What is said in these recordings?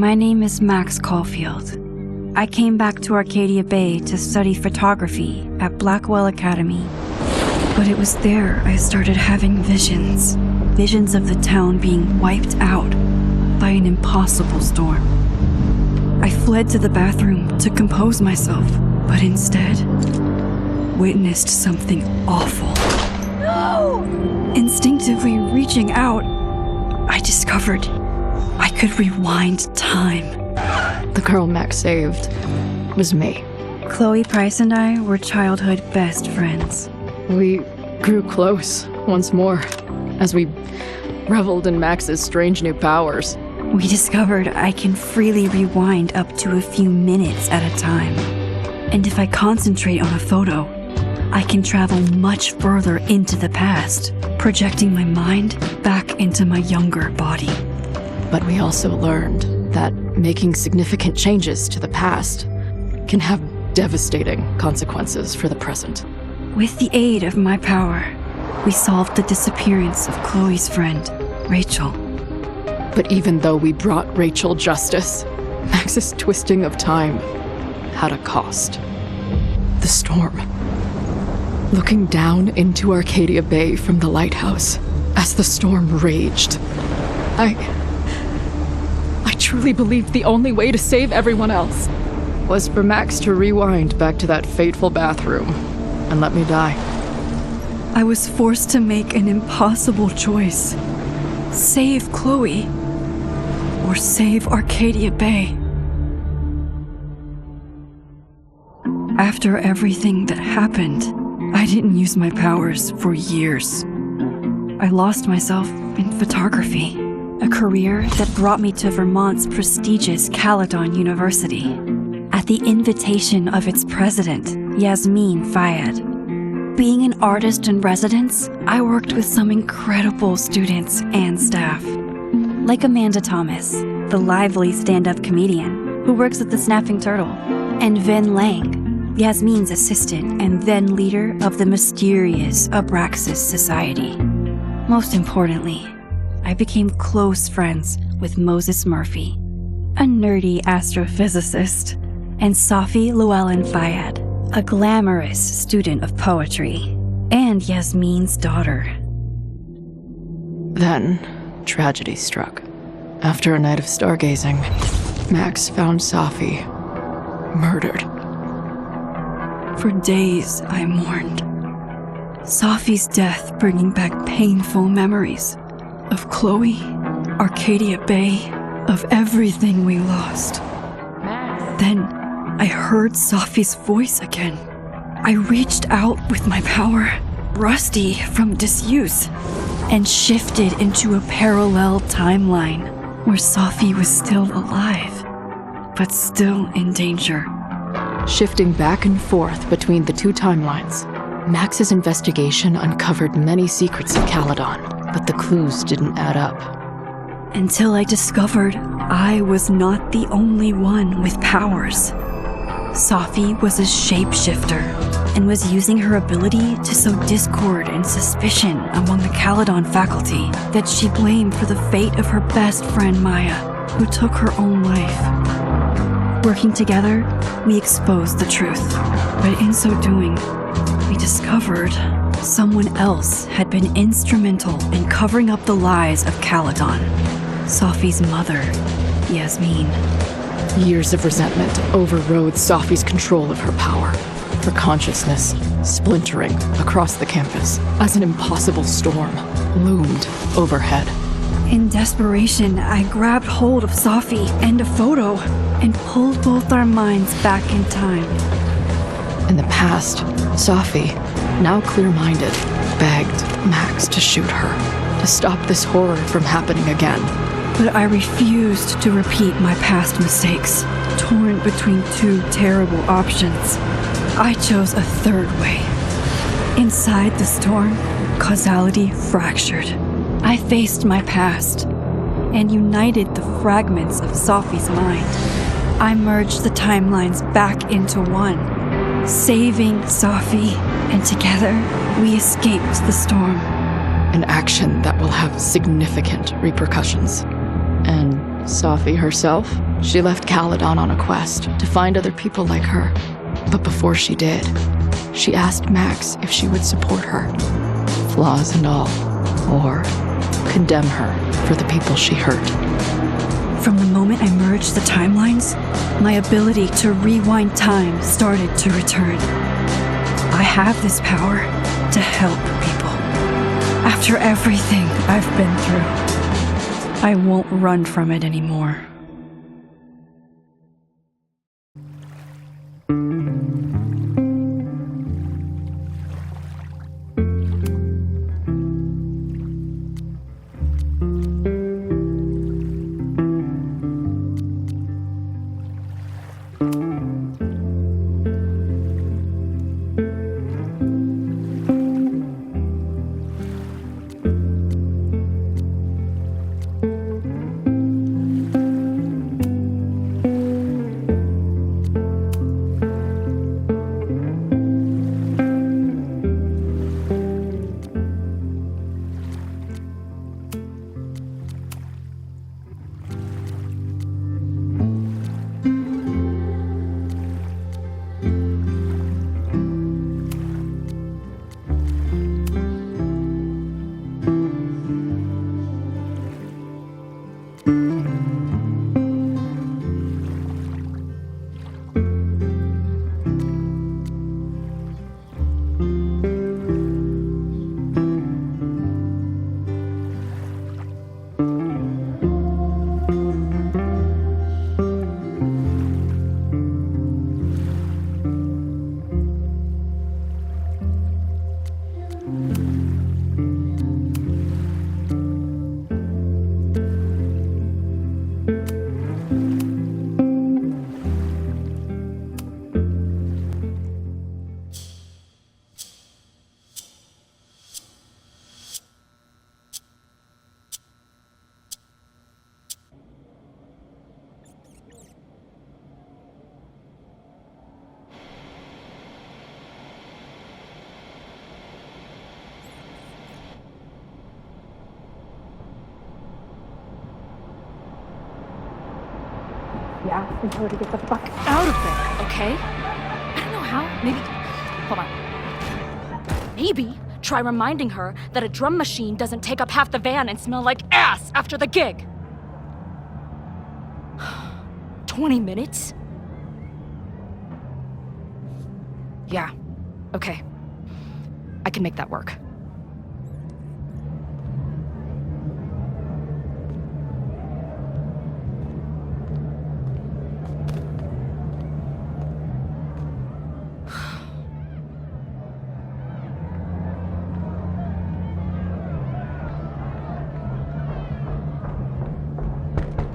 My name is Max Caulfield. I came back to Arcadia Bay to study photography at Blackwell Academy. But it was there I started having visions. Visions of the town being wiped out by an impossible storm. I fled to the bathroom to compose myself, but instead witnessed something awful. No! Instinctively reaching out, I discovered I could rewind time. The girl Max saved was me. Chloe Price and I were childhood best friends. We grew close once more as we reveled in Max's strange new powers. We discovered I can freely rewind up to a few minutes at a time. And if I concentrate on a photo, I can travel much further into the past, projecting my mind back into my younger body. But we also learned that making significant changes to the past can have devastating consequences for the present. With the aid of my power, we solved the disappearance of Chloe's friend, Rachel. But even though we brought Rachel justice, Max's twisting of time had a cost. The storm. Looking down into Arcadia Bay from the lighthouse as the storm raged, I truly believed the only way to save everyone else was for Max to rewind back to that fateful bathroom and let me die. I was forced to make an impossible choice. Save Chloe, or save Arcadia Bay. After everything that happened, I didn't use my powers for years. I lost myself in photography, a career that brought me to Vermont's prestigious Caledon University, at the invitation of its president, Yasmin Fayed. Being an artist in residence, I worked with some incredible students and staff, like Amanda Thomas, the lively stand-up comedian who works at the Snapping Turtle, and Vin Lang, Yasmin's assistant and then leader of the mysterious Abraxas Society. Most importantly, I became close friends with Moses Murphy, a nerdy astrophysicist, and Safi Llewellyn Fayed, a glamorous student of poetry, and Yasmin's daughter. Then, tragedy struck. After a night of stargazing, Max found Safi murdered. For days, I mourned. Safi's death bringing back painful memories of Chloe, Arcadia Bay, of everything we lost. Then, I heard Safi's voice again. I reached out with my power, rusty from disuse, and shifted into a parallel timeline where Safi was still alive, but still in danger. Shifting back and forth between the two timelines, Max's investigation uncovered many secrets of Caledon, but the clues didn't add up. Until I discovered I was not the only one with powers. Safi was a shapeshifter and was using her ability to sow discord and suspicion among the Caledon faculty that she blamed for the fate of her best friend Maya, who took her own life. Working together, we exposed the truth, but in so doing, we discovered someone else had been instrumental in covering up the lies of Caledon. Safi's mother, Yasmin. Years of resentment overrode Safi's control of her power, her consciousness splintering across the campus as an impossible storm loomed overhead. In desperation, I grabbed hold of Safi and a photo and pulled both our minds back in time. In the past, Safi, now clear-minded, begged Max to shoot her, to stop this horror from happening again. But I refused to repeat my past mistakes, torn between two terrible options. I chose a third way. Inside the storm, causality fractured. I faced my past and united the fragments of Safi's mind. I merged the timelines back into one, saving Safi, and together we escaped the storm. An action that will have significant repercussions. And Safi herself, she left Caledon on a quest to find other people like her. But before she did, she asked Max if she would support her, flaws and all, or condemn her for the people she hurt. From the moment I merged the timelines, my ability to rewind time started to return. I have this power to help people. After everything I've been through, I won't run from it anymore. Asking her to get the fuck out of there, okay? I don't know how. Maybe. Hold on. Maybe try reminding her that a drum machine doesn't take up half the van and smell like ass after the gig. 20 minutes? Yeah. Okay. I can make that work.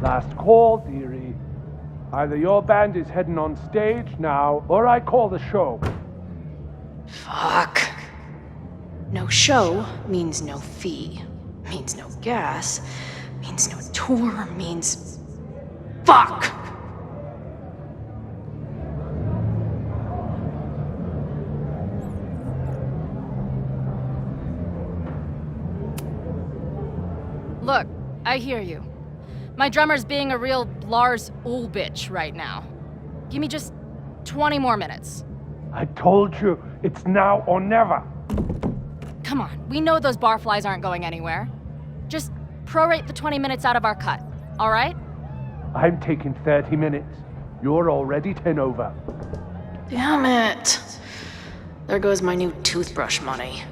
Last call, dearie. Either your band is heading on stage now, or I call the show. Fuck. No show means no fee, means no gas, means no tour, means... Fuck! Look, I hear you. My drummer's being a real Lars Ul bitch right now. Give me just 20 more minutes. I told you, it's now or never. Come on, we know those barflies aren't going anywhere. Just prorate the 20 minutes out of our cut, all right? I'm taking 30 minutes. You're already 10 over. Damn it. There goes my new toothbrush money.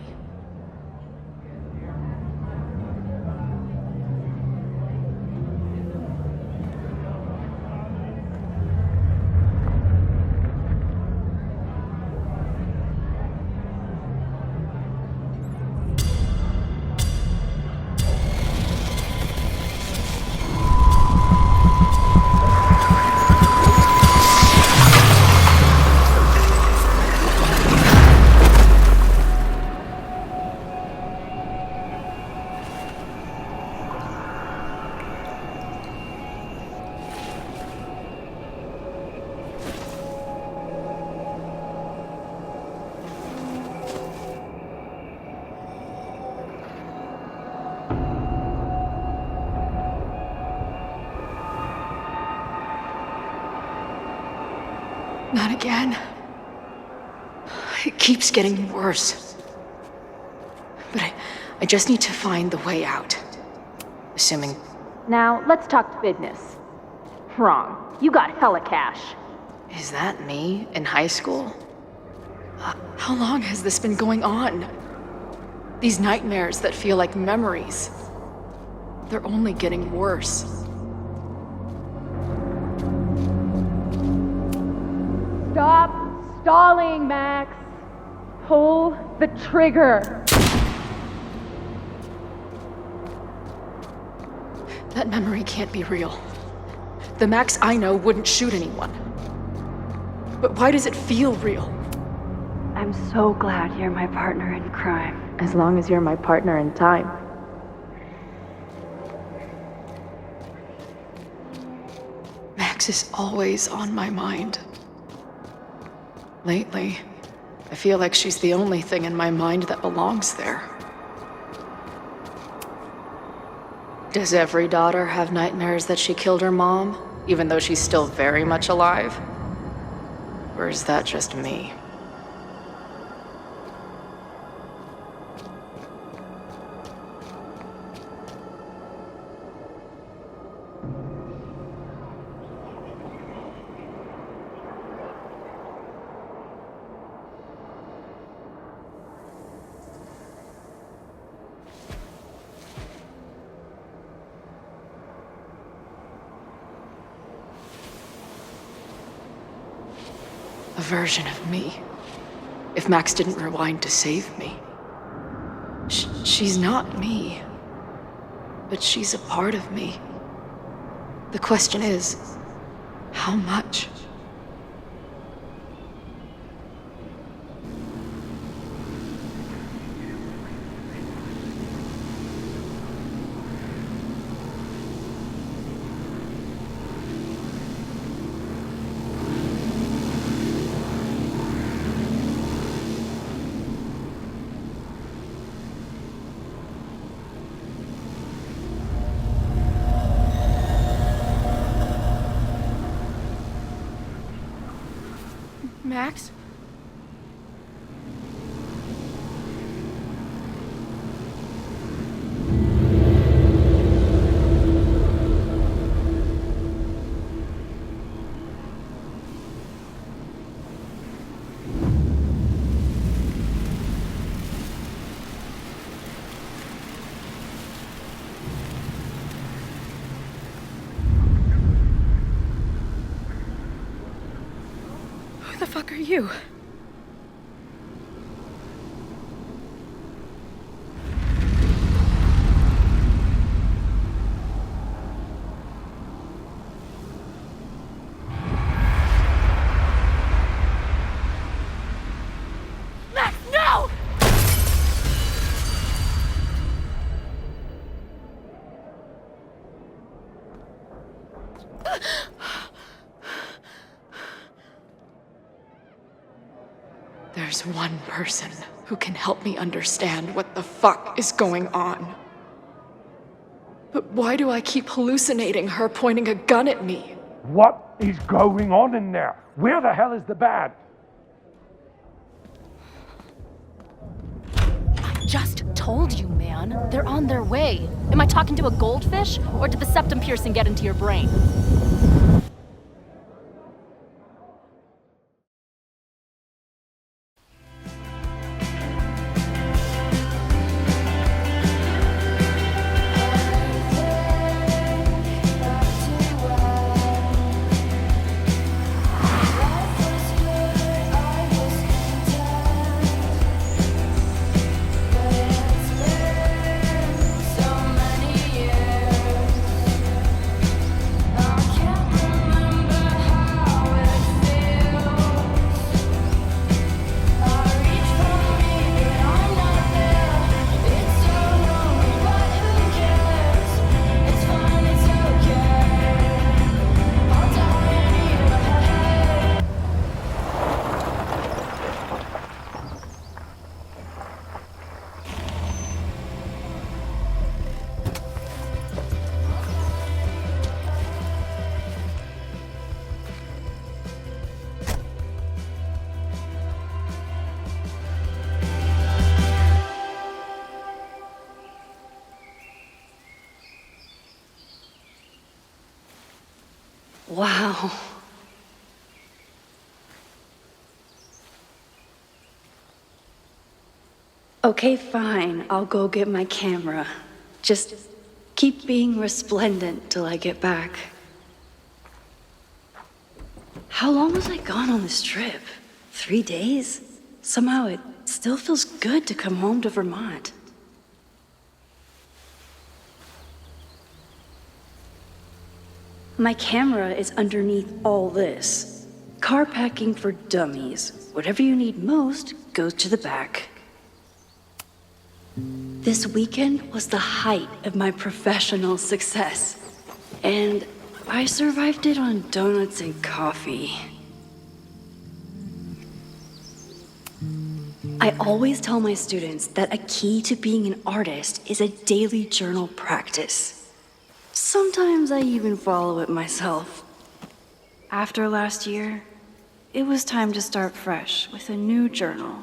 Not again. It keeps getting worse. But I just need to find the way out. Assuming... Now, let's talk business. Wrong. You got hella cash. Is that me in high school? How long has this been going on? These nightmares that feel like memories. They're only getting worse. Stop stalling, Max. Pull the trigger. That memory can't be real. The Max I know wouldn't shoot anyone. But why does it feel real? I'm so glad you're my partner in crime. As long as you're my partner in time. Max is always on my mind. Lately, I feel like she's the only thing in my mind that belongs there. Does every daughter have nightmares that she killed her mom, even though she's still very much alive? Or is that just me? A version of me. If Max didn't rewind to save me. She's not me. But she's a part of me. The question is, how much? Max? Who the fuck are you? Max, no! There's one person who can help me understand what the fuck is going on. But why do I keep hallucinating her pointing a gun at me? What is going on in there? Where the hell is the bad? I just told you, man. They're on their way. Am I talking to a goldfish, or did the septum piercing get into your brain? I can't Wow. Okay, fine. I'll go get my camera. Just keep being resplendent till I get back. How long was I gone on this trip? 3 days? Somehow it still feels good to come home to Vermont. My camera is underneath all this. Car packing for dummies. Whatever you need most goes to the back. This weekend was the height of my professional success. And I survived it on donuts and coffee. I always tell my students that a key to being an artist is a daily journal practice. Sometimes I even follow it myself. After last year, it was time to start fresh with a new journal.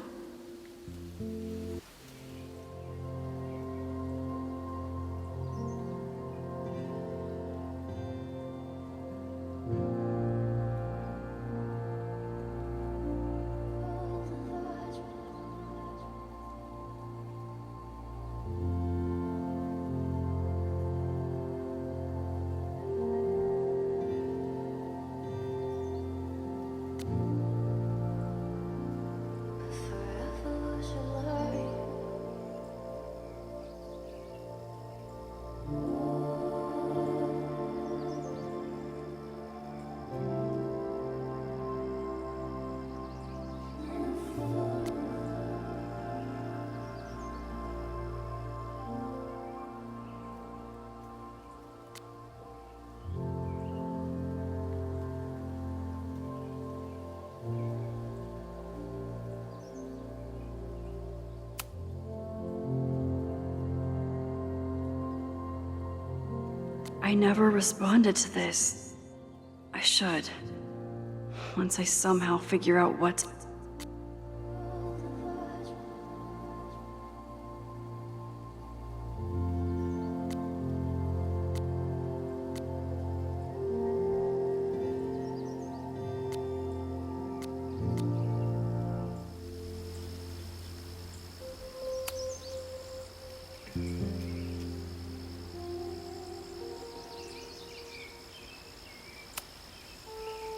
I never responded to this. I should. Once I somehow figure out what...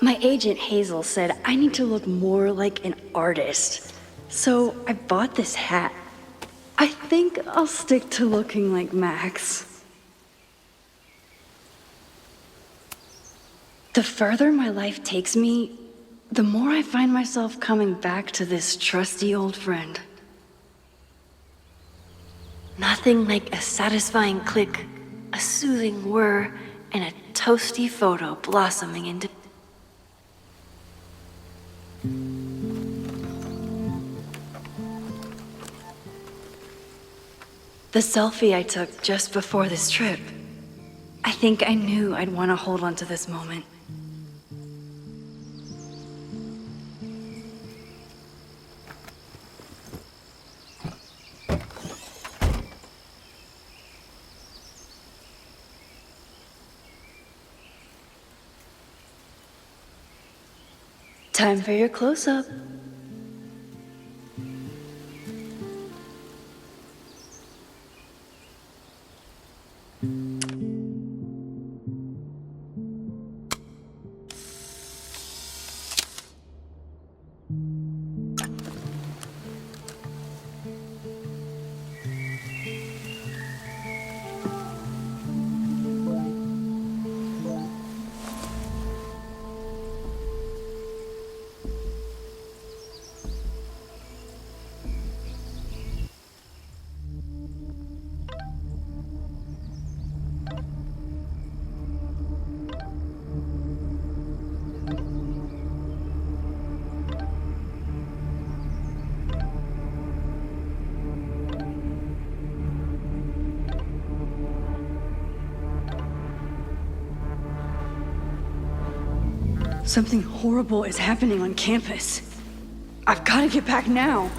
My agent Hazel said I need to look more like an artist. So I bought this hat. I think I'll stick to looking like Max. The further my life takes me, the more I find myself coming back to this trusty old friend. Nothing like a satisfying click, a soothing whir, and a toasty photo blossoming into... The selfie I took just before this trip. I think I knew I'd want to hold on to this moment. Time for your close-up. Something horrible is happening on campus. I've got to get back now.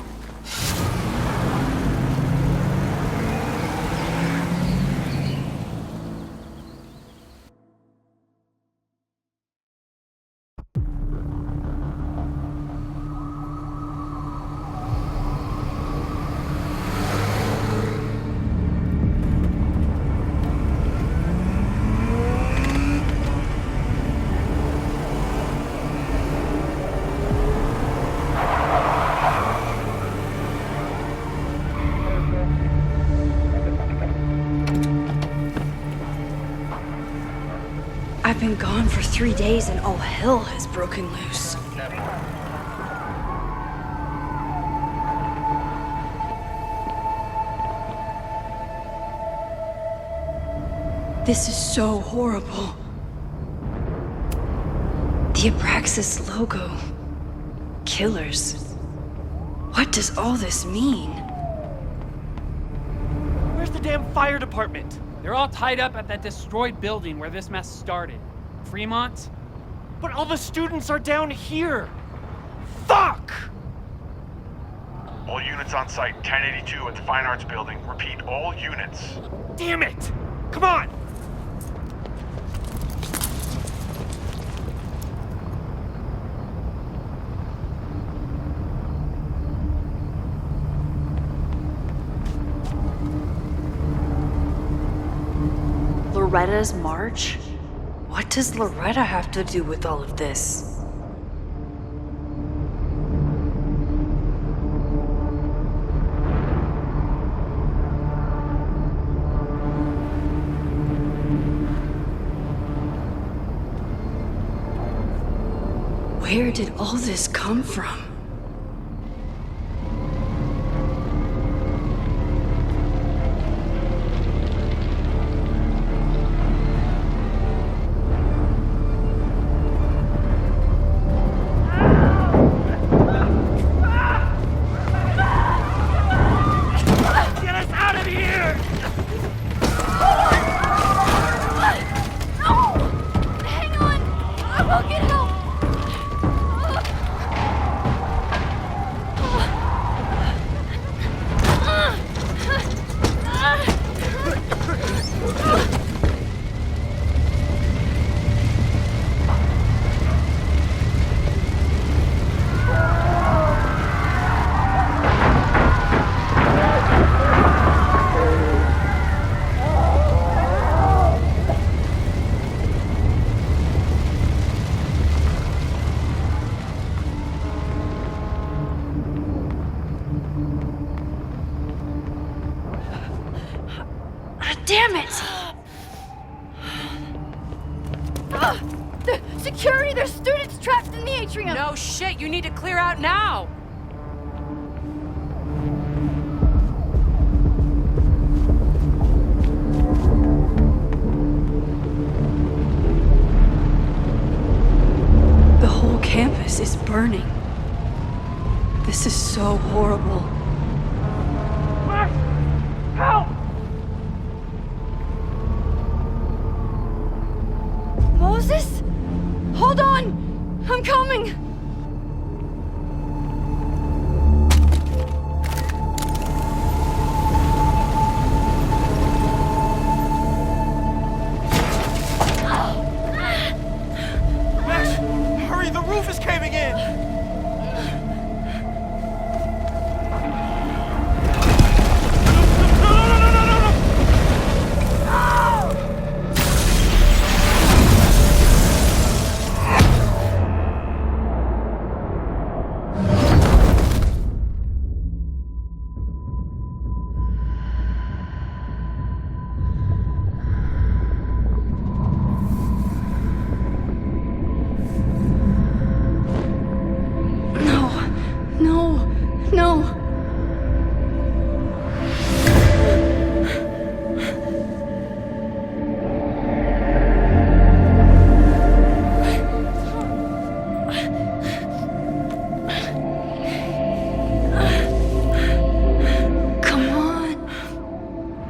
I've been gone for 3 days and all hell has broken loose. This is so horrible. The Abraxas logo. Killers. What does all this mean? Where's the damn fire department? They're all tied up at that destroyed building where this mess started. Fremont? But all the students are down here! Fuck! All units on site, 1082 at the Fine Arts Building. Repeat, all units. Damn it! Come on! Loretta's march? What does Loretta have to do with all of this? Where did all this come from? Damn it! The security! There's students trapped in the atrium! No shit, you need to clear out now! The whole campus is burning. This is so horrible. Max! Help! Moses? Hold on! I'm coming! Max, hurry, the roof is caving in! No.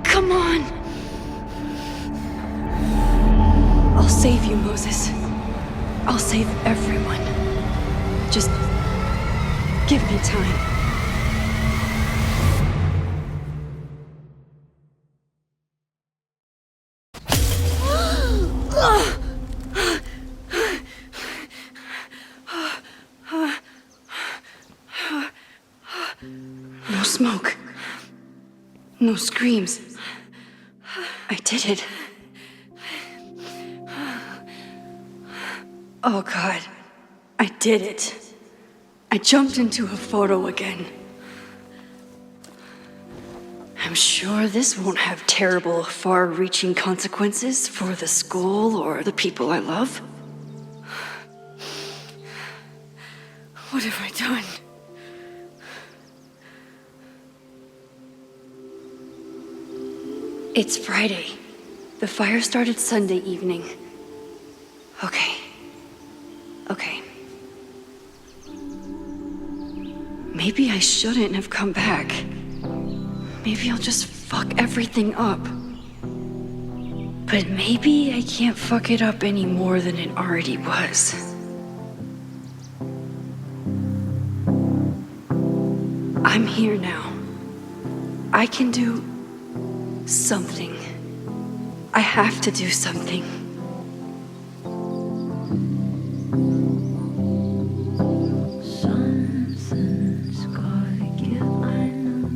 Come on. I'll save you, Moses. I'll save everyone. Just give me time. No smoke. No screams. I did it. Oh God, I did it. I jumped into a photo again. I'm sure this won't have terrible, far-reaching consequences for the school or the people I love. What have I done? It's Friday. The fire started Sunday evening. Okay. Maybe I shouldn't have come back. Maybe I'll just fuck everything up. But maybe I can't fuck it up any more than it already was. I'm here now. I can do something. I have to do something. Something's gotta give, I know.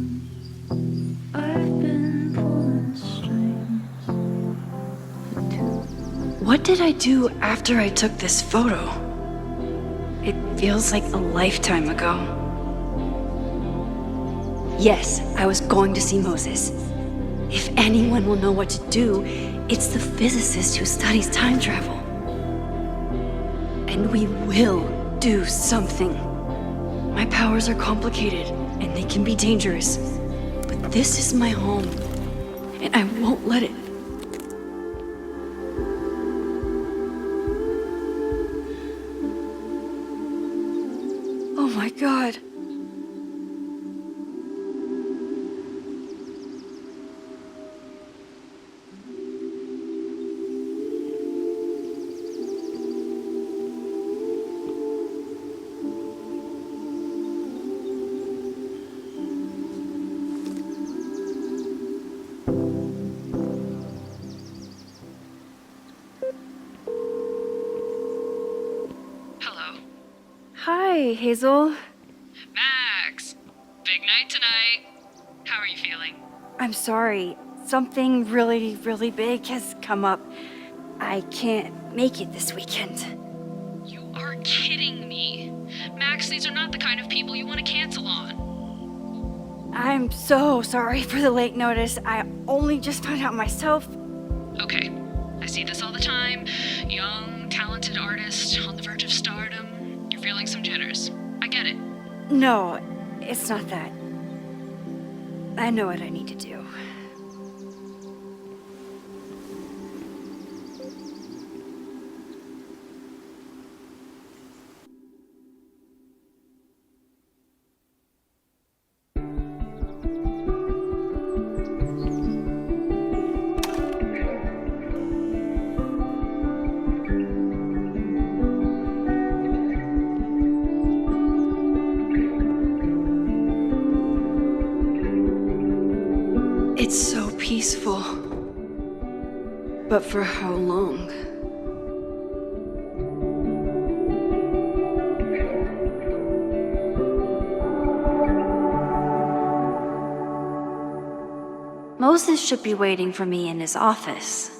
I've been pulling strings. What did I do after I took this photo? It feels like a lifetime ago. Yes, I was going to see Moses. If anyone will know what to do, it's the physicist who studies time travel. And we will do something. My powers are complicated, and they can be dangerous. But this is my home, and I won't let it. Oh my God. Hi, Hazel. Max! Big night tonight. How are you feeling? I'm sorry. Something really, really big has come up. I can't make it this weekend. You are kidding me. Max, these are not the kind of people you want to cancel on. I'm so sorry for the late notice. I only just found out myself. Okay, I see this all the time. Young, talented artist on the verge of stardom. You're feeling some jitters. I get it. No, it's not that. I know what I need to do. It's so peaceful. But for how long? Moses should be waiting for me in his office.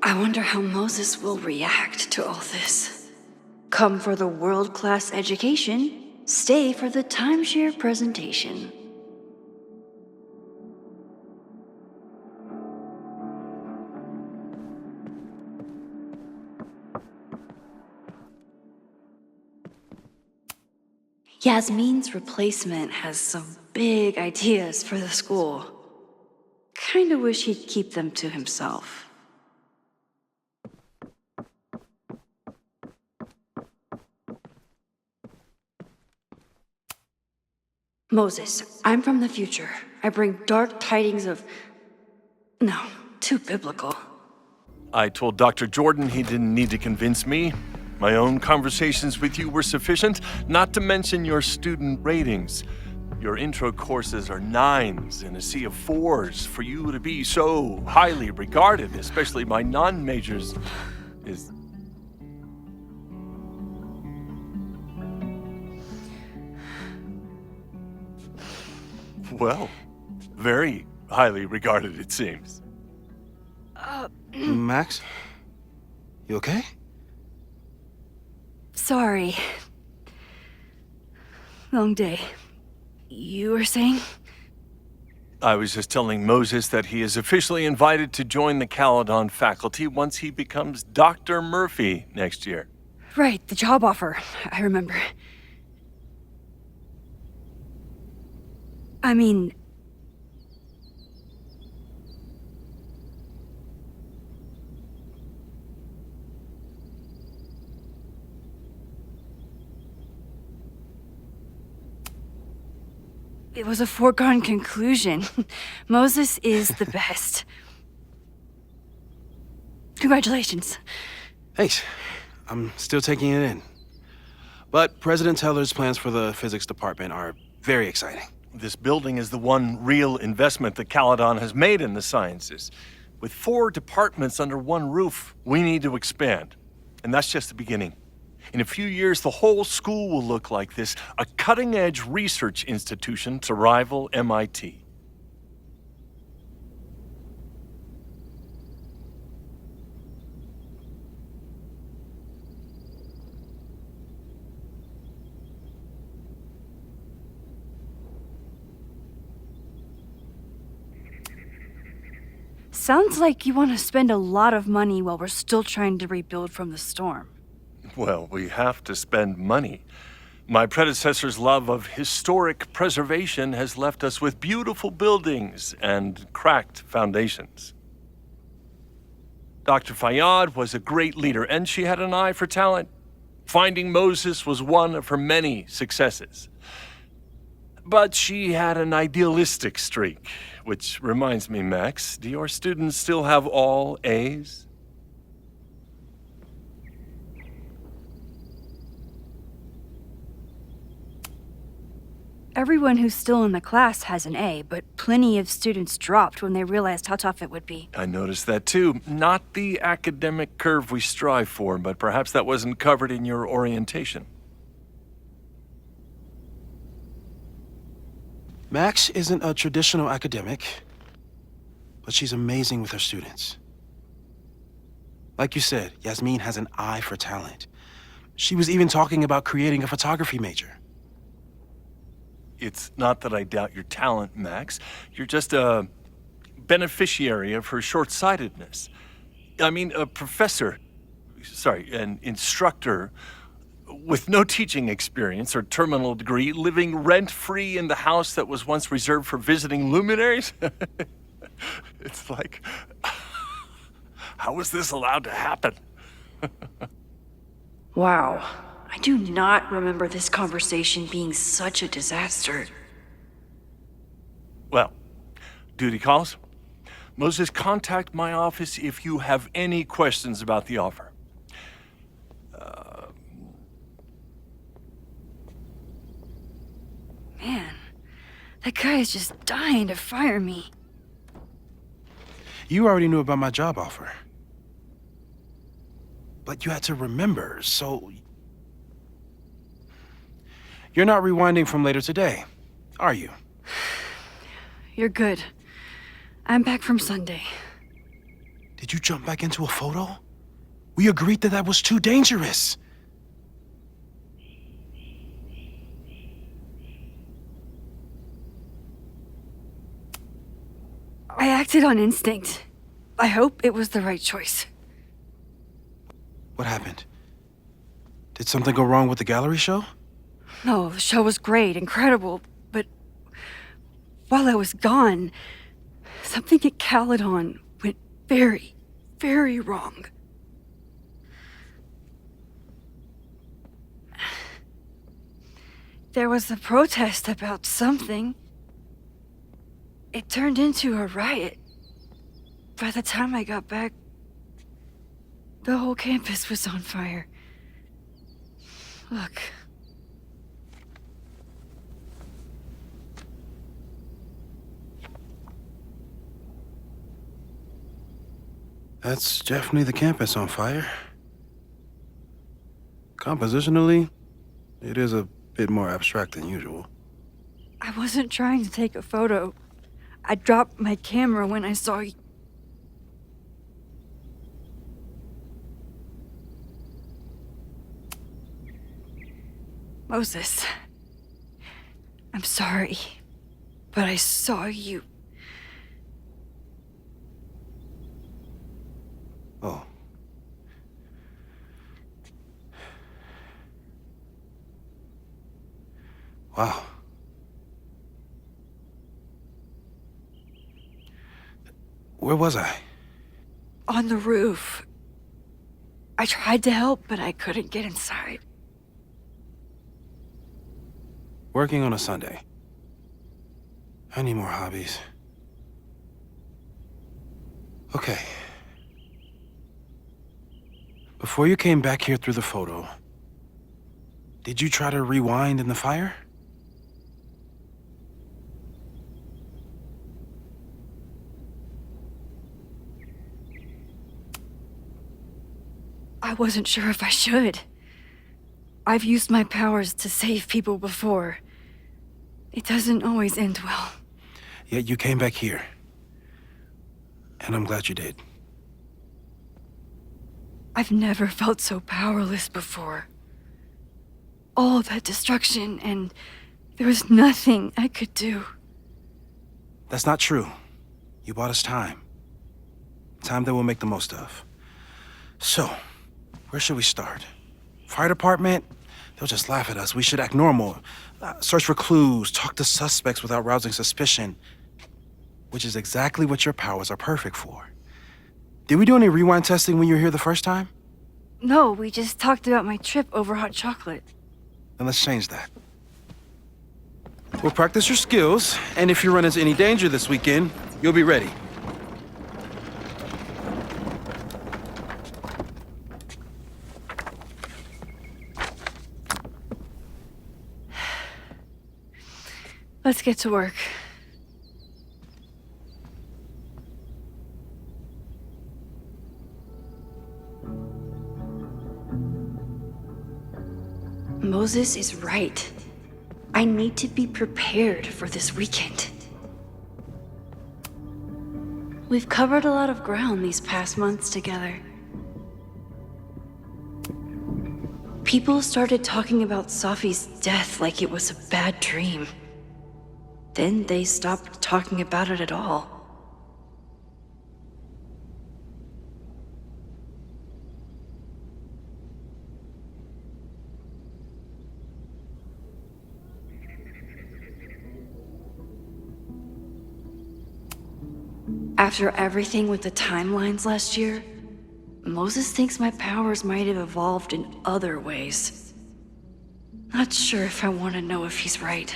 I wonder how Moses will react to all this. Come for the world-class education, stay for the timeshare presentation. Yasmin's replacement has some big ideas for the school. Kinda wish he'd keep them to himself. Moses, I'm from the future. I bring dark tidings of... No, too biblical. I told Dr. Jordan he didn't need to convince me. My own conversations with you were sufficient, not to mention your student ratings. Your intro courses are 9s in a sea of 4s. For you to be so highly regarded, especially by non-majors, is... Well, very highly regarded, it seems. Max? You okay? Sorry. Long day. You were saying? I was just telling Moses that he is officially invited to join the Caledon faculty once he becomes Dr. Murphy next year. Right, the job offer. I remember. I mean... It was a foregone conclusion. Moses is the best. Congratulations. Thanks. I'm still taking it in. But President Teller's plans for the physics department are very exciting. This building is the one real investment that Caledon has made in the sciences. With 4 departments under one roof, we need to expand. And that's just the beginning. In a few years, the whole school will look like this, a cutting-edge research institution to rival MIT. Sounds like you want to spend a lot of money while we're still trying to rebuild from the storm. Well, we have to spend money. My predecessor's love of historic preservation has left us with beautiful buildings and cracked foundations. Dr. Fayyad was a great leader, and she had an eye for talent. Finding Moses was one of her many successes. But she had an idealistic streak, which reminds me, Max, do your students still have all A's? Everyone who's still in the class has an A, but plenty of students dropped when they realized how tough it would be. I noticed that too. Not the academic curve we strive for, but perhaps that wasn't covered in your orientation. Max isn't a traditional academic, but she's amazing with her students. Like you said, Yasmin has an eye for talent. She was even talking about creating a photography major. It's not that I doubt your talent, Max. You're just a beneficiary of her short-sightedness. I mean, an instructor with no teaching experience or terminal degree, living rent-free in the house that was once reserved for visiting luminaries? It's like, how was this allowed to happen? Wow. I do not remember this conversation being such a disaster. Well, duty calls. Moses, contact my office if you have any questions about the offer. Man, that guy is just dying to fire me. You already knew about my job offer. But you had to remember, so... You're not rewinding from later today, are you? You're good. I'm back from Sunday. Did you jump back into a photo? We agreed that that was too dangerous. I acted on instinct. I hope it was the right choice. What happened? Did something go wrong with the gallery show? No, the show was great, incredible, but while I was gone, something at Caledon went very, very wrong. There was a protest about something. It turned into a riot. By the time I got back, the whole campus was on fire. Look. That's definitely the campus on fire. Compositionally, it is a bit more abstract than usual. I wasn't trying to take a photo. I dropped my camera when I saw you. Moses, I'm sorry, but I saw you. Oh. Wow. Where was I? On the roof. I tried to help, but I couldn't get inside. Working on a Sunday. I need more hobbies. Okay. Before you came back here through the photo, did you try to rewind in the fire? I wasn't sure if I should. I've used my powers to save people before. It doesn't always end well. Yet you came back here. And I'm glad you did. I've never felt so powerless before. All that destruction, and there was nothing I could do. That's not true. You bought us time. Time that we'll make the most of. So, where should we start? Fire department? They'll just laugh at us. We should act normal. Search for clues, talk to suspects without rousing suspicion. Which is exactly what your powers are perfect for. Did we do any rewind testing when you were here the first time? No, we just talked about my trip over hot chocolate. Then let's change that. We'll practice your skills, and if you run into any danger this weekend, you'll be ready. Let's get to work. Moses is right. I need to be prepared for this weekend. We've covered a lot of ground these past months together. People started talking about Safi's death like it was a bad dream. Then they stopped talking about it at all. After everything with the timelines last year, Moses thinks my powers might have evolved in other ways. Not sure if I want to know if he's right.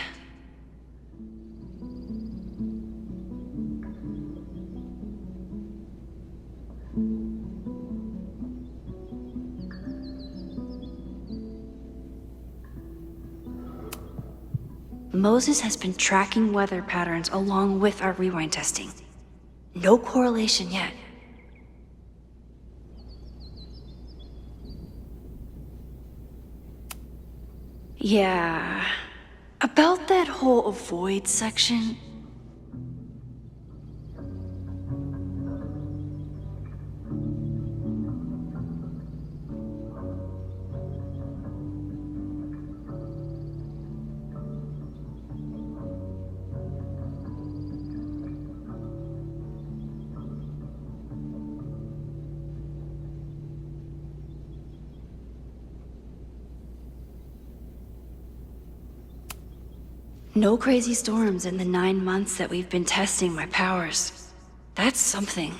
Moses has been tracking weather patterns along with our rewind testing. No correlation yet. Yeah, about that whole avoid section. No crazy storms in the 9 months that we've been testing my powers. That's something.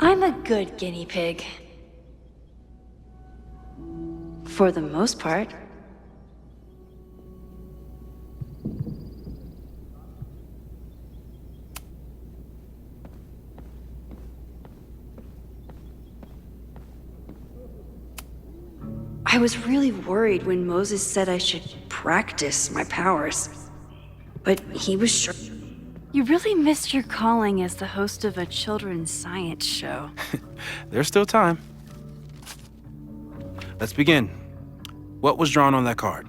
I'm a good guinea pig. For the most part. I was really worried when Moses said I should practice my powers. But he was sure. You really missed your calling as the host of a children's science show. There's still time. Let's begin. What was drawn on that card?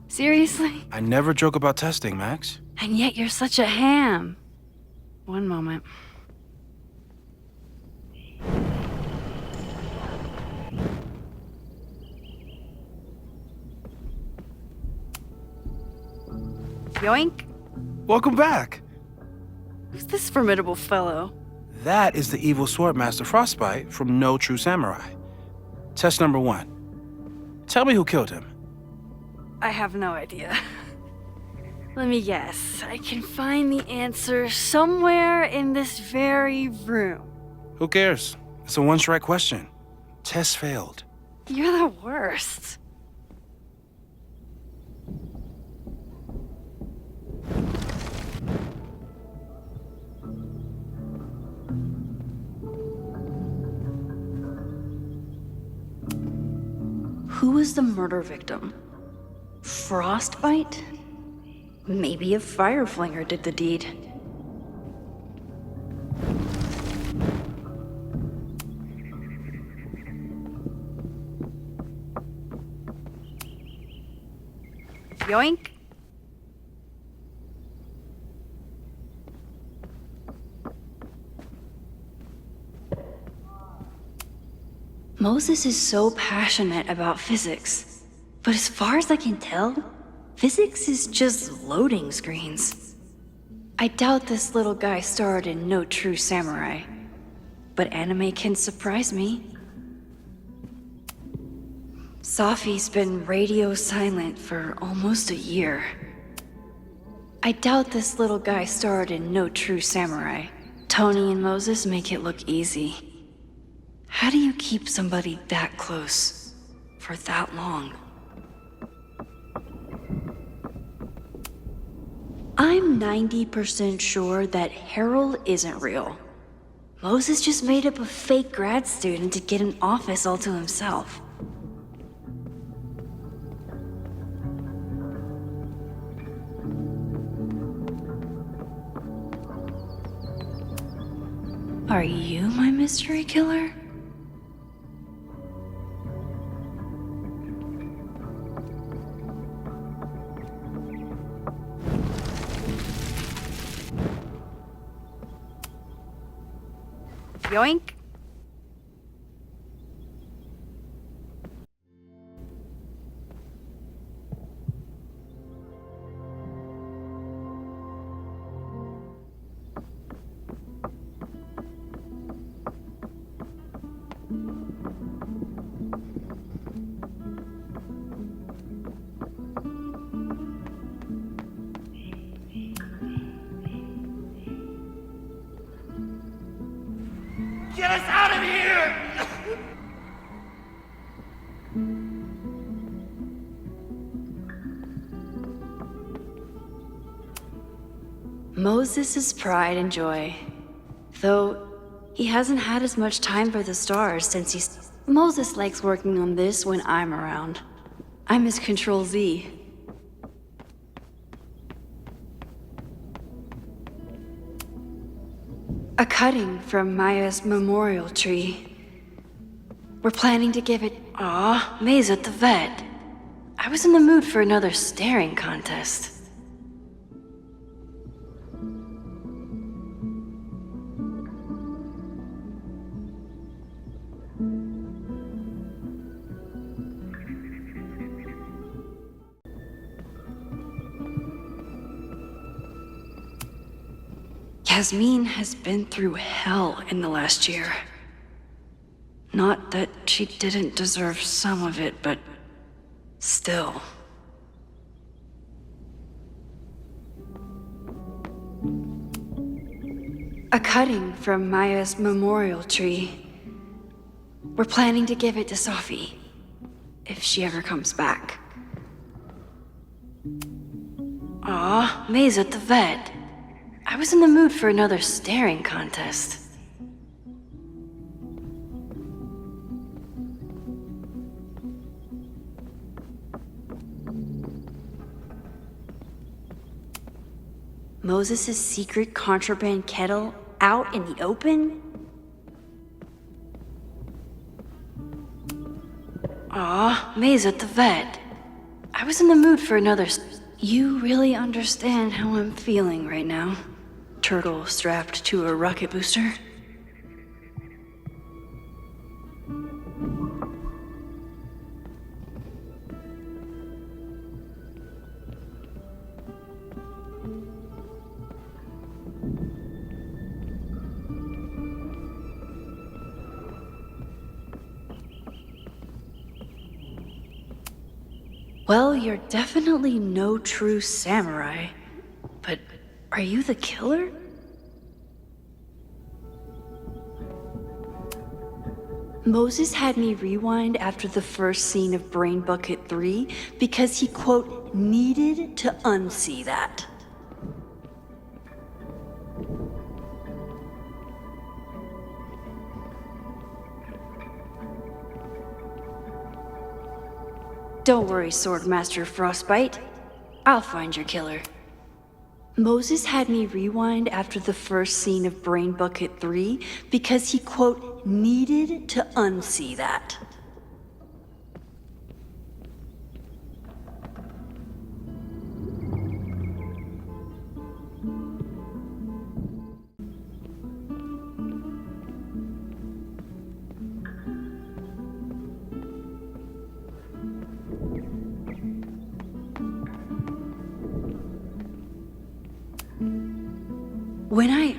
Seriously? I never joke about testing, Max. And yet you're such a ham. One moment. Yoink. Welcome back. Who's this formidable fellow? That is the evil Swordmaster Frostbite from No True Samurai. Test number 1. Tell me who killed him. I have no idea. Let me guess. I can find the answer somewhere in this very room. Who cares? It's a one-strike question. Test failed. You're the worst. Who was the murder victim? Frostbite? Maybe a fire flinger did the deed. Yoink. Moses is so passionate about physics, but as far as I can tell, physics is just loading screens. I doubt this little guy starred in No True Samurai, but anime can surprise me. Safi's been radio silent for almost a year. I doubt this little guy starred in No True Samurai. Tony and Moses make it look easy. How do you keep somebody that close for that long? I'm 90% sure that Harold isn't real. Moses just made up a fake grad student to get an office all to himself. Are you my mystery killer? Yoink. Get us out of here! Moses' pride and joy. Though he hasn't had as much time for the stars since he's... Moses likes working on this when I'm around. I'm his Control-Z. A cutting from Maya's memorial tree. We're planning to give it... Aw, May's at the vet. I was in the mood for another staring contest. Yasmin has been through hell in the last year. Not that she didn't deserve some of it, but still. A cutting from Maya's memorial tree. We're planning to give it to Sophie, if she ever comes back. Aw, May's at the vet. I was in the mood for another staring contest. Moses' secret contraband kettle out in the open? Aw, May's at the vet. I was in the mood for another. You really understand how I'm feeling right now? Turtle strapped to a rocket booster? Well, you're definitely no true samurai. But are you the killer? Moses had me rewind after the first scene of Brain Bucket 3 because he, quote, needed to unsee that. Don't worry, Swordmaster Frostbite. I'll find your killer. Moses had me rewind after the first scene of Brain Bucket 3 because he, quote, needed to unsee that. When I,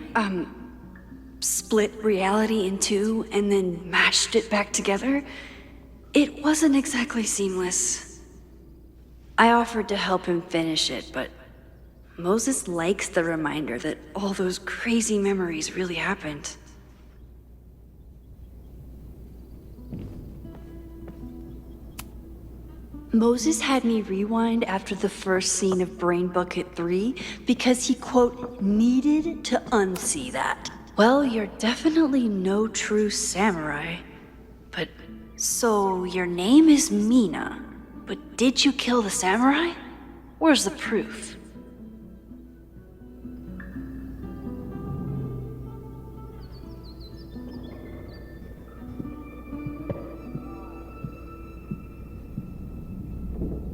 split reality in two and then mashed it back together, it wasn't exactly seamless. I offered to help him finish it, but Moses likes the reminder that all those crazy memories really happened. Moses had me rewind after the first scene of Brain Bucket 3 because he, quote, needed to unsee that. Well, you're definitely no true samurai. But, so your name is Mina, but did you kill the samurai? Where's the proof?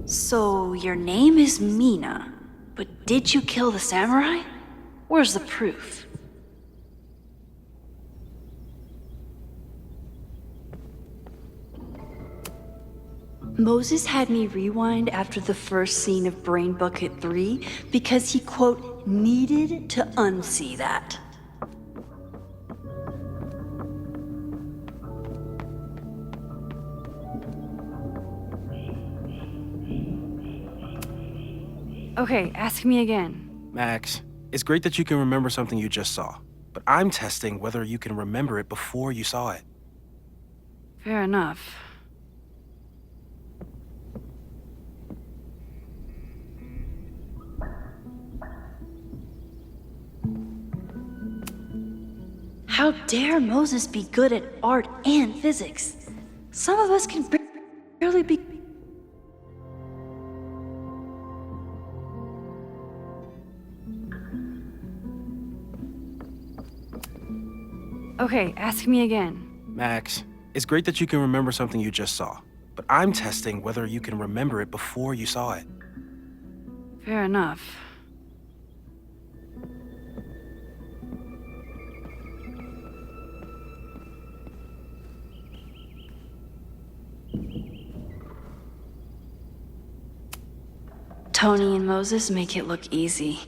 So, your name is Mina, but did you kill the samurai? Where's the proof? Moses had me rewind after the first scene of Brain Bucket 3 because he, quote, needed to unsee that. Okay, ask me again. Max, it's great that you can remember something you just saw, but I'm testing whether you can remember it before you saw it. Fair enough. How dare Moses be good at art and physics? Some of us can barely be... Okay, ask me again. Max, it's great that you can remember something you just saw, but I'm testing whether you can remember it before you saw it. Fair enough. Tony and Moses make it look easy.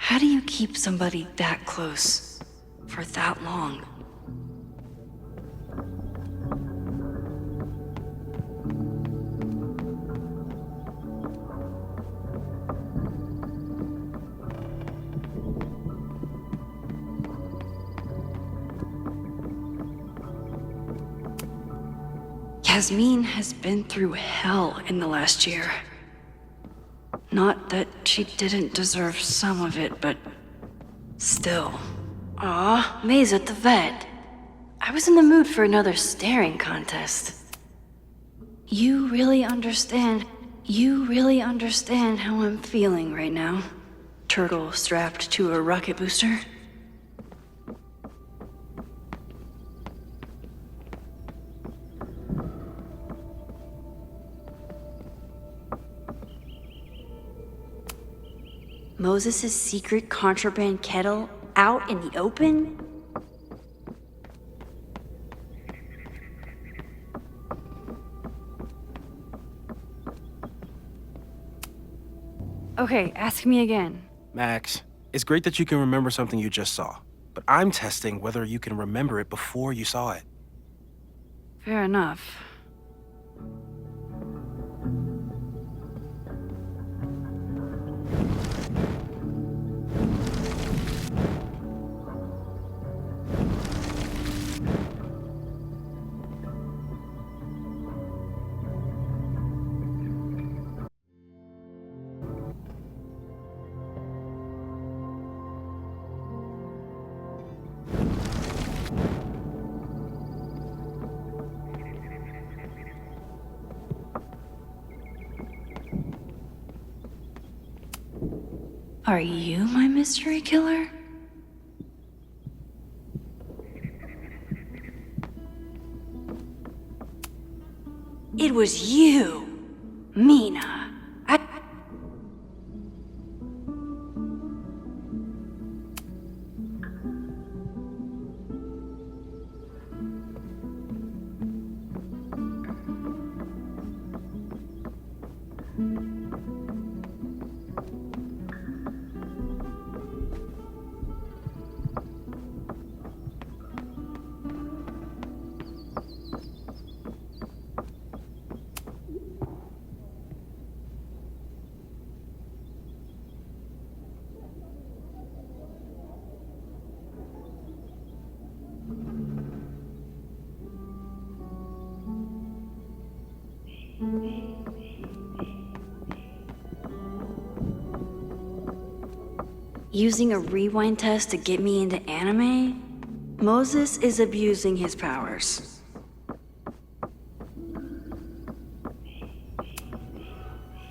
How do you keep somebody that close for that long? Yasmin has been through hell in the last year. Not that she didn't deserve some of it, but still. Aw, May's at the vet. I was in the mood for another staring contest. You really understand how I'm feeling right now? Turtle strapped to a rocket booster? Moses' secret contraband kettle out in the open? Okay, ask me again. Max, it's great that you can remember something you just saw, but I'm testing whether you can remember it before you saw it. Fair enough. Are you my mystery killer? It was you, Mina. Using a rewind test to get me into anime? Moses is abusing his powers.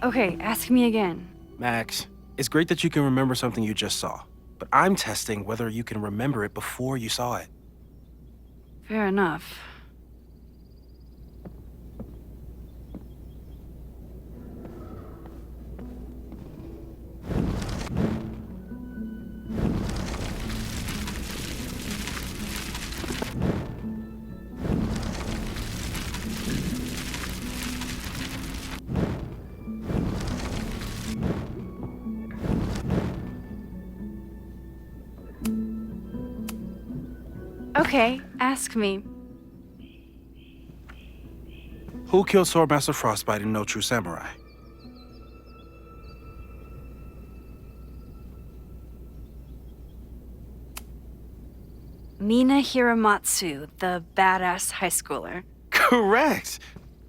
Okay, ask me again. Max, it's great that you can remember something you just saw, but I'm testing whether you can remember it before you saw it. Fair enough. Okay, ask me. Who killed Swordmaster Frostbite in No True Samurai? Mina Hiramatsu, the badass high schooler. Correct!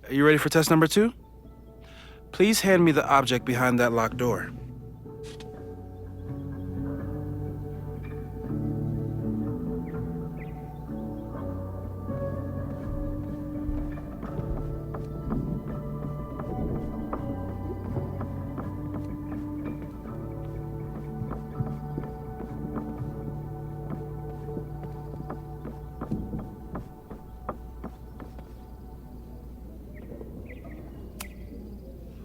Are you ready for test number 2? Please hand me the object behind that locked door.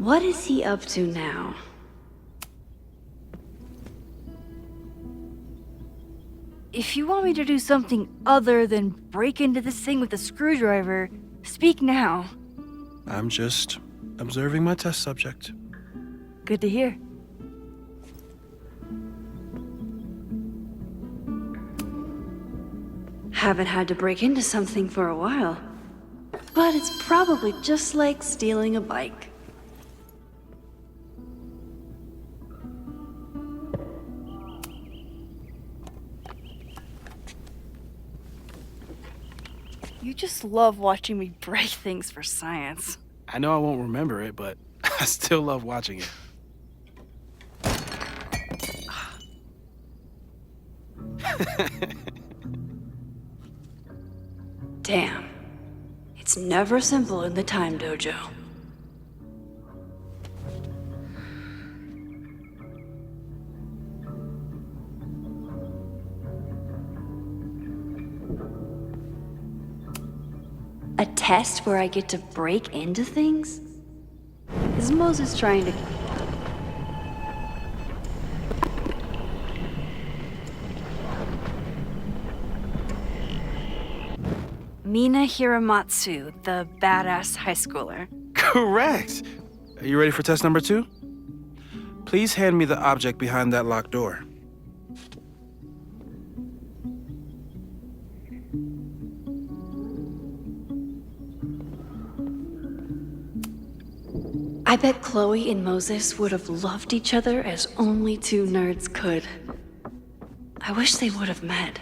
What is he up to now? If you want me to do something other than break into this thing with a screwdriver, speak now. I'm just observing my test subject. Good to hear. Haven't had to break into something for a while. But it's probably just like stealing a bike. You just love watching me break things for science. I know I won't remember it, but I still love watching it. Damn. It's never simple in the time dojo. A test where I get to break into things? Is Moses trying to... Mina Hiramatsu, the badass high schooler. Correct! Are you ready for test number 2? Please hand me the object behind that locked door. I bet Chloe and Moses would have loved each other as only two nerds could. I wish they would have met.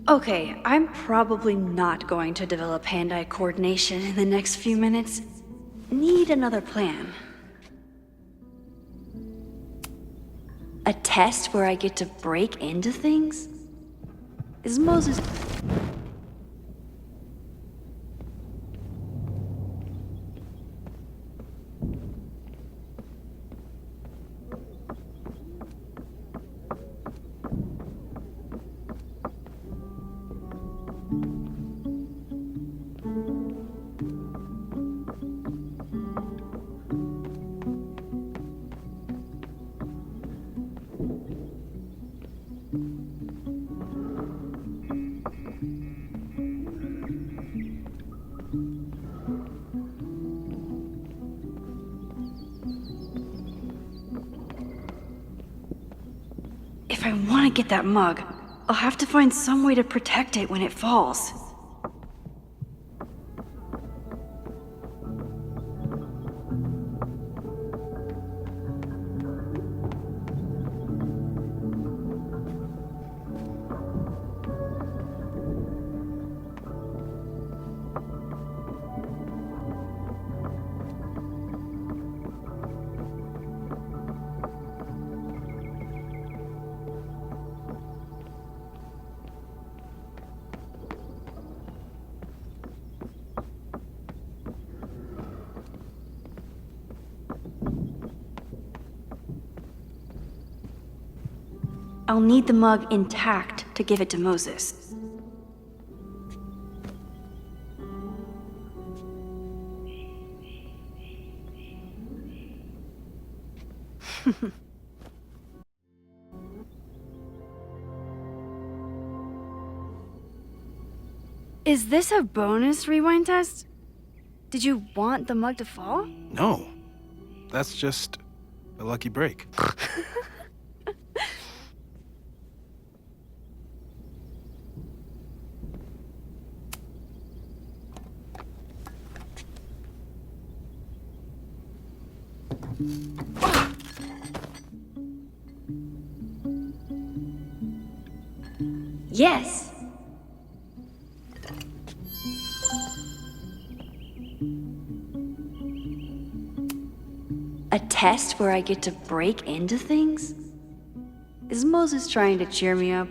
Okay, I'm probably not going to develop hand-eye coordination in the next few minutes. Need another plan. A test where I get to break into things? Is Moses... If I want to get that mug, I'll have to find some way to protect it when it falls. I'll need the mug intact to give it to Moses. Is this a bonus rewind test? Did you want the mug to fall? No. That's just a lucky break. Yes! A test where I get to break into things? Is Moses trying to cheer me up?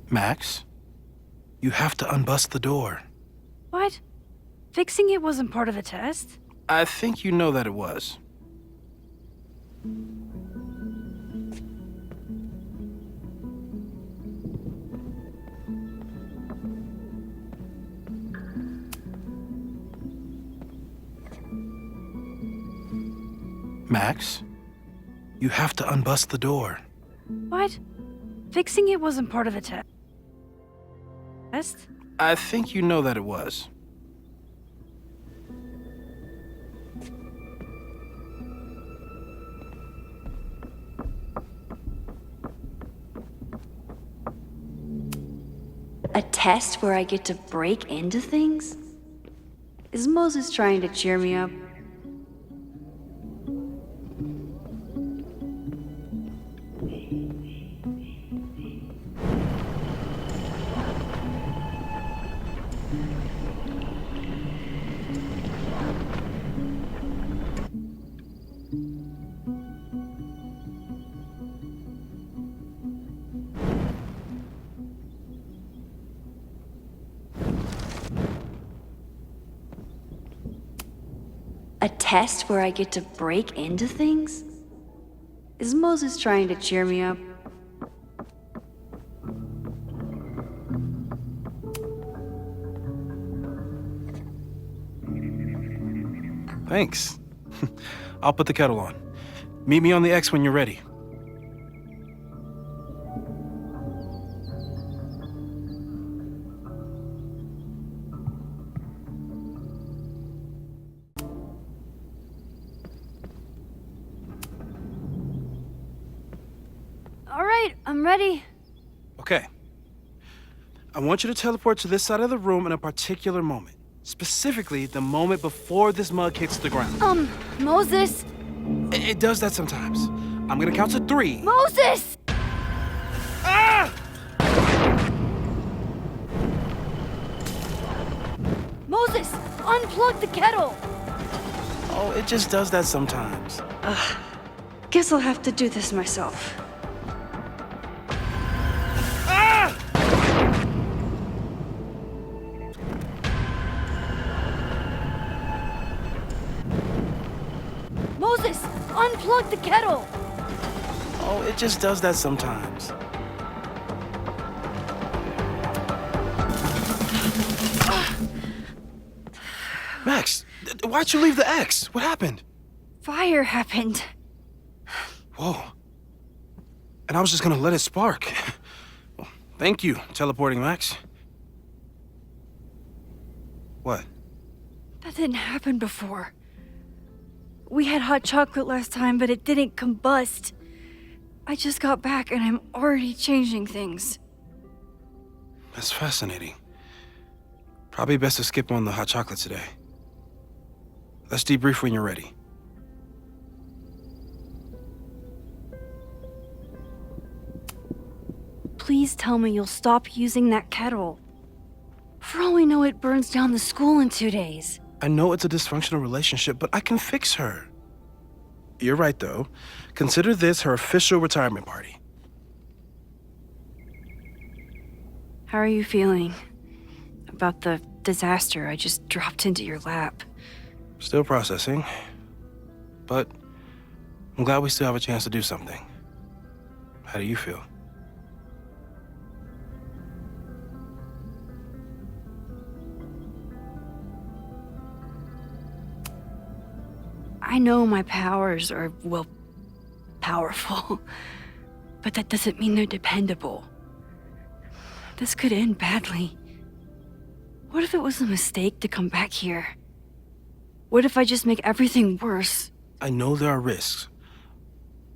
Max, you have to unbust the door. What? Fixing it wasn't part of the test? I think you know that it was. Max, you have to unbust the door. What? Fixing it wasn't part of the test? I think you know that it was. A test where I get to break into things? Is Moses trying to cheer me up? A test where I get to break into things? Is Moses trying to cheer me up? Thanks. I'll put the kettle on. Meet me on the X when you're ready. All right, I'm ready. Okay. I want you to teleport to this side of the room in a particular moment. Specifically, the moment before this mug hits the ground. Moses! It does that sometimes. I'm gonna count to 3. Moses! Ah! Moses! Unplug the kettle! Oh, it just does that sometimes. Guess I'll have to do this myself. Ah! Moses! Unplug the kettle! Oh, it just does that sometimes. Max, why'd you leave the X? What happened? Fire happened. Whoa. And I was just gonna let it spark. Well, thank you, teleporting Max. What? That didn't happen before. We had hot chocolate last time, but it didn't combust. I just got back and I'm already changing things. That's fascinating. Probably best to skip on the hot chocolate today. Let's debrief when you're ready. Please tell me you'll stop using that kettle. For all we know, it burns down the school in 2 days. I know it's a dysfunctional relationship, but I can fix her. You're right, though. Consider this her official retirement party. How are you feeling about the disaster I just dropped into your lap? Still processing, but I'm glad we still have a chance to do something. How do you feel? I know my powers are, well, powerful, but that doesn't mean they're dependable. This could end badly. What if it was a mistake to come back here? What if I just make everything worse? I know there are risks.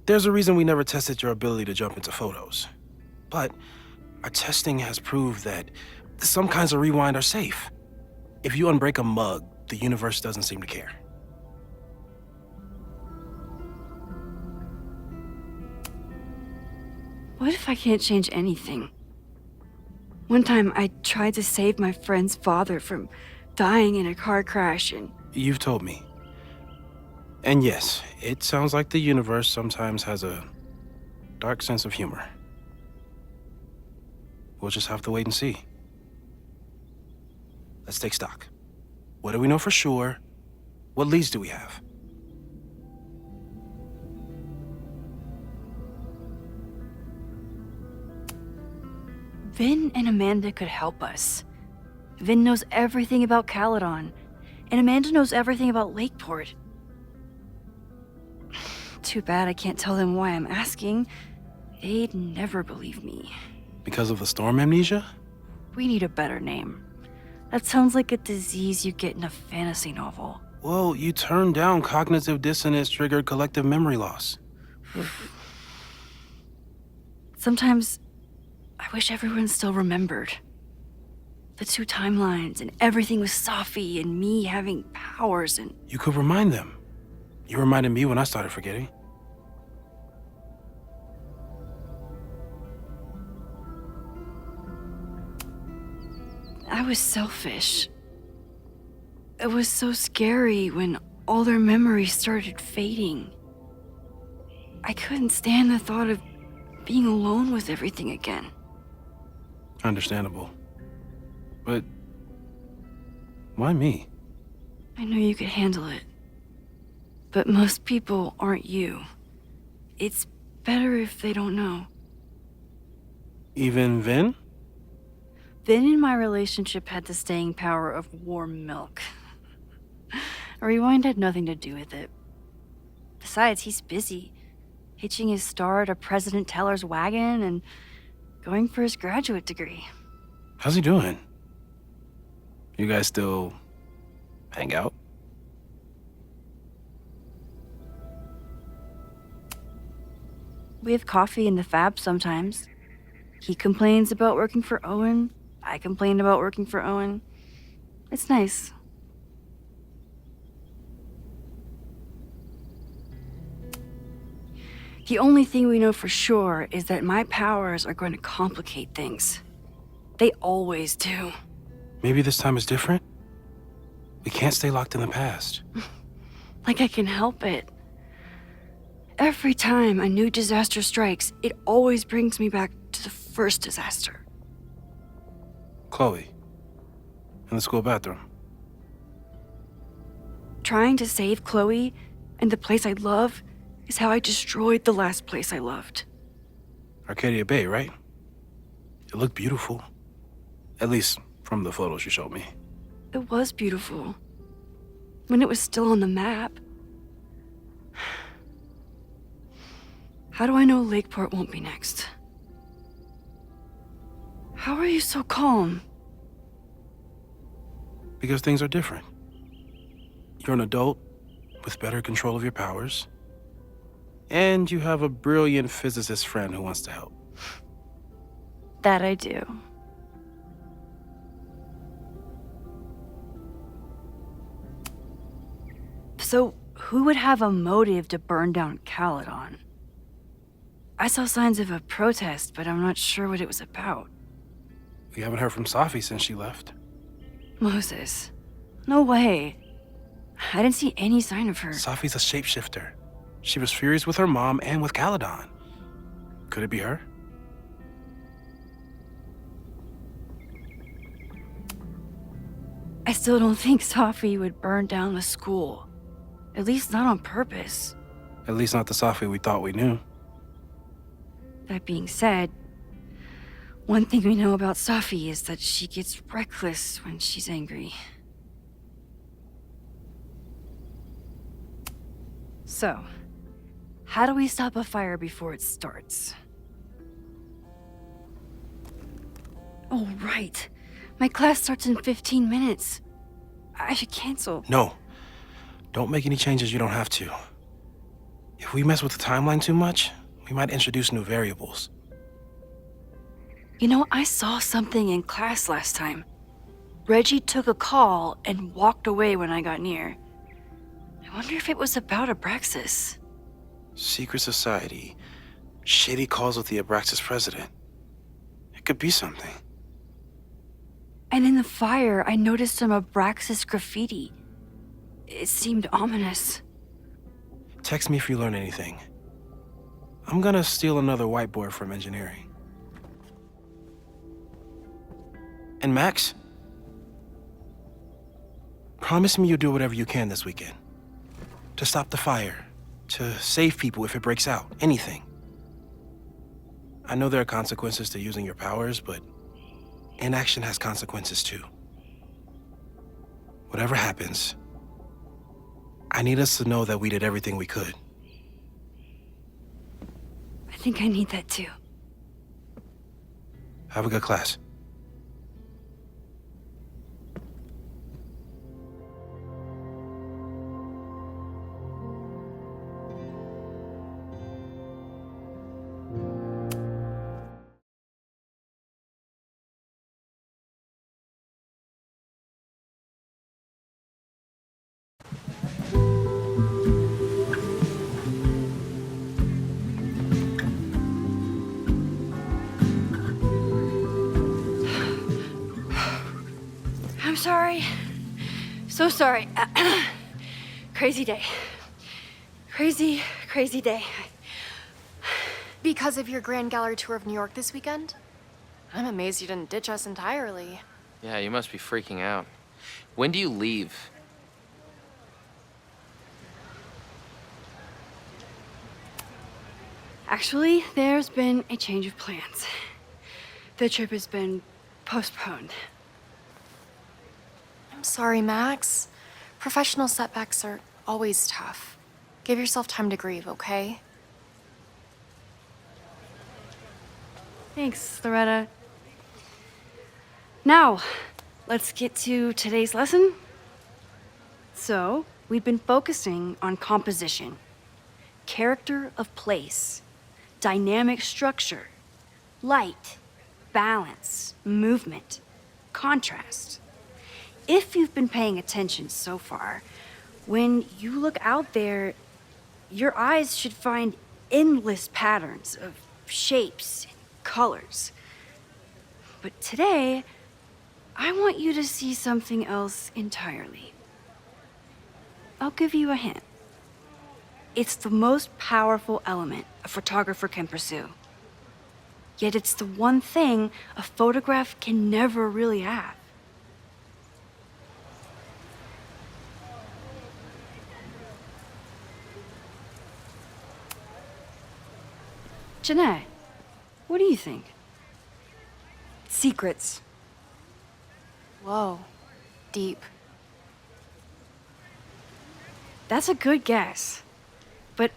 There's a reason we never tested your ability to jump into photos. But our testing has proved that some kinds of rewind are safe. If you unbreak a mug, the universe doesn't seem to care. What if I can't change anything? One time I tried to save my friend's father from dying in a car crash and... You've told me. And yes, it sounds like the universe sometimes has a dark sense of humor. We'll just have to wait and see. Let's take stock. What do we know for sure? What leads do we have? Vin and Amanda could help us. Vin knows everything about Caledon, and Amanda knows everything about Lakeport. Too bad I can't tell them why I'm asking. They'd never believe me. Because of the storm amnesia? We need a better name. That sounds like a disease you get in a fantasy novel. Well, you turned down cognitive dissonance triggered collective memory loss. Sometimes I wish everyone still remembered. The two timelines and everything with Safi and me having powers and... You could remind them. You reminded me when I started forgetting. I was selfish. It was so scary when all their memories started fading. I couldn't stand the thought of being alone with everything again. Understandable. But why me? I knew you could handle it. But most people aren't you. It's better if they don't know. Even Vin? Vin in my relationship had the staying power of warm milk. Rewind had nothing to do with it. Besides, he's busy, hitching his star to President Teller's wagon and going for his graduate degree. How's he doing? You guys still hang out? We have coffee in the Fab sometimes. He complains about working for Owen. I complain about working for Owen. It's nice. The only thing we know for sure is that my powers are going to complicate things. They always do. Maybe this time is different? We can't stay locked in the past. Like I can help it. Every time a new disaster strikes, it always brings me back to the first disaster. Chloe, in the school bathroom. Trying to save Chloe and the place I love is how I destroyed the last place I loved. Arcadia Bay, right? It looked beautiful. At least from the photos you showed me. It was beautiful. When it was still on the map. How do I know Lakeport won't be next? How are you so calm? Because things are different. You're an adult with better control of your powers. And you have a brilliant physicist friend who wants to help. That I do. So, who would have a motive to burn down Caledon? I saw signs of a protest, but I'm not sure what it was about. We haven't heard from Safi since she left. Moses. No way. I didn't see any sign of her. Safi's a shapeshifter. She was furious with her mom and with Caledon. Could it be her? I still don't think Safi would burn down the school. At least not on purpose. At least not the Safi we thought we knew. That being said, one thing we know about Safi is that she gets reckless when she's angry. So, how do we stop a fire before it starts? Oh, right. My class starts in 15 minutes. I should cancel. No. Don't make any changes you don't have to. If we mess with the timeline too much, we might introduce new variables. You know, I saw something in class last time. Reggie took a call and walked away when I got near. I wonder if it was about Abraxas. Secret society. Shady calls with the Abraxas president. It could be something. And in the fire, I noticed some Abraxas graffiti. It seemed ominous. Text me if you learn anything. I'm gonna steal another whiteboard from engineering. And Max? Promise me you'll do whatever you can this weekend. To stop the fire. To save people if it breaks out. Anything. I know there are consequences to using your powers, but inaction has consequences too. Whatever happens, I need us to know that we did everything we could. think I need that too. Have a good class. I'm sorry. So sorry. Crazy day. Crazy, crazy day. Because of your Grand Gallery tour of New York this weekend? I'm amazed you didn't ditch us entirely. Yeah, you must be freaking out. When do you leave? Actually, there's been a change of plans. The trip has been postponed. I'm sorry, Max. Professional setbacks are always tough. Give yourself time to grieve, okay? Thanks, Loretta. Now, let's get to today's lesson. So, we've been focusing on composition, character of place, dynamic structure, light, balance, movement, contrast. If you've been paying attention so far, when you look out there, your eyes should find endless patterns of shapes and colors. But today, I want you to see something else entirely. I'll give you a hint. It's the most powerful element a photographer can pursue. Yet it's the one thing a photograph can never really have. Jeanette, what do you think? Secrets. Whoa. Deep. That's a good guess. But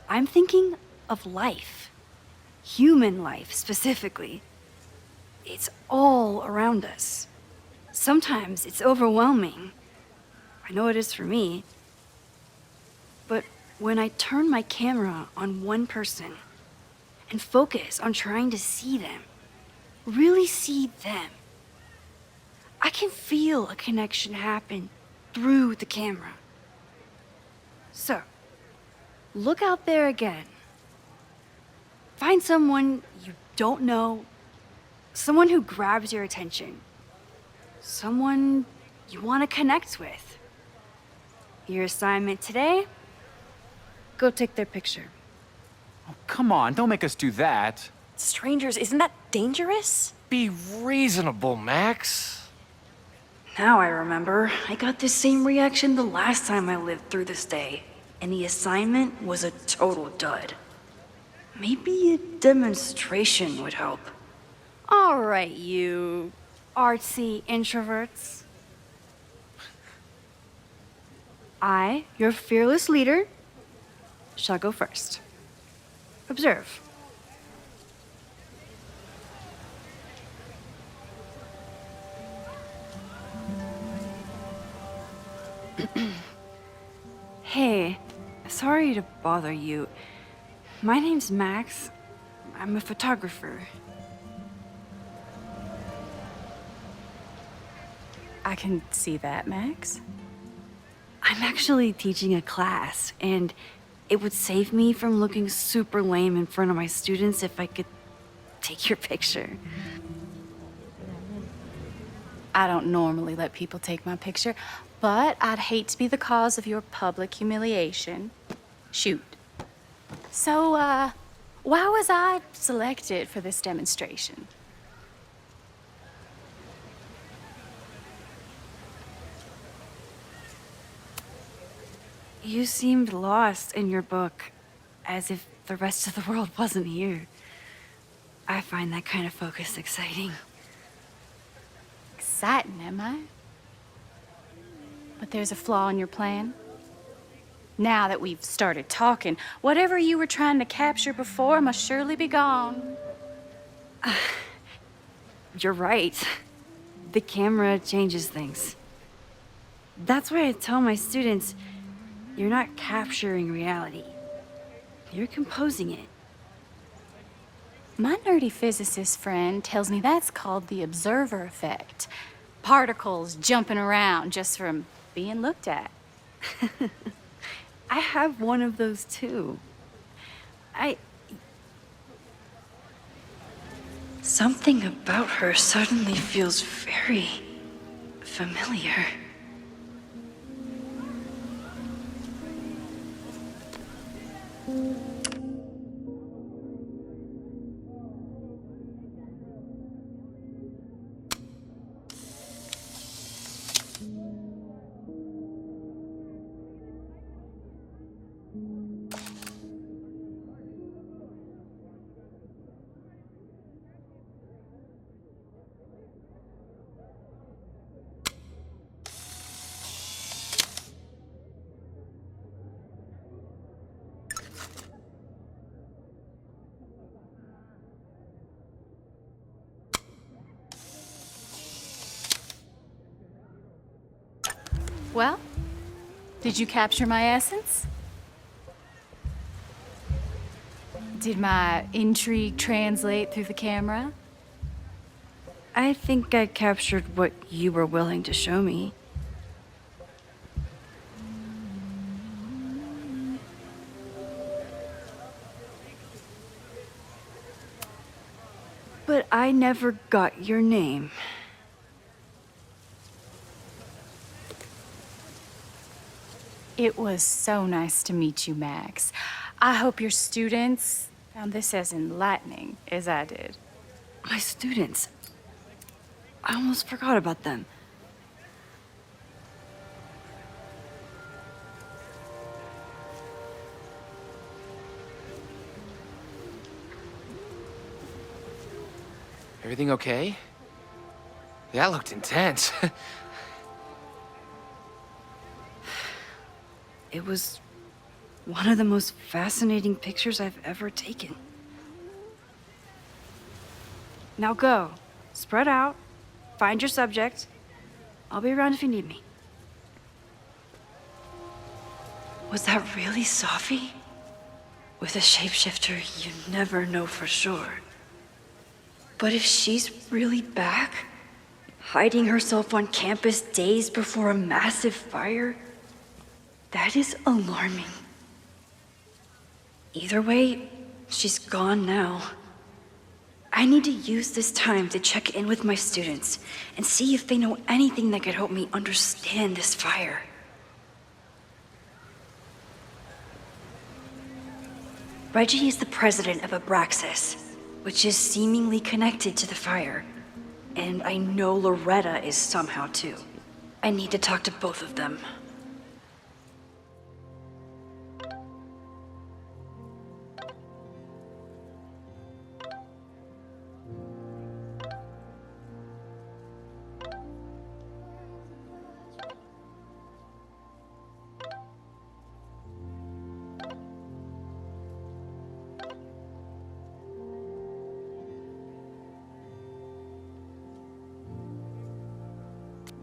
I'm thinking of life. Human life, specifically. It's all around us. Sometimes it's overwhelming. I know it is for me. But when I turn my camera on one person and focus on trying to see them, really see them, I can feel a connection happen through the camera. So, look out there again. Find someone you don't know, someone who grabs your attention, someone you want to connect with. Your assignment today? Go take their picture. Oh, come on, don't make us do that. Strangers, isn't that dangerous? Be reasonable, Max. Now I remember. I got the same reaction the last time I lived through this day, and the assignment was a total dud. Maybe a demonstration would help. All right, you artsy introverts. I, your fearless leader, shall go first. Observe. Hey, sorry to bother you. My name's Max. I'm a photographer. I can see that, Max. I'm actually teaching a class, and it would save me from looking super lame in front of my students if I could take your picture. I don't normally let people take my picture, but I'd hate to be the cause of your public humiliation. Shoot. So, why was I selected for this demonstration? You seemed lost in your book, as if the rest of the world wasn't here. I find that kind of focus exciting. Exciting, am I? But there's a flaw in your plan? Now that we've started talking, whatever you were trying to capture before must surely be gone. You're right. The camera changes things. That's why I tell my students, you're not capturing reality. You're composing it. My nerdy physicist friend tells me that's called the observer effect. Particles jumping around just from being looked at. I have one of those too. Something about her suddenly feels very familiar. Well, did you capture my essence? Did my intrigue translate through the camera? I think I captured what you were willing to show me. But I never got your name. It was so nice to meet you, Max. I hope your students found this as enlightening as I did. My students. I almost forgot about them. Everything okay? That looked intense. It was one of the most fascinating pictures I've ever taken. Now go. Spread out. Find your subject. I'll be around if you need me. Was that really Safi? With a shapeshifter, you never know for sure. But if she's really back, hiding herself on campus days before a massive fire, that is alarming. Either way, she's gone now. I need to use this time to check in with my students and see if they know anything that could help me understand this fire. Reggie is the president of Abraxas, which is seemingly connected to the fire. And I know Loretta is somehow too. I need to talk to both of them.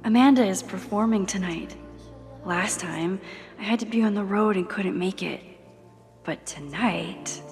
Amanda is performing tonight. Last time, I had to be on the road and couldn't make it. But tonight...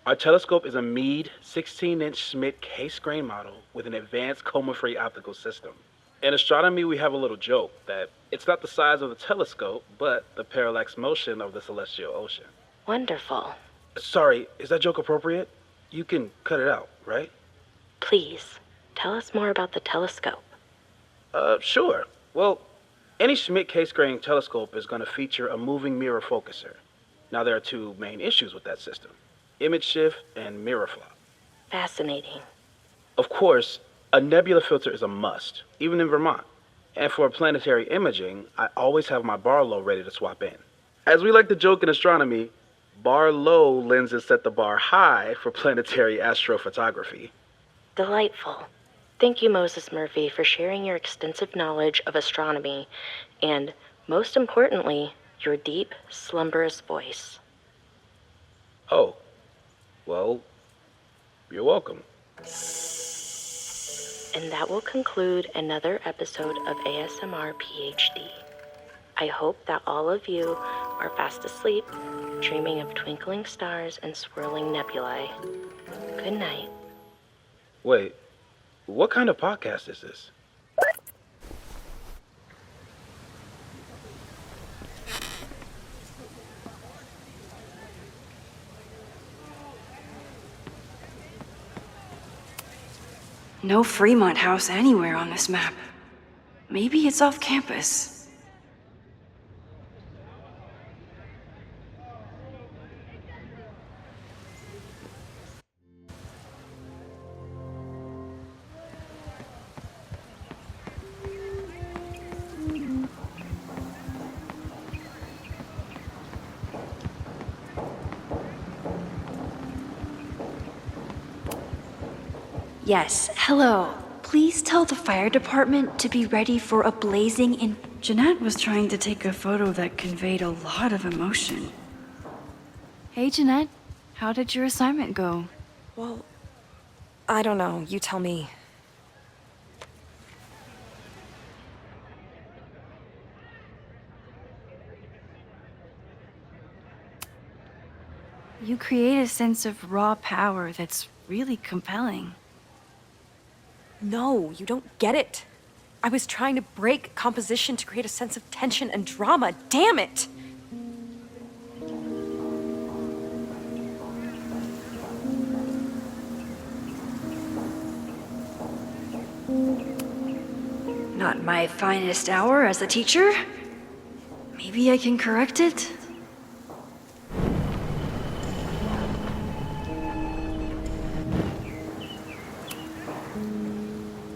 Our telescope is a Meade 16-inch Schmidt case-grain model with an advanced coma-free optical system. In astronomy, we have a little joke that it's not the size of the telescope, but the parallax motion of the celestial ocean. Wonderful. Sorry, is that joke appropriate? You can cut it out, right? Please, tell us more about the telescope. Sure. Well, Any Schmidt case-grading telescope is going to feature a moving mirror focuser. Now, there are two main issues with that system: image shift and mirror flop. Fascinating. Of course, a nebula filter is a must, even in Vermont. And for planetary imaging, I always have my bar low ready to swap in. As we like to joke in astronomy, bar low lenses set the bar high for planetary astrophotography. Delightful. Thank you, Moses Murphy, for sharing your extensive knowledge of astronomy and, most importantly, your deep, slumberous voice. Oh, well, you're welcome. And that will conclude another episode of ASMR PhD. I hope that all of you are fast asleep, dreaming of twinkling stars and swirling nebulae. Good night. Wait, what kind of podcast is this? No Fremont House anywhere on this map. Maybe it's off campus. Yes, hello. Please tell the fire department to be ready for a blazing in... Jeanette was trying to take a photo that conveyed a lot of emotion. Hey, Jeanette. How did your assignment go? Well, I don't know. You tell me. You create a sense of raw power that's really compelling. No, you don't get it. I was trying to break composition to create a sense of tension and drama. Damn it! Not my finest hour as a teacher. Maybe I can correct it?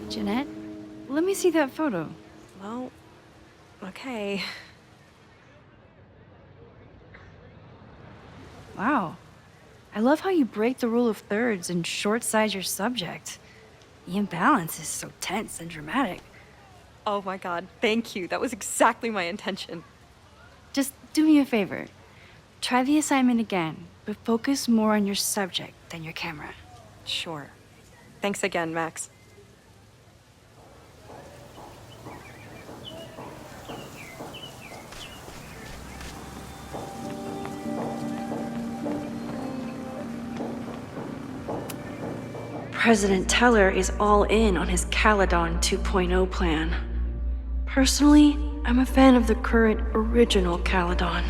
Jeanette, let me see that photo. Well, okay. Wow. I love how you break the rule of thirds and short-size your subject. The imbalance is so tense and dramatic. Oh my god, thank you. That was exactly my intention. Just do me a favor. Try the assignment again, but focus more on your subject than your camera. Sure. Thanks again, Max. President Teller is all in on his Caledon 2.0 plan. Personally, I'm a fan of the current original Caledon.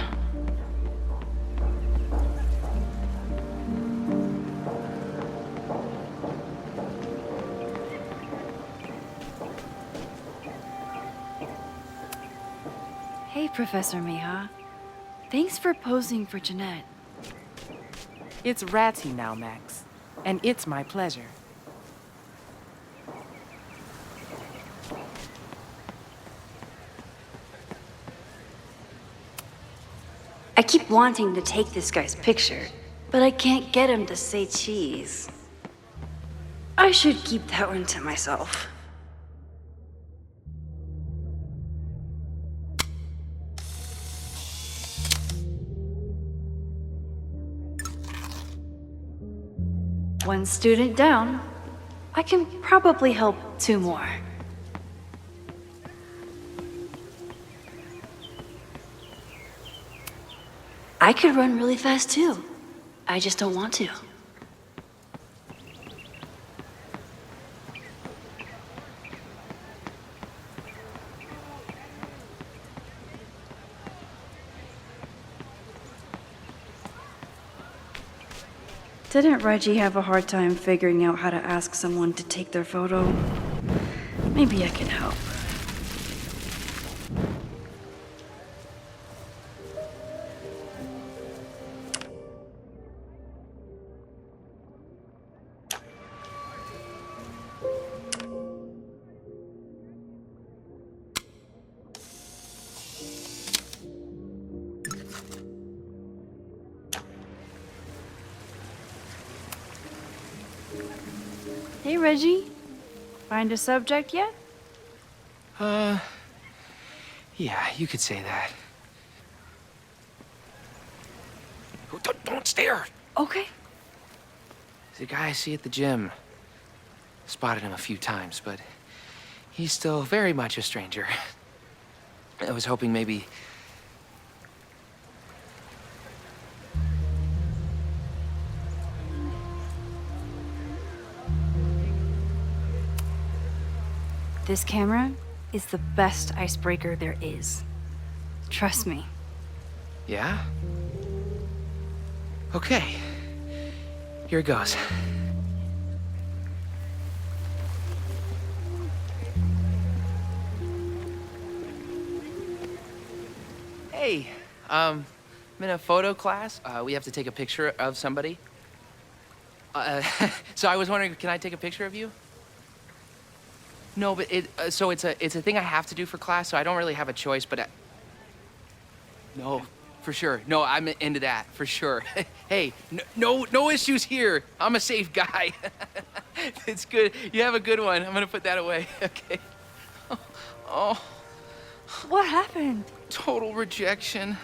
Hey, Professor Miha. Thanks for posing for Jeanette. It's Ratty now, Max. And it's my pleasure. I keep wanting to take this guy's picture, but I can't get him to say cheese. I should keep that one to myself. One student down. I can probably help 2 more. I could run really fast too. I just don't want to. Didn't Reggie have a hard time figuring out how to ask someone to take their photo? Maybe I can help. Hey, Reggie. Find a subject yet? Yeah, you could say that. Oh, don't stare! Okay. The guy I see at the gym. Spotted him a few times, but he's still very much a stranger. I was hoping maybe... This camera is the best icebreaker there is. Trust me. Yeah? Okay. Here goes. Hey, I'm in a photo class. We have to take a picture of somebody. So I was wondering, can I take a picture of you? No, but it's a thing I have to do for class, so I don't really have a choice, but no, for sure. No, I'm into that, for sure. Hey, no issues here. I'm a safe guy. It's good. You have a good one. I'm gonna put that away. Okay. Oh. What happened? Total rejection.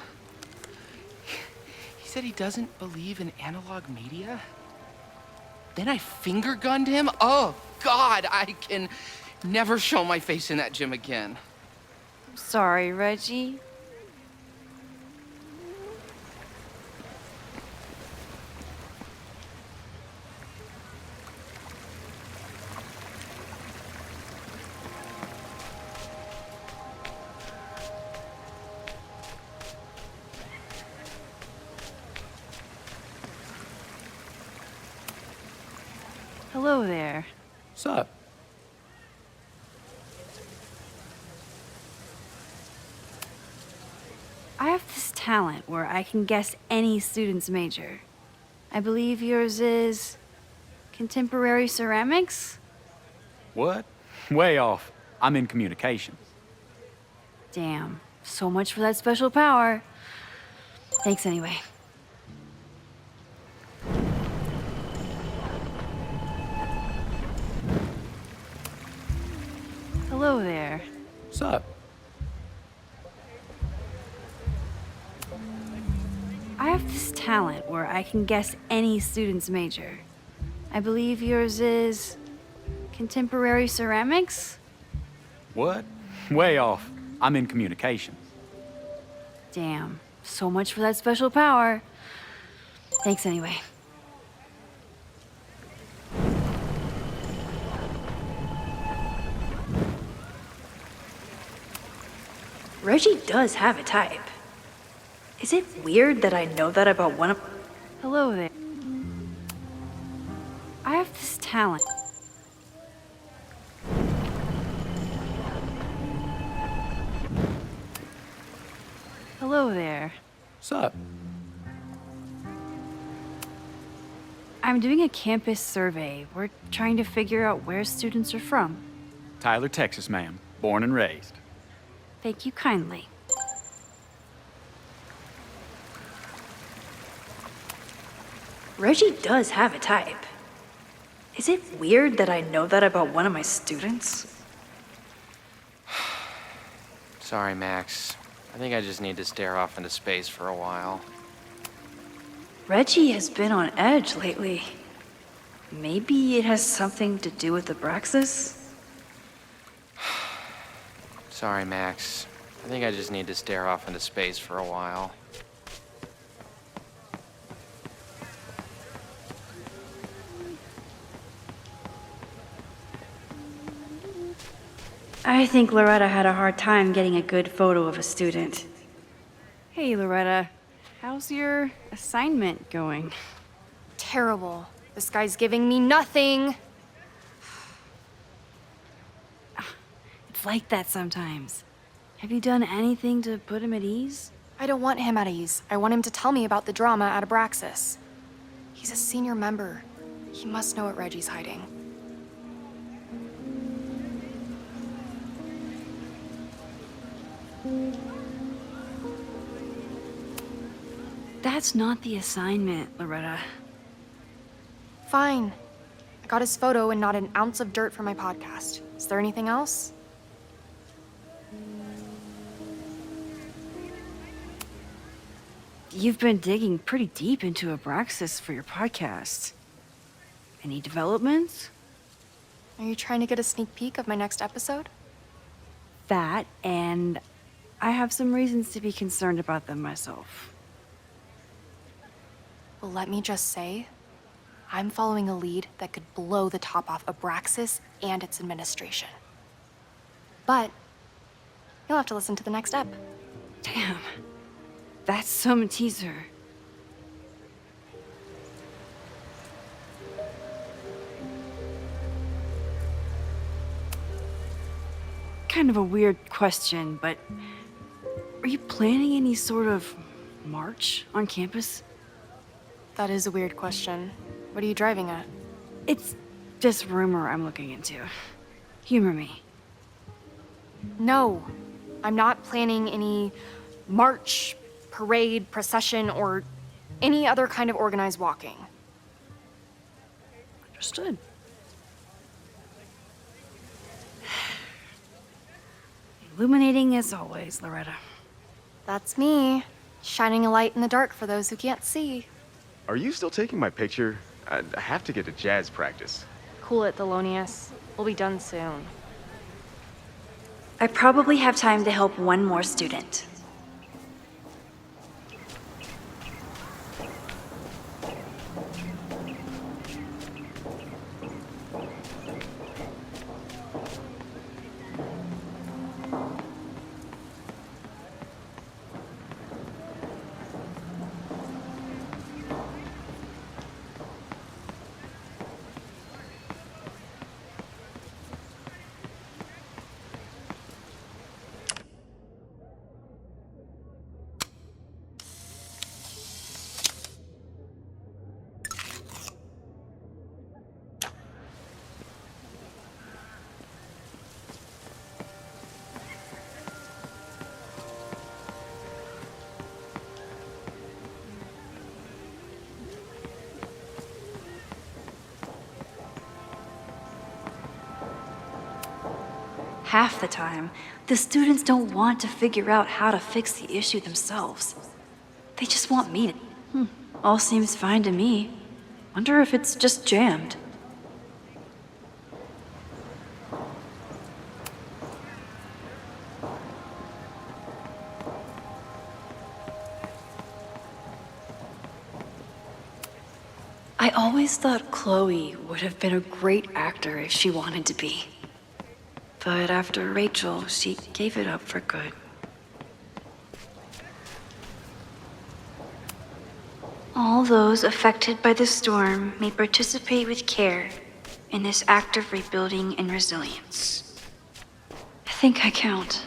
He said he doesn't believe in analog media. Then I finger gunned him? Oh, God, I can never show my face in that gym again. Sorry, Reggie. Hello there. What's up? I have this talent where I can guess any student's major. I believe yours is contemporary ceramics? What? Way off. I'm in communications. Damn, so much for that special power. Thanks anyway. Hello there. What's up? I have this talent where I can guess any student's major. I believe yours is contemporary ceramics? What? Way off. I'm in communications. Damn, so much for that special power. Thanks anyway. Reggie does have a type. Is it weird that I know that about one of... Hello there. I have this talent. Hello there. What's up? I'm doing a campus survey. We're trying to figure out where students are from. Tyler, Texas, ma'am. Born and raised. Thank you kindly. Reggie does have a type. Is it weird that I know that about one of my students? Sorry, Max. I think I just need to stare off into space for a while. Reggie has been on edge lately. Maybe it has something to do with Abraxas? Sorry, Max. I think I just need to stare off into space for a while. I think Loretta had a hard time getting a good photo of a student. Hey, Loretta. How's your assignment going? Terrible. This guy's giving me nothing. It's like that sometimes. Have you done anything to put him at ease? I don't want him at ease. I want him to tell me about the drama at Abraxas. He's a senior member. He must know what Reggie's hiding. That's not the assignment, Loretta. Fine. I got his photo and not an ounce of dirt for my podcast. Is there anything else? You've been digging pretty deep into Abraxas for your podcast. Any developments? Are you trying to get a sneak peek of my next episode? That, and I have some reasons to be concerned about them myself. Well, let me just say, I'm following a lead that could blow the top off Abraxas and its administration. But you'll have to listen to the next ep. Damn. That's some teaser. Kind of a weird question, but are you planning any sort of march on campus? That is a weird question. What are you driving at? It's just rumor I'm looking into. Humor me. No, I'm not planning any march, parade, procession, or any other kind of organized walking. Understood. Illuminating as always, Loretta. That's me, shining a light in the dark for those who can't see. Are you still taking my picture? I have to get to jazz practice. Cool it, Thelonious. We'll be done soon. I probably have time to help one more student. Half the time, the students don't want to figure out how to fix the issue themselves. They just want me to... All seems fine to me. Wonder if it's just jammed. I always thought Chloe would have been a great actor if she wanted to be. But after Rachel, she gave it up for good. All those affected by the storm may participate with care in this act of rebuilding and resilience. I think I count.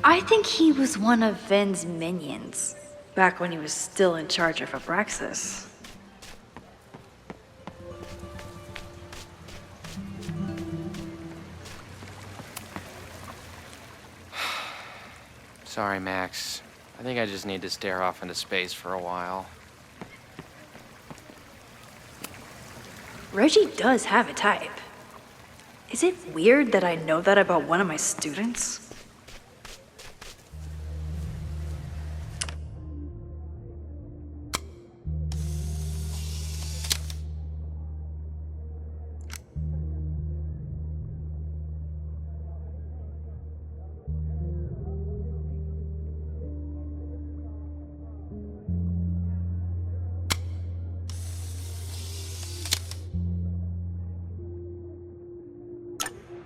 I think he was one of Ven's minions, back when he was still in charge of Abraxas. Sorry, Max. I think I just need to stare off into space for a while. Reggie does have a type. Is it weird that I know that about one of my students?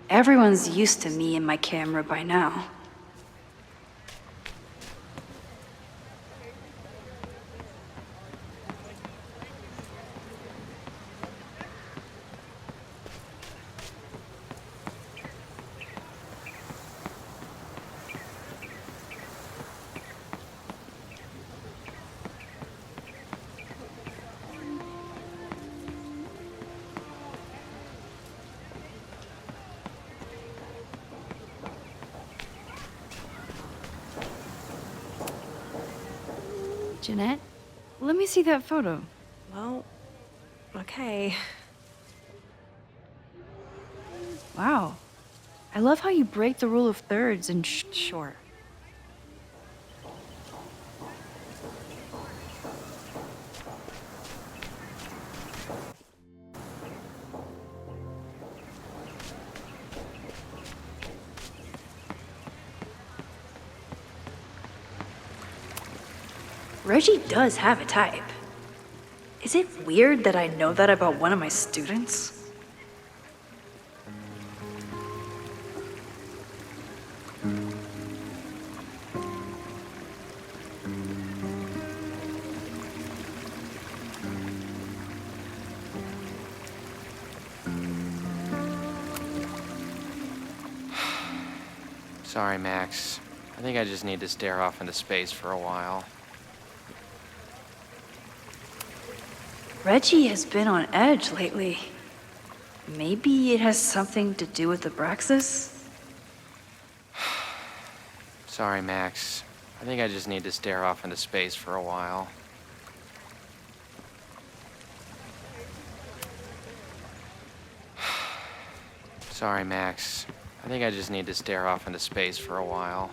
Everyone's used to me and my camera by now. Jeanette, let me see that photo. Well, okay. Wow. I love how you break the rule of thirds and Sure. Reggie does have a type. Is it weird that I know that about one of my students? Sorry, Max. I think I just need to stare off into space for a while. Reggie has been on edge lately. Maybe it has something to do with the Abraxas? Sorry, Max. I think I just need to stare off into space for a while. Sorry, Max. I think I just need to stare off into space for a while.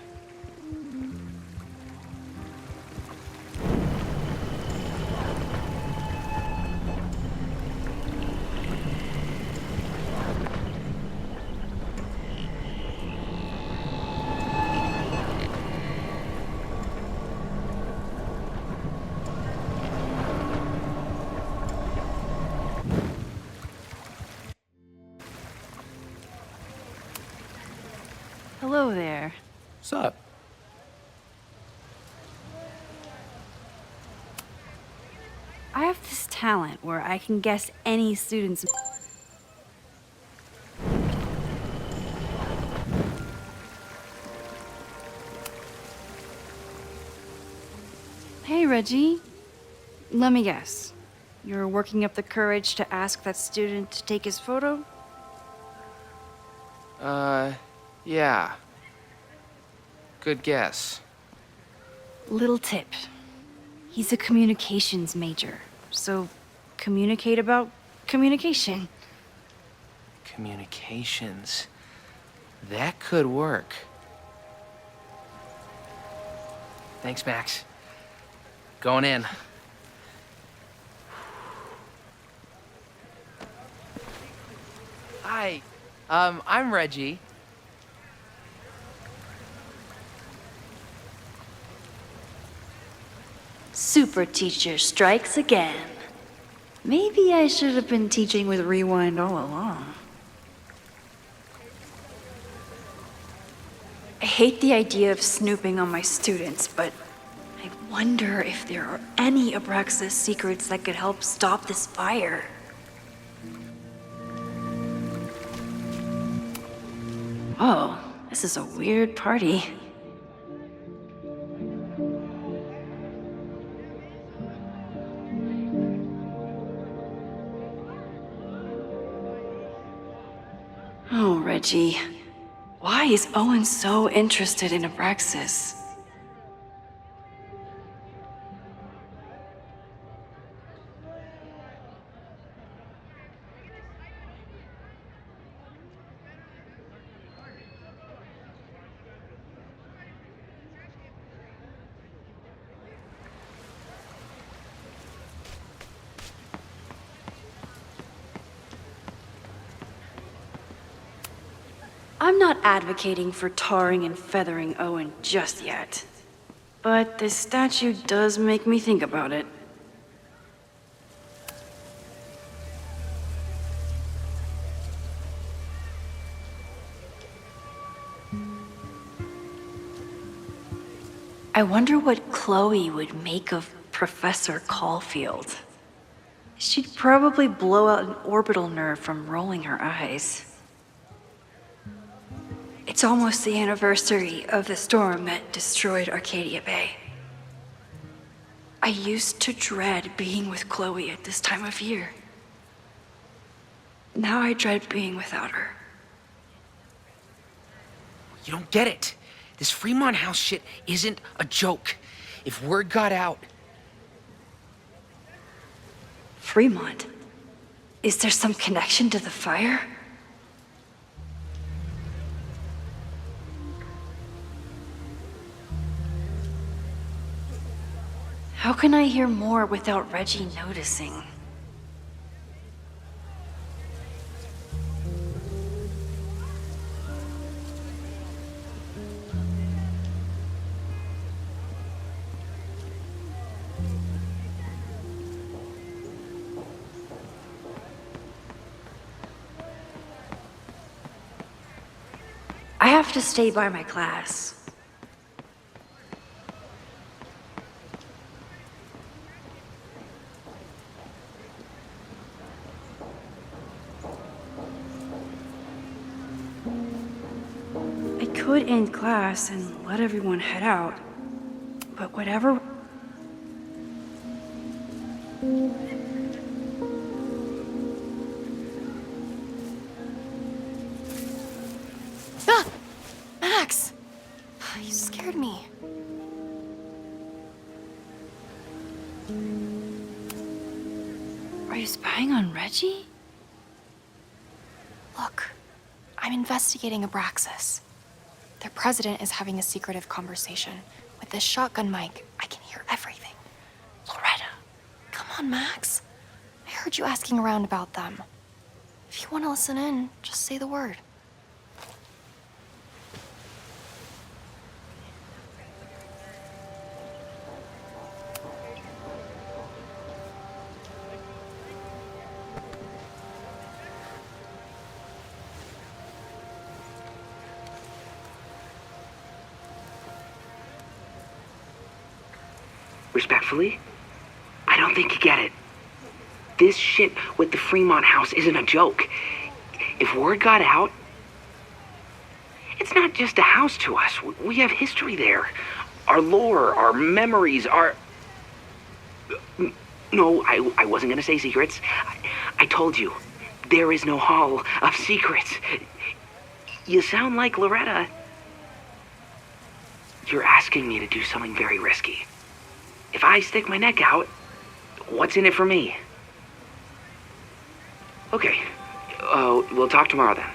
Hello there. What's up? I have this talent where I can guess any student's... Hey, Reggie. Let me guess. You're working up the courage to ask that student to take his photo? Yeah. Good guess. Little tip. He's a communications major, so communicate about communication. Communications. That could work. Thanks, Max. Going in. Hi. I'm Reggie. Super teacher strikes again. Maybe I should have been teaching with Rewind all along. I hate the idea of snooping on my students, but I wonder if there are any Abraxas secrets that could help stop this fire. Oh, this is a weird party. Oh, Reggie. Why is Owen so interested in Abraxas? I'm not advocating for tarring and feathering Owen just yet. But this statue does make me think about it. I wonder what Chloe would make of Professor Caulfield. She'd probably blow out an orbital nerve from rolling her eyes. It's almost the anniversary of the storm that destroyed Arcadia Bay. I used to dread being with Chloe at this time of year. Now I dread being without her. You don't get it. This Fremont House shit isn't a joke. If word got out, Fremont. Is there some connection to the fire? How can I hear more without Reggie noticing? I have to stay by my class. I could end class and let everyone head out, but whatever. Max! You scared me. Are you spying on Reggie? Look, I'm investigating Abraxas. Their president is having a secretive conversation. With this shotgun mic, I can hear everything. Loretta, come on, Max. I heard you asking around about them. If you want to listen in, just say the word. Respectfully, I don't think you get it. This shit with the Fremont house isn't a joke. If word got out, it's not just a house to us. We have history there. Our lore, our memories, our... No, I wasn't gonna say secrets. I told you, there is no hall of secrets. You sound like Loretta. You're asking me to do something very risky. If I stick my neck out, what's in it for me? Okay, we'll talk tomorrow then.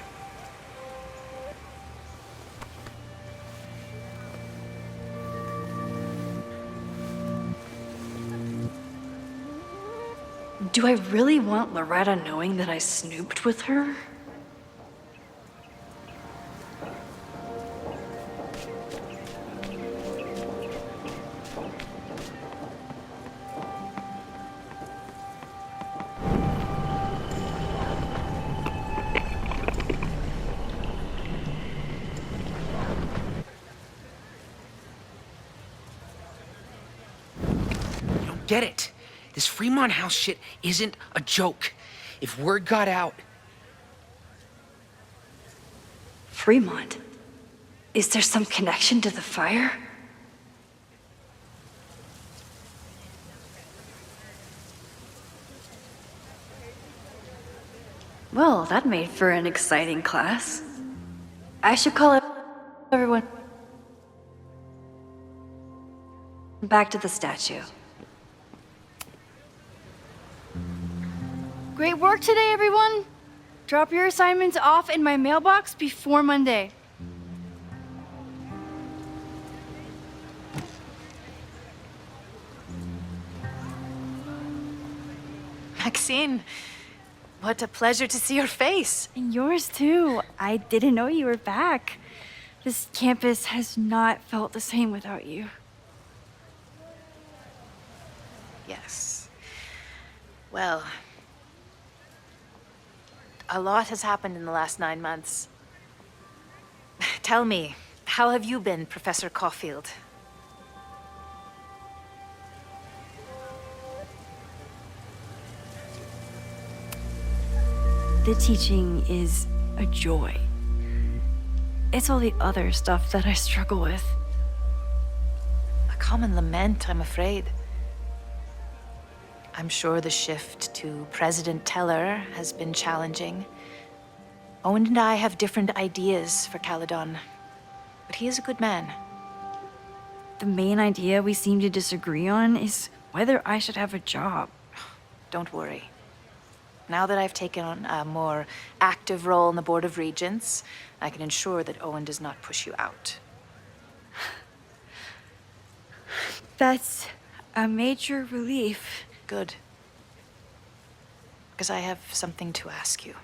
Do I really want Loretta knowing that I snooped with her? Get it? This Fremont house shit isn't a joke. If word got out... Fremont? Is there some connection to the fire? Well, that made for an exciting class. I should call everyone back to the statue. Great work today, everyone! Drop your assignments off in my mailbox before Monday. Maxine, what a pleasure to see your face. And yours too. I didn't know you were back. This campus has not felt the same without you. Yes. Well, a lot has happened in the last 9 months. Tell me, how have you been, Professor Caulfield? The teaching is a joy. It's all the other stuff that I struggle with. A common lament, I'm afraid. I'm sure the shift to President Teller has been challenging. Owen and I have different ideas for Caledon, but he is a good man. The main idea we seem to disagree on is whether I should have a job. Don't worry. Now that I've taken on a more active role in the Board of Regents, I can ensure that Owen does not push you out. That's a major relief. Good. Because I have something to ask you.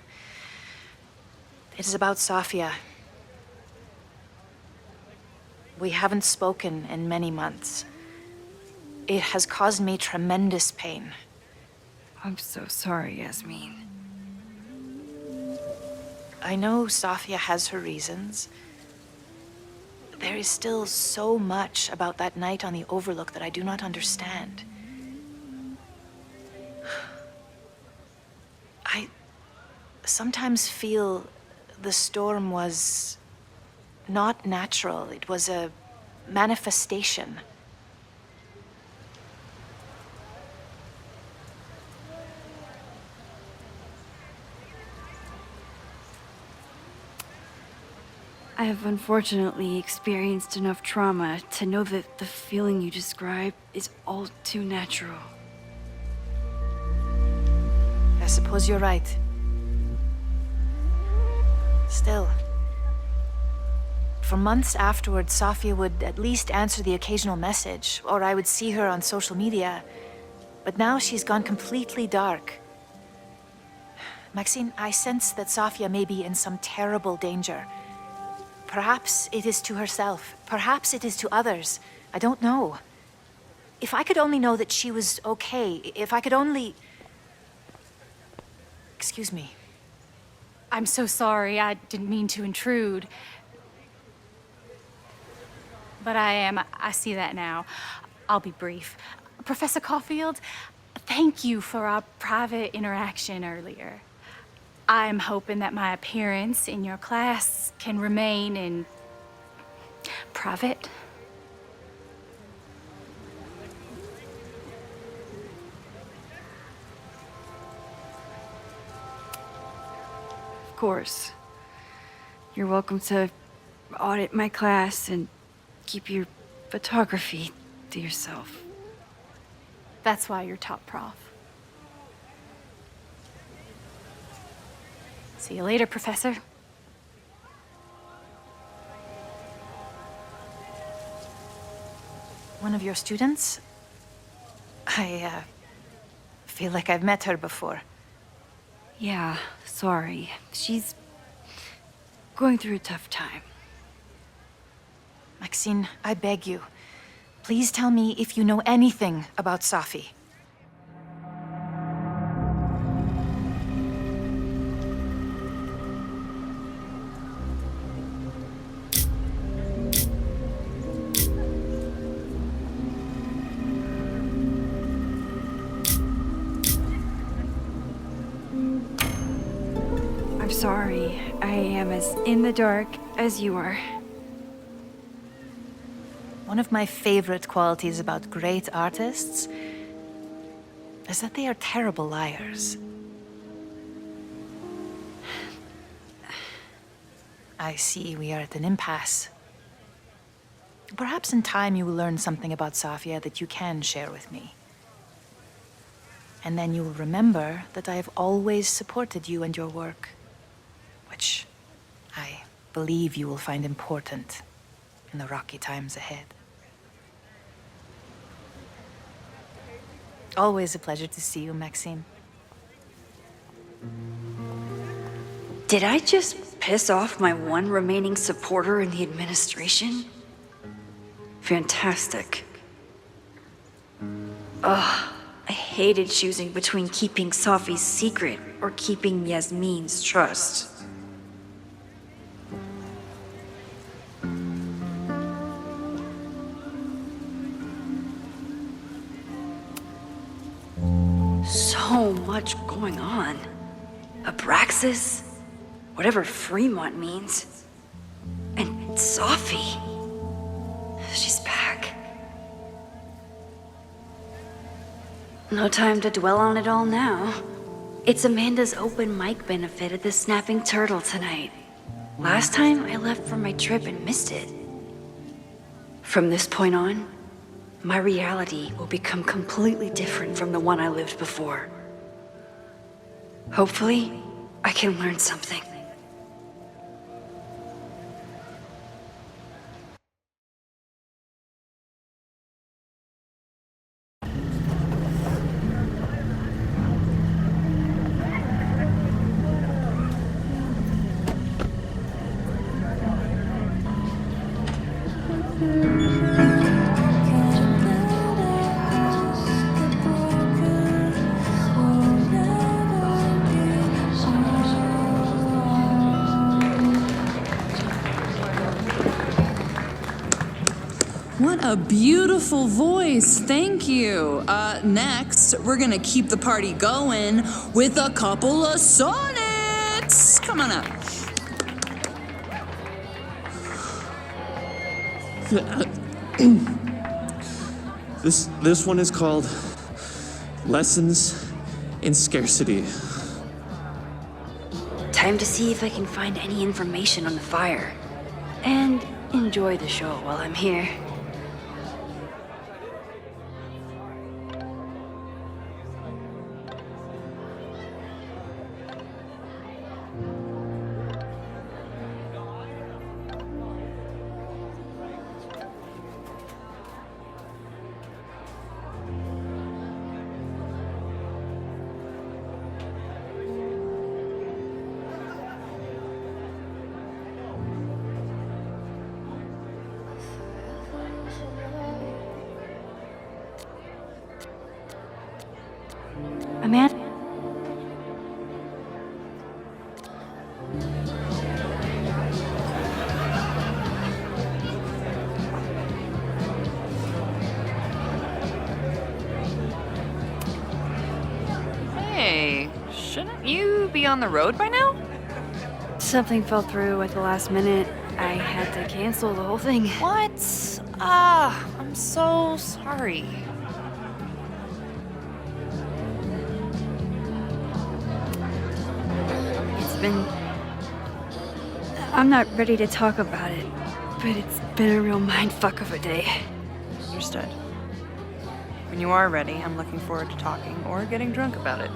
It is about Safia. We haven't spoken in many months. It has caused me tremendous pain. I'm so sorry, Yasmin. I know Safia has her reasons. There is still so much about that night on the Overlook that I do not understand. I sometimes feel the storm was not natural. It was a manifestation. I have unfortunately experienced enough trauma to know that the feeling you describe is all too natural. I suppose you're right. Still, for months afterwards, Safia would at least answer the occasional message, or I would see her on social media. But now she's gone completely dark. Maxine, I sense that Safia may be in some terrible danger. Perhaps it is to herself. Perhaps it is to others. I don't know. If I could only know that she was okay, if I could only... Excuse me. I'm so sorry. I didn't mean to intrude. But I see that now. I'll be brief. Professor Caulfield, thank you for our private interaction earlier. I'm hoping that my appearance in your class can remain in private. Of course. You're welcome to audit my class and keep your photography to yourself. That's why you're top prof. See you later, Professor. One of your students? I feel like I've met her before. Yeah, sorry. She's going through a tough time. Maxine, I beg you. Please tell me if you know anything about Safi. I'm sorry. I am as in the dark as you are. One of my favorite qualities about great artists is that they are terrible liars. I see we are at an impasse. Perhaps in time you will learn something about Safia that you can share with me. And then you will remember that I have always supported you and your work, which I believe you will find important in the rocky times ahead. Always a pleasure to see you, Maxine. Did I just piss off my one remaining supporter in the administration? Fantastic. Ugh, I hated choosing between keeping Safi's secret or keeping Yasmin's trust. So much going on. Abraxas, whatever Fremont means, and Safi. She's back. No time to dwell on it all now. It's Amanda's open mic benefit at the Snapping Turtle tonight. Last time I left for my trip and missed it. From this point on, my reality will become completely different from the one I lived before. Hopefully, I can learn something. What a beautiful voice. Thank you. Next, we're gonna keep the party going with a couple of sonnets. Come on up. This one is called Lessons in Scarcity. Time to see if I can find any information on the fire. And enjoy the show while I'm here. Amanda? Hey, shouldn't you be on the road by now? Something fell through at the last minute. I had to cancel the whole thing. What? I'm so sorry. I'm not ready to talk about it, but it's been a real mindfuck of a day. Understood. When you are ready, I'm looking forward to talking or getting drunk about it.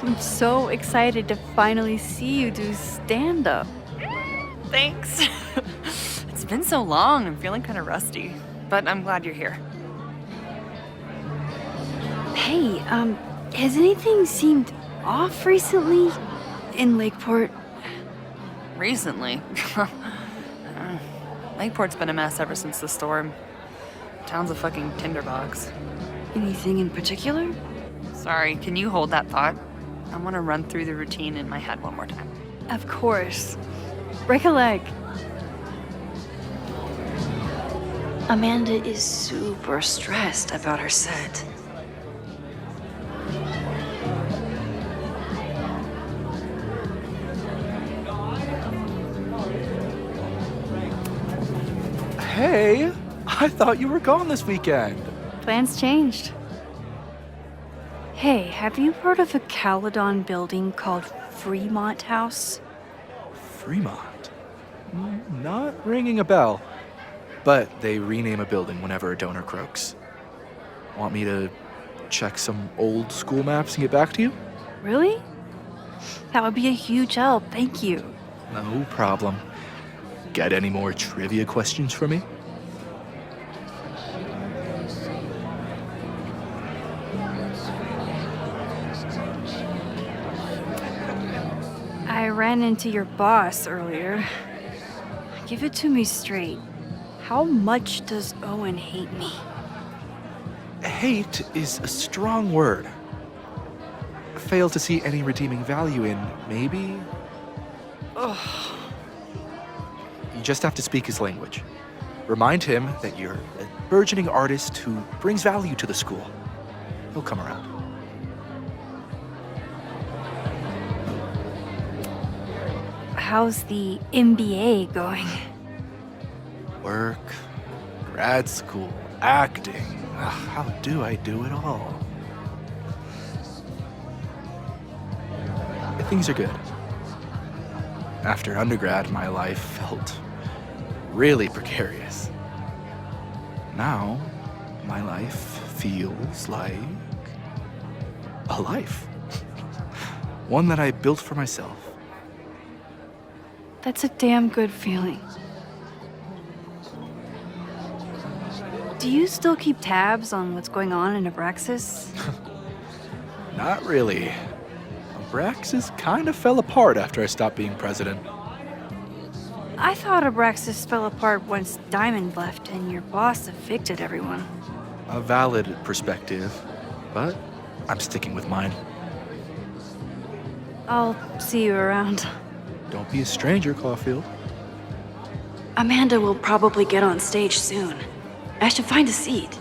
I'm so excited to finally see you do stand-up. Thanks. It's been so long, I'm feeling kind of rusty, but I'm glad you're here. Hey, has anything seemed off recently in Lakeport? Recently? Lakeport's been a mess ever since the storm. Town's a fucking tinderbox. Anything in particular? Sorry, can you hold that thought? I want to run through the routine in my head one more time. Of course. Break a leg. Amanda is super stressed about her set. Hey, I thought you were gone this weekend. Plans changed. Hey, have you heard of a Caledon building called Fremont House? Fremont? Not ringing a bell. But they rename a building whenever a donor croaks. Want me to check some old school maps and get back to you? Really? That would be a huge help, thank you. No problem. Got any more trivia questions for me? I ran into your boss earlier. Give it to me straight. How much does Owen hate me? Hate is a strong word. Fail to see any redeeming value in, maybe? Ugh. You just have to speak his language. Remind him that you're a burgeoning artist who brings value to the school. He'll come around. How's the MBA going? Work, grad school, acting. How do I do it all? Things are good. After undergrad, my life felt really precarious. Now, my life feels like a life. One that I built for myself. That's a damn good feeling. Do you still keep tabs on what's going on in Abraxas? Not really. Abraxas kind of fell apart after I stopped being president. I thought Abraxas fell apart once Diamond left and your boss evicted everyone. A valid perspective, but I'm sticking with mine. I'll see you around. Don't be a stranger, Caulfield. Amanda will probably get on stage soon. I should find a seat.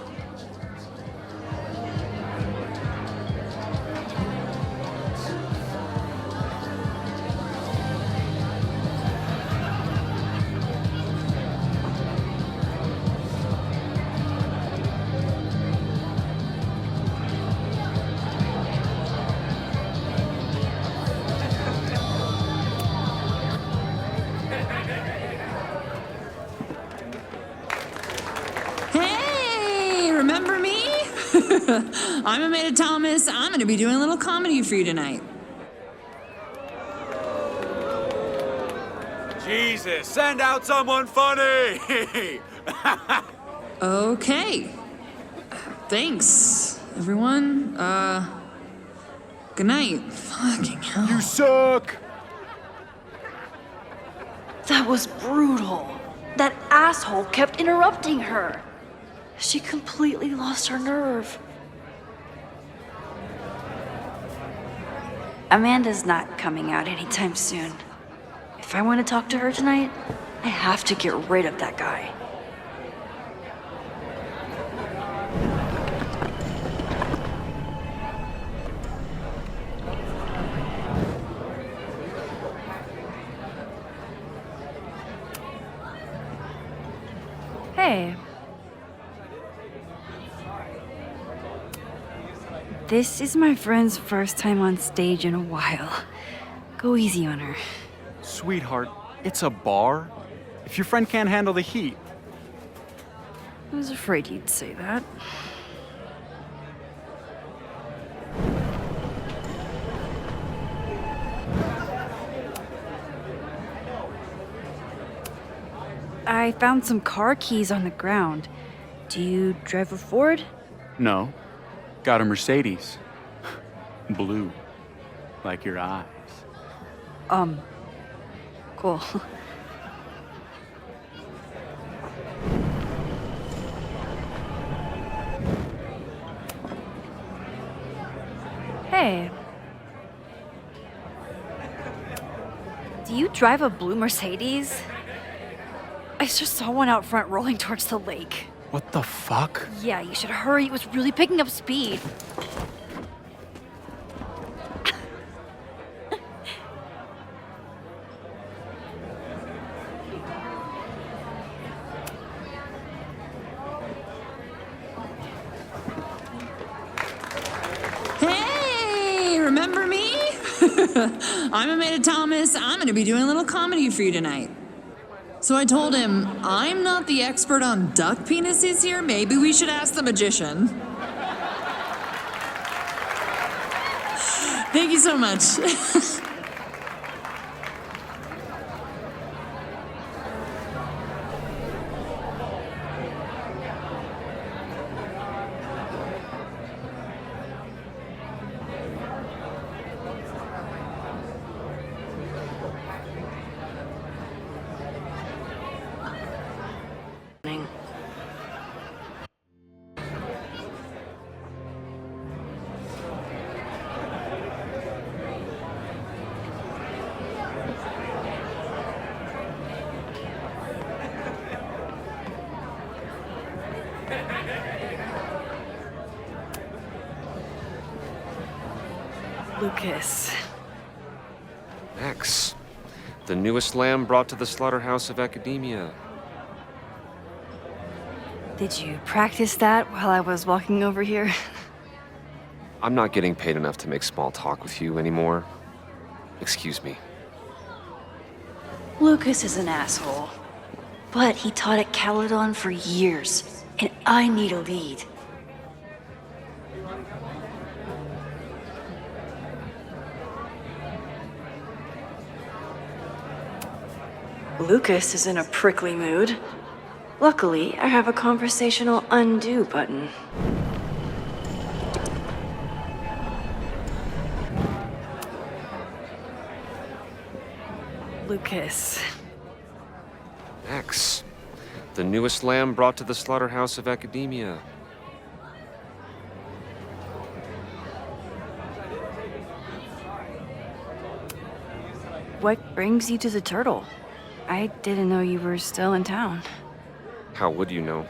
Remember me? I'm Amanda Thomas. I'm going to be doing a little comedy for you tonight. Jesus, send out someone funny! Okay. Thanks, everyone. Good night. Fucking hell. You suck! That was brutal. That asshole kept interrupting her. She completely lost her nerve. Amanda's not coming out anytime soon. If I want to talk to her tonight, I have to get rid of that guy. Hey. This is my friend's first time on stage in a while. Go easy on her. Sweetheart, it's a bar. If your friend can't handle the heat. I was afraid you'd say that. I found some car keys on the ground. Do you drive a Ford? No. Got a Mercedes. Blue. Like your eyes. Cool. Hey. Do you drive a blue Mercedes? I just saw one out front rolling towards the lake. What the fuck? Yeah, you should hurry. It was really picking up speed. Hey, remember me? I'm Amanda Thomas. I'm going to be doing a little comedy for you tonight. So I told him, I'm not the expert on duck penises here. Maybe we should ask the magician. Thank you so much. Lucas. Max, the newest lamb brought to the slaughterhouse of academia. Did you practice that while I was walking over here? I'm not getting paid enough to make small talk with you anymore. Excuse me. Lucas is an asshole. But he taught at Caledon for years, and I need a lead. Lucas is in a prickly mood. Luckily, I have a conversational undo button. Lucas. Max, the newest lamb brought to the slaughterhouse of academia. What brings you to the Turtle? I didn't know you were still in town. How would you know?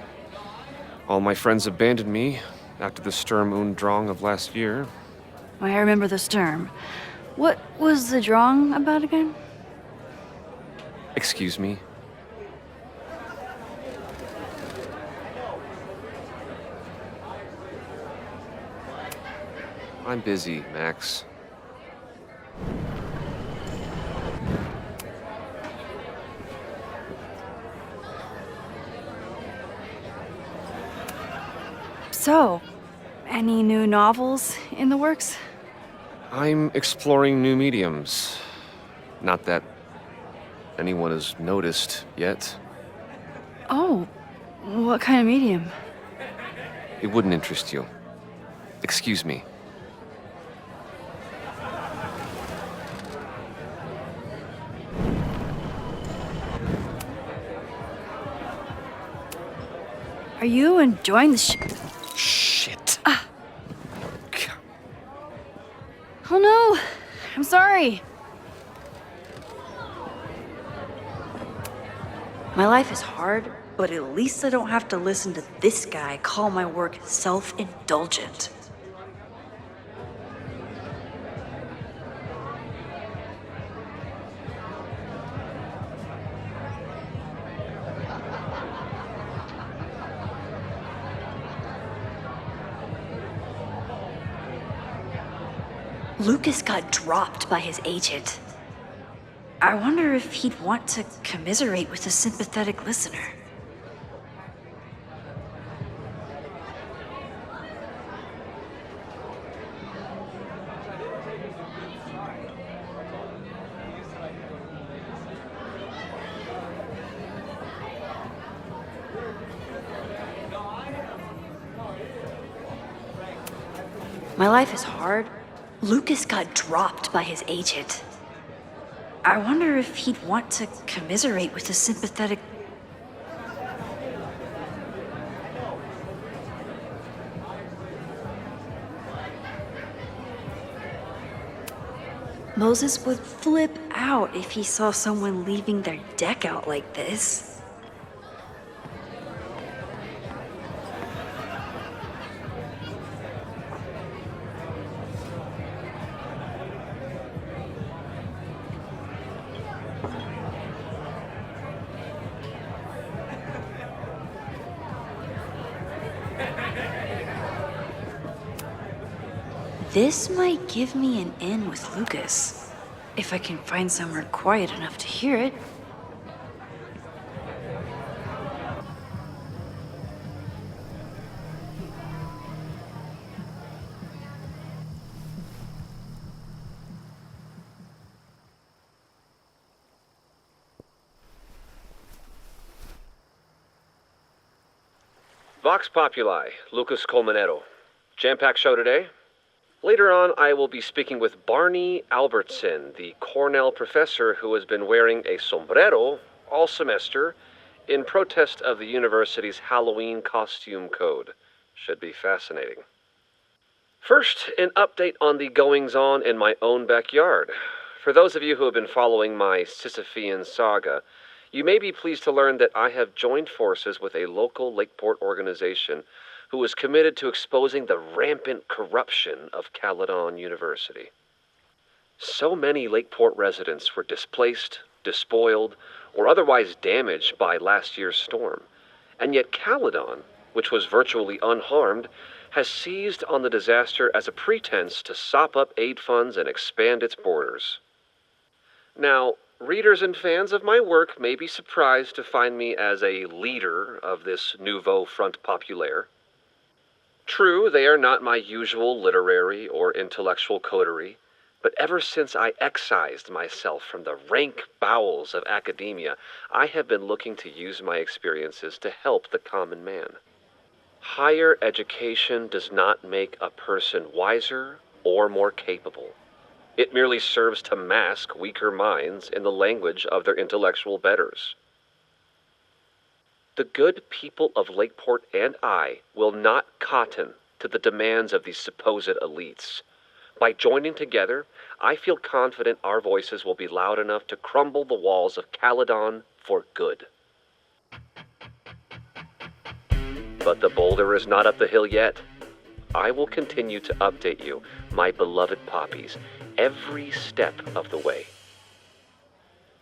All my friends abandoned me after the Sturm und Drang of last year. I remember the Sturm. What was the Drang about again? Excuse me? I'm busy, Max. So, any new novels in the works? I'm exploring new mediums. Not that anyone has noticed yet. Oh, what kind of medium? It wouldn't interest you. Excuse me. Are you enjoying the Shit. Ah. Oh no, I'm sorry. My life is hard, but at least I don't have to listen to this guy call my work self-indulgent. Lucas got dropped by his agent. I wonder if he'd want to commiserate with a sympathetic listener. My life is hard. Lucas got dropped by his agent. I wonder if he'd want to commiserate with a sympathetic... Moses would flip out if he saw someone leaving their deck out like this. This might give me an in with Lucas, if I can find somewhere quiet enough to hear it. Vox Populi, Lucas Colmenero. Jam-packed show today? Later on, I will be speaking with Barney Albertson, the Cornell professor who has been wearing a sombrero all semester in protest of the university's Halloween costume code. Should be fascinating. First, an update on the goings-on in my own backyard. For those of you who have been following my Sisyphean saga, you may be pleased to learn that I have joined forces with a local Lakeport organization who is committed to exposing the rampant corruption of Caledon University. So many Lakeport residents were displaced, despoiled, or otherwise damaged by last year's storm, and yet Caledon, which was virtually unharmed, has seized on the disaster as a pretense to sop up aid funds and expand its borders. Now, readers and fans of my work may be surprised to find me as a leader of this nouveau front populaire. True, they are not my usual literary or intellectual coterie, But ever since I excised myself from the rank bowels of academia, I have been looking to use my experiences to help the common man. Higher education does not make a person wiser or more capable. It merely serves to mask weaker minds in the language of their intellectual betters. The good people of Lakeport and I will not cotton to the demands of these supposed elites. By joining together, I feel confident our voices will be loud enough to crumble the walls of Caledon for good. But the boulder is not up the hill yet. I will continue to update you, my beloved poppies, every step of the way.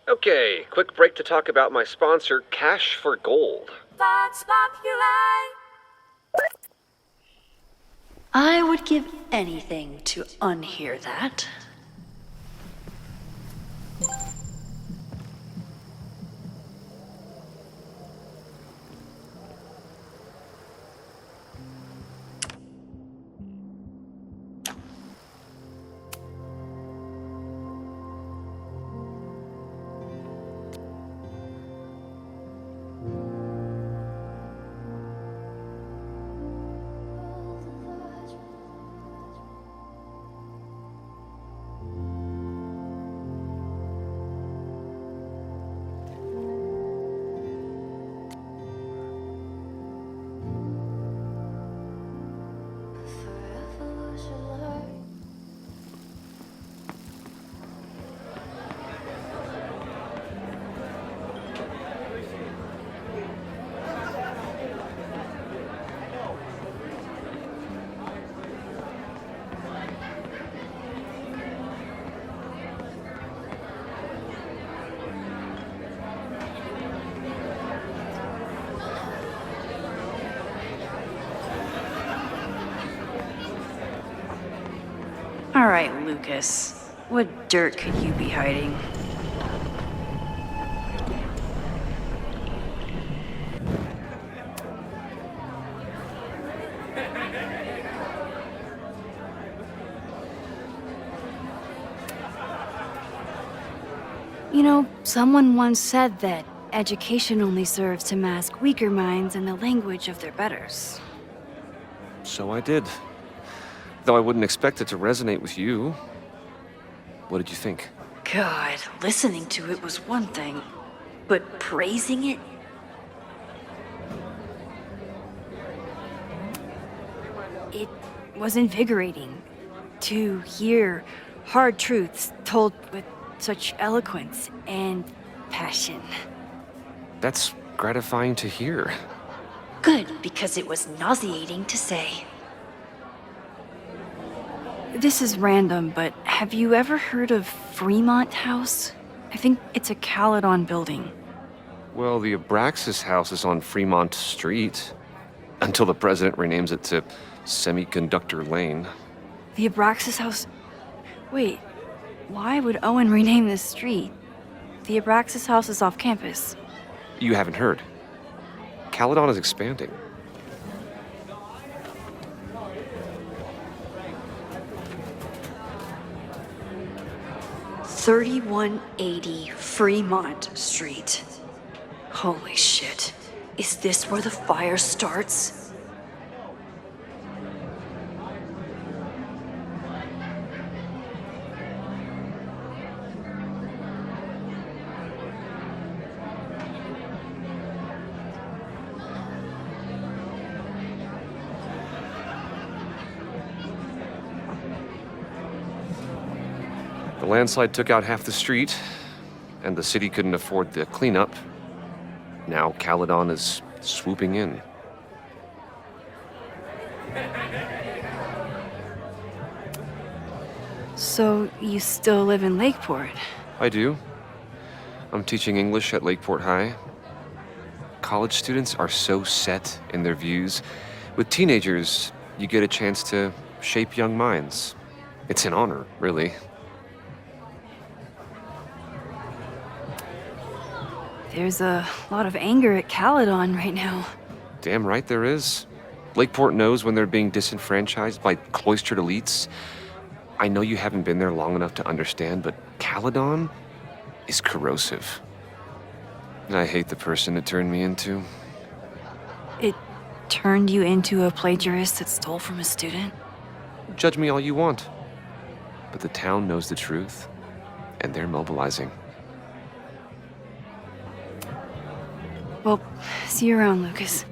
Okay, quick break to talk about my sponsor, Cash for Gold. Vox Populi. I would give anything to unhear that. All right, Lucas. What dirt could you be hiding? You know, someone once said that education only serves to mask weaker minds in the language of their betters. So I did. Though I wouldn't expect it to resonate with you. What did you think? God, listening to it was one thing, but praising it? It was invigorating to hear hard truths told with such eloquence and passion. That's gratifying to hear. Good, because it was nauseating to say. This is random, but have you ever heard of Fremont House? I think it's a Caledon building. Well, the Abraxas house is on Fremont Street. Until the president renames it to Semiconductor Lane. The Abraxas House? Wait, why would Owen rename this street? The Abraxas House is off campus. You haven't heard. Caledon is expanding. $3180 Fremont Street. Holy shit. Is this where the fire starts? The landslide took out half the street, and the city couldn't afford the cleanup. Now Caledon is swooping in. So you still live in Lakeport? I do. I'm teaching English at Lakeport High. College students are so set in their views. With teenagers, you get a chance to shape young minds. It's an honor, really. There's a lot of anger at Caledon right now. Damn right there is. Lakeport knows when they're being disenfranchised by cloistered elites. I know you haven't been there long enough to understand, but Caledon is corrosive. And I hate the person it turned me into. It turned you into a plagiarist that stole from a student? Judge me all you want. But the town knows the truth, and they're mobilizing. Well, see you around, Lucas.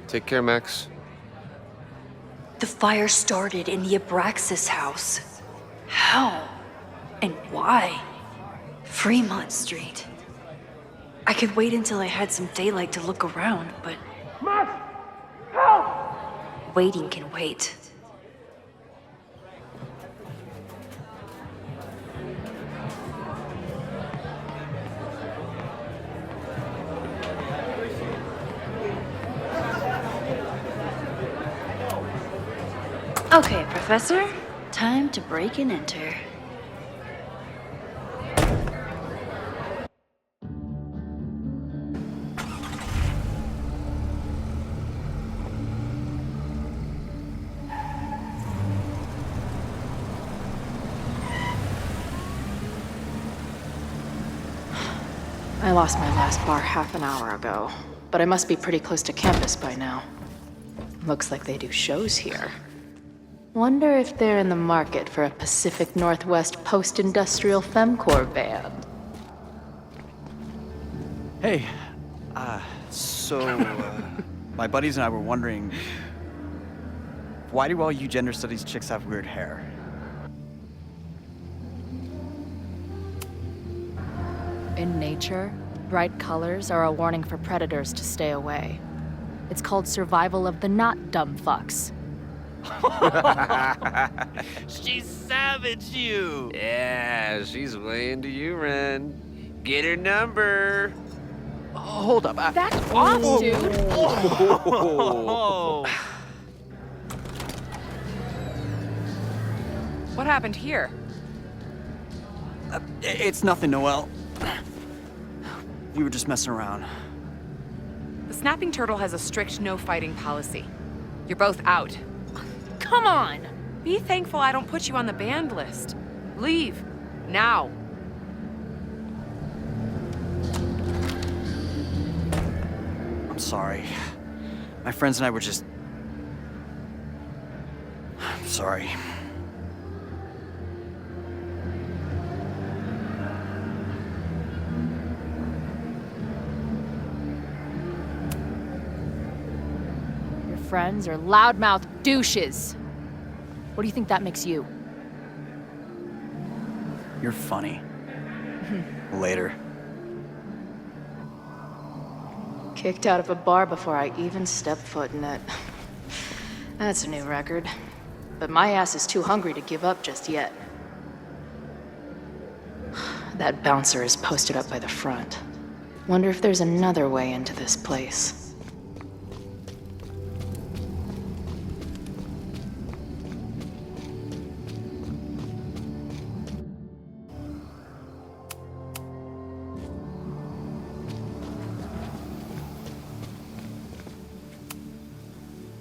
Take care, Max. The fire started in the Abraxas house. How? And why? Fremont Street. I could wait until I had some daylight to look around, but... Max! Help! Waiting can wait. Okay, Professor. Time to break and enter. I lost my last bar half an hour ago, but I must be pretty close to campus by now. Looks like they do shows here. Wonder if they're in the market for a Pacific Northwest post-industrial femcore band. Hey, my buddies and I were wondering, why do all you gender studies chicks have weird hair? In nature, bright colors are a warning for predators to stay away. It's called survival of the not dumb fucks. She savaged you! Yeah, she's way into you, Ren. Get her number. Hold up. Back off, dude! Oh. What happened here? It's nothing, Noelle. We were just messing around. The snapping turtle has a strict no fighting policy. You're both out. Come on! Be thankful I don't put you on the banned list. Leave. Now. I'm sorry. My friends and I were just... I'm sorry. Your friends are loudmouth douches. What do you think that makes you? You're funny. Later. Kicked out of a bar before I even stepped foot in it. That's a new record. But my ass is too hungry to give up just yet. That bouncer is posted up by the front. Wonder if there's another way into this place.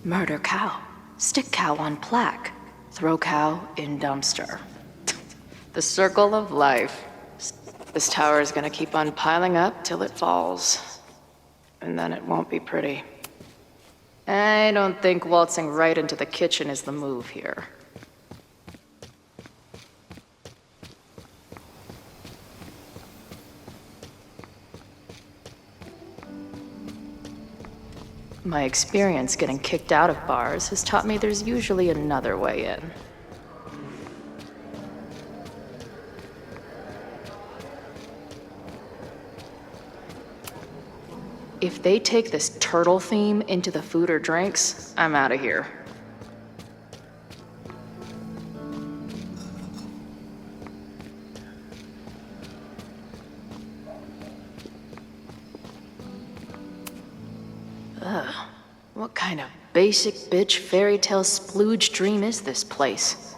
Murder cow. Stick cow on plaque. Throw cow in dumpster. The circle of life. This tower is gonna keep on piling up till it falls. And then it won't be pretty. I don't think waltzing right into the kitchen is the move here. My experience getting kicked out of bars has taught me there's usually another way in. If they take this turtle theme into the food or drinks, I'm out of here. Ugh, what kind of basic bitch fairy tale splooge dream is this place?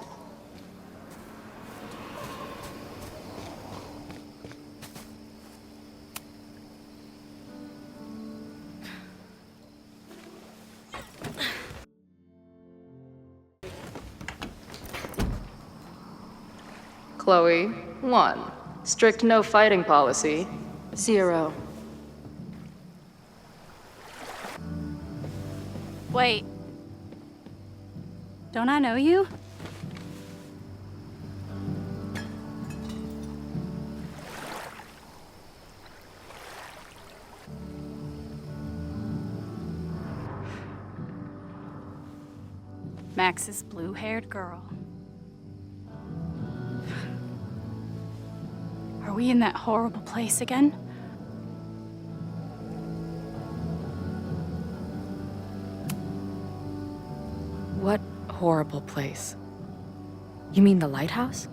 Chloe, 1. Strict no fighting policy, 0. Wait. Don't I know you? Max's blue-haired girl. Are we in that horrible place again? What horrible place? You mean the lighthouse?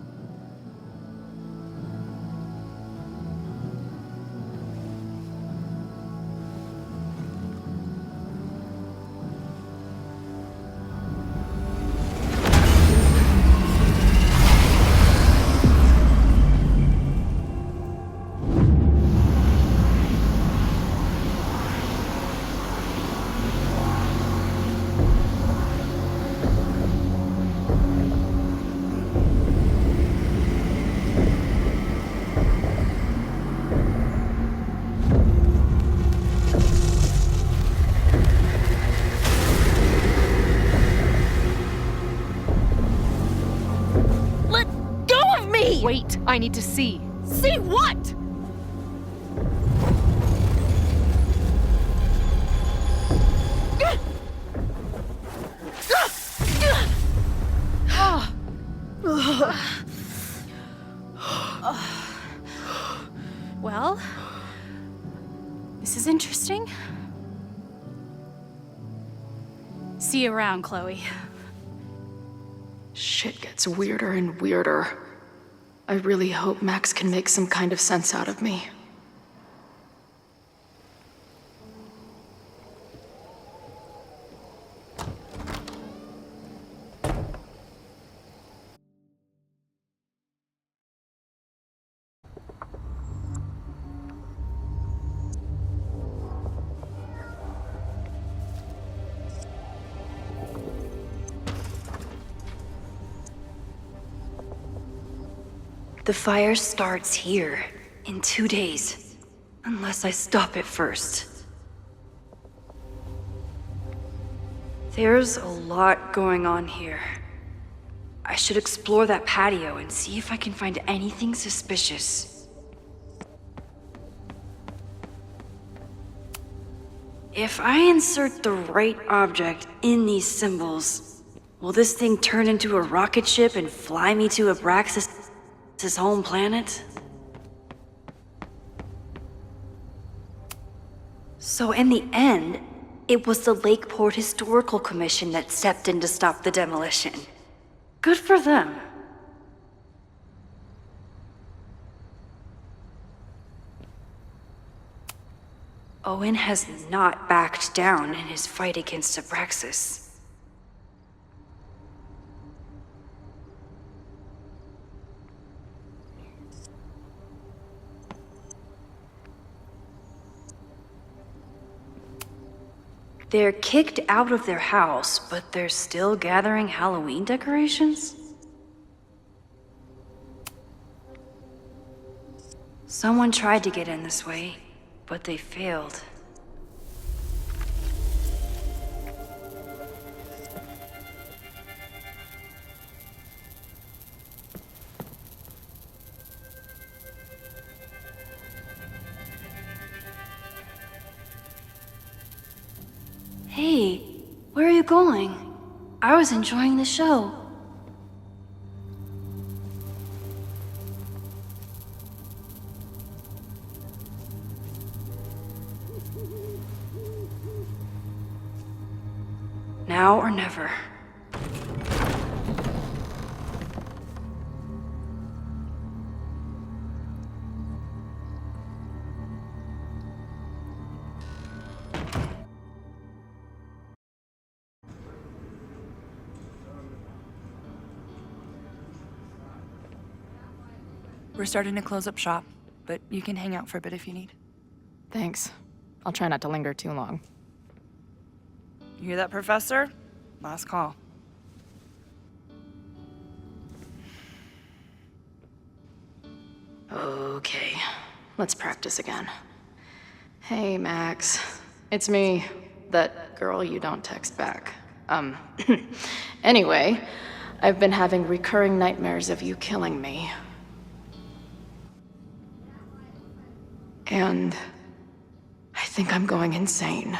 Wait, I need to see. See what? Well, this is interesting. See you around, Chloe. Shit gets weirder and weirder. I really hope Max can make some kind of sense out of me. The fire starts here in 2 days, unless I stop it first. There's a lot going on here. I should explore that patio and see if I can find anything suspicious. If I insert the right object in these symbols, will this thing turn into a rocket ship and fly me to Abraxas' home planet? So in the end, it was the Lakeport Historical Commission that stepped in to stop the demolition. Good for them. Owen has not backed down in his fight against Abraxas. They're kicked out of their house, but they're still gathering Halloween decorations? Someone tried to get in this way, but they failed. Hey, where are you going? I was enjoying the show. Now or never. We're starting to close up shop, but you can hang out for a bit if you need. Thanks. I'll try not to linger too long. You hear that, Professor? Last call. Okay, let's practice again. Hey, Max. It's me, that girl you don't text back. Anyway, I've been having recurring nightmares of you killing me. And I think I'm going insane.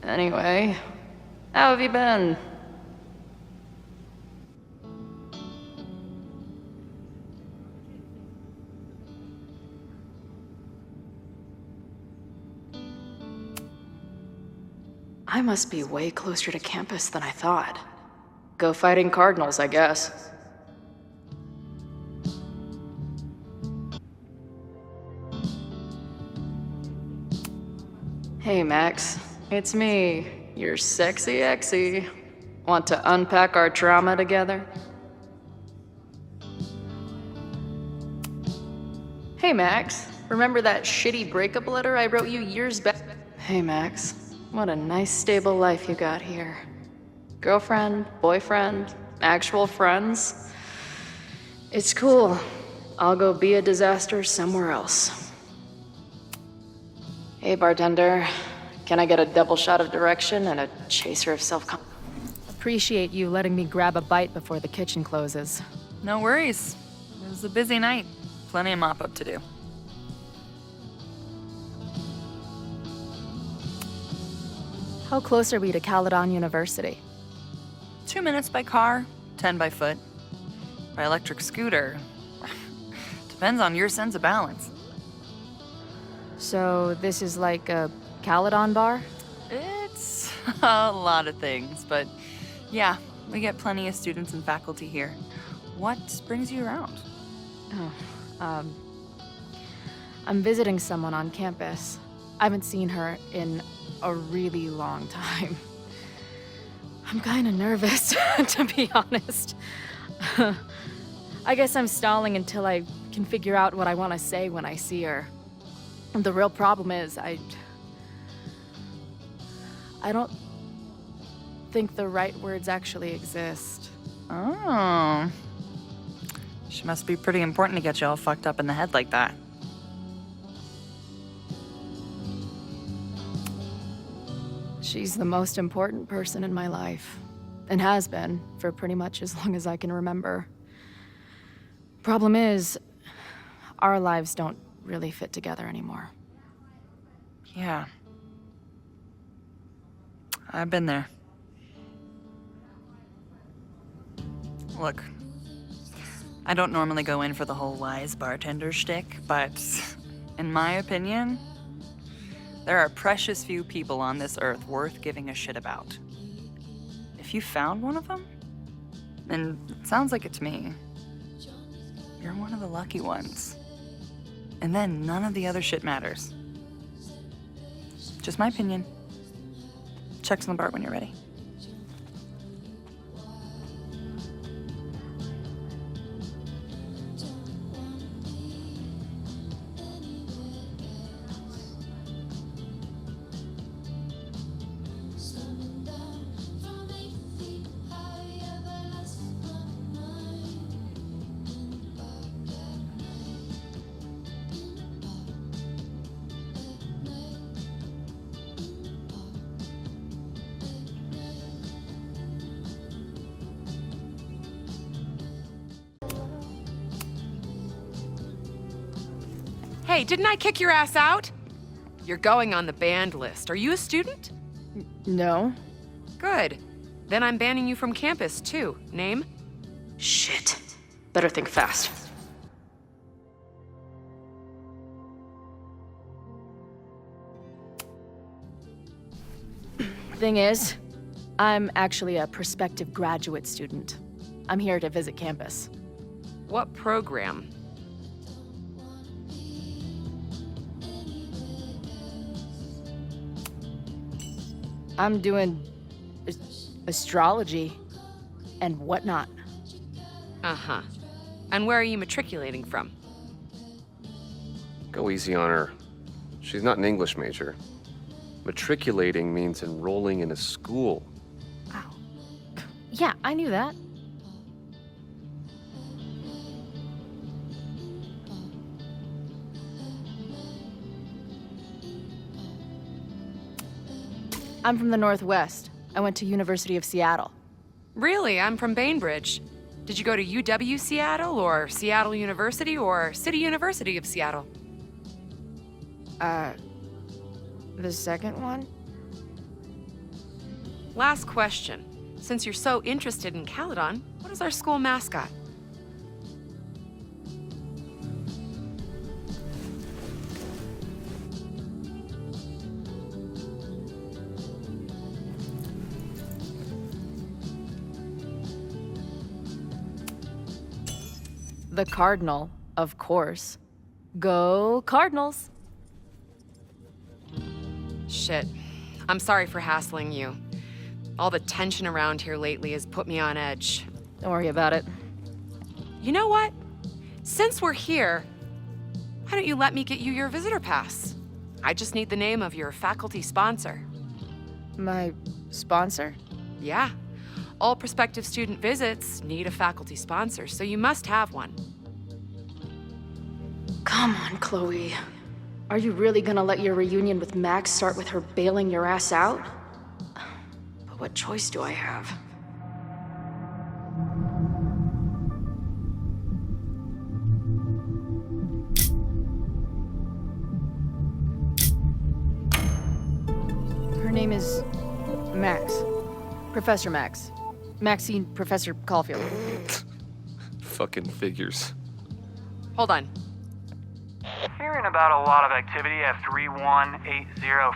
Anyway, how have you been? I must be way closer to campus than I thought. Go fighting Cardinals, I guess. Hey, Max. It's me, your sexy exy. Want to unpack our trauma together? Hey, Max. Remember that shitty breakup letter I wrote you years back? Hey, Max. What a nice, stable life you got here. Girlfriend, boyfriend, actual friends. It's cool. I'll go be a disaster somewhere else. Hey, bartender. Can I get a double shot of direction and a chaser of self-con- Appreciate you letting me grab a bite before the kitchen closes. No worries. It was a busy night. Plenty of mop-up to do. How close are we to Caledon University? 2 minutes by car, 10 by foot. By electric scooter. Depends on your sense of balance. So this is like a Caledon bar? It's a lot of things, but yeah, we get plenty of students and faculty here. What brings you around? Oh, I'm visiting someone on campus. I haven't seen her in a really long time. I'm kinda nervous, to be honest. I guess I'm stalling until I can figure out what I want to say when I see her. And the real problem is, I don't think the right words actually exist. Oh. She must be pretty important to get you all fucked up in the head like that. She's the most important person in my life, and has been for pretty much as long as I can remember. Problem is, our lives don't really fit together anymore. Yeah. I've been there. Look, I don't normally go in for the whole wise bartender shtick, but in my opinion, there are precious few people on this earth worth giving a shit about. If you found one of them, and it sounds like it to me, you're one of the lucky ones. And then none of the other shit matters. Just my opinion. Check's on the bar when you're ready. Hey, didn't I kick your ass out? You're going on the banned list. Are you a student? No. Good. Then I'm banning you from campus, too. Name? Shit. Better think fast. Thing is, I'm actually a prospective graduate student. I'm here to visit campus. What program? I'm doing astrology and whatnot. Uh-huh. And where are you matriculating from? Go easy on her. She's not an English major. Matriculating means enrolling in a school. Yeah, I knew that. I'm from the Northwest. I went to University of Seattle. Really? I'm from Bainbridge. Did you go to UW Seattle, or Seattle University, or City University of Seattle? The second one? Last question. Since you're so interested in Caledon, what is our school mascot? The Cardinal, of course. Go Cardinals! Shit. I'm sorry for hassling you. All the tension around here lately has put me on edge. Don't worry about it. You know what? Since we're here, why don't you let me get you your visitor pass? I just need the name of your faculty sponsor. My sponsor? Yeah. All prospective student visits need a faculty sponsor, so you must have one. Come on, Chloe. Are you really gonna let your reunion with Max start with her bailing your ass out? But what choice do I have? Her name is Max. Professor Max. Maxine Professor Caulfield. Fucking figures. Hold on. Hearing about a lot of activity at 3180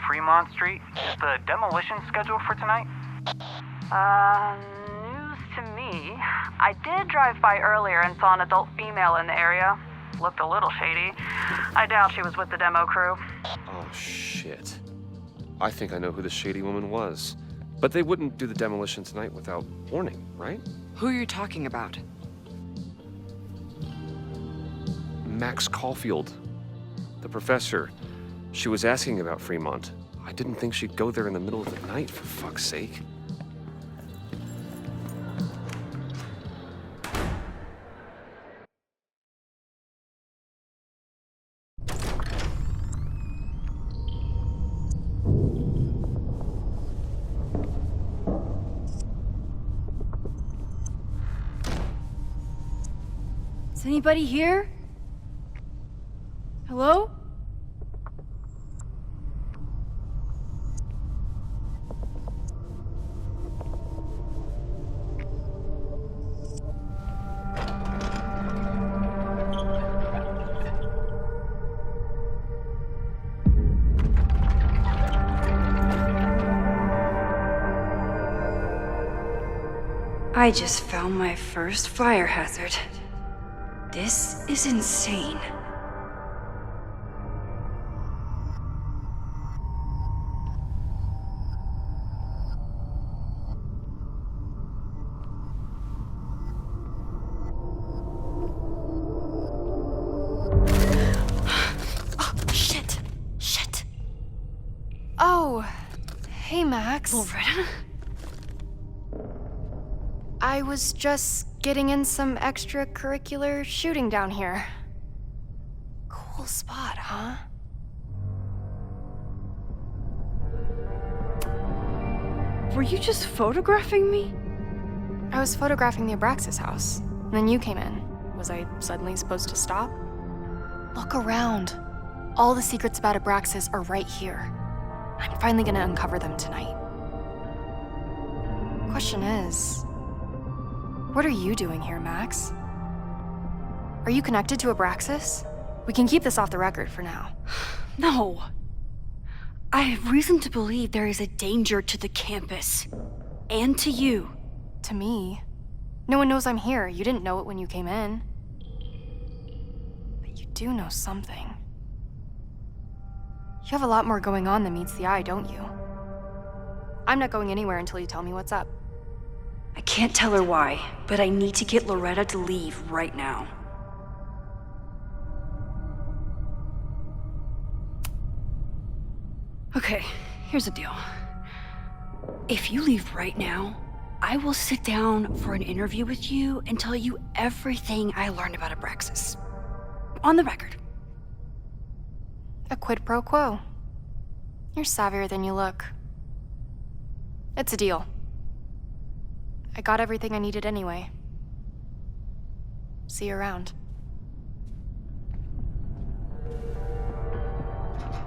Fremont Street. Is the demolition scheduled for tonight? News to me. I did drive by earlier and saw an adult female in the area. Looked a little shady. I doubt she was with the demo crew. Oh, shit. I think I know who the shady woman was. But they wouldn't do the demolition tonight without warning, right? Who are you talking about? Max Caulfield. The professor. She was asking about Fremont. I didn't think she'd go there in the middle of the night, for fuck's sake. Is anybody here? Hello? I just found my first fire hazard. This is insane. Shit. Oh, hey, Max. Loretta? I was just getting in some extracurricular shooting down here. Cool spot, huh? Were you just photographing me? I was photographing the Abraxas house, and then you came in. Was I suddenly supposed to stop? Look around. All the secrets about Abraxas are right here. I'm finally gonna uncover them tonight. Question is, what are you doing here, Max? Are you connected to Abraxas? We can keep this off the record for now. No. I have reason to believe there is a danger to the campus. And to you. To me? No one knows I'm here. You didn't know it when you came in. But you do know something. You have a lot more going on than meets the eye, don't you? I'm not going anywhere until you tell me what's up. I can't tell her why, but I need to get Loretta to leave right now. Okay, here's the deal. If you leave right now, I will sit down for an interview with you and tell you everything I learned about Abraxas. On the record. A quid pro quo. You're savvier than you look. It's a deal. I got everything I needed anyway. See you around.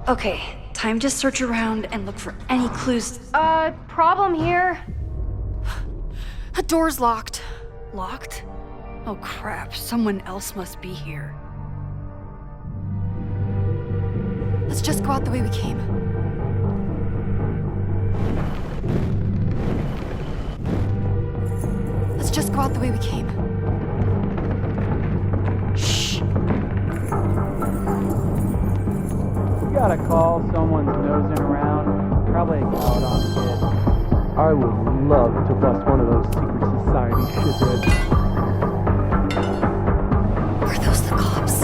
Okay, time to search around and look for any clues. Problem here. The door's locked. Locked? Oh crap, someone else must be here. Let's just go out the way we came. Let's just go out the way we came. Shh. You gotta call someone's nosing around. Probably a Caledon kid. I would love to bust one of those secret society shitheads. Are those the cops?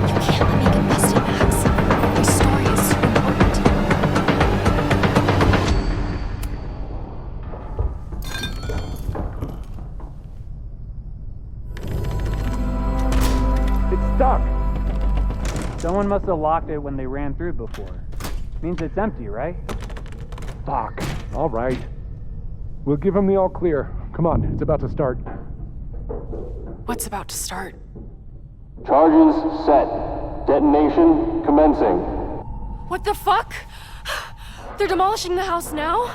You can't let me get busted, Max. My story is so important. It's stuck. Someone must have locked it when they ran through before. Means it's empty, right? Fuck. All right. We'll give him the all clear. Come on, it's about to start. What's about to start? Charges set. Detonation commencing. What the fuck? They're demolishing the house now?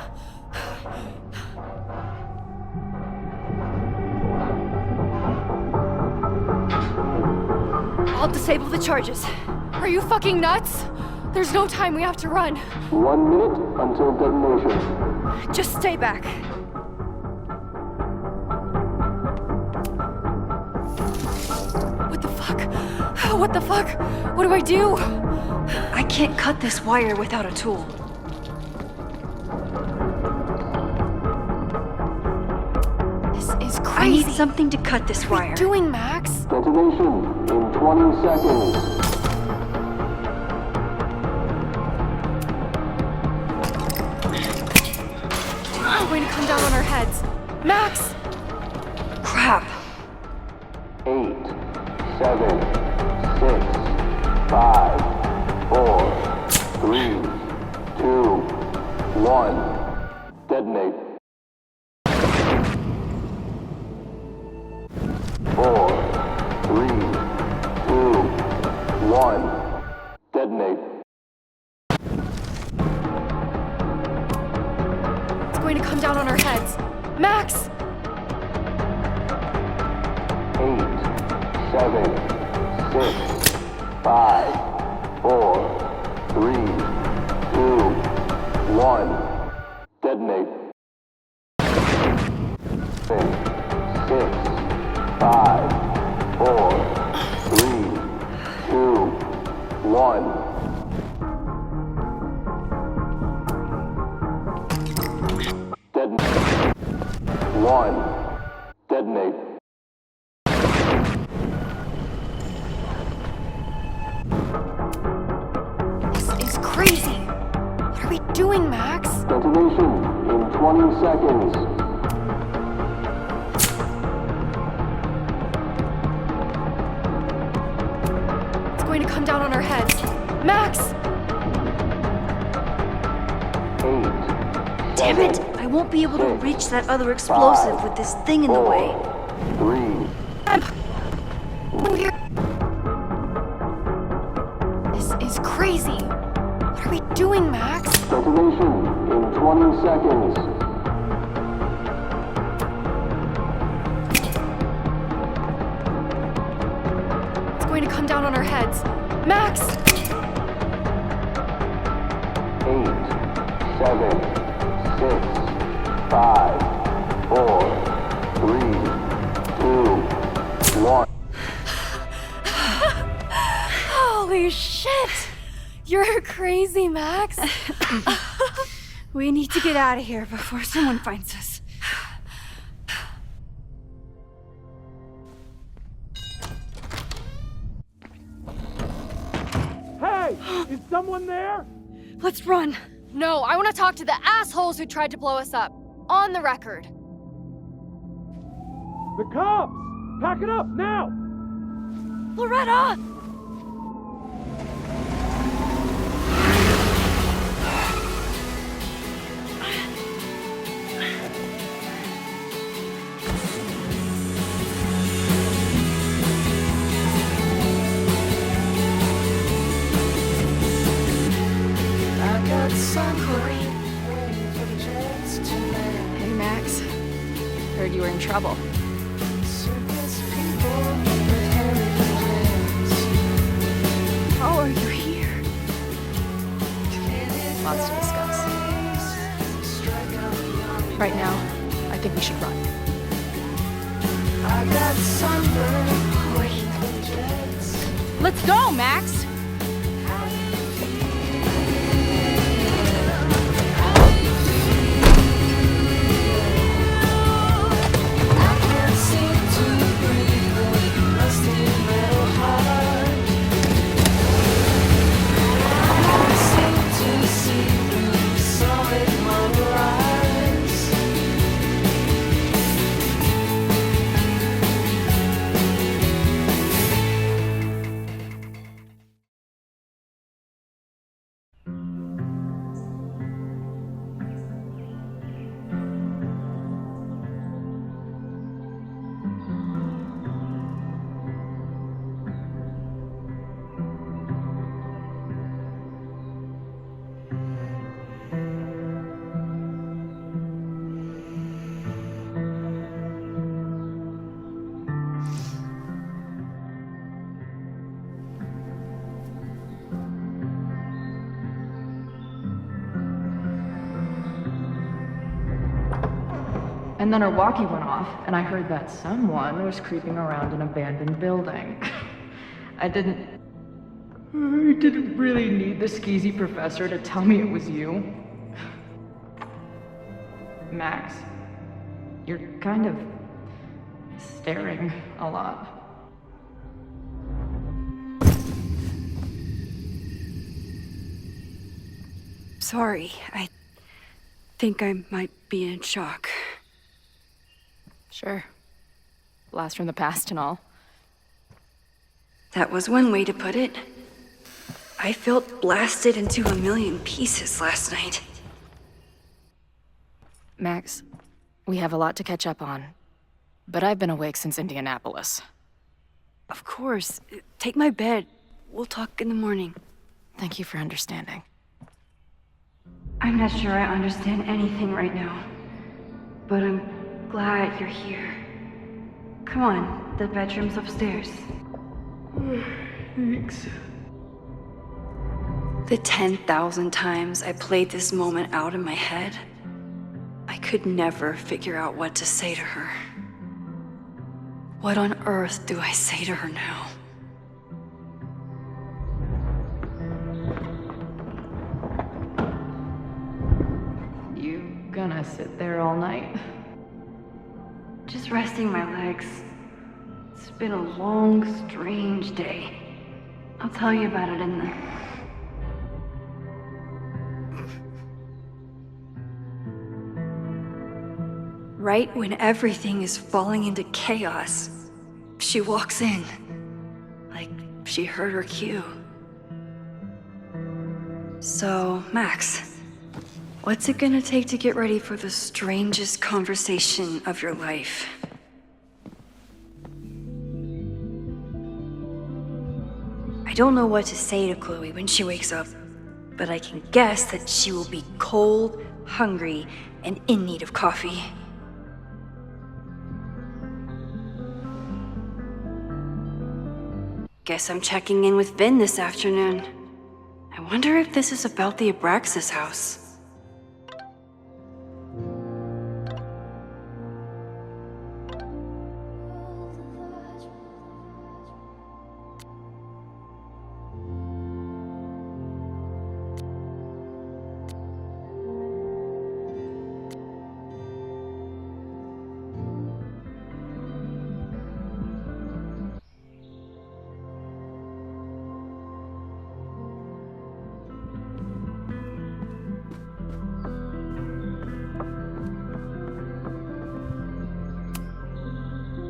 I'll disable the charges. Are you fucking nuts? There's no time, we have to run. 1 minute until detonation. Just stay back. What the fuck? What the fuck? What do I do? I can't cut this wire without a tool. This is crazy. I need something to cut this wire. What are you doing, Max? Detonation in 20 seconds. It's going to come down on our heads. Max! Crap. 8, 7, 6, 5, 4, 3, 2, 1. Detonate. 4, 3, 2, 1. Detonate. It's going to come down on our heads. Max! 8, 7, 6, 5, 4, 3, 2, 1. Detonate. 7, 6, 5, 4, 3, 2, 1. Detonate. 1. Detonate. This is crazy. What are we doing, Max? Detonation in 20 seconds. It's going to come down on our heads. Max! 8, Damn it! I won't be able to reach that other explosive with this thing in the way. 3. This is crazy. What are we doing, Max? Detonation in 20 seconds. It's going to come down on our heads. Max! 8, 7, 6, 5, 4, 3, 2, 1. Holy shit! You're crazy, Max. We need to get out of here before someone finds us. Hey! Is someone there? Let's run. No, I want to talk to the assholes who tried to blow us up. On the record. The cops! Pack it up, now! Loretta! Hey, Max. Heard you were in trouble. How are you here? Lots to discuss. Right now, I think we should run. Let's go, Max! And then her walkie went off, and I heard that someone was creeping around an abandoned building. I didn't really need the skeezy professor to tell me it was you. Max, you're kind of staring a lot. Sorry, I think I might be in shock. Sure. Blast from the past and all. That was one way to put it. I felt blasted into a million pieces last night. Max, we have a lot to catch up on, but I've been awake since Indianapolis. Of course. Take my bed. We'll talk in the morning. Thank you for understanding. I'm not sure I understand anything right now, but I'm glad you're here. Come on, the bedroom's upstairs. Thanks. The 10,000 times I played this moment out in my head, I could never figure out what to say to her. What on earth do I say to her now? You gonna sit there all night? Just resting my legs. It's been a long, strange day. I'll tell you about it in the... Right when everything is falling into chaos, she walks in. Like she heard her cue. So, Max, what's it gonna take to get ready for the strangest conversation of your life? I don't know what to say to Chloe when she wakes up, but I can guess that she will be cold, hungry, and in need of coffee. Guess I'm checking in with Vin this afternoon. I wonder if this is about the Abraxas house.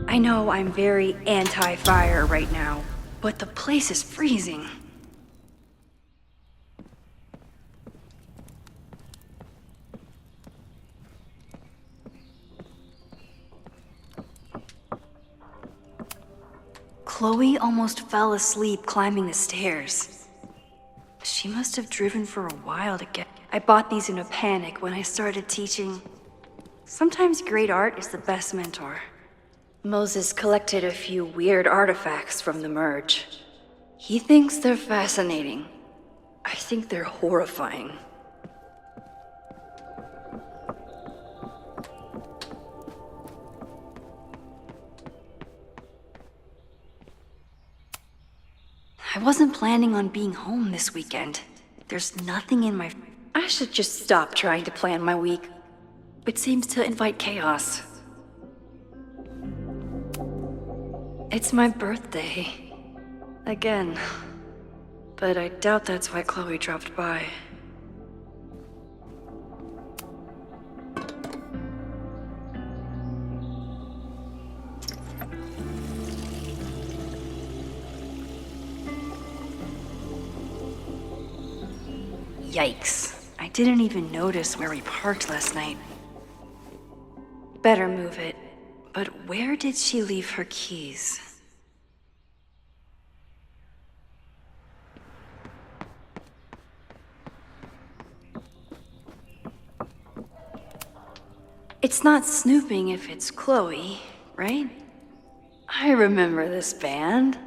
I know I'm very anti-fire right now, but the place is freezing. Chloe almost fell asleep climbing the stairs. She must have driven for a while to get... I bought these in a panic when I started teaching. Sometimes great art is the best mentor. Moses collected a few weird artifacts from the merge. He thinks they're fascinating. I think they're horrifying. I wasn't planning on being home this weekend. There's nothing in my... I should just stop trying to plan my week. It seems to invite chaos. It's my birthday. Again. But I doubt that's why Chloe dropped by. Yikes. I didn't even notice where we parked last night. Better move it. But where did she leave her keys? It's not snooping if it's Chloe, right? I remember this band.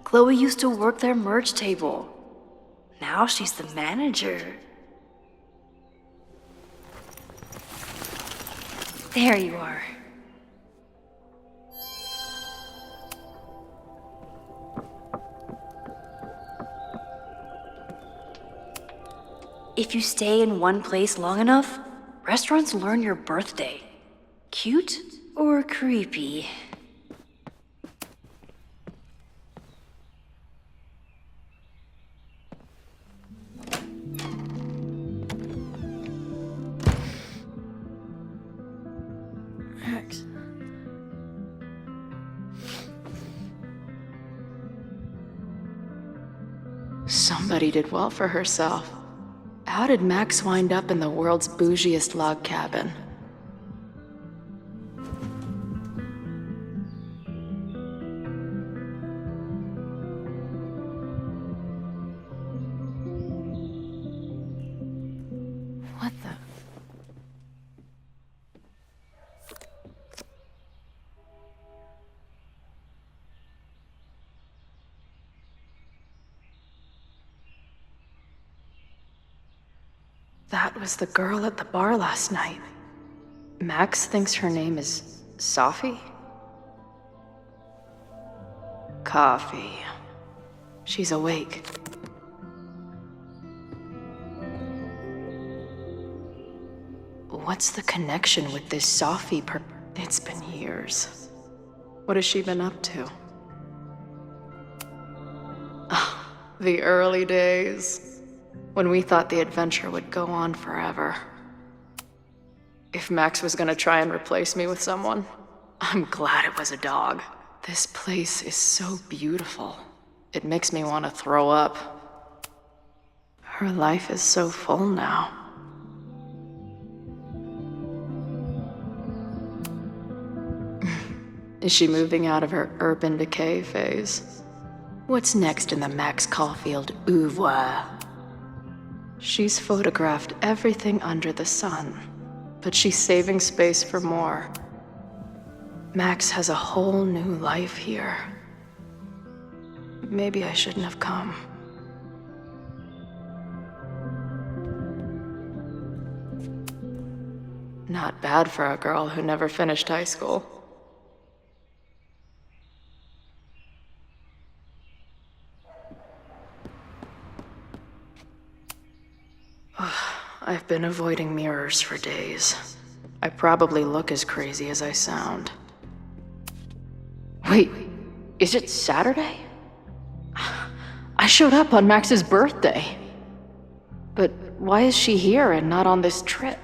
Chloe used to work their merch table. Now she's the manager. There you are. If you stay in one place long enough, restaurants learn your birthday. Cute or creepy? Max. Somebody did well for herself. How did Max wind up in the world's bougiest log cabin? What the? That was the girl at the bar last night. Max thinks her name is Sophie? Coffee. She's awake. What's the connection with this Sophie It's been years. What has she been up to? Ah, the early days. When we thought the adventure would go on forever. If Max was gonna try and replace me with someone, I'm glad it was a dog. This place is so beautiful. It makes me want to throw up. Her life is so full now. Is she moving out of her urban decay phase? What's next in the Max Caulfield oeuvre? She's photographed everything under the sun, but she's saving space for more. Max has a whole new life here. Maybe I shouldn't have come. Not bad for a girl who never finished high school. I've been avoiding mirrors for days. I probably look as crazy as I sound. Wait, is it Saturday? I showed up on Max's birthday. But why is she here and not on this trip?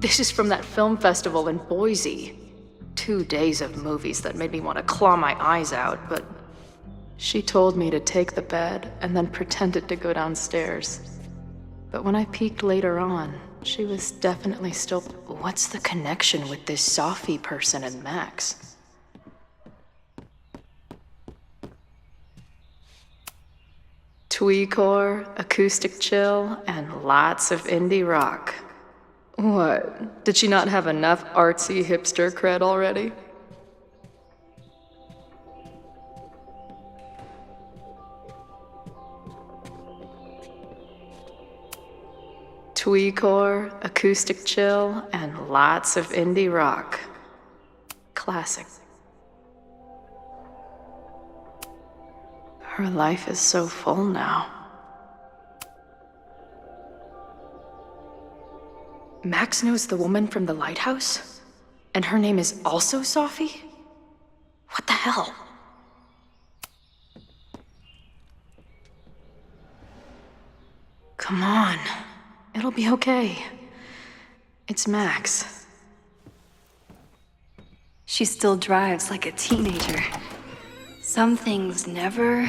This is from that film festival in Boise. 2 days of movies that made me want to claw my eyes out, but she told me to take the bed and then pretended to go downstairs. But when I peeked later on, she was definitely still... What's the connection with this Sophie person and Max? Tweecore, acoustic chill, and lots of indie rock. What? Did she not have enough artsy hipster cred already? Tweecore, acoustic chill, and lots of indie rock. Classic. Her life is so full now. Max knows the woman from the lighthouse? And her name is also Sophie? What the hell? Come on. It'll be okay. It's Max. She still drives like a teenager. Some things never...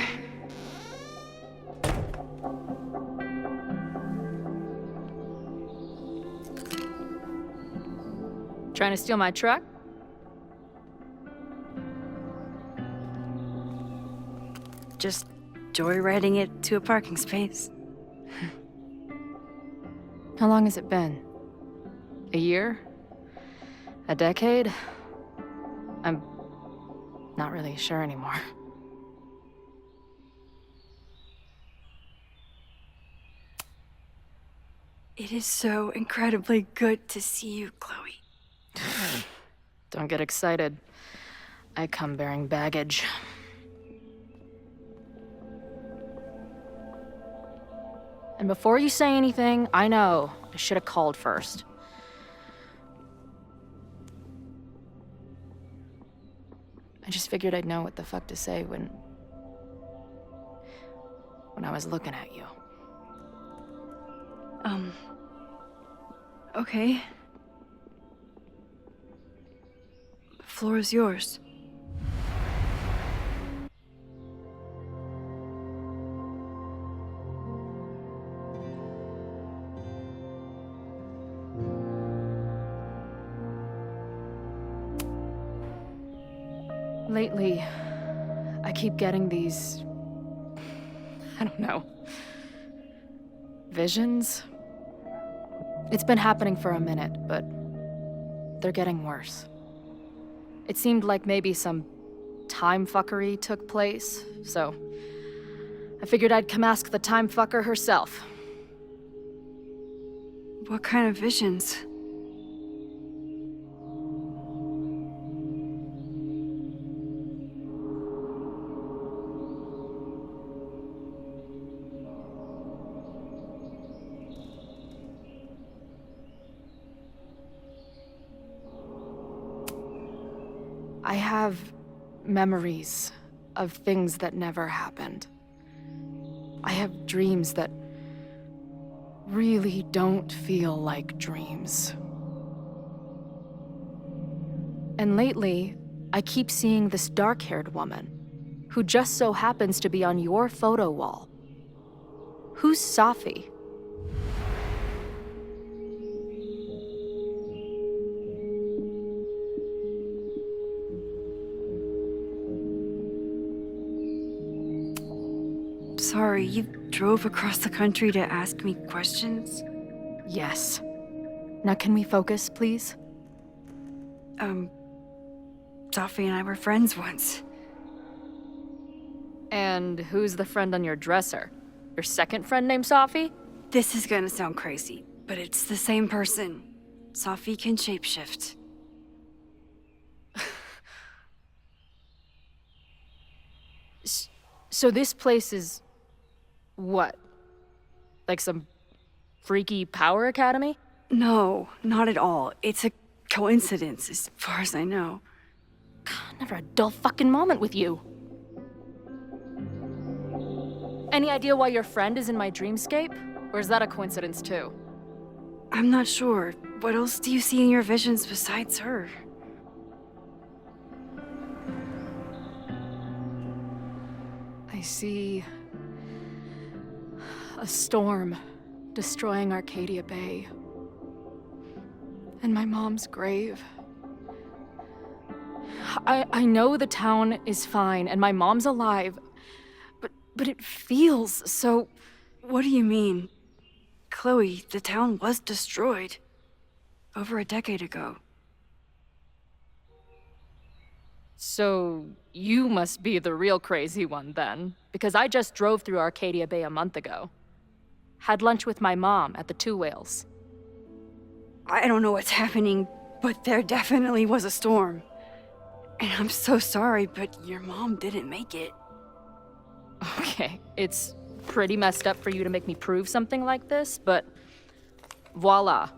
Trying to steal my truck? Just joyriding it to a parking space. How long has it been? A year? A decade? I'm not really sure anymore. It is so incredibly good to see you, Chloe. Don't get excited. I come bearing baggage. And before you say anything, I know I should have called first. I just figured I'd know what the fuck to say when I was looking at you. Okay. The floor is yours. Lately, I keep getting these... I don't know... visions? It's been happening for a minute, but they're getting worse. It seemed like maybe some time fuckery took place, so I figured I'd come ask the time fucker herself. What kind of visions? I have memories of things that never happened. I have dreams that really don't feel like dreams. And lately, I keep seeing this dark-haired woman who just so happens to be on your photo wall. Who's Sophie? Sorry, you drove across the country to ask me questions? Yes. Now can we focus, please? Sophie and I were friends once. And who's the friend on your dresser? Your second friend named Sophie? This is gonna sound crazy, but it's the same person. Sophie can shapeshift. So this place is... what? Like some freaky power academy? No, not at all. It's a coincidence, as far as I know. God, never a dull fucking moment with you. Any idea why your friend is in my dreamscape? Or is that a coincidence too? I'm not sure. What else do you see in your visions besides her? see a storm destroying Arcadia Bay. And my mom's grave. I know the town is fine and my mom's alive, but it feels so... What do you mean? Chloe, the town was destroyed. Over a decade ago. So you must be the real crazy one then, because I just drove through Arcadia Bay a month ago. Had lunch with my mom at the Two Whales. I don't know what's happening, but there definitely was a storm. And I'm so sorry, but your mom didn't make it. Okay, it's pretty messed up for you to make me prove something like this, but voila.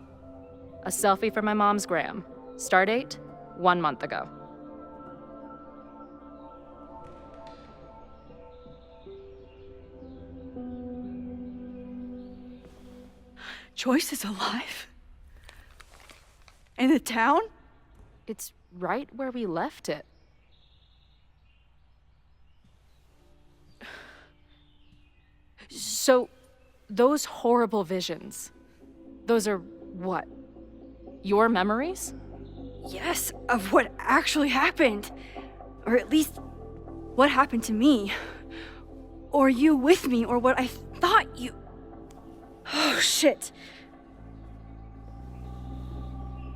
A selfie for my mom's gram. Stardate, 1 month ago. Joyce is alive? In the town? It's right where we left it. So, those horrible visions, those are what? Your memories? Yes, of what actually happened. Or at least, what happened to me. Or you with me, or what I thought you... Oh, shit.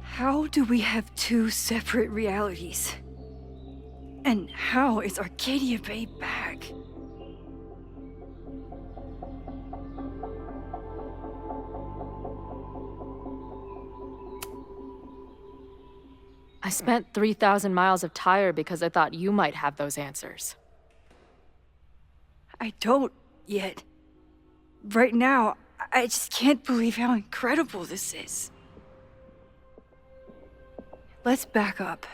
How do we have two separate realities? And how is Arcadia Bay back? I spent 3,000 miles of tire because I thought you might have those answers. I don't yet. Right now, I just can't believe how incredible this is. Let's back up.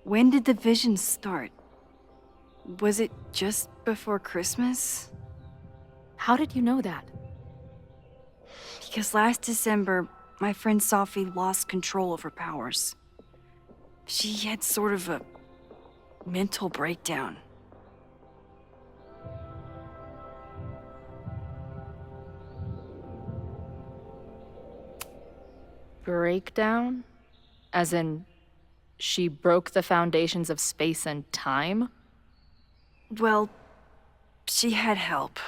When did the visions start? Was it just before Christmas? How did you know that? Because last December, my friend Sophie lost control of her powers. She had sort of a mental breakdown. Breakdown? As in, she broke the foundations of space and time? Well, she had help.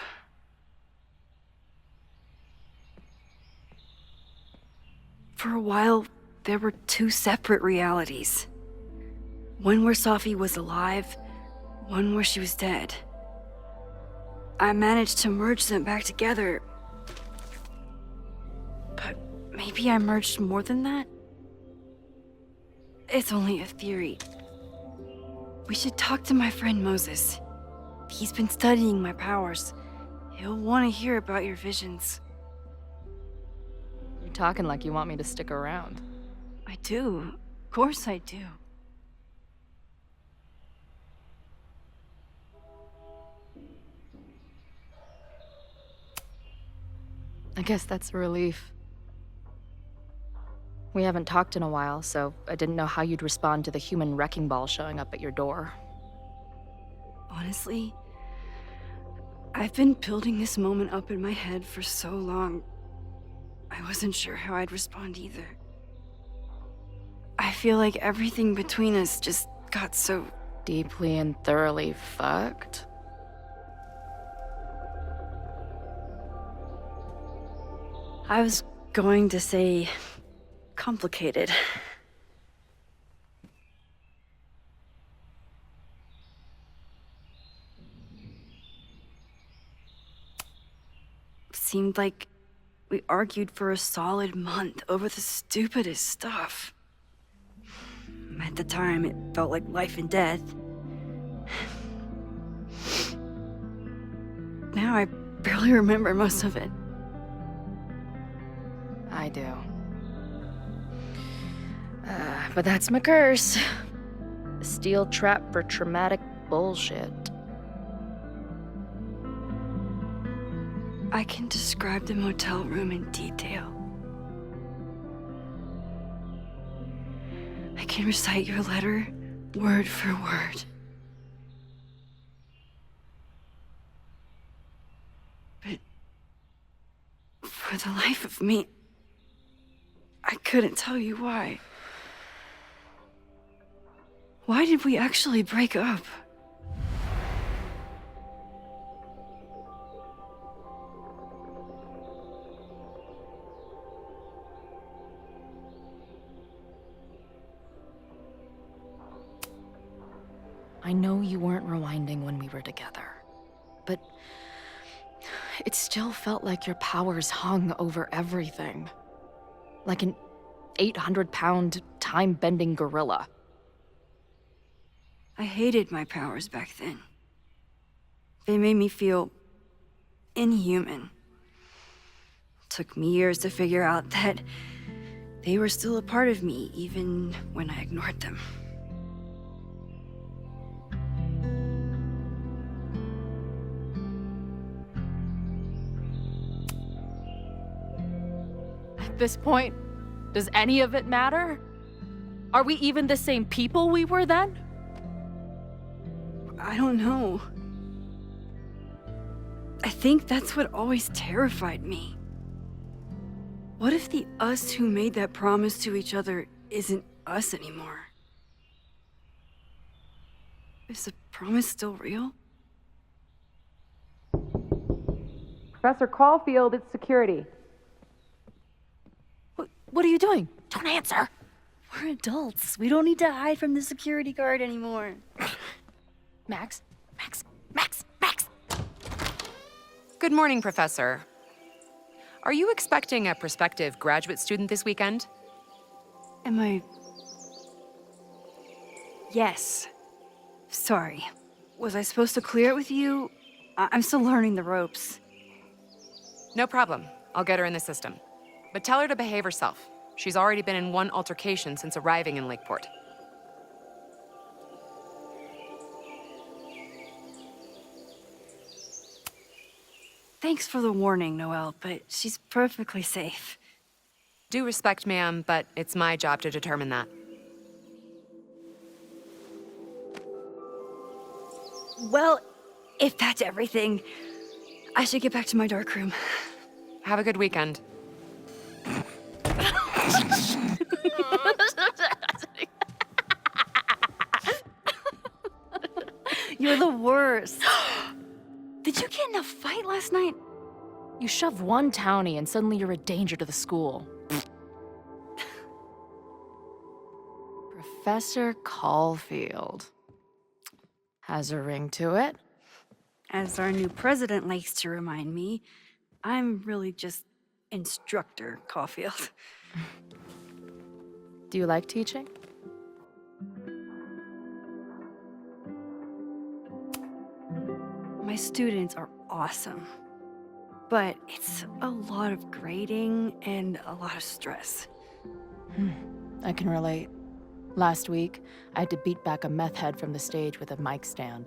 For a while, there were two separate realities. One where Sophie was alive, one where she was dead. I managed to merge them back together. But maybe I merged more than that? It's only a theory. We should talk to my friend Moses. He's been studying my powers. He'll want to hear about your visions. You're talking like you want me to stick around. I do. Of course I do. I guess that's a relief. We haven't talked in a while, so I didn't know how you'd respond to the human wrecking ball showing up at your door. Honestly, I've been building this moment up in my head for so long. I wasn't sure how I'd respond either. I feel like everything between us just got so... Deeply and thoroughly fucked? I was going to say... complicated. Seemed like we argued for a solid month over the stupidest stuff. At the time, it felt like life and death. Now I barely remember most of it. I do. But that's my curse. A steel trap for traumatic bullshit. I can describe the motel room in detail. I can recite your letter word for word. For the life of me, I couldn't tell you why. Why did we actually break up? I know you weren't rewinding when we were together, but it still felt like your powers hung over everything. Like an 800-pound, time-bending gorilla. I hated my powers back then. They made me feel inhuman. Took me years to figure out that they were still a part of me, even when I ignored them. At this point, does any of it matter? Are we even the same people we were then? I don't know. I think that's what always terrified me. What if the us who made that promise to each other isn't us anymore? Is the promise still real? Professor Caulfield, it's security. What are you doing? Don't answer. We're adults. We don't need to hide from the security guard anymore. Max? Good morning, Professor. Are you expecting a prospective graduate student this weekend? Am I... Yes. Sorry. Was I supposed to clear it with you? I'm still learning the ropes. No problem. I'll get her in the system. But tell her to behave herself. She's already been in one altercation since arriving in Lakeport. Thanks for the warning, Noelle, but she's perfectly safe. Due respect, ma'am, but it's my job to determine that. Well, if that's everything, I should get back to my dark room. Have a good weekend. You're the worst. Did you get in a fight last night? You shove one townie and suddenly you're a danger to the school. Professor Caulfield. Has a ring to it. As our new president likes to remind me, I'm really just Instructor Caulfield. Do you like teaching? My students are awesome, but it's a lot of grading and a lot of stress. I can relate. Last week, I had to beat back a meth head from the stage with a mic stand.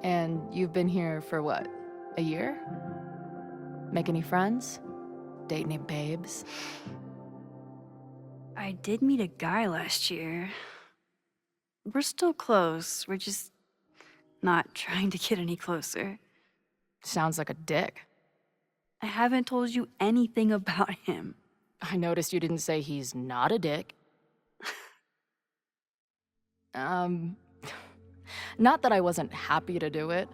And you've been here for what, a year? Make any friends? Date any babes? I did meet a guy last year. We're still close. We're just not trying to get any closer. Sounds like a dick. I haven't told you anything about him. I noticed you didn't say he's not a dick. Not that I wasn't happy to do it,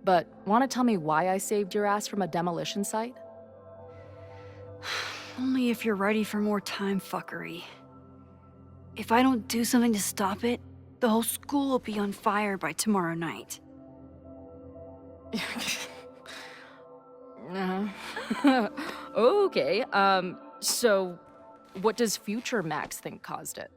but want to tell me why I saved your ass from a demolition site? Only if you're ready for more time fuckery. If I don't do something to stop it, the whole school will be on fire by tomorrow night. Okay, so what does future Max think caused it?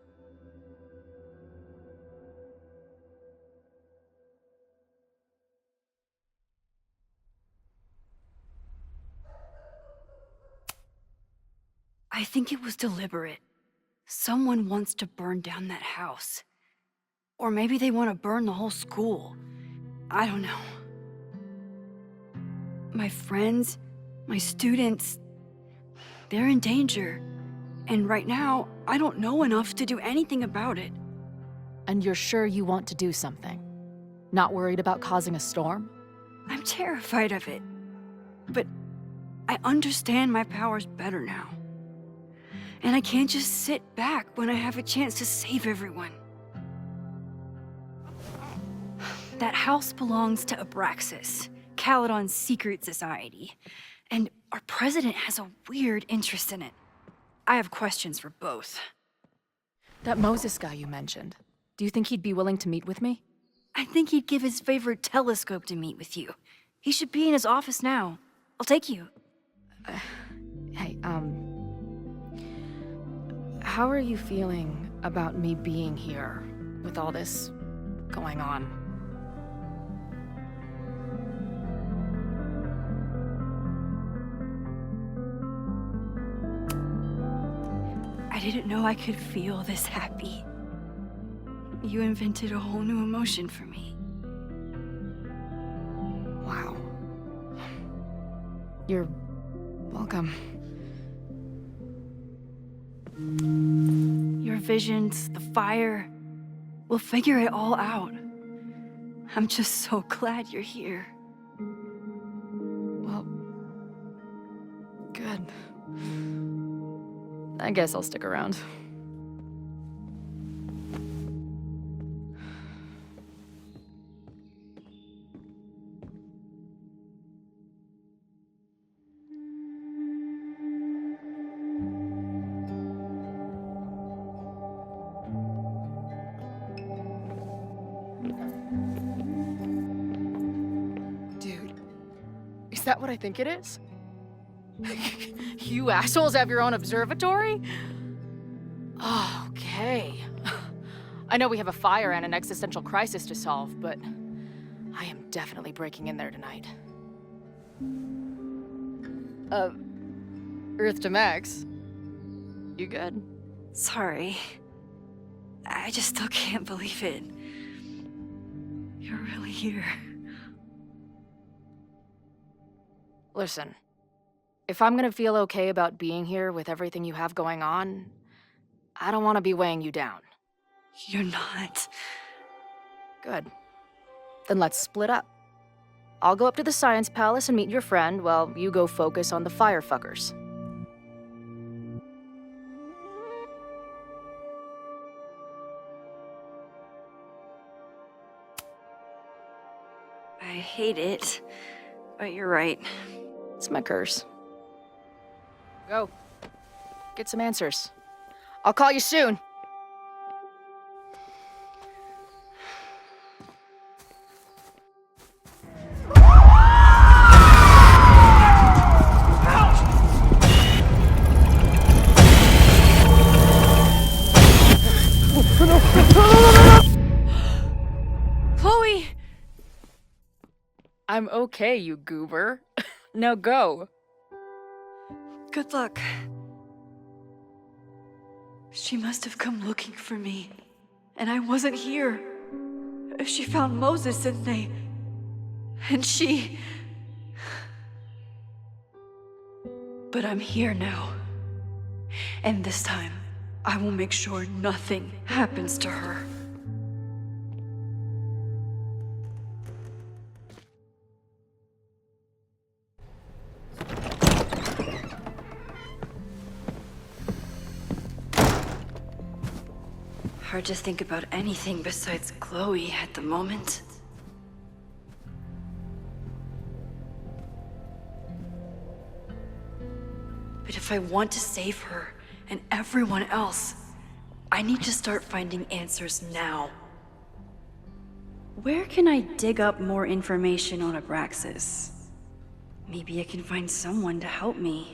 I think it was deliberate. Someone wants to burn down that house. Or maybe they want to burn the whole school. I don't know. My friends, my students, they're in danger. And right now, I don't know enough to do anything about it. And you're sure you want to do something? Not worried about causing a storm? I'm terrified of it. But I understand my powers better now. And I can't just sit back when I have a chance to save everyone. That house belongs to Abraxas, Caledon's secret society. And our president has a weird interest in it. I have questions for both. That Moses guy you mentioned, do you think he'd be willing to meet with me? I think he'd give his favorite telescope to meet with you. He should be in his office now. I'll take you. Hey, how are you feeling about me being here with all this going on? I didn't know I could feel this happy. You invented a whole new emotion for me. Wow. You're welcome. Your visions, the fire, we'll figure it all out. I'm just so glad you're here. Well, good. I guess I'll stick around. Dude, is that what I think it is? You assholes have your own observatory? Okay. I know we have a fire and an existential crisis to solve, but I am definitely breaking in there tonight. Earth to Max. You good? Sorry. I just still can't believe it. You're really here. Listen, if I'm gonna feel okay about being here with everything you have going on, I don't want to be weighing you down. You're not. Good. Then let's split up. I'll go up to the Science Palace and meet your friend while you go focus on the firefuckers. I hate it, but you're right. It's my curse. Go. Get some answers. I'll call you soon. Chloe! I'm okay, you goober. Now go. Good luck. She must have come looking for me, and I wasn't here. She found Moses and she... But I'm here now. And this time, I will make sure nothing happens to her. Hard to think about anything besides Chloe at the moment. But if I want to save her and everyone else, I need to start finding answers now. Where can I dig up more information on Abraxas? Maybe I can find someone to help me.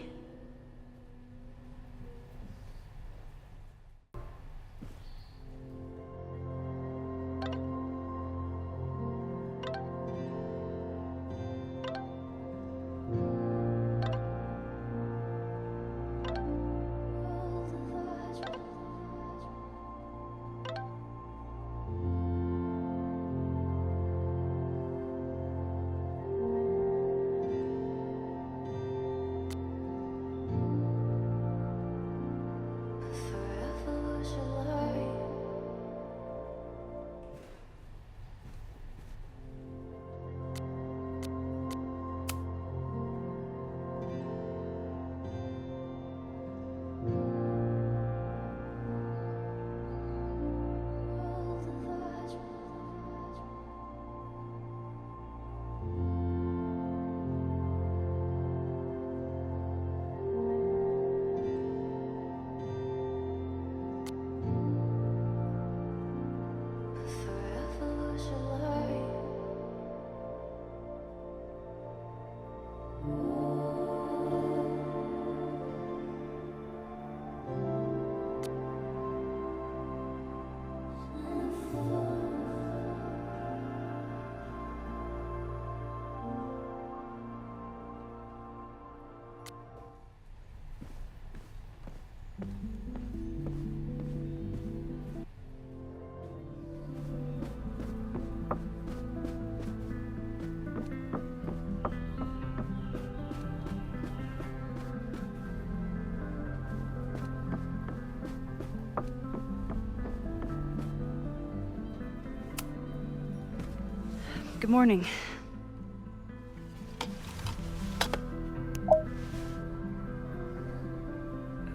Good morning.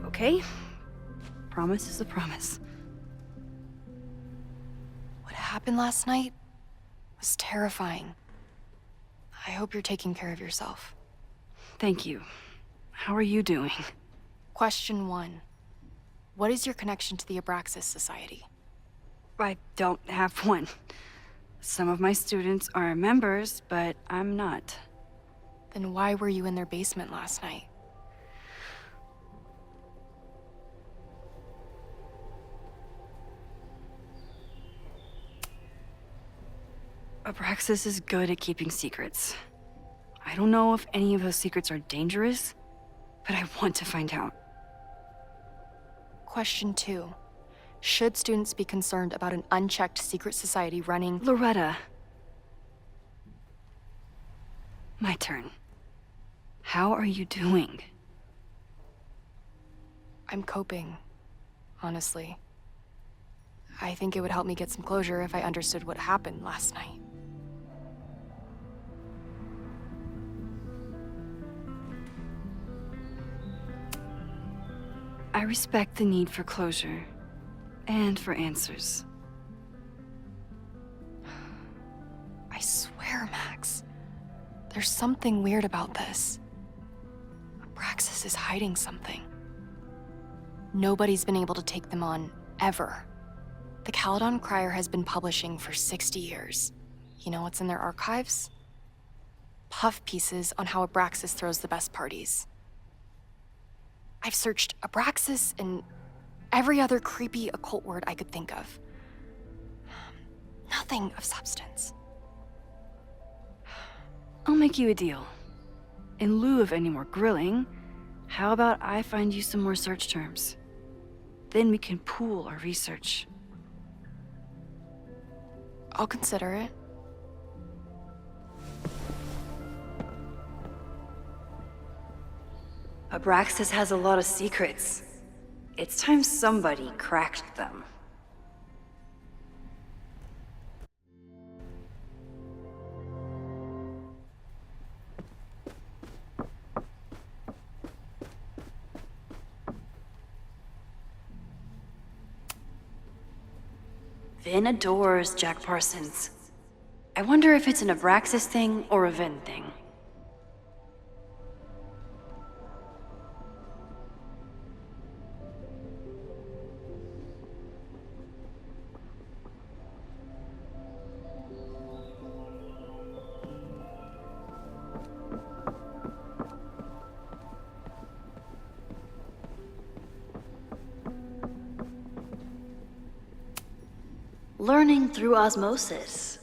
Okay. Promise is a promise. What happened last night was terrifying. I hope you're taking care of yourself. Thank you. How are you doing? Question 1. What is your connection to the Abraxas Society? I don't have one. Some of my students are members, but I'm not. Then why were you in their basement last night? Abraxas is good at keeping secrets. I don't know if any of those secrets are dangerous, but I want to find out. Question 2. Should students be concerned about an unchecked secret society running— Loretta. My turn. How are you doing? I'm coping, honestly. I think it would help me get some closure if I understood what happened last night. I respect the need for closure, and for answers. I swear, Max, there's something weird about this. Abraxas is hiding something. Nobody's been able to take them on, ever. The Caledon Crier has been publishing for 60 years. You know what's in their archives? Puff pieces on how Abraxas throws the best parties. I've searched Abraxas and every other creepy occult word I could think of. Nothing of substance. I'll make you a deal. In lieu of any more grilling, how about I find you some more search terms? Then we can pool our research. I'll consider it. Abraxas has a lot of secrets. It's time somebody cracked them. Vin adores Jack Parsons. I wonder if it's an Abraxas thing or a Vin thing. Learning through osmosis.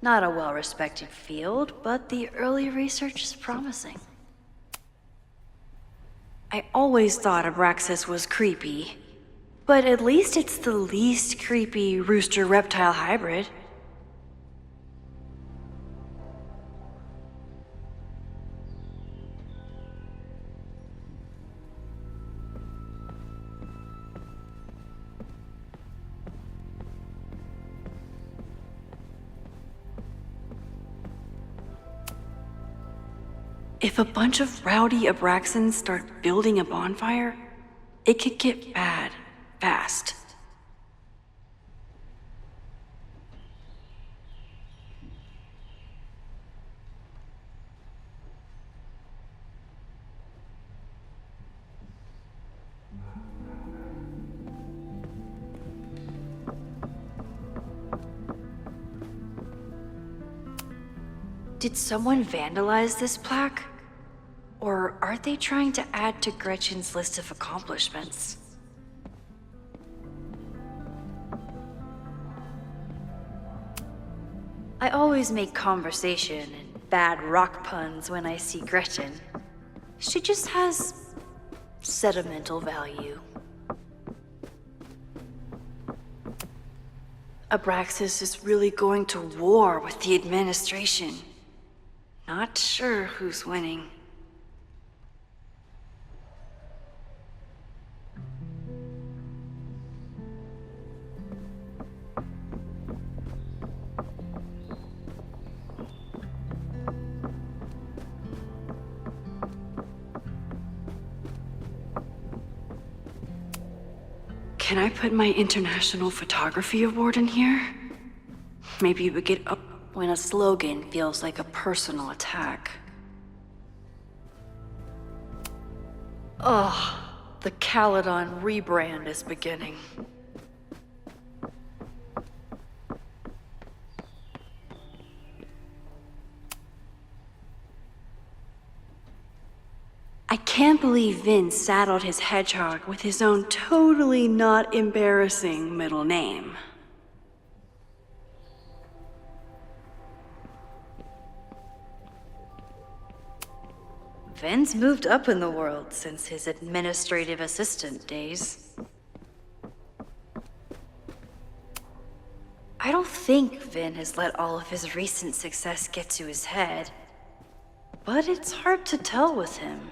Not a well-respected field, but the early research is promising. I always thought Abraxas was creepy, but at least it's the least creepy rooster-reptile hybrid. If a bunch of rowdy Abraxans start building a bonfire, it could get bad, fast. Did someone vandalize this plaque? Or are they trying to add to Gretchen's list of accomplishments? I always make conversation and bad rock puns when I see Gretchen. She just has sentimental value. Abraxas is really going to war with the administration. Not sure who's winning. Can I put my International Photography Award in here? Maybe we get up when a slogan feels like a personal attack. Ugh, the Caledon rebrand is beginning. I can't believe Vin saddled his hedgehog with his own totally not embarrassing middle name. Vin's moved up in the world since his administrative assistant days. I don't think Vin has let all of his recent success get to his head, but it's hard to tell with him.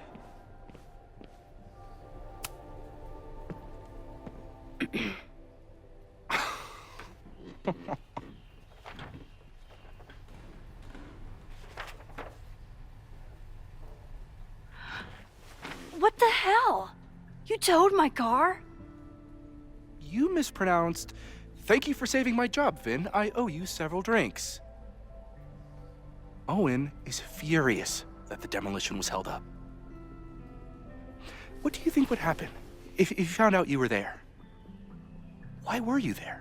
What the hell? You towed my car? You mispronounced, "Thank you for saving my job, Vin. I owe you several drinks." Owen is furious that the demolition was held up. What do you think would happen if he found out you were there? Why were you there?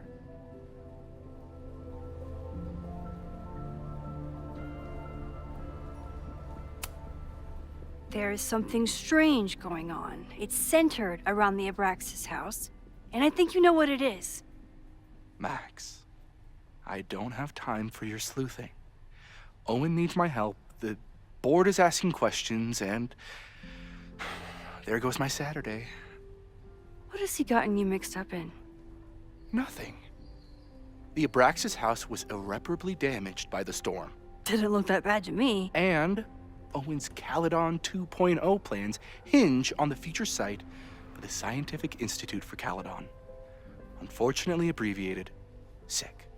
There is something strange going on. It's centered around the Abraxas house, and I think you know what it is. Max, I don't have time for your sleuthing. Owen needs my help, the board is asking questions, and there goes my Saturday. What has he gotten you mixed up in? Nothing. The Abraxas house was irreparably damaged by the storm. Didn't look that bad to me. And Owen's Caledon 2.0 plans hinge on the future site for the Scientific Institute for Caledon. Unfortunately abbreviated, SICK.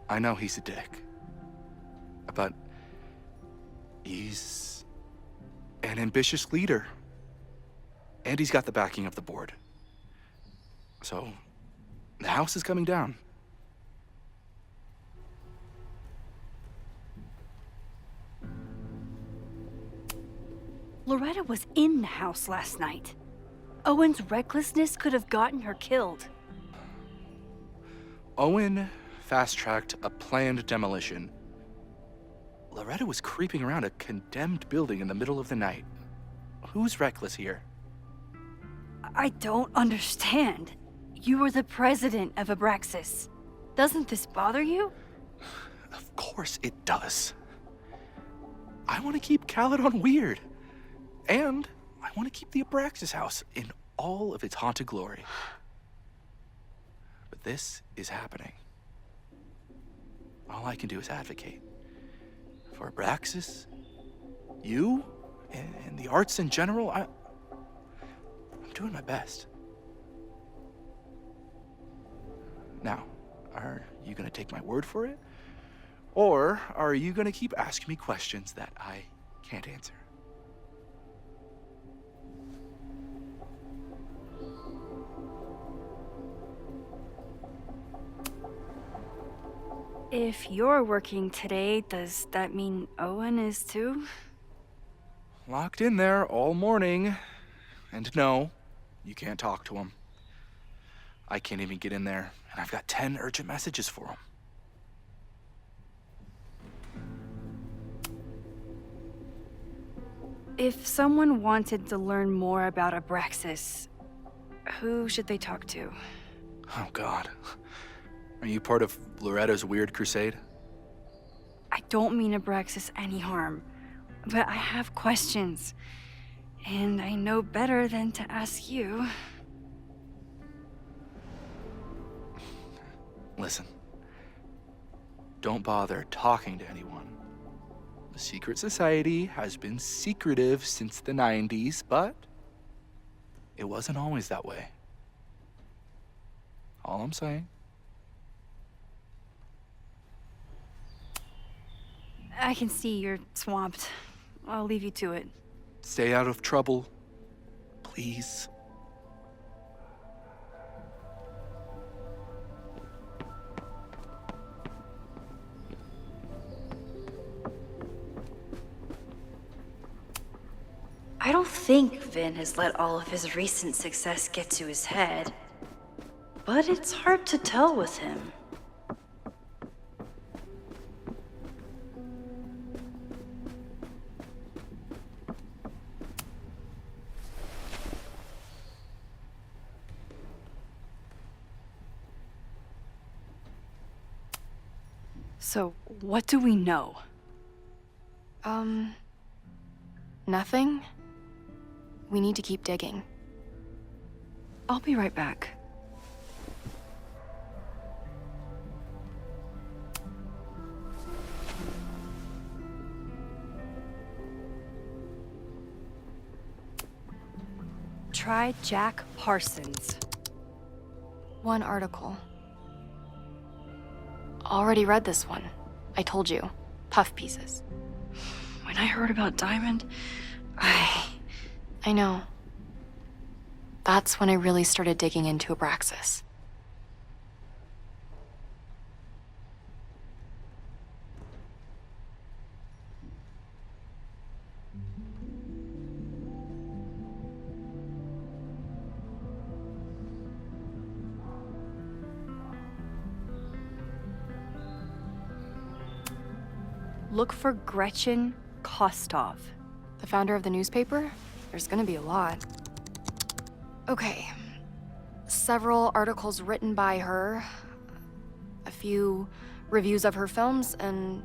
I know he's a dick, but he's an ambitious leader. And he's got the backing of the board. So, the house is coming down. Loretta was in the house last night. Owen's recklessness could have gotten her killed. Owen fast-tracked a planned demolition. Loretta was creeping around a condemned building in the middle of the night. Who's reckless here? I don't understand. You were the president of Abraxas. Doesn't this bother you? Of course it does. I want to keep Caledon weird. And I want to keep the Abraxas house in all of its haunted glory. But this is happening. All I can do is advocate. For Abraxas, you, and the arts in general, I'm doing my best. Now, are you gonna take my word for it? Or are you gonna keep asking me questions that I can't answer? If you're working today, does that mean Owen is too? Locked in there all morning. And no, you can't talk to him. I can't even get in there, and I've got 10 urgent messages for him. If someone wanted to learn more about Abraxas, who should they talk to? Oh, God. Are you part of Loretta's weird crusade? I don't mean Abraxas any harm, but I have questions, and I know better than to ask you. Listen, don't bother talking to anyone. The secret society has been secretive since the 90s, but it wasn't always that way. All I'm saying. I can see you're swamped. I'll leave you to it. Stay out of trouble, Please. I don't think Vin has let all of his recent success get to his head. But it's hard to tell with him. So, what do we know? Nothing. We need to keep digging. I'll be right back. Try Jack Parsons. One article. Already read this one. I told you. Puff pieces. When I heard about Diamond, I know. That's when I really started digging into Abraxas. Look for Gretchen Kostov. The founder of the newspaper? There's gonna be a lot. Okay. Several articles written by her, a few reviews of her films, and...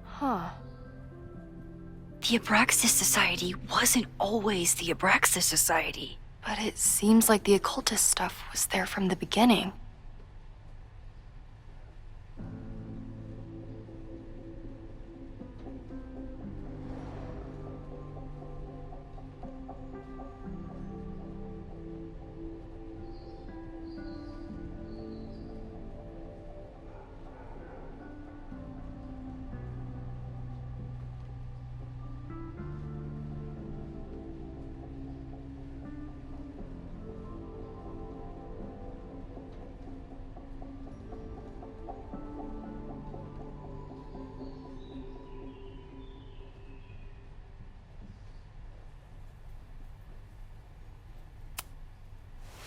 Huh. The Abraxas Society wasn't always the Abraxas Society. But it seems like the occultist stuff was there from the beginning.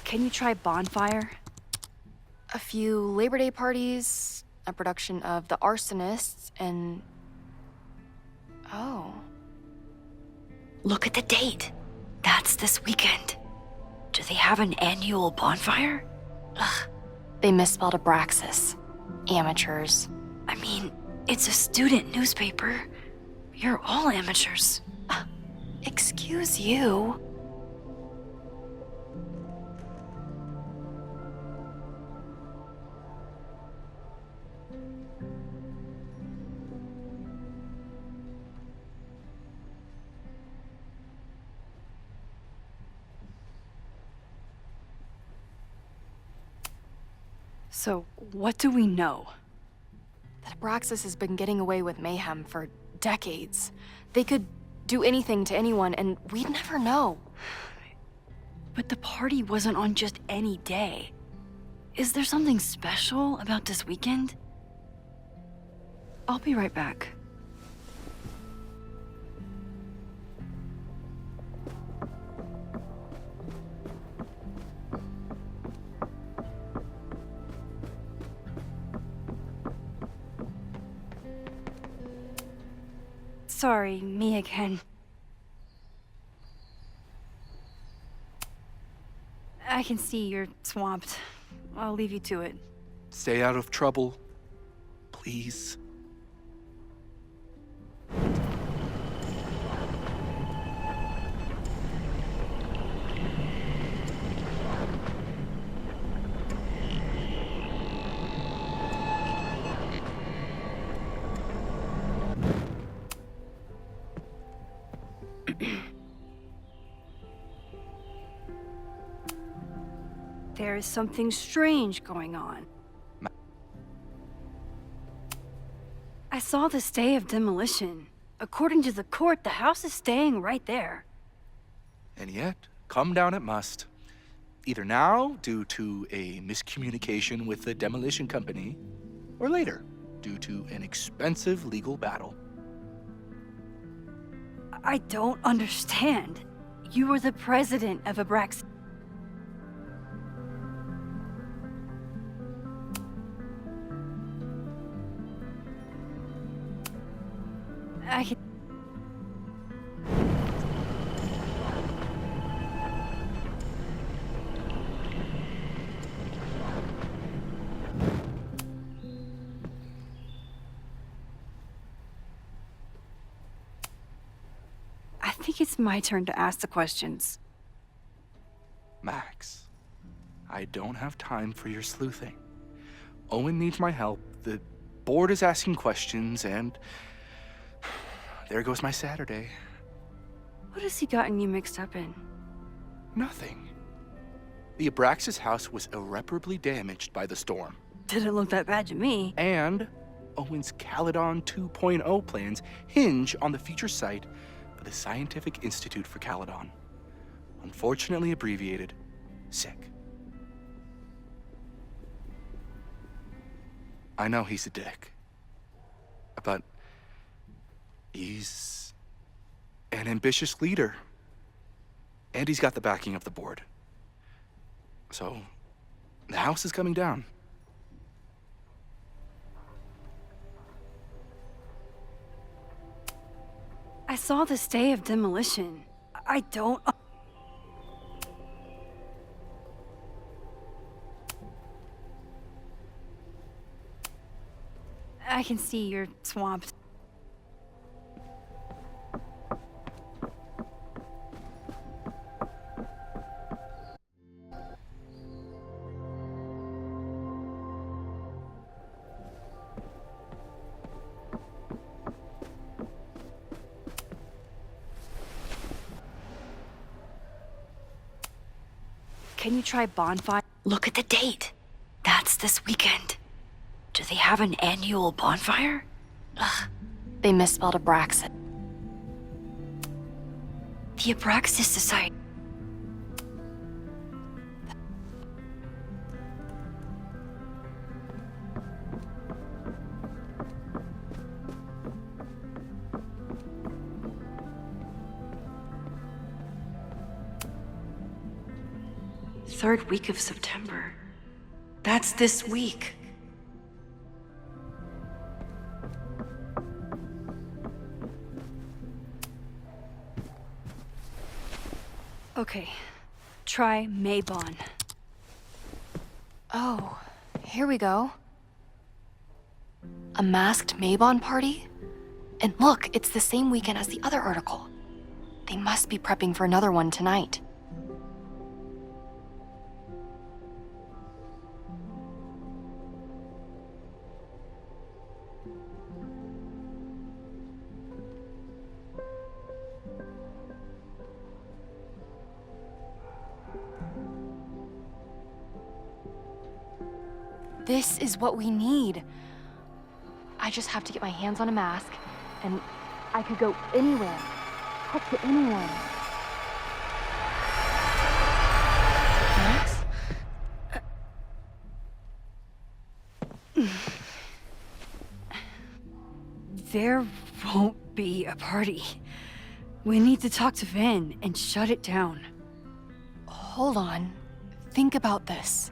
Can you try Bonfire? A few Labor Day parties, a production of The Arsonists, and... Oh. Look at the date. That's this weekend. Do they have an annual bonfire? Ugh. They misspelled Abraxas. Amateurs. I mean, it's a student newspaper. You're all amateurs. Excuse you. So, what do we know? That Abraxas has been getting away with mayhem for decades. They could do anything to anyone, and we'd never know. But the party wasn't on just any day. Is there something special about this weekend? I'll be right back. Sorry, me again. I can see you're swamped. I'll leave you to it. Stay out of trouble, please. There is something strange going on. I saw the stay of demolition. According to the court, the house is staying right there. And yet, come down it must. Either now, due to a miscommunication with the demolition company, or later, due to an expensive legal battle. I don't understand. You were the president of Abraxas. I can... I think it's my turn to ask the questions. Max, I don't have time for your sleuthing. Owen needs my help, the board is asking questions, and there goes my Saturday. What has he gotten you mixed up in? Nothing. The Abraxas house was irreparably damaged by the storm. Didn't look that bad to me. And Owen's Caledon 2.0 plans hinge on the future site for the Scientific Institute for Caledon. Unfortunately abbreviated, SICK. I know he's a dick, but he's an ambitious leader. And he's got the backing of the board. So, the house is coming down. I saw the stay of demolition. I don't... I can see you're swamped. Can you try bonfire? Look at the date. That's this weekend. Do they have an annual bonfire? Ugh, they misspelled Abraxas. The Abraxas Society. Third week of September. That's this week. Okay, try Maybon. Oh, here we go. A masked Maybon party? And look, it's the same weekend as the other article. They must be prepping for another one tonight. This is what we need. I just have to get my hands on a mask, and I could go anywhere, talk to anyone. Max? There won't be a party. We need to talk to Vin and shut it down. Hold on. Think about this.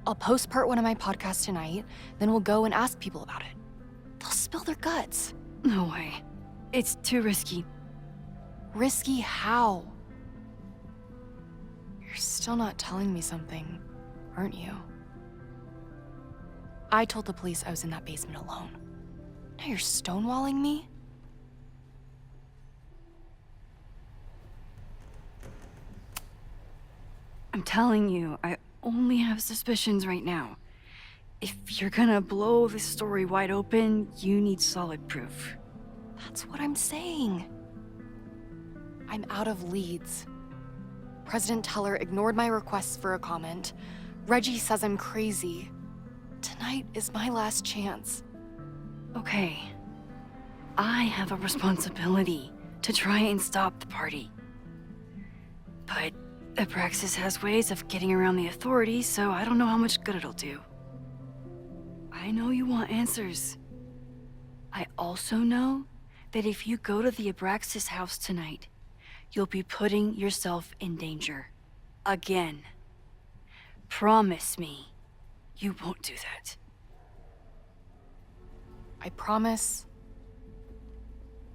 I'll post-part one of my podcasts tonight, then we'll go and ask people about it. They'll spill their guts. No way. It's too risky. Risky how? You're still not telling me something, aren't you? I told the police I was in that basement alone. Now you're stonewalling me? I'm telling you, I only have suspicions right now. If you're gonna blow this story wide open, you need solid proof. That's what I'm saying. I'm out of leads. President Teller ignored my requests for a comment. Reggie says I'm crazy. Tonight is my last chance. Okay. I have a responsibility to try and stop the party. But Abraxas has ways of getting around the authorities, so I don't know how much good it'll do. I know you want answers. I also know that if you go to the Abraxas house tonight, you'll be putting yourself in danger. Again. Promise me you won't do that. I promise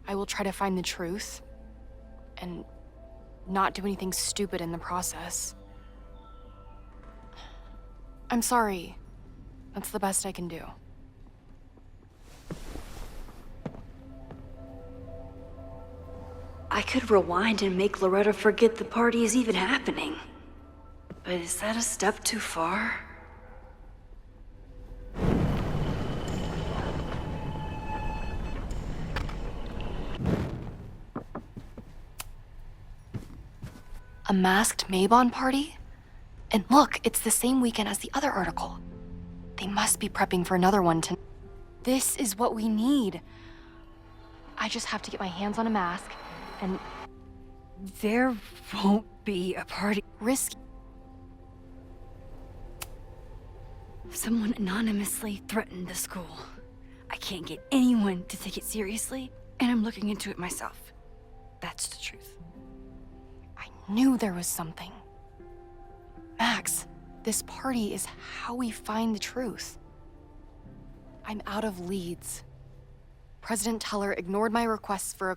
I will try to find the truth and not do anything stupid in the process. I'm sorry. That's the best I can do. I could rewind and make Loretta forget the party is even happening. But is that a step too far? A masked Mabon party? And look, it's the same weekend as the other article. They must be prepping for another one tonight. This is what we need. I just have to get my hands on a mask and... There won't be a party. Risky. Someone anonymously threatened the school. I can't get anyone to take it seriously, and I'm looking into it myself. That's the truth. I knew there was something. Max, this party is how we find the truth. I'm out of leads. President Teller ignored my requests for a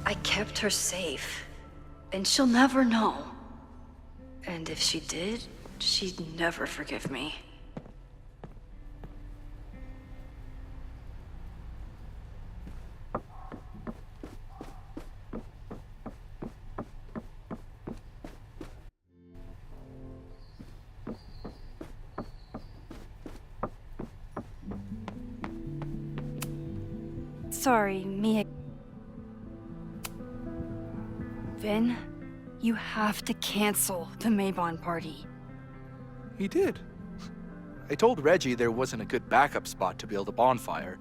I kept her safe, and she'll never know. And if she did, she'd never forgive me. Sorry, Mia. Vin, you have to cancel the Mabon party. He did. I told Reggie there wasn't a good backup spot to build a bonfire.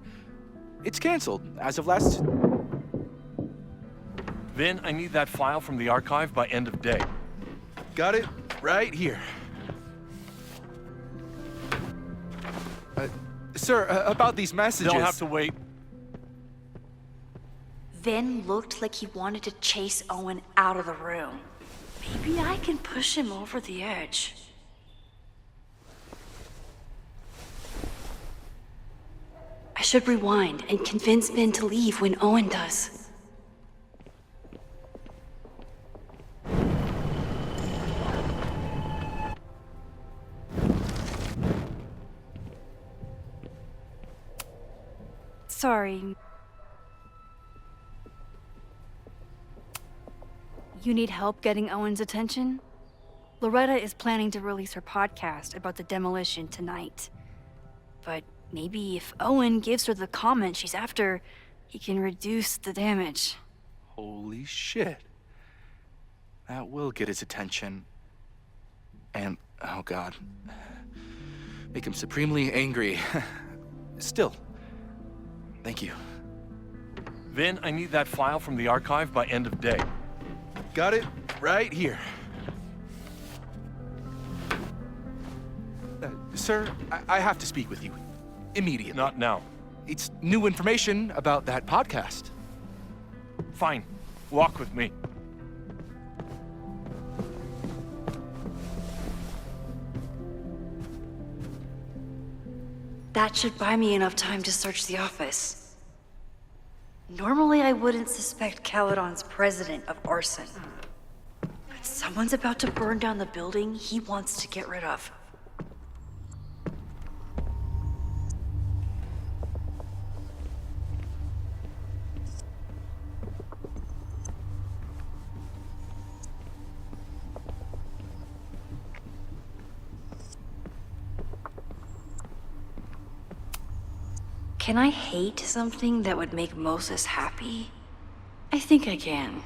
It's canceled as of last... Vin, I need that file from the archive by end of day. Got it right here. Sir, about these messages... They'll have to wait. Vin looked like he wanted to chase Owen out of the room. Maybe I can push him over the edge. I should rewind and convince Vin to leave when Owen does. Sorry. You need help getting Owen's attention? Loretta is planning to release her podcast about the demolition tonight. But maybe if Owen gives her the comment she's after, he can reduce the damage. Holy shit. That will get his attention. And, oh god, make him supremely angry. Still, thank you. Vin, I need that file from the archive by end of day. Got it right here. Sir, I have to speak with you. Immediately. Not now. It's new information about that podcast. Fine. Walk with me. That should buy me enough time to search the office. Normally, I wouldn't suspect Caledon's president of arson. But someone's about to burn down the building he wants to get rid of. Can I hate something that would make Moses happy? I think I can.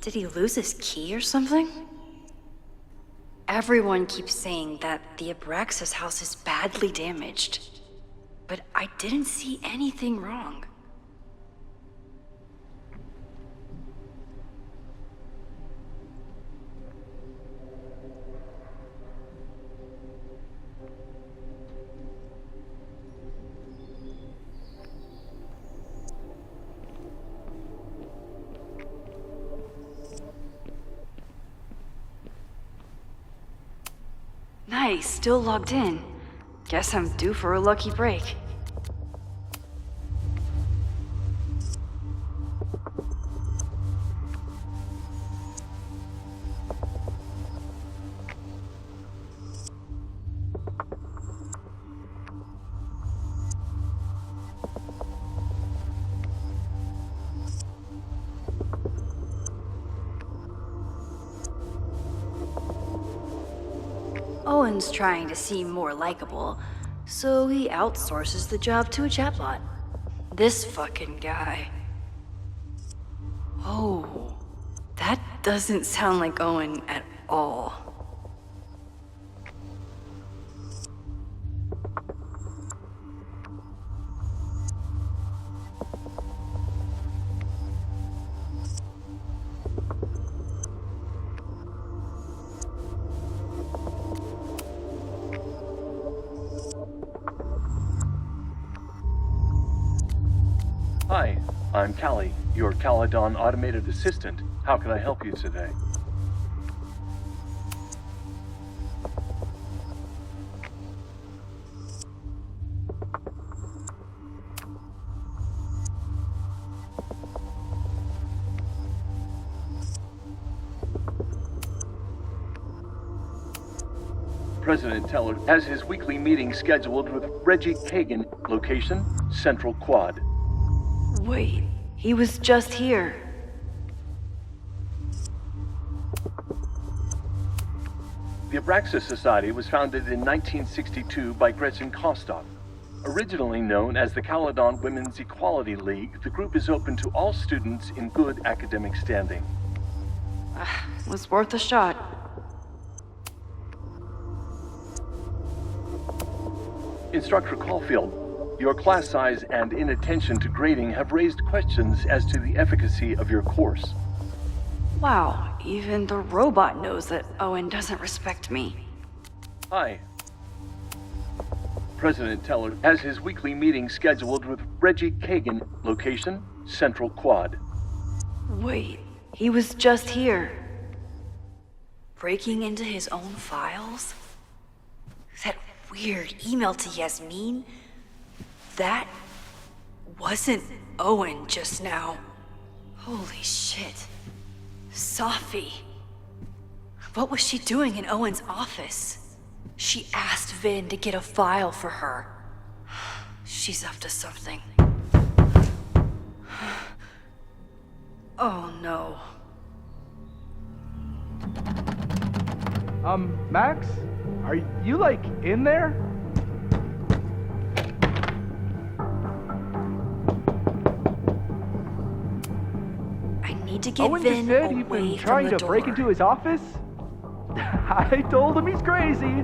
Did he lose his key or something? Everyone keeps saying that the Abraxas house is badly damaged, but I didn't see anything wrong. Nice, still logged in. Guess I'm due for a lucky break. Owen's trying to seem more likable, so he outsources the job to a chatbot. This fucking guy. Oh, that doesn't sound like Owen at all. Hi, I'm Callie, your Caledon automated assistant. How can I help you today? President Teller has his weekly meeting scheduled with Reggie Kagan, location, Central Quad. Wait, he was just here. The Abraxas Society was founded in 1962 by Gretchen Kostoff. Originally known as the Caledon Women's Equality League, the group is open to all students in good academic standing. Was worth a shot. Instructor Caulfield, your class size and inattention to grading have raised questions as to the efficacy of your course. Wow, even the robot knows that Owen doesn't respect me. Hi. President Teller has his weekly meeting scheduled with Reggie Kagan, location, Central Quad. Wait, he was just here. Breaking into his own files? That weird email to Yasmin? That wasn't Owen just now. Holy shit. Sophie. What was she doing in Owen's office? She asked Vin to get a file for her. She's up to something. Oh no. Max? Are you, like, in there? I need to get Owen Vin just said away you've been from trying the to door. break into his office? I told him he's crazy.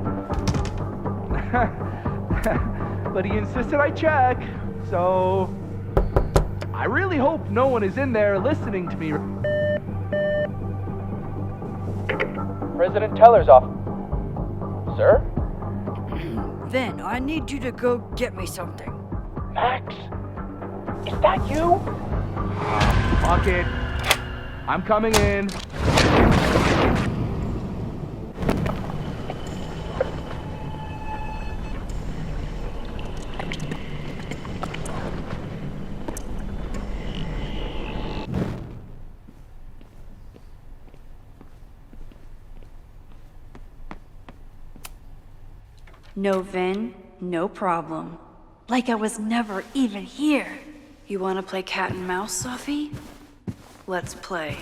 But he insisted I check, so... I really hope no one is in there listening to me. President Teller's office. Sir? Vin, I need you to go get me something. Max? Is that you? Fuck it. I'm coming in. No Vin, no problem. Like I was never even here. You wanna play cat and mouse, Sophie? Let's play.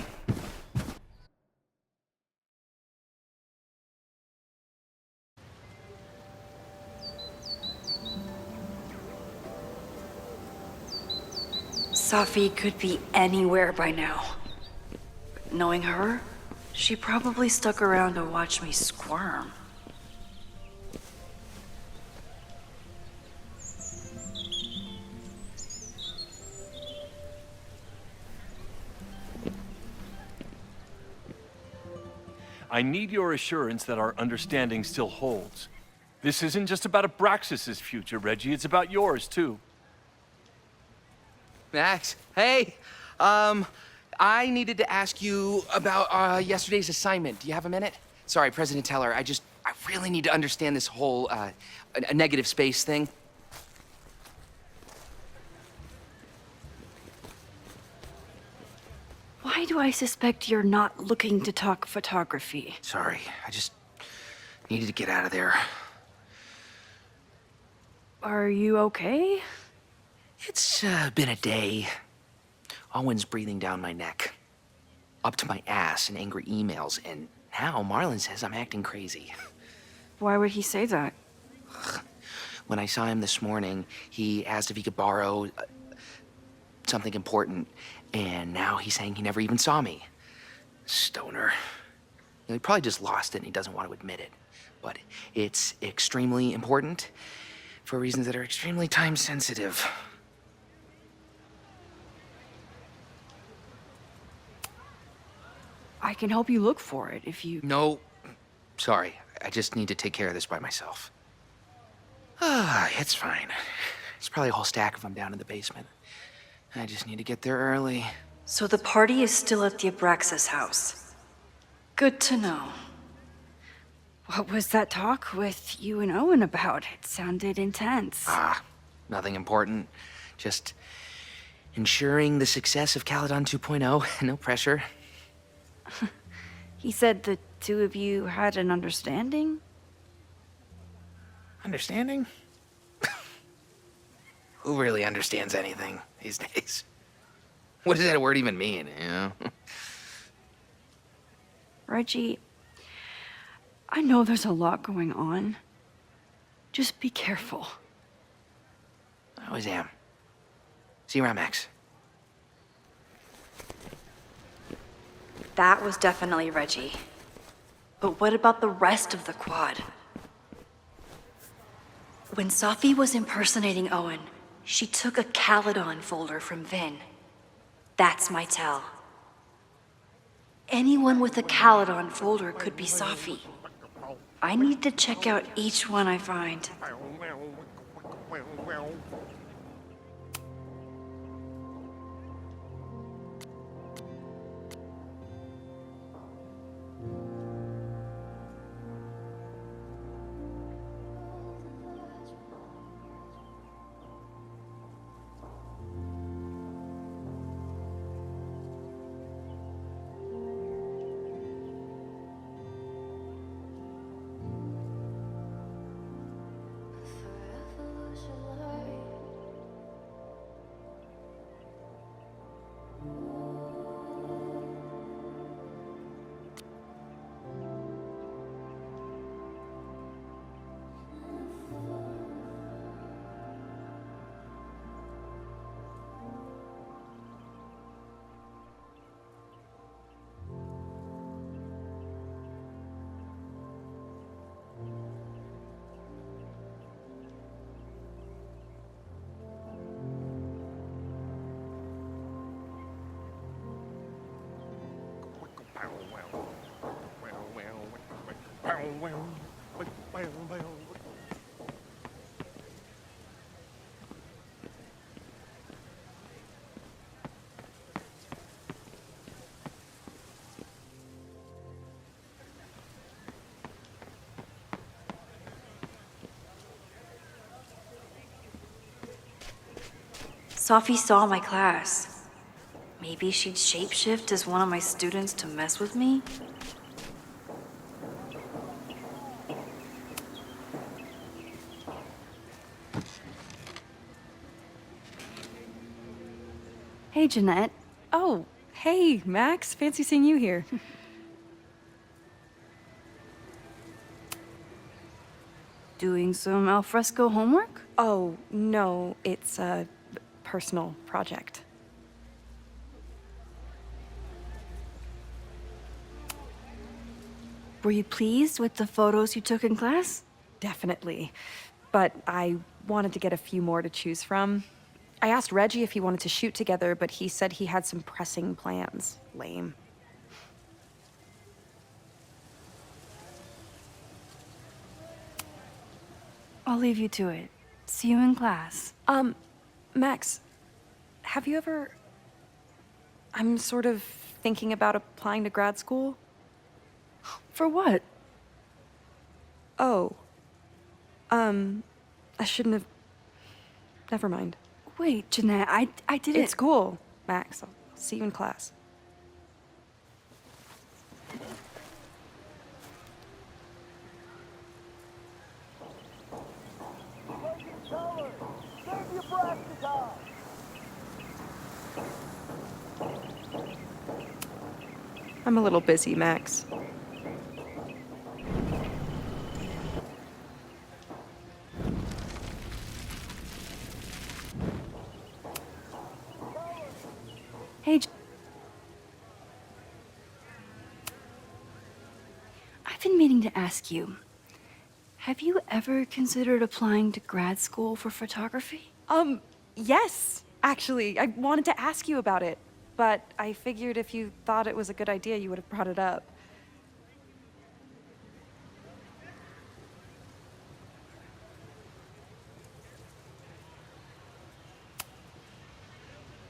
Safi could be anywhere by now. Knowing her, she probably stuck around to watch me squirm. I need your assurance that our understanding still holds. This isn't just about Abraxas's future, Reggie. It's about yours, too. Max, hey! I needed to ask you about yesterday's assignment. Do you have a minute? Sorry, President Teller, I really need to understand this whole, a negative space thing. Why do I suspect you're not looking to talk photography? Sorry, I just needed to get out of there. Are you okay? It's been a day. Owen's breathing down my neck, up to my ass in angry emails, and now Marlon says I'm acting crazy. Why would he say that? When I saw him this morning, he asked if he could borrow something important, and now he's saying he never even saw me. Stoner. He probably just lost it and he doesn't want to admit it. But it's extremely important for reasons that are extremely time sensitive. I can help you look for it if you... No, sorry. I just need to take care of this by myself. It's fine. It's probably a whole stack if I'm down in the basement. I just need to get there early. So the party is still at the Abraxas house. Good to know. What was that talk with you and Owen about? It sounded intense. Nothing important. Just ensuring the success of Caledon 2.0. No pressure. He said the two of you had an understanding? Understanding? Who really understands anything these days? What does that word even mean, you know? Reggie, I know there's a lot going on. Just be careful. I always am. See you around, Max. That was definitely Reggie. But what about the rest of the quad? When Safi was impersonating Owen, she took a Caledon folder from Vin. That's my tell. Anyone with a Caledon folder could be Safi. I need to check out each one I find. Safi saw my class. Maybe she'd shapeshift as one of my students to mess with me? Hey, Jeanette. Oh, Hey, Max. Fancy seeing you here. Doing some alfresco homework? Oh, no. It's a personal project. Were you pleased with the photos you took in class? Definitely. But I wanted to get a few more to choose from. I asked Reggie if he wanted to shoot together, but he said he had some pressing plans. Lame. I'll leave you to it. See you in class. Max, have you ever... I'm sort of thinking about applying to grad school. For what? Oh. I shouldn't have... Never mind. Wait, Jeanette, I didn't... It's cool, Max. I'll see you in class. I'm a little busy, Max. Hey, I've been meaning to ask you, have you ever considered applying to grad school for photography? Yes, actually. I wanted to ask you about it, but I figured if you thought it was a good idea, you would have brought it up.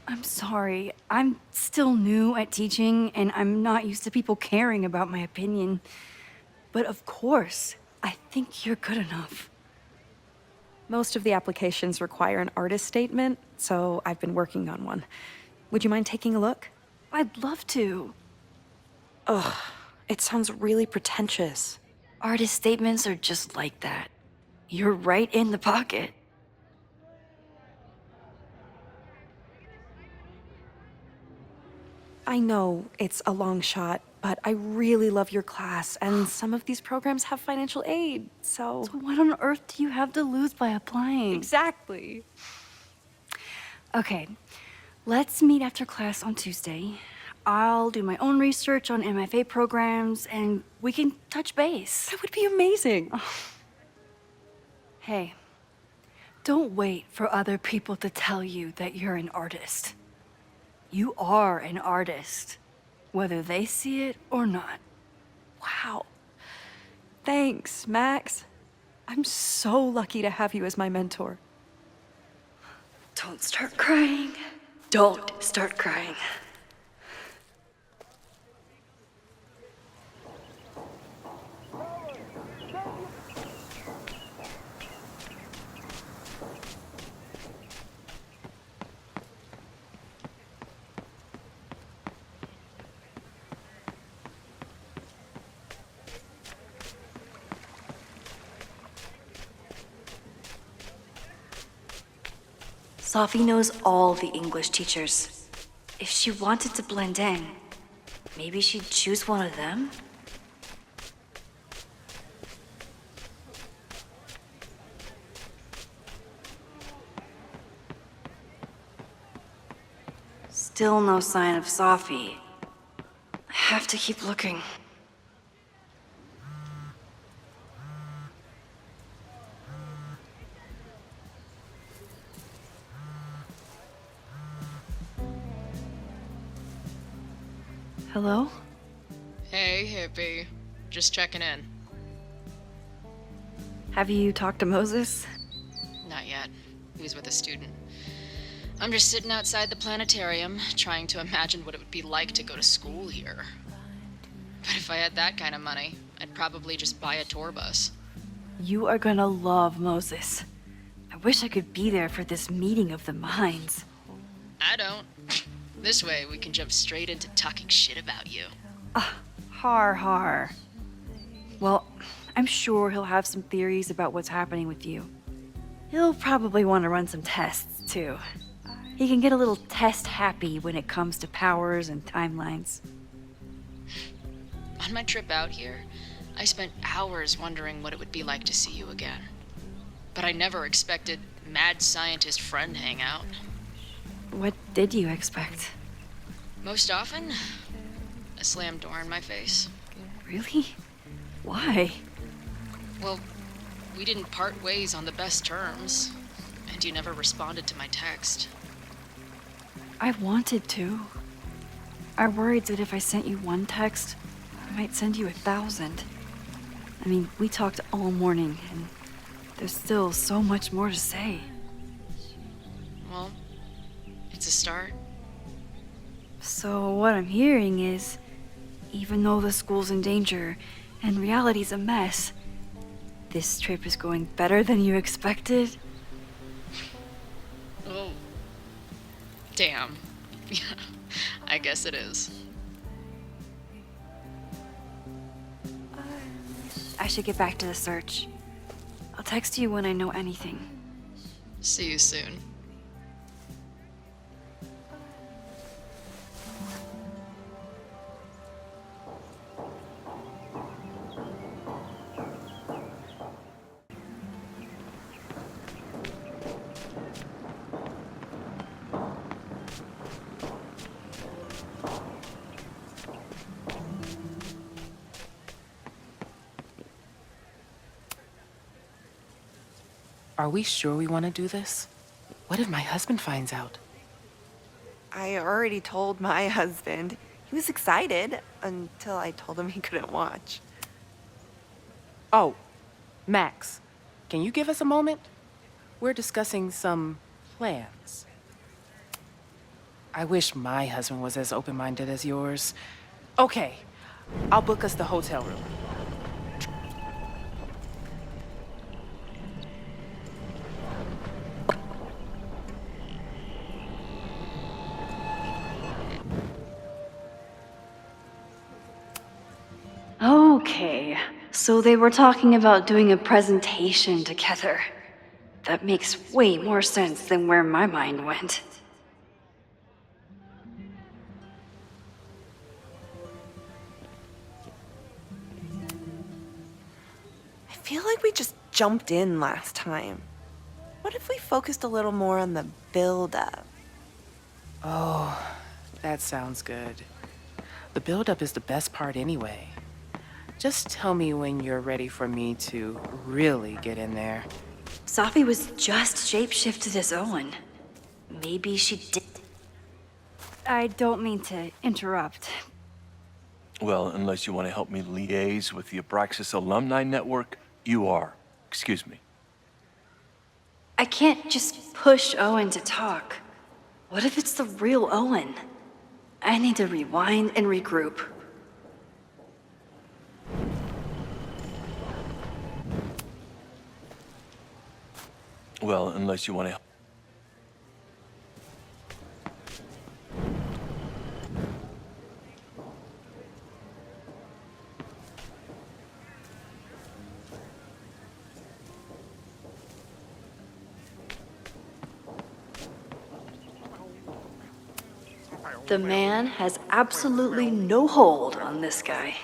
I'm sorry. I'm still new at teaching, and I'm not used to people caring about my opinion. But of course, I think you're good enough. Most of the applications require an artist statement, so I've been working on one. Would you mind taking a look? I'd love to. Ugh, it sounds really pretentious. Artist statements are just like that. You're right in the pocket. I know it's a long shot, but I really love your class, and some of these programs have financial aid, so... So what on earth do you have to lose by applying? Exactly. Okay, let's meet after class on Tuesday. I'll do my own research on MFA programs, and we can touch base. That would be amazing. Hey, don't wait for other people to tell you that you're an artist. You are an artist, whether they see it or not. Wow. Thanks, Max. I'm so lucky to have you as my mentor. Don't start crying. Don't start crying. Sophie knows all the English teachers. If she wanted to blend in, maybe she'd choose one of them? Still no sign of Sophie. I have to keep looking. Hello? Hey, hippie. Just checking in. Have you talked to Moses? Not yet. He was with a student. I'm just sitting outside the planetarium, trying to imagine what it would be like to go to school here. But if I had that kind of money, I'd probably just buy a tour bus. You are gonna love Moses. I wish I could be there for this meeting of the minds. I don't. This way, we can jump straight into talking shit about you. Har har. Well, I'm sure he'll have some theories about what's happening with you. He'll probably want to run some tests, too. He can get a little test happy when it comes to powers and timelines. On my trip out here, I spent hours wondering what it would be like to see you again. But I never expected mad scientist friend hangout. What did you expect? Most often, a slam door in my face. Really? Why? Well, we didn't part ways on the best terms, and you never responded to my text. I wanted to. I worried that if I sent you one text, I might send you 1,000. I mean, we talked all morning, and there's still so much more to say. Well, it's a start. So what I'm hearing is, even though the school's in danger and reality's a mess, this trip is going better than you expected? Oh. Damn. Yeah, I guess it is. I should get back to the search. I'll text you when I know anything. See you soon. Are we sure we want to do this? What if my husband finds out? I already told my husband. He was excited until I told him he couldn't watch. Oh, Max, can you give us a moment? We're discussing some plans. I wish my husband was as open-minded as yours. Okay, I'll book us the hotel room. Okay, so they were talking about doing a presentation together. That makes way more sense than where my mind went. I feel like we just jumped in last time. What if we focused a little more on the build-up? Oh, that sounds good. The build-up is the best part anyway. Just tell me when you're ready for me to really get in there. Safi was just shapeshifted as Owen. Maybe she did. I don't mean to interrupt. Well, unless you want to help me liaise with the Abraxas Alumni Network, you are. Excuse me. I can't just push Owen to talk. What if it's the real Owen? I need to rewind and regroup. Well, unless you want to... The man has absolutely no hold on this guy.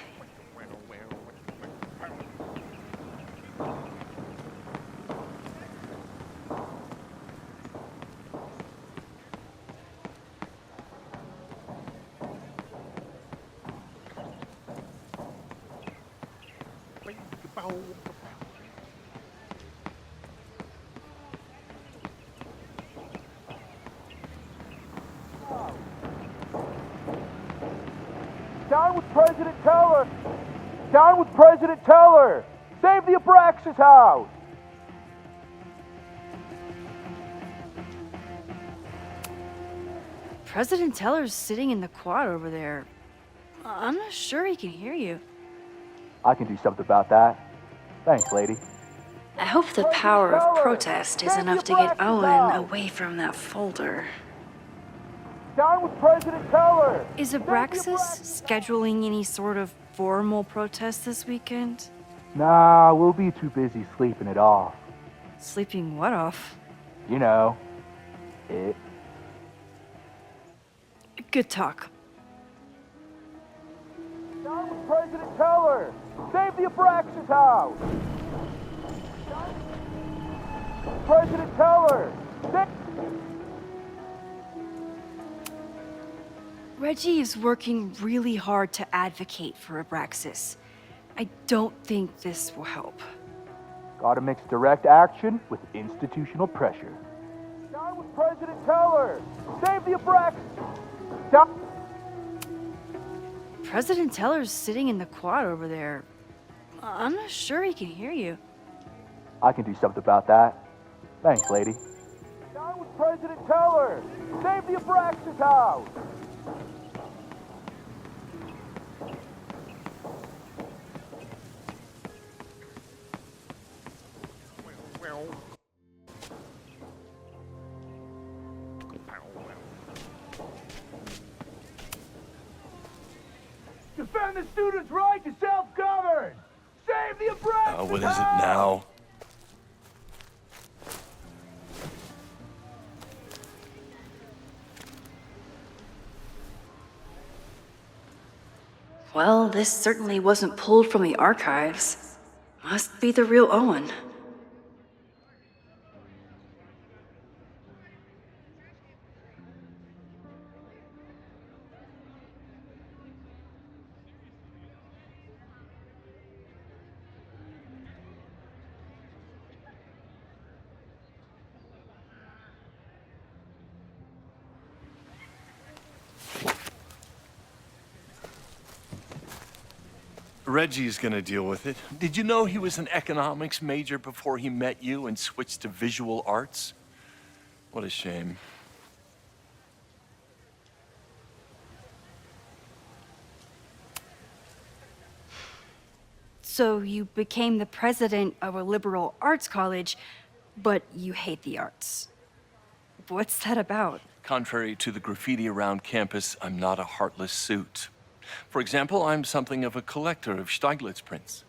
Down with President Teller! Down with President Teller! Save the Abraxas house! President Teller's sitting in the quad over there. I'm not sure he can hear you. I can do something about that. Thanks, lady. I hope the power of protest is enough to get Owen away from that folder. Down with President Teller! Is Abraxas scheduling any sort of formal protest this weekend? Nah, we'll be too busy sleeping it off. Sleeping what off? You know, it. Good talk. President Teller! Save the Abraxas house! President Teller! Reggie is working really hard to advocate for Abraxas. I don't think this will help. Gotta mix direct action with institutional pressure. Down with President Teller! Save the Abraxas! Down. President Teller's sitting in the quad over there. I'm not sure he can hear you. I can do something about that. Thanks, lady. Down with President Teller! Save the Abraxas house! Defend the students' right to self-govern! Save the Abraxas What is it now? Well, this certainly wasn't pulled from the archives. Must be the real Owen. Reggie's gonna deal with it. Did you know he was an economics major before he met you and switched to visual arts? What a shame. So you became the president of a liberal arts college, but you hate the arts. What's that about? Contrary to the graffiti around campus, I'm not a heartless suit. For example, I'm something of a collector of Stieglitz prints.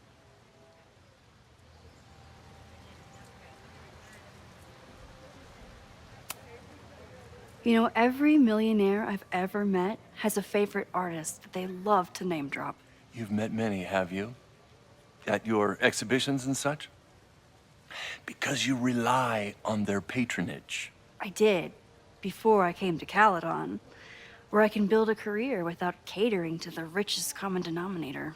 You know, every millionaire I've ever met has a favorite artist that they love to name drop. You've met many, have you? At your exhibitions and such? Because you rely on their patronage. I did, before I came to Caledon, where I can build a career without catering to the richest common denominator.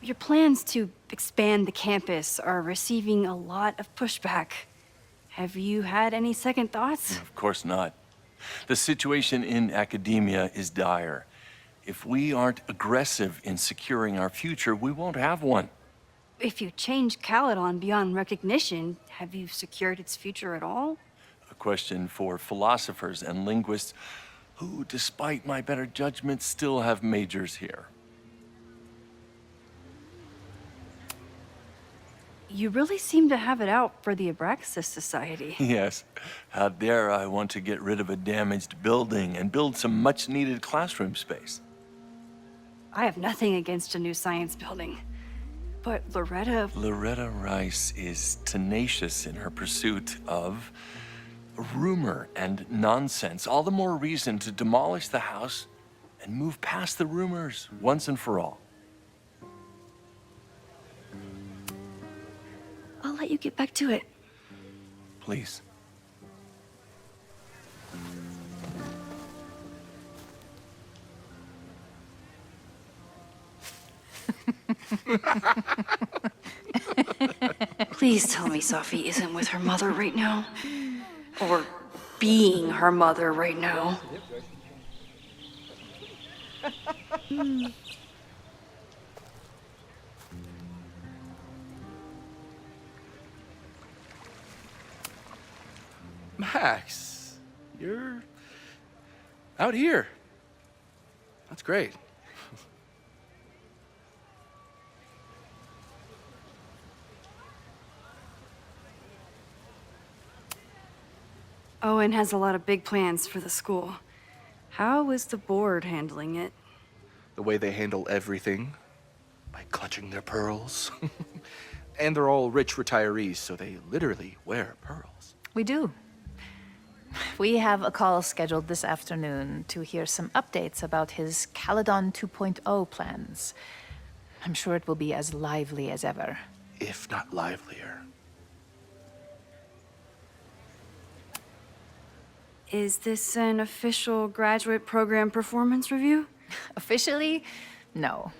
Your plans to expand the campus are receiving a lot of pushback. Have you had any second thoughts? Of course not. The situation in academia is dire. If we aren't aggressive in securing our future, we won't have one. If you change Caledon beyond recognition, have you secured its future at all? A question for philosophers and linguists who, despite my better judgment, still have majors here. You really seem to have it out for the Abraxas Society. Yes. How dare I want to get rid of a damaged building and build some much-needed classroom space. I have nothing against a new science building. But Loretta Rice is tenacious in her pursuit of rumor and nonsense. All the more reason to demolish the house and move past the rumors once and for all. I'll let you get back to it. Please. Please tell me Safi isn't with her mother right now. Or being her mother right now. Max, you're out here. That's great. Owen has a lot of big plans for the school. How is the board handling it? The way they handle everything, by clutching their pearls. And they're all rich retirees, so they literally wear pearls. We do. We have a call scheduled this afternoon to hear some updates about his Caledon 2.0 plans. I'm sure it will be as lively as ever. If not livelier. Is this an official graduate program performance review? Officially? No.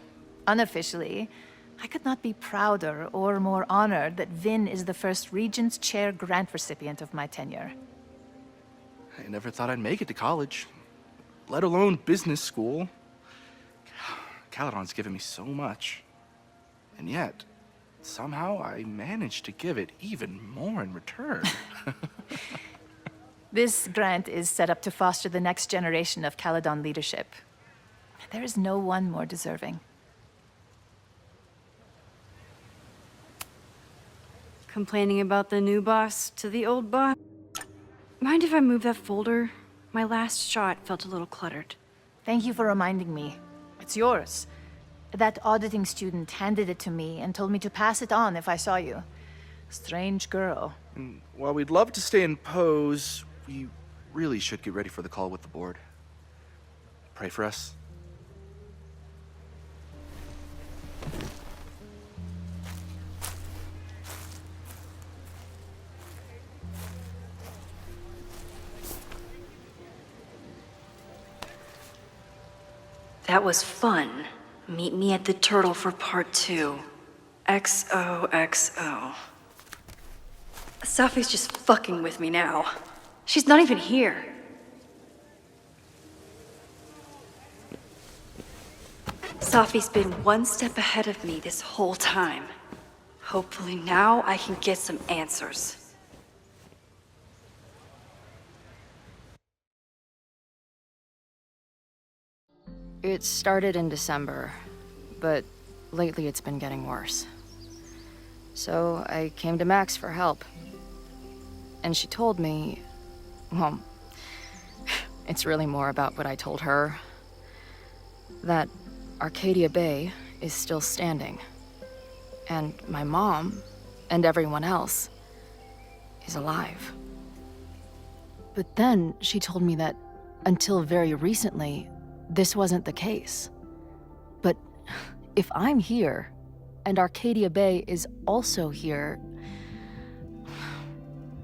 Unofficially, I could not be prouder or more honored that Vin is the first Regents Chair grant recipient of my tenure. I never thought I'd make it to college, let alone business school. Caledon's given me so much. And yet, somehow I managed to give it even more in return. This grant is set up to foster the next generation of Caledon leadership. There is no one more deserving. Complaining about the new boss to the old boss? Mind if I move that folder? My last shot felt a little cluttered. Thank you for reminding me. It's yours. That auditing student handed it to me and told me to pass it on if I saw you. Strange girl. And while we'd love to stay in pose, we really should get ready for the call with the board. Pray for us. That was fun. Meet me at the Turtle for part 2. XOXO. Safi's just fucking with me now. She's not even here. Safi's been one step ahead of me this whole time. Hopefully now I can get some answers. It started in December, but lately it's been getting worse. So I came to Max for help. And she told me, well, it's really more about what I told her, that Arcadia Bay is still standing. And my mom, and everyone else, is alive. But then she told me that until very recently, this wasn't the case. But if I'm here, and Arcadia Bay is also here,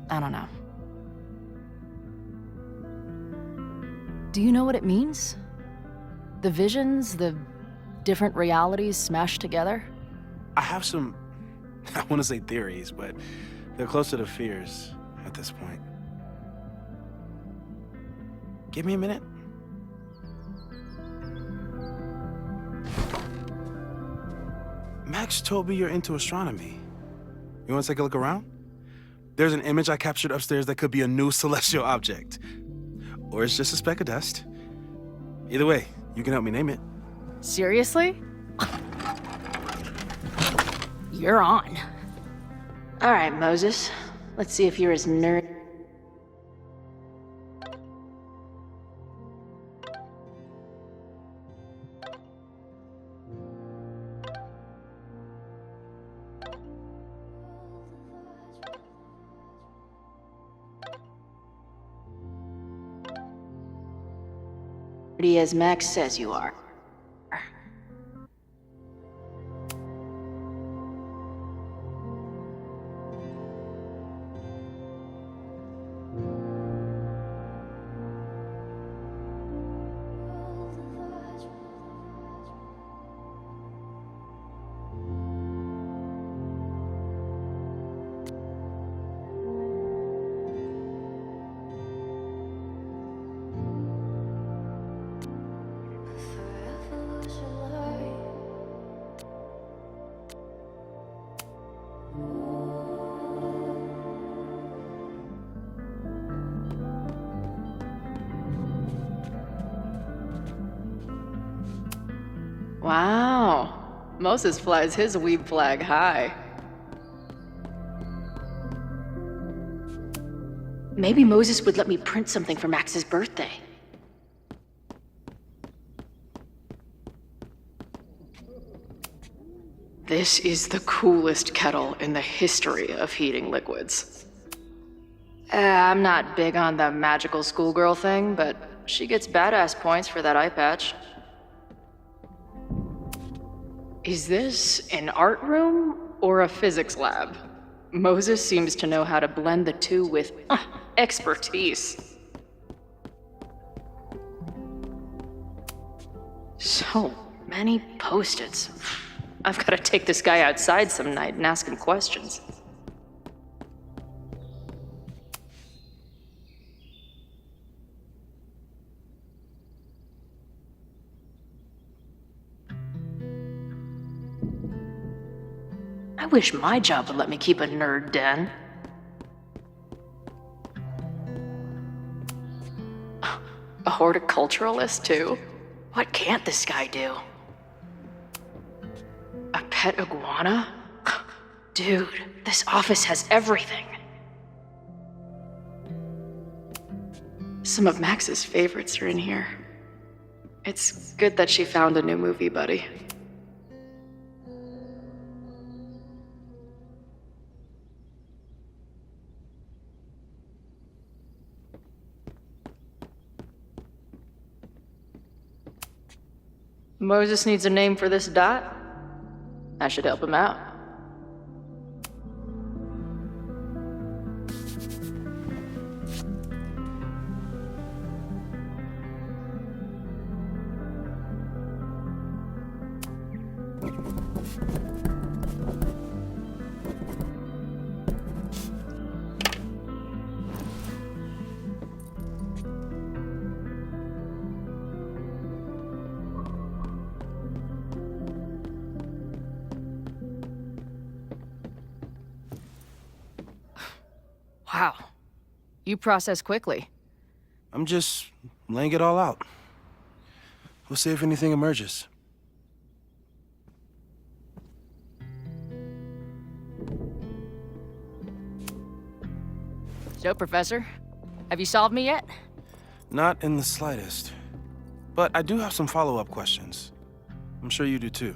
I don't know. Do you know what it means? The visions, the different realities smashed together? I have some, I want to say theories, but they're closer to fears at this point. Give me a minute. Max told me you're into astronomy. You want to take a look around? There's an image I captured upstairs that could be a new celestial object. Or it's just a speck of dust. Either way, you can help me name it. Seriously? You're on. All right, Moses. Let's see if you're as nerd. As Max says you are. Wow. Moses flies his weeb flag high. Maybe Moses would let me print something for Max's birthday. This is the coolest kettle in the history of heating liquids. I'm not big on the magical schoolgirl thing, but she gets badass points for that eye patch. Is this an art room or a physics lab? Moses seems to know how to blend the two with expertise. So many post-its. I've got to take this guy outside some night and ask him questions. I wish my job would let me keep a nerd den. A horticulturalist, too? What can't this guy do? A pet iguana? Dude, this office has everything. Some of Max's favorites are in here. It's good that she found a new movie buddy. Moses needs a name for this dot. I should help him out. Wow. You process quickly. I'm just laying it all out. We'll see if anything emerges. So, Professor, have you solved me yet? Not in the slightest. But I do have some follow-up questions. I'm sure you do too.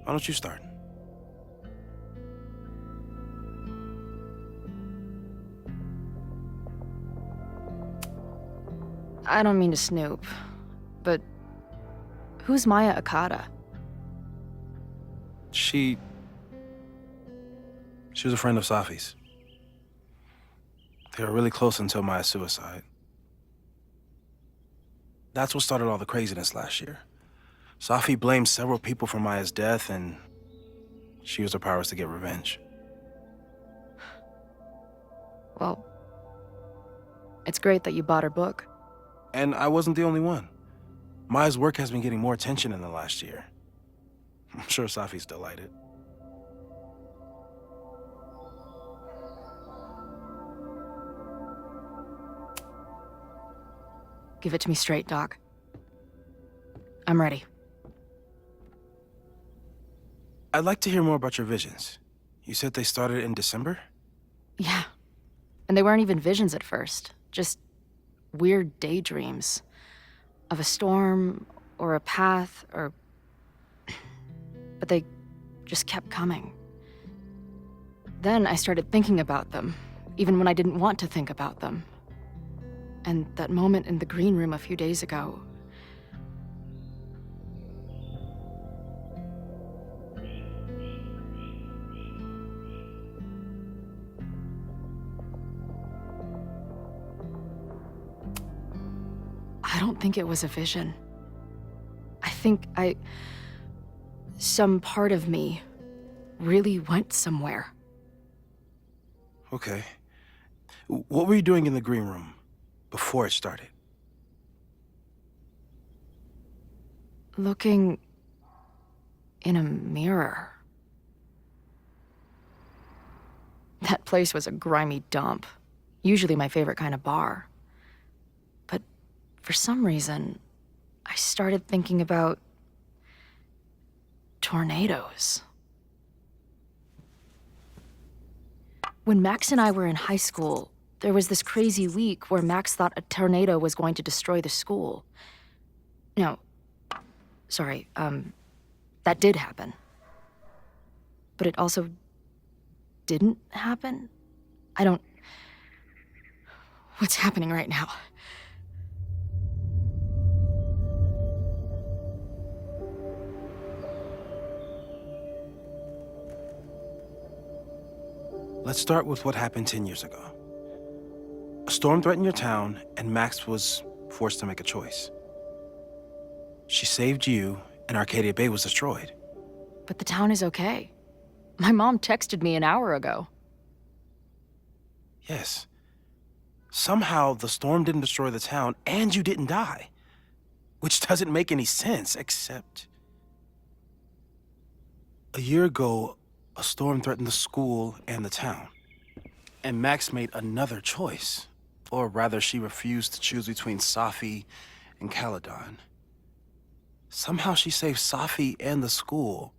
Why don't you start? I don't mean to snoop, but who's Maya Akata? She was a friend of Safi's. They were really close until Maya's suicide. That's what started all the craziness last year. Safi blamed several people for Maya's death, and she used her powers to get revenge. Well, it's great that you bought her book. And I wasn't the only one. Maya's work has been getting more attention in the last year. I'm sure Safi's delighted. Give it to me straight, Doc. I'm ready. I'd like to hear more about your visions. You said they started in December? Yeah. And they weren't even visions at first. Just weird daydreams of a storm or a path or... But they just kept coming. Then I started thinking about them, even when I didn't want to think about them. And that moment in the green room a few days ago... I don't think it was a vision. I think some part of me really went somewhere. Okay. What were you doing in the green room before it started? Looking in a mirror. That place was a grimy dump. Usually my favorite kind of bar. But for some reason, I started thinking about tornadoes. When Max and I were in high school, there was this crazy week where Max thought a tornado was going to destroy the school. No, sorry, that did happen. but it also didn't happen? I don't... What's happening right now? Let's start with what happened 10 years ago. A storm threatened your town, and Max was forced to make a choice. She saved you, and Arcadia Bay was destroyed. But the town is okay. My mom texted me an hour ago. Yes. Somehow, the storm didn't destroy the town, and you didn't die. Which doesn't make any sense, except... A year ago, a storm threatened the school and the town. And Max made another choice. Or rather, she refused to choose between Safi and Caledon. Somehow she saved Safi and the school.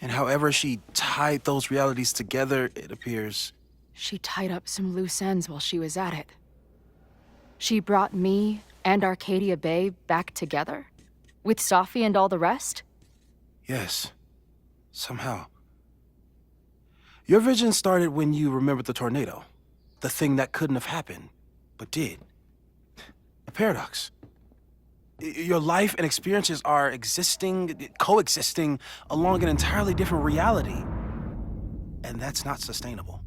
And however she tied those realities together, it appears... She tied up some loose ends while she was at it. She brought me and Arcadia Bay back together? With Safi and all the rest? Yes. Somehow. Your vision started when you remembered the tornado. The thing that couldn't have happened, but did. A paradox. Your life and experiences are coexisting along an entirely different reality. And that's not sustainable.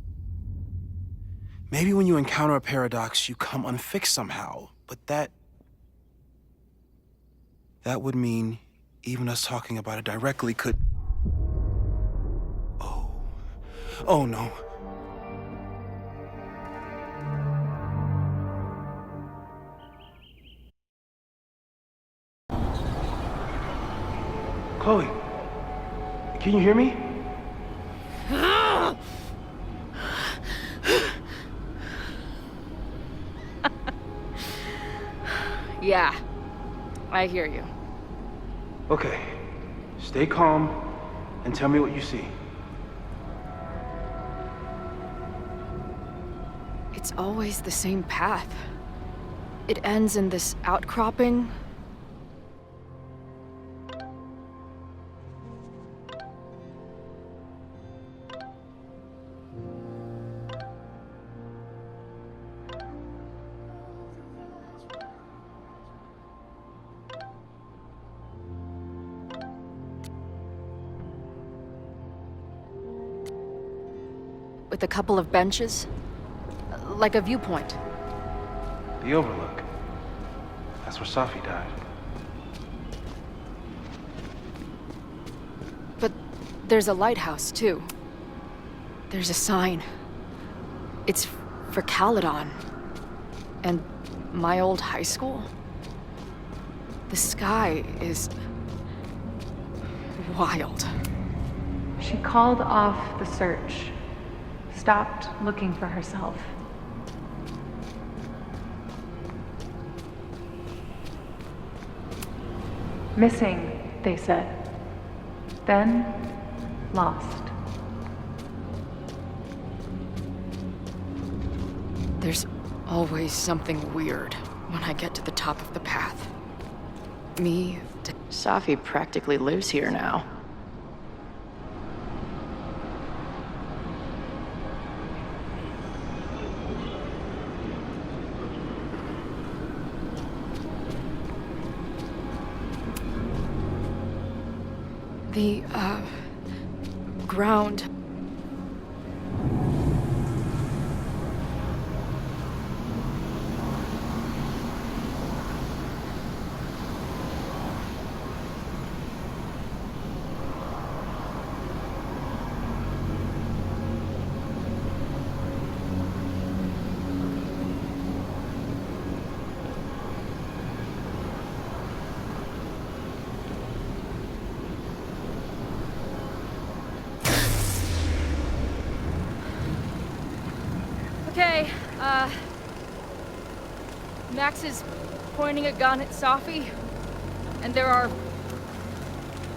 Maybe when you encounter a paradox, you come unfixed somehow, but that would mean even us talking about it directly could... Oh no. Chloe, can you hear me? Yeah, I hear you. Okay, stay calm and tell me what you see. It's always the same path. It ends in this outcropping. With a couple of benches. Like a viewpoint. The overlook. That's where Safi died. But there's a lighthouse, too. There's a sign. It's for Caledon. And my old high school. The sky is... wild. She called off the search. Stopped looking for herself. Missing, they said. Then, lost. There's always something weird when I get to the top of the path. Safi practically lives here now. The, ground. Okay, Max is pointing a gun at Safi, and there are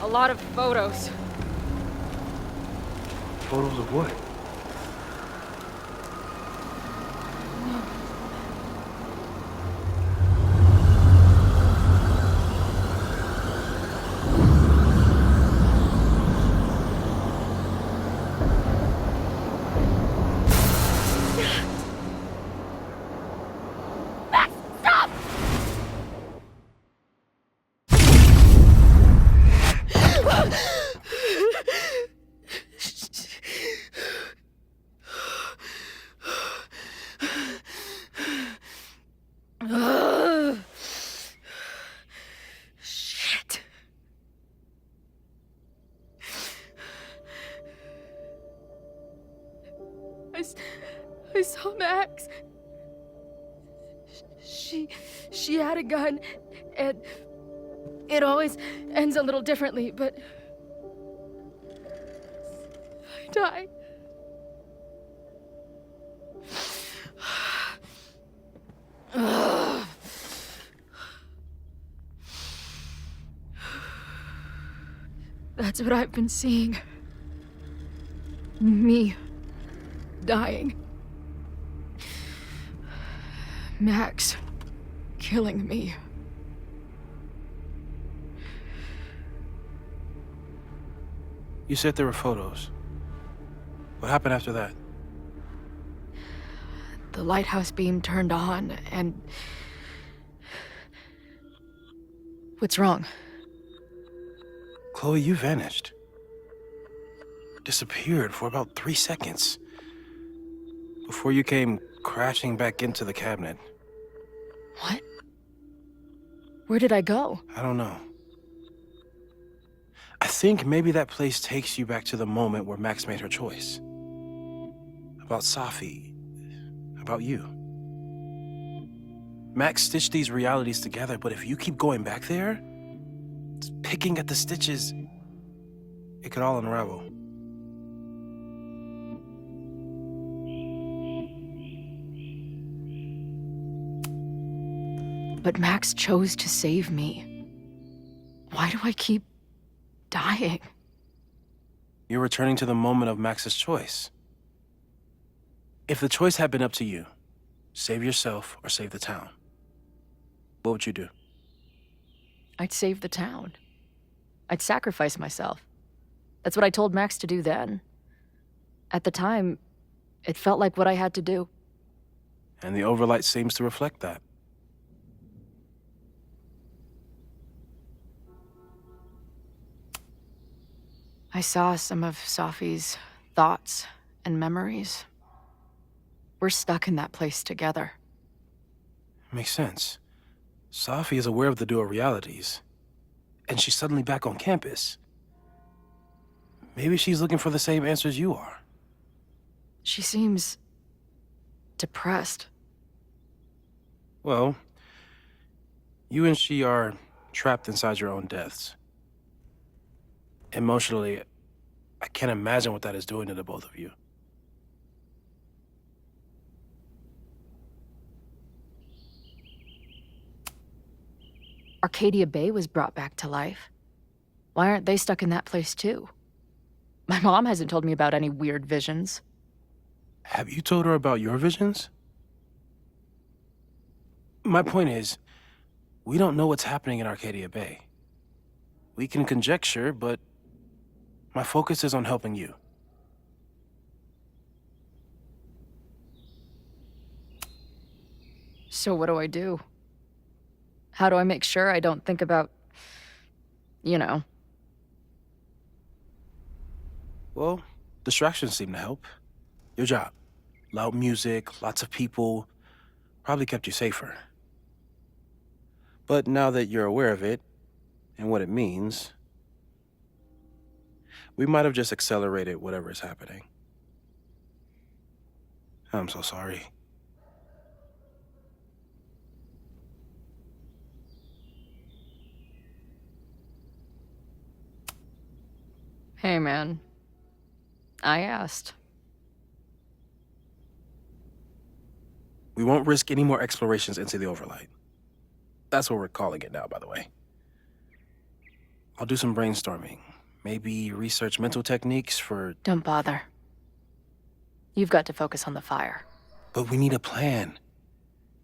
a lot of photos. Photos of what? I saw Max. She had a gun, and it always ends a little differently, but I died. That's what I've been seeing. Me dying. Max killing me. You said there were photos. What happened after that? The lighthouse beam turned on, and... What's wrong? Chloe, you vanished. Disappeared for about 3 seconds. Before you came crashing back into the cabinet. What? Where did I go? I don't know. I think maybe that place takes you back to the moment where Max made her choice. About Safi. About you. Max stitched these realities together, but if you keep going back there, picking at the stitches, it could all unravel. But Max chose to save me. Why do I keep dying? You're returning to the moment of Max's choice. If the choice had been up to you, save yourself or save the town, what would you do? I'd save the town. I'd sacrifice myself. That's what I told Max to do then. At the time, it felt like what I had to do. And the overlight seems to reflect that. I saw some of Safi's thoughts and memories. We're stuck in that place together. Makes sense. Safi is aware of the dual realities, and she's suddenly back on campus. Maybe she's looking for the same answers you are. She seems depressed. Well, you and she are trapped inside your own deaths. Emotionally, I can't imagine what that is doing to the both of you. Arcadia Bay was brought back to life. Why aren't they stuck in that place too? My mom hasn't told me about any weird visions. Have you told her about your visions? My point is, we don't know what's happening in Arcadia Bay. We can conjecture, but my focus is on helping you. So what do I do? How do I make sure I don't think about, you know? Well, distractions seem to help. Your job. Loud music, lots of people, probably kept you safer. But now that you're aware of it, and what it means, we might have just accelerated whatever is happening. I'm so sorry. Hey, man. I asked. We won't risk any more explorations into the overlight. That's what we're calling it now, by the way. I'll do some brainstorming. Maybe research mental techniques for... Don't bother. You've got to focus on the fire. But we need a plan.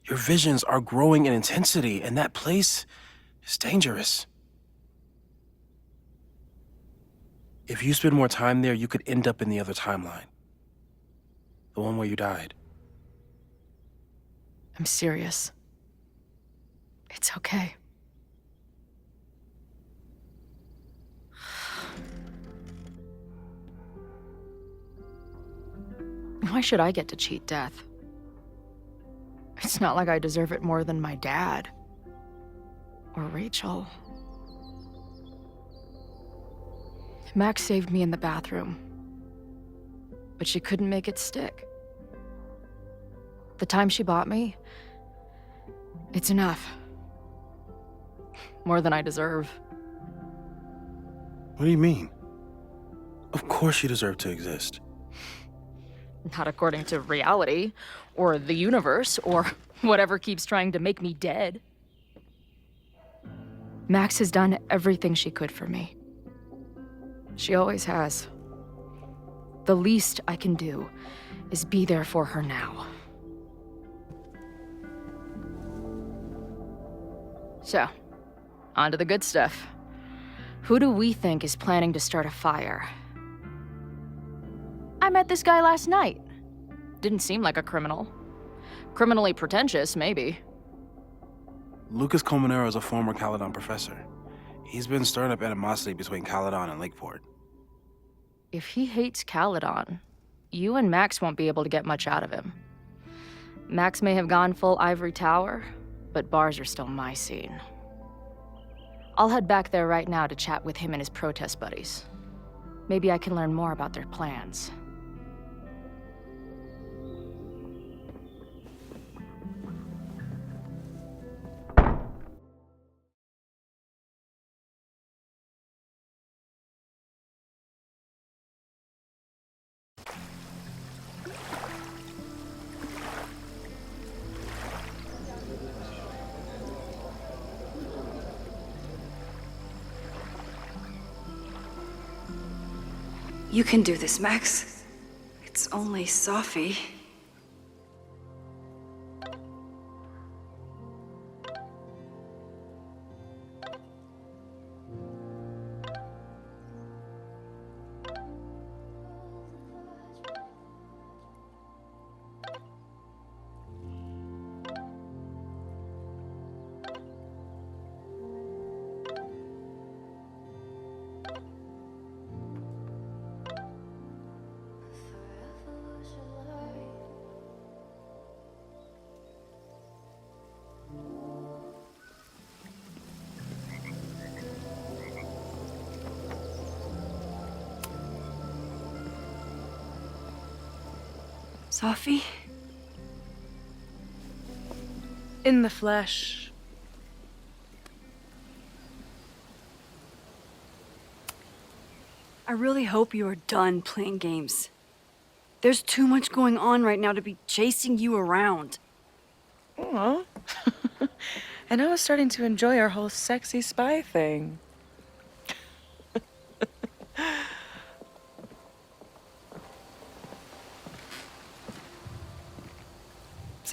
Your visions are growing in intensity, and that place is dangerous. If you spend more time there, you could end up in the other timeline. The one where you died. I'm serious. It's okay. Why should I get to cheat death? It's not like I deserve it more than my dad. Or Rachel. Max saved me in the bathroom. But she couldn't make it stick. The time she bought me, it's enough. More than I deserve. What do you mean? Of course you deserve to exist. Not according to reality, or the universe, or whatever keeps trying to make me dead. Max has done everything she could for me. She always has. The least I can do is be there for her now. So, on to the good stuff. Who do we think is planning to start a fire? I met this guy last night. Didn't seem like a criminal. Criminally pretentious, maybe. Lucas Colmenero is a former Caledon professor. He's been stirring up animosity between Caledon and Lakeport. If he hates Caledon, you and Max won't be able to get much out of him. Max may have gone full ivory tower, but bars are still my scene. I'll head back there right now to chat with him and his protest buddies. Maybe I can learn more about their plans. You can do this, Max. It's only Sophie. Sophie? In the flesh. I really hope you are done playing games. There's too much going on right now to be chasing you around. Aw. And I was starting to enjoy our whole sexy spy thing.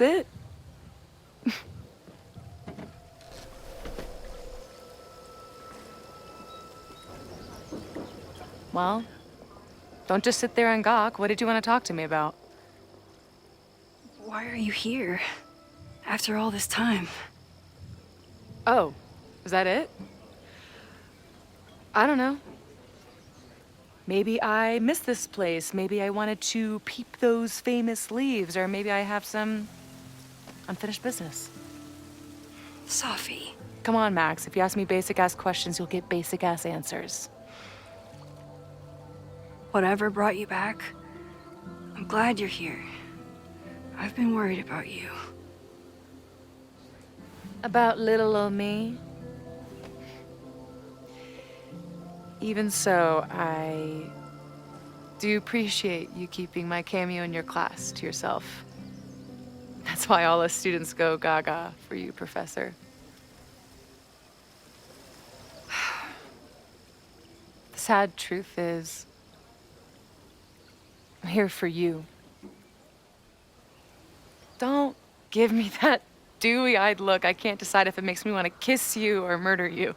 That's it. Well, don't just sit there and gawk. What did you want to talk to me about? Why are you here? After all this time? Oh, is that it? I don't know. Maybe I miss this place. Maybe I wanted to peep those famous leaves, or maybe I have some unfinished business. Sophie. Come on, Max. If you ask me basic-ass questions, you'll get basic-ass answers. Whatever brought you back, I'm glad you're here. I've been worried about you. About little old me? Even so, I do appreciate you keeping my cameo in your class to yourself. That's why all us students go gaga for you, Professor. The sad truth is, I'm here for you. Don't give me that dewy-eyed look. I can't decide if it makes me want to kiss you or murder you.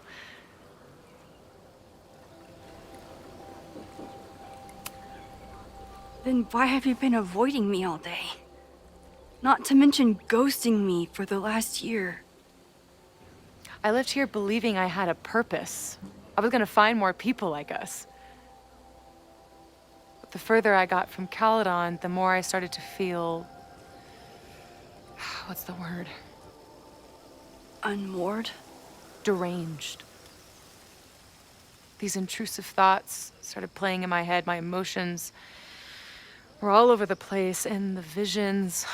Then why have you been avoiding me all day? Not to mention ghosting me for the last year. I lived here believing I had a purpose. I was gonna find more people like us. But the further I got from Caledon, the more I started to feel... what's the word? Unmoored? Deranged. These intrusive thoughts started playing in my head. My emotions were all over the place, and the visions...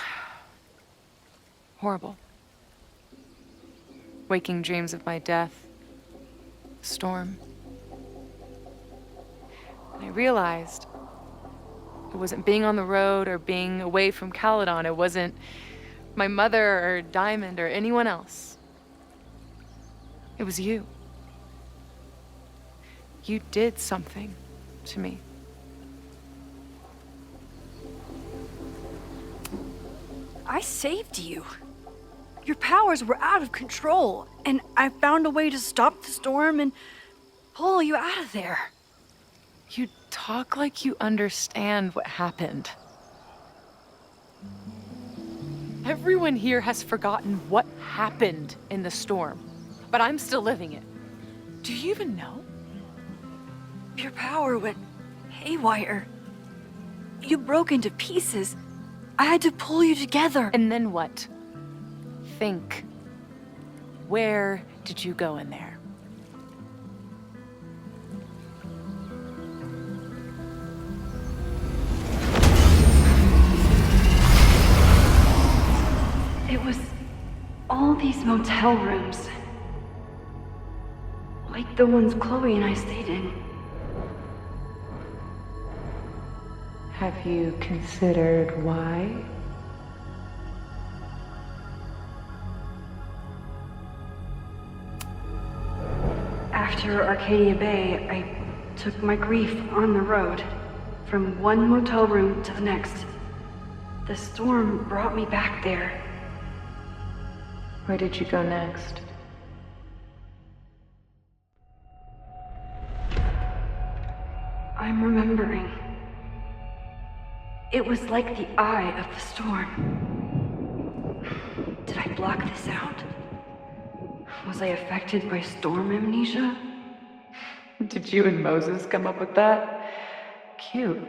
Horrible. Waking dreams of my death. Storm. And I realized it wasn't being on the road or being away from Caledon. It wasn't my mother or Diamond or anyone else. It was you. You did something to me. I saved you. Your powers were out of control, and I found a way to stop the storm and pull you out of there. You talk like you understand what happened. Everyone here has forgotten what happened in the storm, but I'm still living it. Do you even know? Your power went haywire. You broke into pieces. I had to pull you together. And then what? Think. Where did you go in there? It was all these motel rooms. Like the ones Chloe and I stayed in. Have you considered why? After Arcadia Bay, I took my grief on the road, from one motel room to the next. The storm brought me back there. Where did you go next? I'm remembering. It was like the eye of the storm. Did I block this out? Was I affected by storm amnesia? Did you and Moses come up with that? Cute.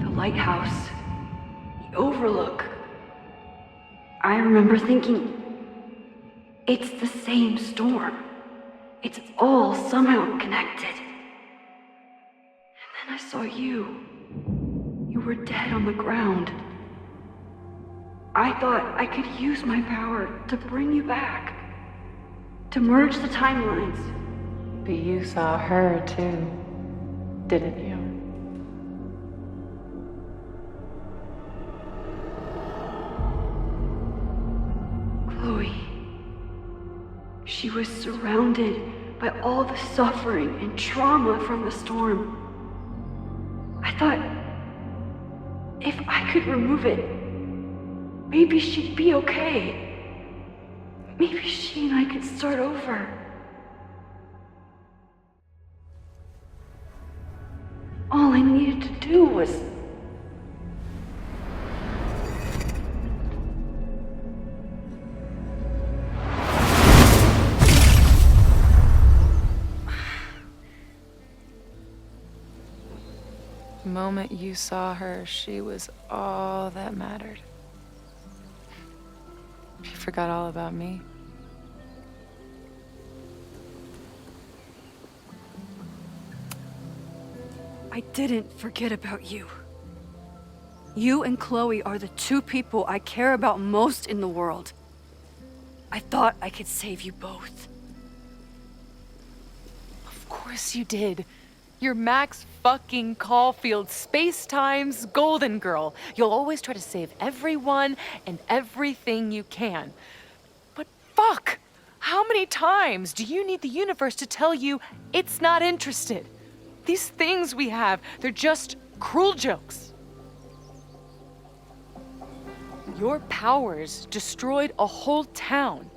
The lighthouse. The overlook. I remember thinking, it's the same storm. It's all somehow connected. And then I saw you. You were dead on the ground. I thought I could use my power to bring you back. To merge the timelines. But you saw her too, didn't you? Chloe. She was surrounded by all the suffering and trauma from the storm. I thought, if I could remove it, maybe she'd be okay. Maybe she and I could start over. All I needed to do was... The moment you saw her, she was all that mattered. She forgot all about me. I didn't forget about you. You and Chloe are the two people I care about most in the world. I thought I could save you both. Of course you did. You're Max fucking Caulfield, Space-Time's golden girl. You'll always try to save everyone and everything you can. But fuck! How many times do you need the universe to tell you it's not interested? These things we have, they're just cruel jokes. Your powers destroyed a whole town.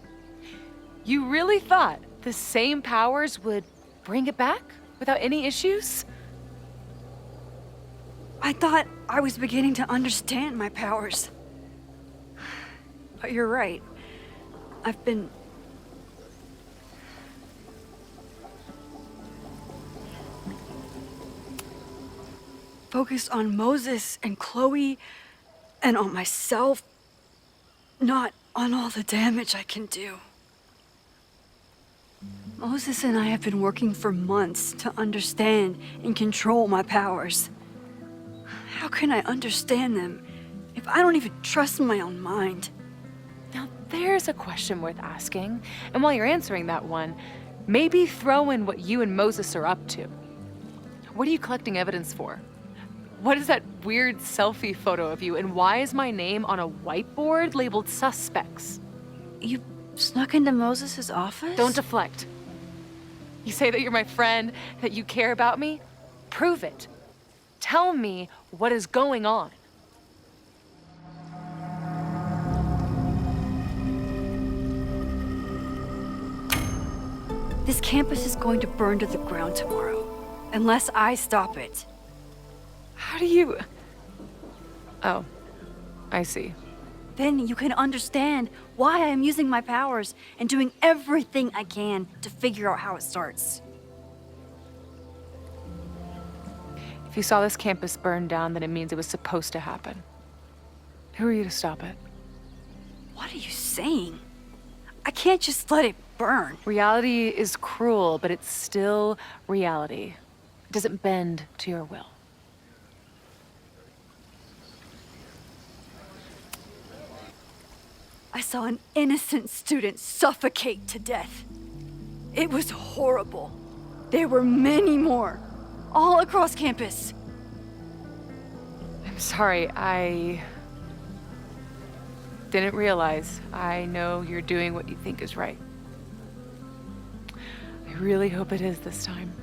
You really thought the same powers would bring it back without any issues? I thought I was beginning to understand my powers. But you're right. I've been... focused on Moses and Chloe and on myself, not on all the damage I can do. Moses and I have been working for months to understand and control my powers. How can I understand them if I don't even trust my own mind. Now, there's a question worth asking. And while you're answering that one, maybe throw in what you and Moses are up to. What are you collecting evidence for? What is that weird selfie photo of you? And why is my name on a whiteboard labeled suspects? You snuck into Moses' office? Don't deflect. You say that you're my friend, that you care about me? Prove it. Tell me what is going on. This campus is going to burn to the ground tomorrow, unless I stop it. How do you... Oh, I see. Then you can understand why I am using my powers and doing everything I can to figure out how it starts. If you saw this campus burn down, then it means it was supposed to happen. Who are you to stop it? What are you saying? I can't just let it burn. Reality is cruel, but it's still reality. It doesn't bend to your will. I saw an innocent student suffocate to death. It was horrible. There were many more, all across campus. I'm sorry, I didn't realize. I know you're doing what you think is right. I really hope it is this time.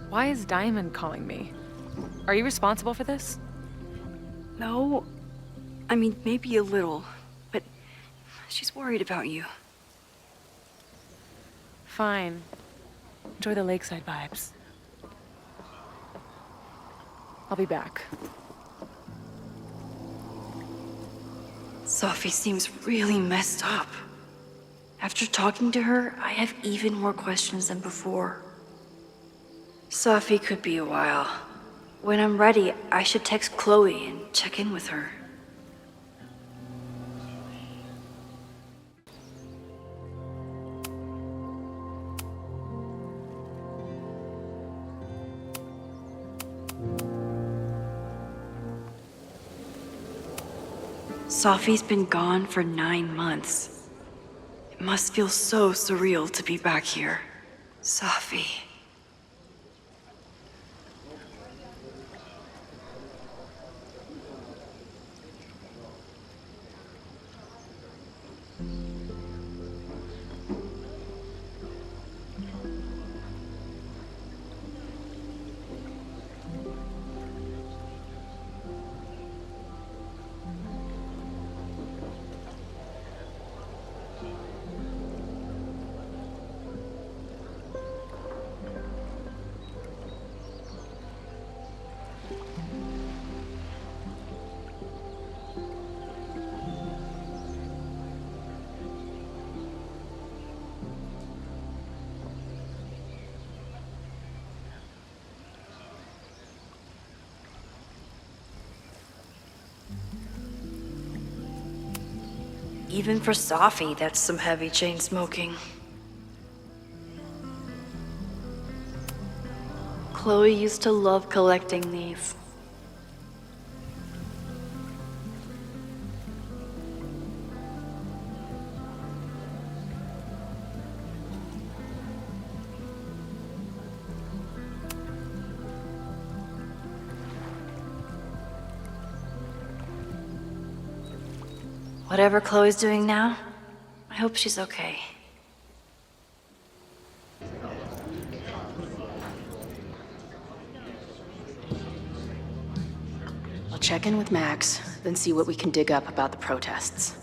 Why is Diamond calling me? Are you responsible for this? No, I mean, maybe a little, but she's worried about you. Fine. Enjoy the lakeside vibes. I'll be back. Sophie seems really messed up. After talking to her, I have even more questions than before. Sophie could be a while. When I'm ready, I should text Chloe and check in with her. Sophie's been gone for 9 months. It must feel so surreal to be back here. Sophie. Even for Sophie, that's some heavy chain smoking. Chloe used to love collecting these. Whatever Chloe's doing now, I hope she's okay. I'll check in with Max, then see what we can dig up about the protests.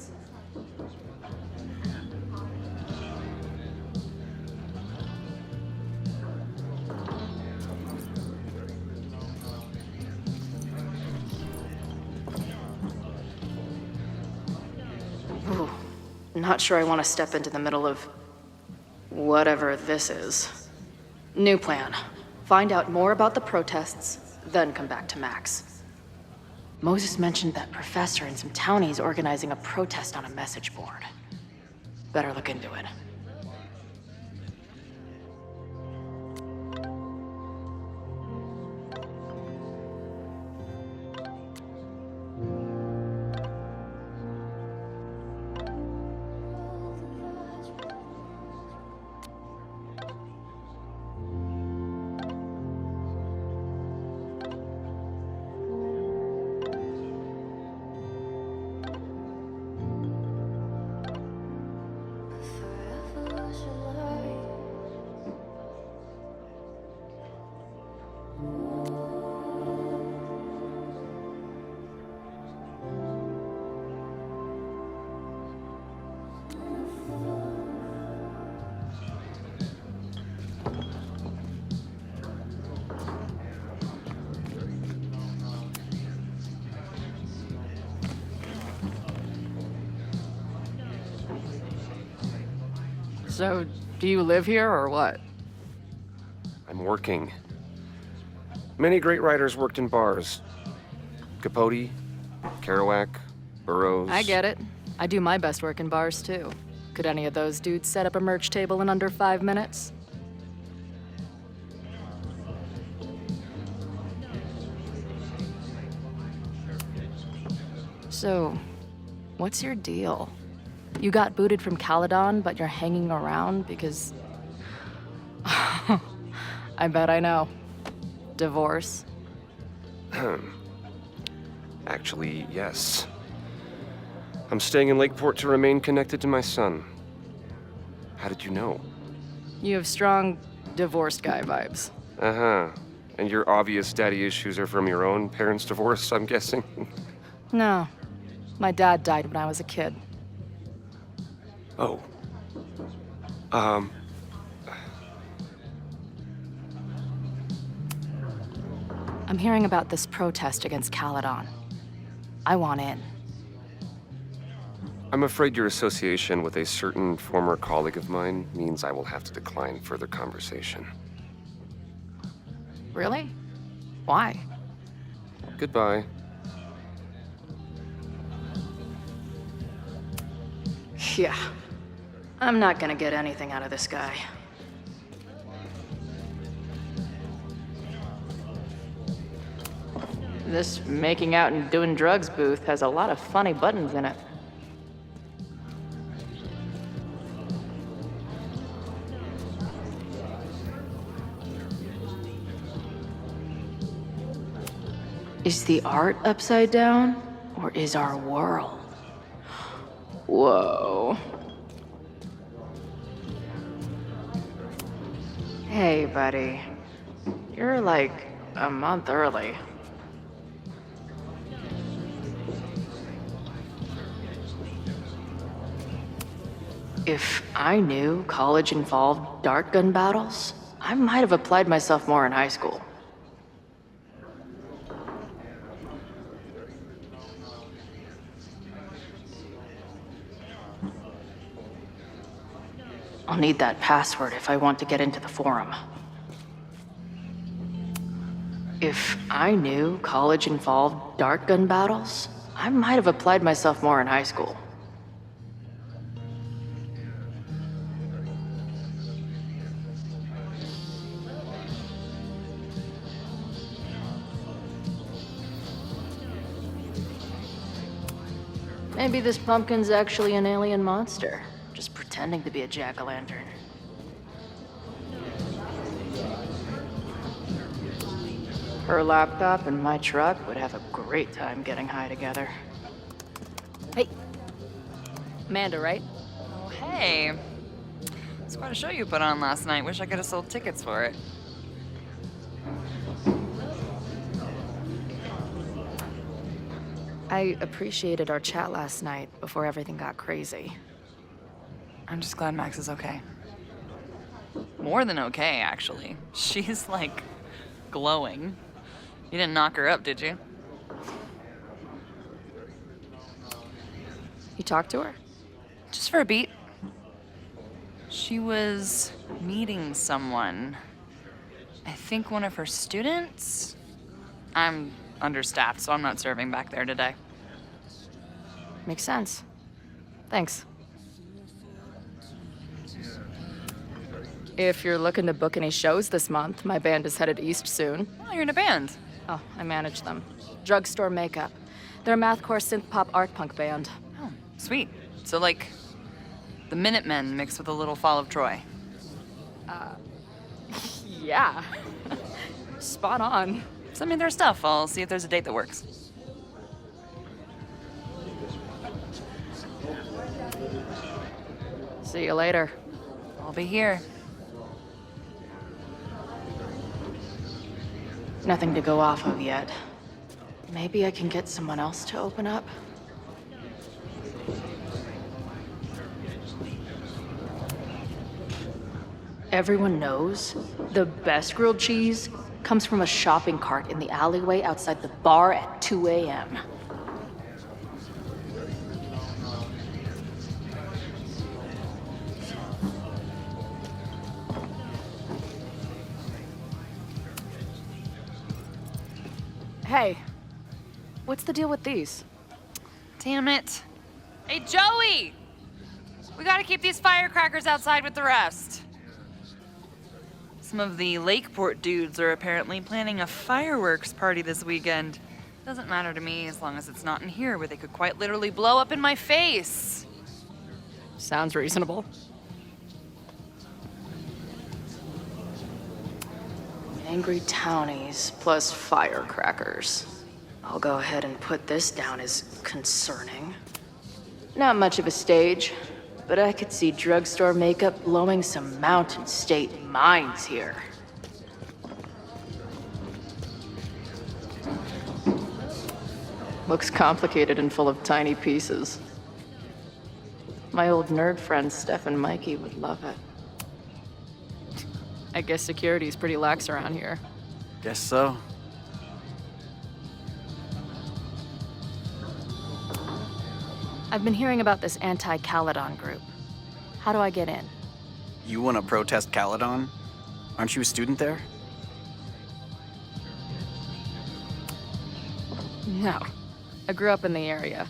Ooh, not sure I want to step into the middle of whatever this is. New plan. Find out more about the protests, then come back to Max. Moses mentioned that professor and some townies organizing a protest on a message board. Better look into it. So, do you live here or what? I'm working. Many great writers worked in bars. Capote, Kerouac, Burroughs. I get it. I do my best work in bars, too. Could any of those dudes set up a merch table in under 5 minutes? So, what's your deal? You got booted from Caledon, but you're hanging around because... I bet I know. Divorce? Actually, yes. I'm staying in Lakeport to remain connected to my son. How did you know? You have strong divorced guy vibes. Uh-huh. And your obvious daddy issues are from your own parents' divorce, I'm guessing? No. My dad died when I was a kid. Oh. I'm hearing about this protest against Caledon. I want in. I'm afraid your association with a certain former colleague of mine means I will have to decline further conversation. Really? Why? Goodbye. Yeah. I'm not gonna get anything out of this guy. This making out and doing drugs booth has a lot of funny buttons in it. Is the art upside down, or is our world? Whoa. Hey, buddy. You're like a month early. If I knew college involved dart gun battles, I might have applied myself more in high school. I'll need that password if I want to get into the forum. If I knew college involved dart gun battles, I might have applied myself more in high school. Maybe this pumpkin's actually an alien monster, just pretending to be a jack-o'-lantern. Her laptop and my truck would have a great time getting high together. Hey. Amanda, right? Oh, hey. It's quite a show you put on last night. Wish I could have sold tickets for it. I appreciated our chat last night before everything got crazy. I'm just glad Max is okay. More than okay, actually. She's, like, glowing. You didn't knock her up, did you? You talked to her? Just for a beat. She was meeting someone. I think one of her students? I'm understaffed, so I'm not serving back there today. Makes sense. Thanks. If you're looking to book any shows this month, my band is headed east soon. Oh, you're in a band? Oh, I manage them. Drugstore Makeup. They're a mathcore synth-pop art punk band. Oh, sweet. So, like, the Minutemen mixed with a little Fall of Troy. Yeah. Spot on. Send me their stuff. I'll see if there's a date that works. See you later. I'll be here. Nothing to go off of yet. Maybe I can get someone else to open up? Everyone knows the best grilled cheese comes from a shopping cart in the alleyway outside the bar at 2 a.m. Hey, what's the deal with these? Damn it. Hey, Joey! We gotta keep these firecrackers outside with the rest. Some of the Lakeport dudes are apparently planning a fireworks party this weekend. Doesn't matter to me as long as it's not in here where they could quite literally blow up in my face. Sounds reasonable. Angry townies plus firecrackers. I'll go ahead and put this down as concerning. Not much of a stage, but I could see drugstore makeup blowing some Mountain State minds here. Looks complicated and full of tiny pieces. My old nerd friend Steph and Mikey would love it. I guess security's pretty lax around here. Guess so. I've been hearing about this anti-Caledon group. How do I get in? You want to protest Caledon? Aren't you a student there? No. I grew up in the area.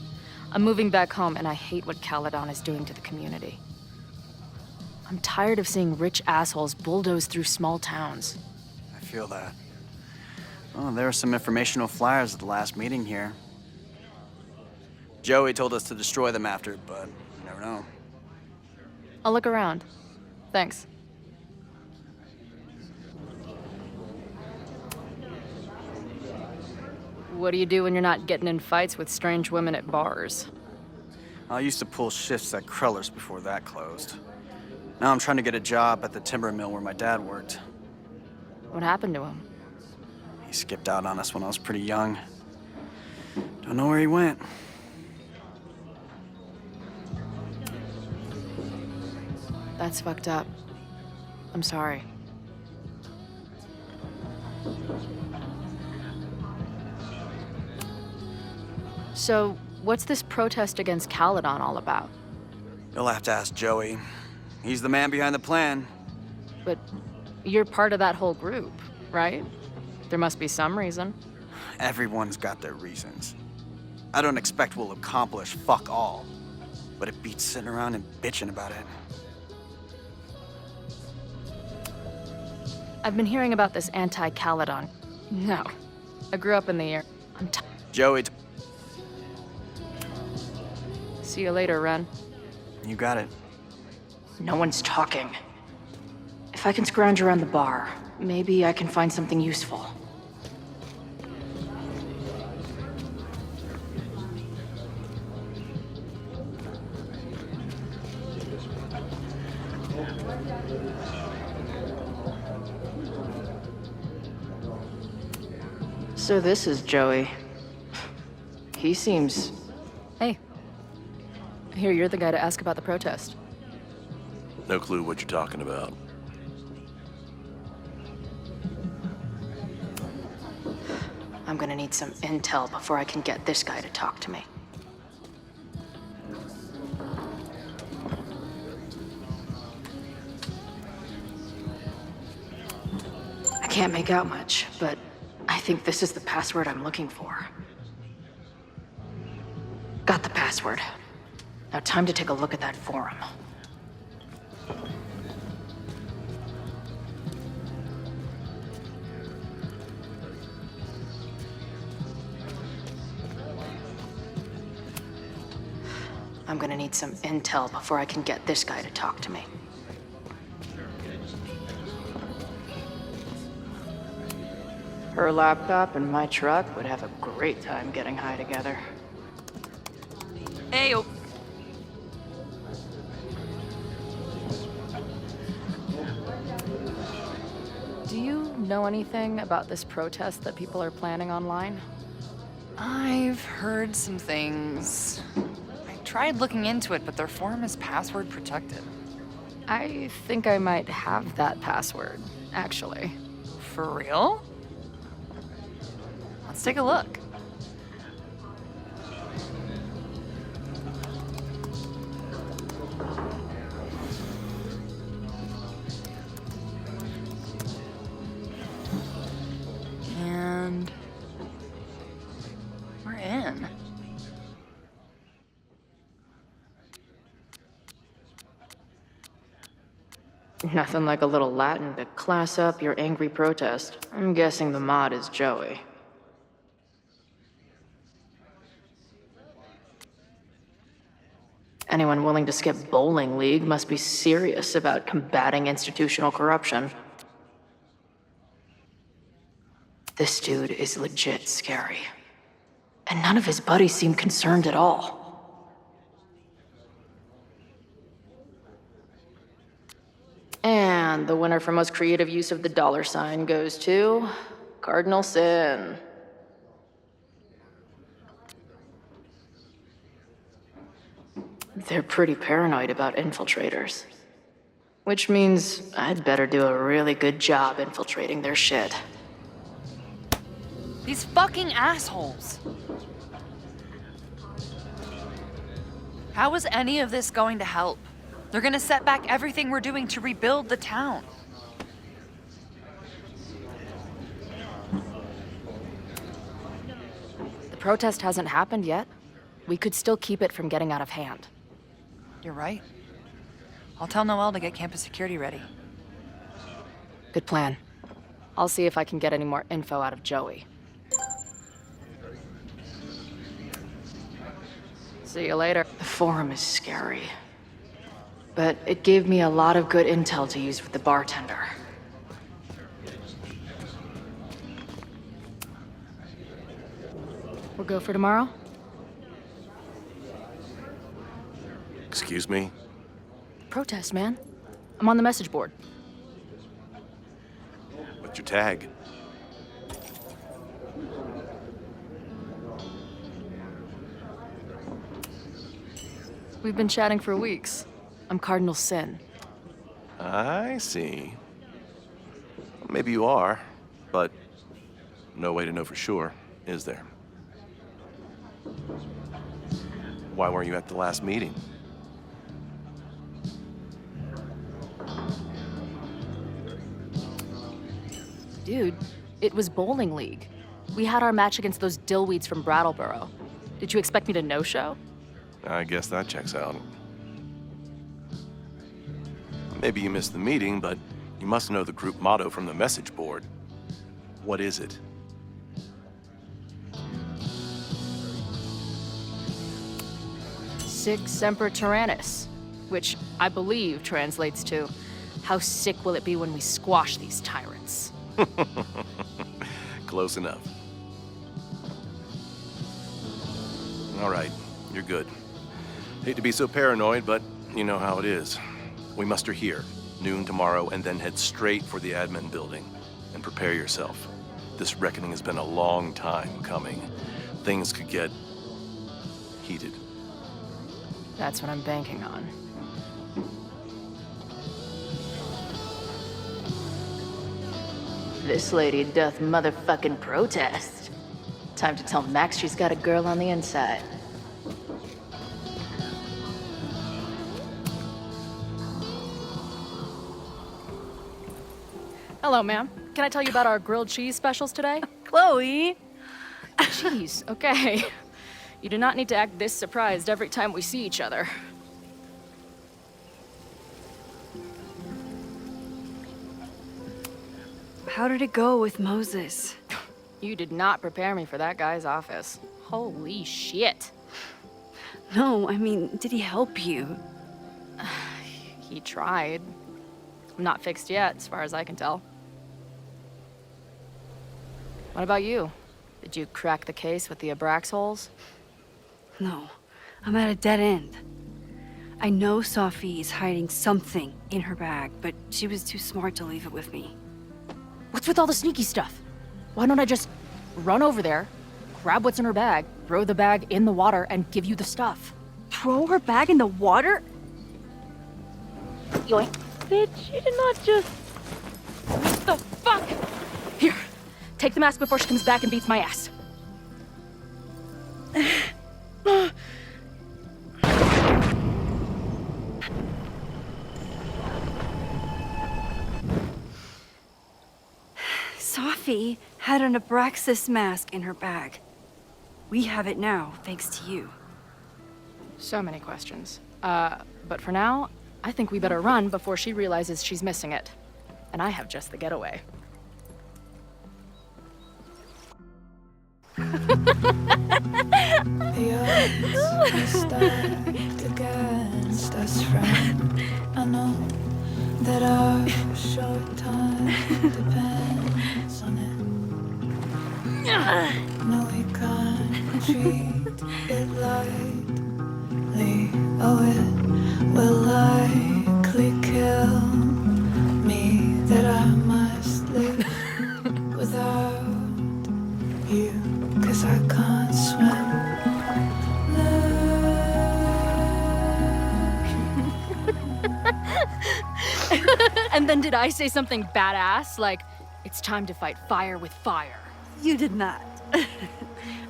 I'm moving back home, and I hate what Caledon is doing to the community. I'm tired of seeing rich assholes bulldoze through small towns. I feel that. Well, there were some informational flyers at the last meeting here. Joey told us to destroy them after, but you never know. I'll look around. Thanks. What do you do when you're not getting in fights with strange women at bars? I used to pull shifts at Cruller's before that closed. Now I'm trying to get a job at the timber mill where my dad worked. What happened to him? He skipped out on us when I was pretty young. Don't know where he went. That's fucked up. I'm sorry. So, what's this protest against Caledon all about? You'll have to ask Joey. He's the man behind the plan. But you're part of that whole group, right? There must be some reason. Everyone's got their reasons. I don't expect we'll accomplish fuck all, but it beats sitting around and bitching about it. I've been hearing about this anti-Caledon. No. I grew up in the area. Joey. See you later, Ren. You got it. No one's talking. If I can scrounge around the bar, maybe I can find something useful. So this is Joey. He seems... Hey. I hear you're the guy to ask about the protest. No clue what you're talking about. I'm gonna need some intel before I can get this guy to talk to me. I can't make out much, but I think this is the password I'm looking for. Got the password. Now time to take a look at that forum. I'm gonna need some intel before I can get this guy to talk to me. Her laptop and my truck would have a great time getting high together. Ayo. Do you know anything about this protest that people are planning online? I've heard some things. I tried looking into it, but their forum is password protected. I think I might have that password, actually. For real? Let's take a look. And Nothing like a little Latin to class up your angry protest. I'm guessing the mod is Joey. Anyone willing to skip bowling league must be serious about combating institutional corruption. This dude is legit scary. And none of his buddies seem concerned at all. And the winner for most creative use of the $sign goes to Cardinal Sin. They're pretty paranoid about infiltrators. Which means I'd better do a really good job infiltrating their shit. These fucking assholes. How is any of this going to help? They're gonna set back everything we're doing to rebuild the town. The protest hasn't happened yet. We could still keep it from getting out of hand. You're right. I'll tell Noelle to get campus security ready. Good plan. I'll see if I can get any more info out of Joey. See you later. The forum is scary. But it gave me a lot of good intel to use with the bartender. We'll go for tomorrow? Excuse me? Protest, man. I'm on the message board. What's your tag? We've been chatting for weeks. I'm Cardinal Sin. I see. Maybe you are, but no way to know for sure, is there? Why weren't you at the last meeting? Dude, it was bowling league. We had our match against those dillweeds from Brattleboro. Did you expect me to no-show? I guess that checks out. Maybe you missed the meeting, but you must know the group motto from the message board. What is it? Sic Semper Tyrannis, which I believe translates to, how sick will it be when we squash these tyrants? Close enough. All right, you're good. Hate to be so paranoid, but you know how it is. We muster here, noon tomorrow, and then head straight for the admin building. And prepare yourself. This reckoning has been a long time coming. Things could get heated. That's what I'm banking on. This lady doth motherfucking protest. Time to tell Max she's got a girl on the inside. Hello, ma'am. Can I tell you about our grilled cheese specials today? Chloe! Jeez, okay. You do not need to act this surprised every time we see each other. How did it go with Moses? You did not prepare me for that guy's office. Holy shit. No, I mean, did he help you? He tried. I'm not fixed yet, as far as I can tell. What about you? Did you crack the case with the Abrax holes? No, I'm at a dead end. I know Sophie is hiding something in her bag, but she was too smart to leave it with me. What's with all the sneaky stuff? Why don't I just run over there, grab what's in her bag, throw the bag in the water, and give you the stuff? Throw her bag in the water? Yoink. Bitch, you did not just... What the fuck? Here, take the mask before she comes back and beats my ass. Sophie had an Abraxas mask in her bag. We have it now, thanks to you. So many questions. But for now, I think we better run before she realizes she's missing it. And I have just the getaway. The odds are stacked against us, friend. I know that our short time depends on it. No, we can't treat it lightly. Oh, it will likely kill me that I must live without you, 'cause I can't swim. And then did I say something badass? Like, it's time to fight fire with fire. You did not.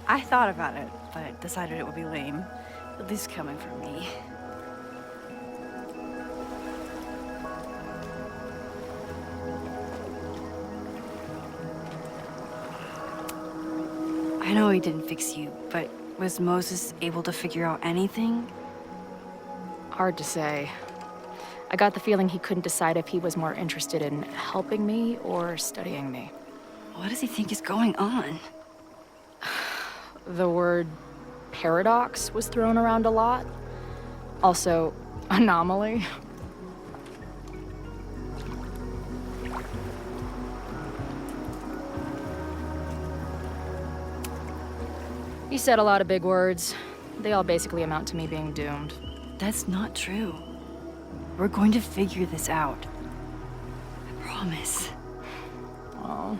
I thought about it, but decided it would be lame. At least coming from me. I know he didn't fix you, but was Moses able to figure out anything? Hard to say. I got the feeling he couldn't decide if he was more interested in helping me or studying me. What does he think is going on? The word paradox was thrown around a lot. Also, anomaly. He said a lot of big words. They all basically amount to me being doomed. That's not true. We're going to figure this out. I promise. Oh,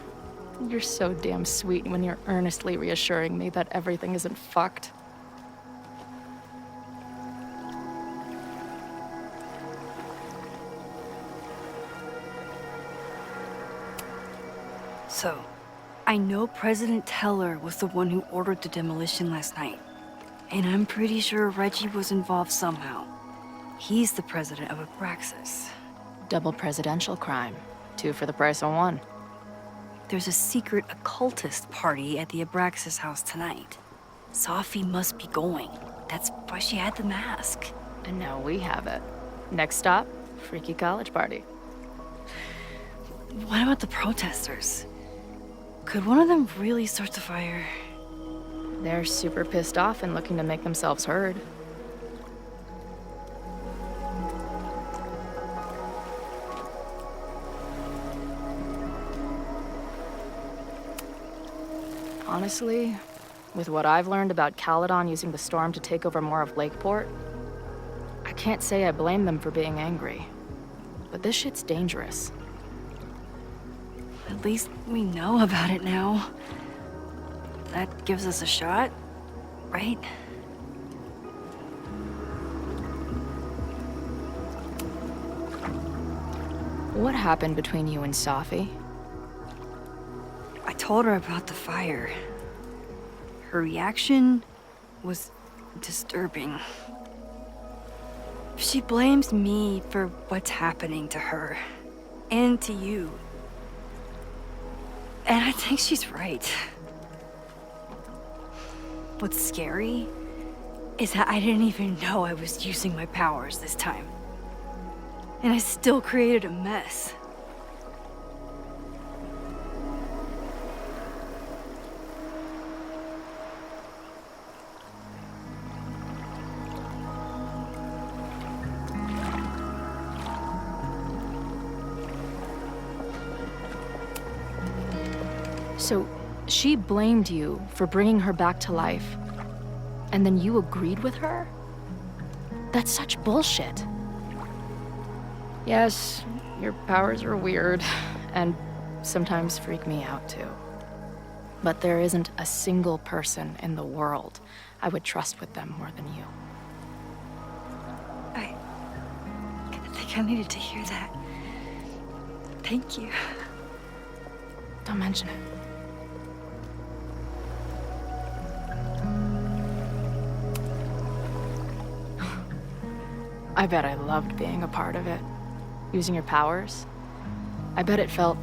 you're so damn sweet when you're earnestly reassuring me that everything isn't fucked. So, I know President Teller was the one who ordered the demolition last night. And I'm pretty sure Reggie was involved somehow. He's the president of Abraxas. Double presidential crime. 2 for the price of 1. There's a secret occultist party at the Abraxas house tonight. Sophie must be going. That's why she had the mask. And now we have it. Next stop, freaky college party. What about the protesters? Could one of them really start the fire? They're super pissed off and looking to make themselves heard. Honestly, with what I've learned about Caledon using the storm to take over more of Lakeport, I can't say I blame them for being angry. But this shit's dangerous. At least we know about it now. That gives us a shot, right? What happened between you and Sophie? I told her about the fire. Her reaction was disturbing. She blames me for what's happening to her and to you. And I think she's right. What's scary is that I didn't even know I was using my powers this time. And I still created a mess. So, she blamed you for bringing her back to life, and then you agreed with her? That's such bullshit. Yes, your powers are weird, and sometimes freak me out too. But there isn't a single person in the world I would trust with them more than you. I think I needed to hear that. Thank you. Don't mention it. I bet I loved being a part of it. Using your powers. I bet it felt...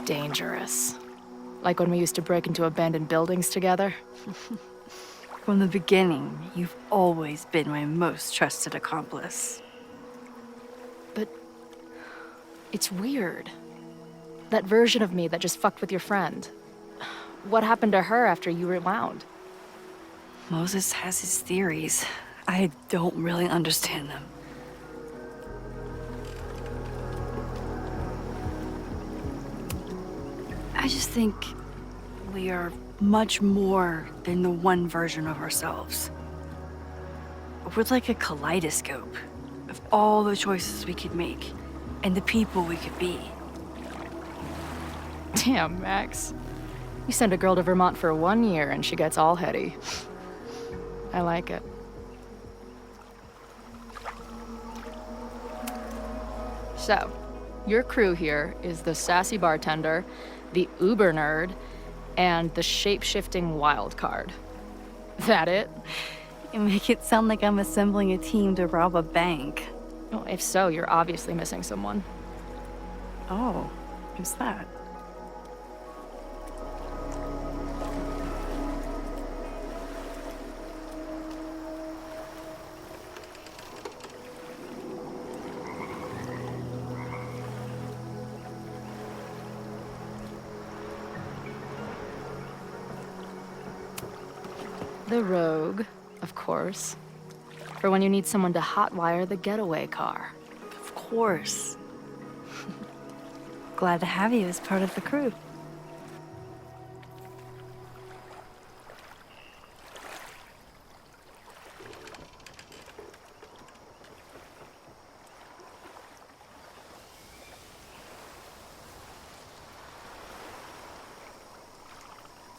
dangerous. Like when we used to break into abandoned buildings together. From the beginning, you've always been my most trusted accomplice. But it's weird. That version of me that just fucked with your friend. What happened to her after you rewound? Moses has his theories. I don't really understand them. I just think we are much more than the one version of ourselves. We're like a kaleidoscope of all the choices we could make and the people we could be. Damn, Max. You send a girl to Vermont for 1 year and she gets all heady. I like it. So, your crew here is the sassy bartender, the uber nerd, and the shape-shifting wild card. That it? You make it sound like I'm assembling a team to rob a bank. Well, if so, you're obviously missing someone. Oh, who's that? The Rogue, of course. For when you need someone to hotwire the getaway car. Of course. Glad to have you as part of the crew.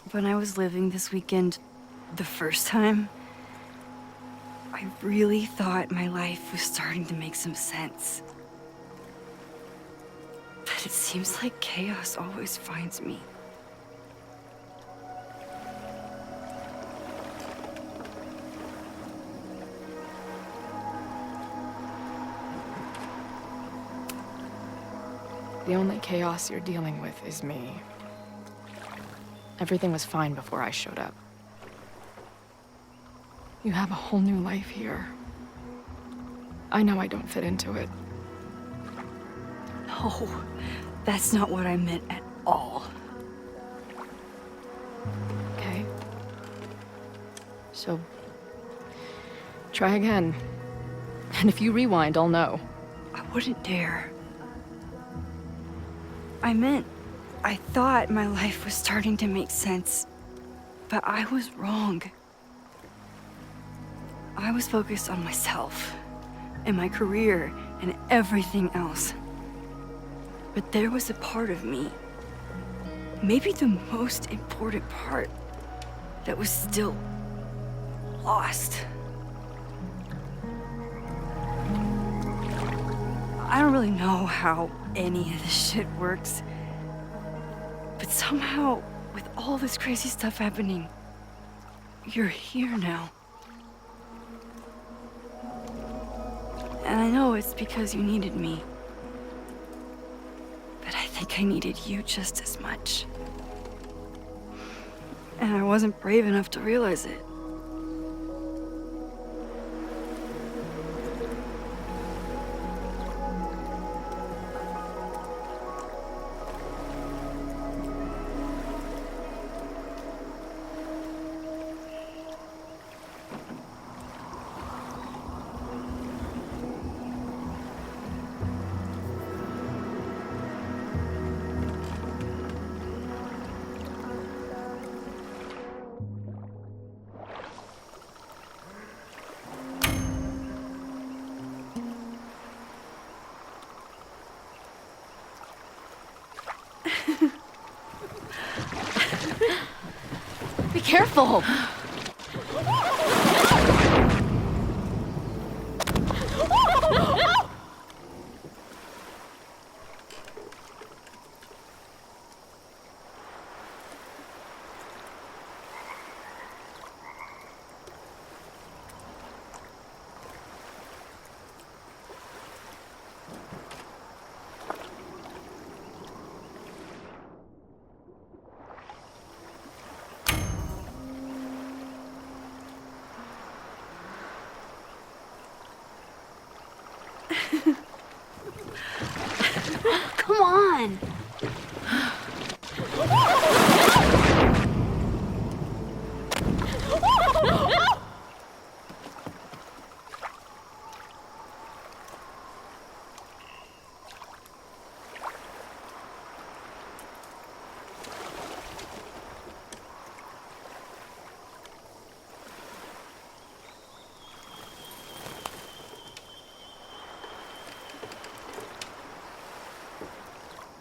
When I was living this weekend, the first time, I really thought my life was starting to make some sense. But it seems like chaos always finds me. The only chaos you're dealing with is me. Everything was fine before I showed up. You have a whole new life here. I know I don't fit into it. No, that's not what I meant at all. Okay. So, try again. And if you rewind, I'll know. I wouldn't dare. I thought my life was starting to make sense, but I was wrong. I was focused on myself, and my career, and everything else. But there was a part of me, maybe the most important part, that was still lost. I don't really know how any of this shit works, but somehow, with all this crazy stuff happening, you're here now. And I know it's because you needed me. But I think I needed you just as much. And I wasn't brave enough to realize it. Be careful!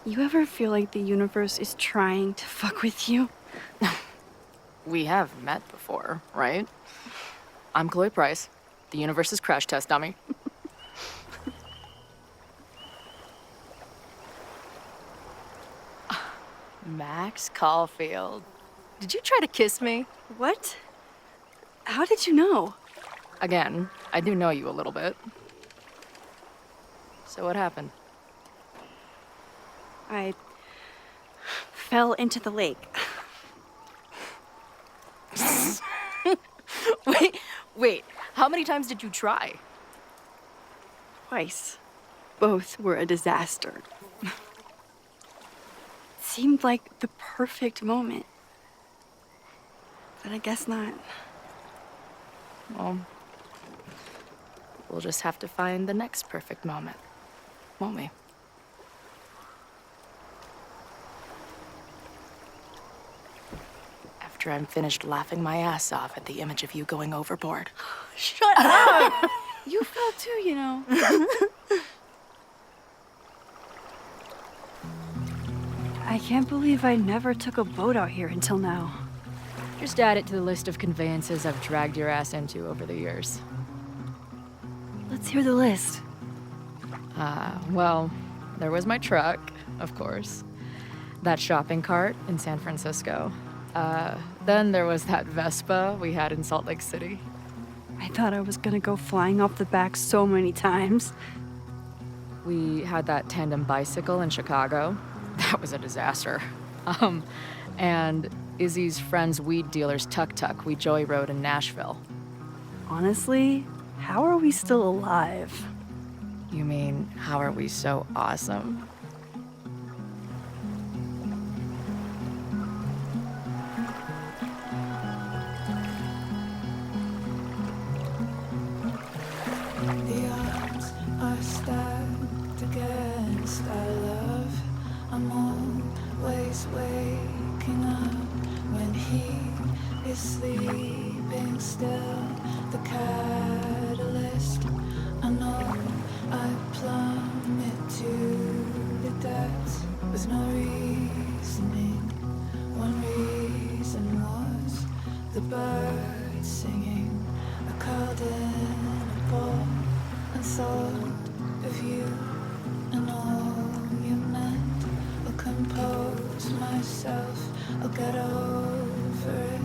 You ever feel like the universe is trying to fuck with you? We have met before, right? I'm Chloe Price, the universe's crash test dummy. Max Caulfield. Did you try to kiss me? What? How did you know? Again, I do know you a little bit. So what happened? I fell into the lake. Wait, how many times did you try? Twice. Both were a disaster. It seemed like the perfect moment. But I guess not. Well, we'll just have to find the next perfect moment, won't we? After I'm finished laughing my ass off at the image of you going overboard. Shut up! You fell too, you know. I can't believe I never took a boat out here until now. Just add it to the list of conveyances I've dragged your ass into over the years. Let's hear the list. Well, there was my truck, of course. That shopping cart in San Francisco. Then there was that Vespa we had in Salt Lake City. I thought I was gonna go flying off the back so many times. We had that tandem bicycle in Chicago. That was a disaster. And Izzy's friend's weed dealer's tuk-tuk we joyrode in Nashville. Honestly, how are we still alive? You mean, how are we so awesome? The odds are stacked against our love. I'm always waking up when he is sleeping still. The catalyst, I know I plummet to the depths with no reasoning. One reason was the birds singing. I curled in a ball and thought of you and all you meant. I'll compose myself, I'll get over it.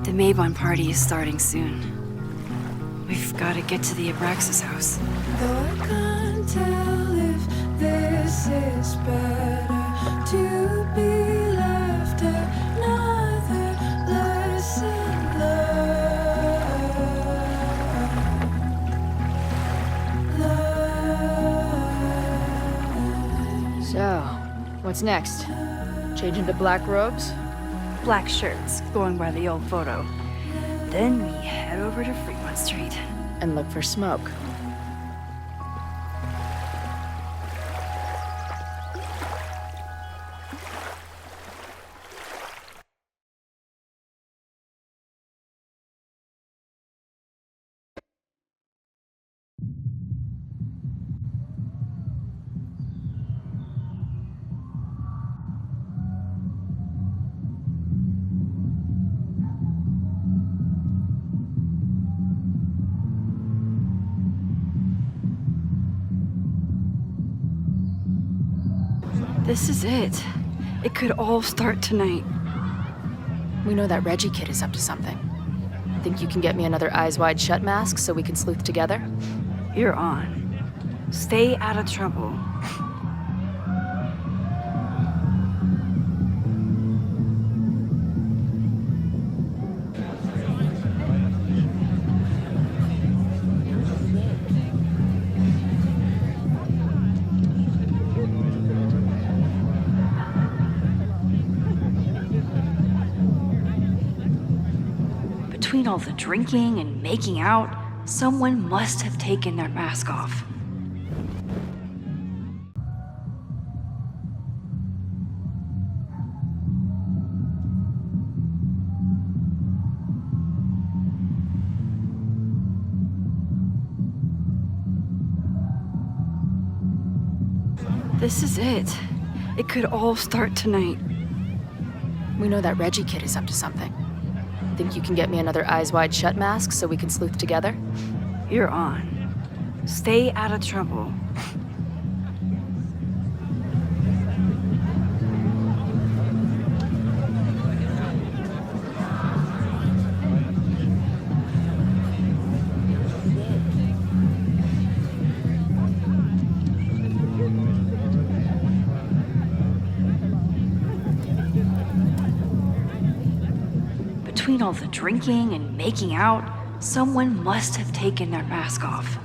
The Maybon party is starting soon. We've got to get to the Abraxas house. Though I can't tell if this is better to be left another lesson learned. So, what's next? Change into black robes? Black shirts, going by the old photo. Then we head over to Fremont Street. And look for smoke. This is it. It could all start tonight. We know that Reggie kid is up to something. Think you can get me another Eyes Wide Shut mask so we can sleuth together? You're on. Stay out of trouble. Between all the drinking and making out, someone must have taken their mask off. This is it. It could all start tonight. We know that Reggie kid is up to something. Think you can get me another Eyes Wide Shut mask so we can sleuth together? You're on. Stay out of trouble. Between all the drinking and making out, someone must have taken their mask off.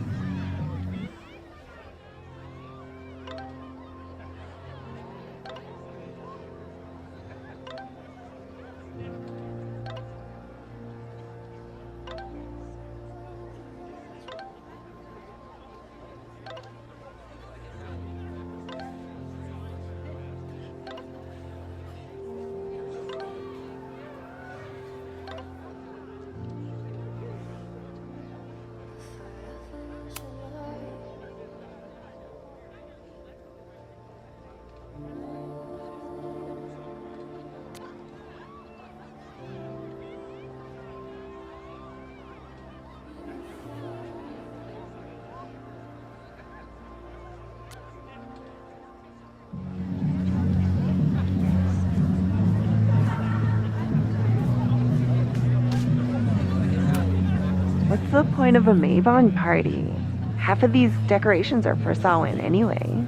What's the point of a Maybon party? Half of these decorations are for Samhain anyway.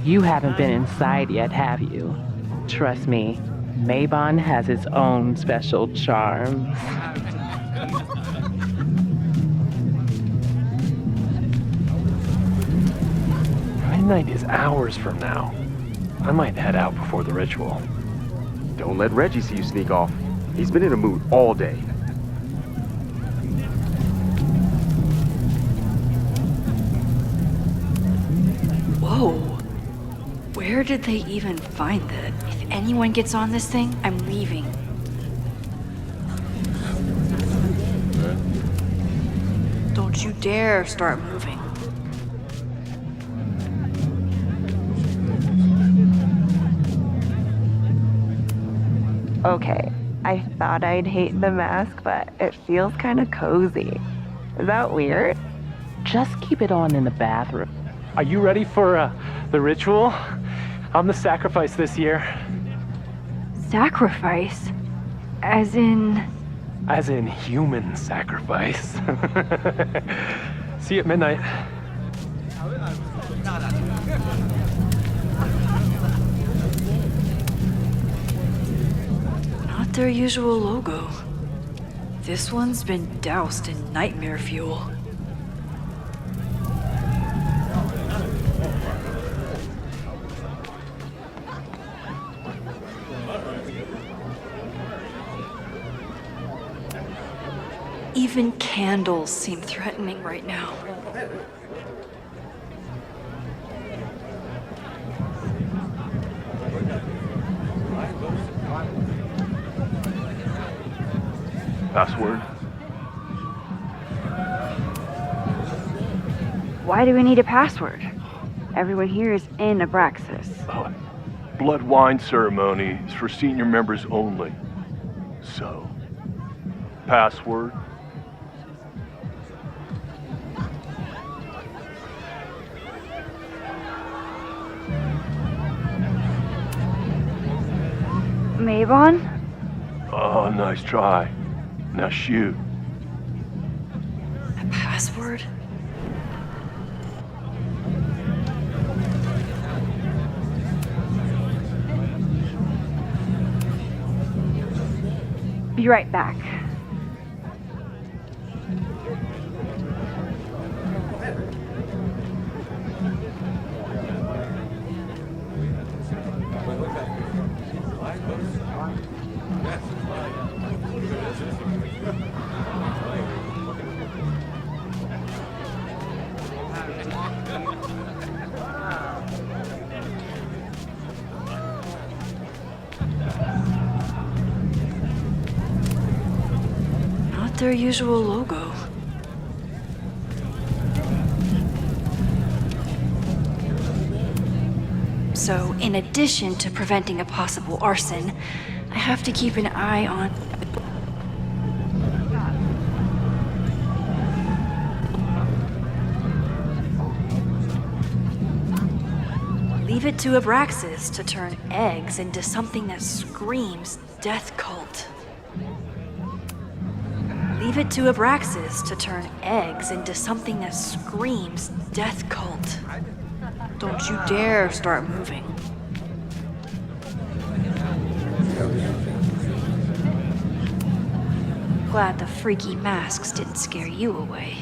You haven't been inside yet, have you? Trust me, Maybon has its own special charms. Midnight is hours from now. I might head out before the ritual. Don't let Reggie see you sneak off. He's been in a mood all day. Whoa! Where did they even find that? If anyone gets on this thing, I'm leaving. Don't you dare start moving. Okay, I thought I'd hate the mask, but it feels kind of cozy. Is that weird? Just keep it on in the bathroom. Are you ready for the ritual? I'm the sacrifice this year. Sacrifice? As in... As in human sacrifice. See you at midnight. Not their usual logo. This one's been doused in nightmare fuel. Even candles seem threatening right now. Password? Why do we need a password? Everyone here is in Abraxas. Blood wine ceremony is for senior members only. So, password? Mabon? Oh, nice try. Now shoot. A password? Be right back. Not their usual logo. So, in addition to preventing a possible arson, I have to keep an eye on... Leave it to Abraxas to turn eggs into something that screams death cult. Leave it to Abraxas to turn eggs into something that screams death cult. Don't you dare start moving. Glad the freaky masks didn't scare you away.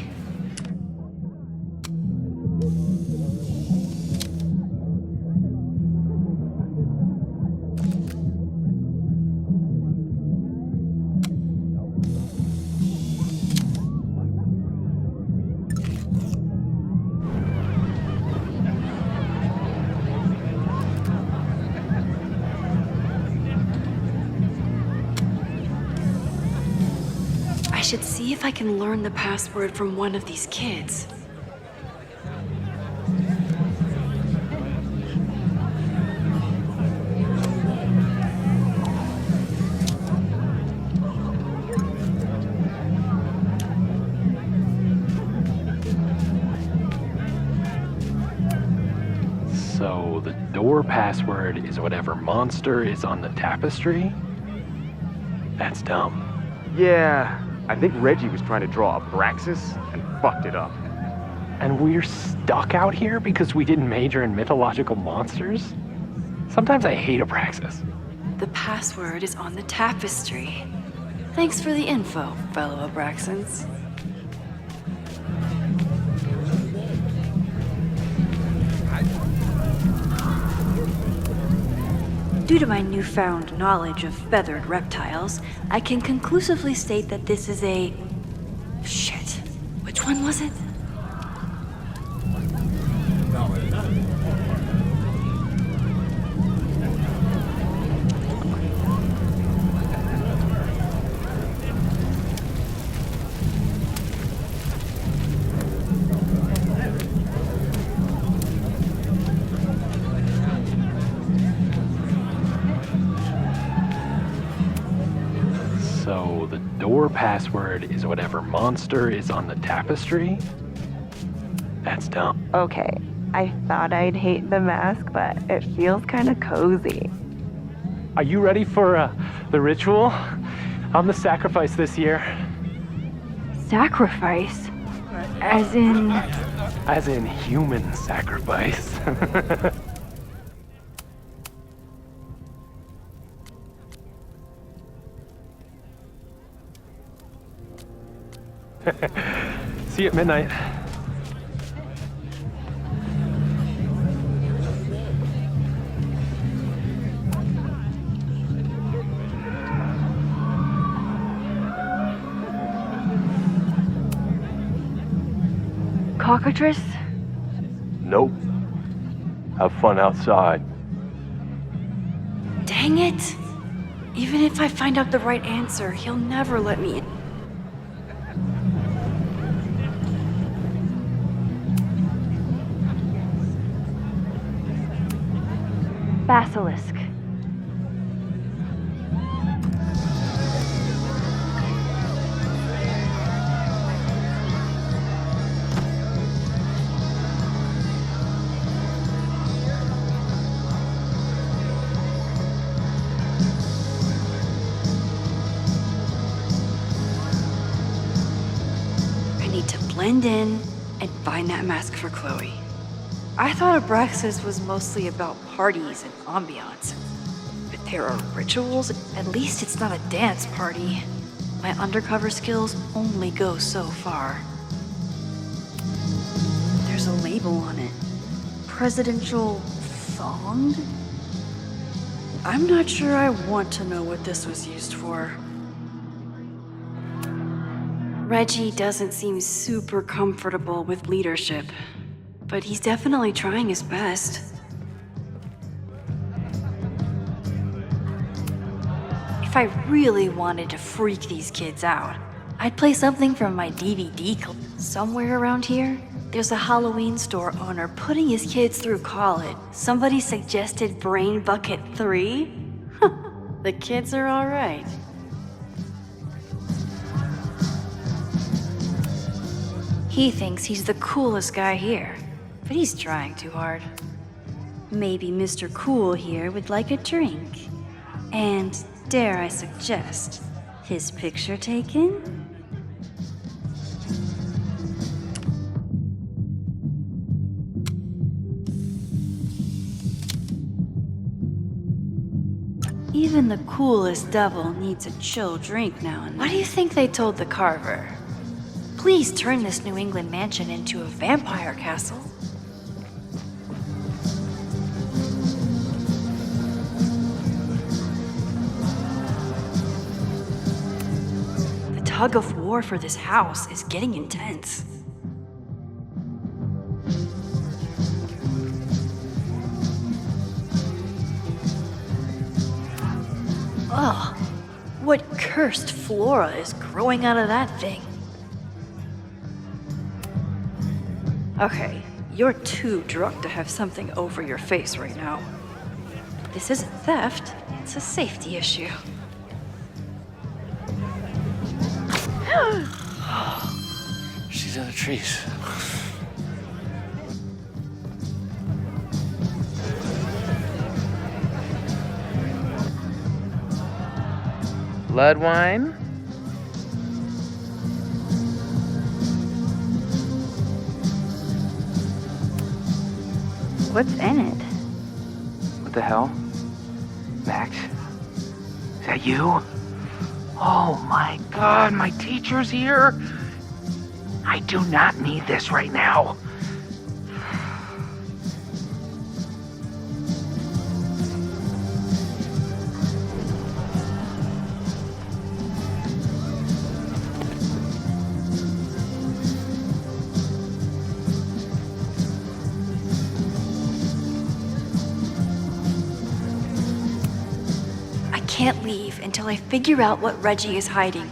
I should see if I can learn the password from one of these kids. So the door password is whatever monster is on the tapestry? That's dumb. Yeah, I think Reggie was trying to draw Abraxas and fucked it up. And we're stuck out here because we didn't major in mythological monsters? Sometimes I hate Abraxas. The password is on the tapestry. Thanks for the info, fellow Abraxans. Due to my newfound knowledge of feathered reptiles, I can conclusively state that this is a... Shit. Which one was it? So the door password is whatever monster is on the tapestry? That's dumb. Okay, I thought I'd hate the mask, but it feels kind of cozy. Are you ready for the ritual? I'm the sacrifice this year. Sacrifice? As in... As in human sacrifice. See you at midnight. Cockatrice? Nope. Have fun outside. Dang it! Even if I find out the right answer, he'll never let me in. Basilisk. blend in and find that mask for Chloe. I thought Abraxas was mostly about parties and ambiance. But there are rituals. At least it's not a dance party. My undercover skills only go so far. There's a label on it. Presidential thong? I'm not sure I want to know what this was used for. Reggie doesn't seem super comfortable with leadership, but he's definitely trying his best. If I really wanted to freak these kids out, I'd play something from my DVD somewhere around here. There's a Halloween store owner putting his kids through college. Somebody suggested Brain Bucket 3? The kids are all right. He thinks he's the coolest guy here, but he's trying too hard. Maybe Mr. Cool here would like a drink. And dare I suggest, his picture taken? Even the coolest devil needs a chill drink now and then. What do you think they told the carver? Please turn this New England mansion into a vampire castle. The tug of war for this house is getting intense. Ugh, what cursed flora is growing out of that thing? Okay, you're too drunk to have something over your face right now. This isn't theft, it's a safety issue. She's in the trees. Blood wine? What's in it? What the hell? Max? Is that you? Oh my god, my teacher's here? I do not need this right now. I can't leave until I figure out what Reggie is hiding.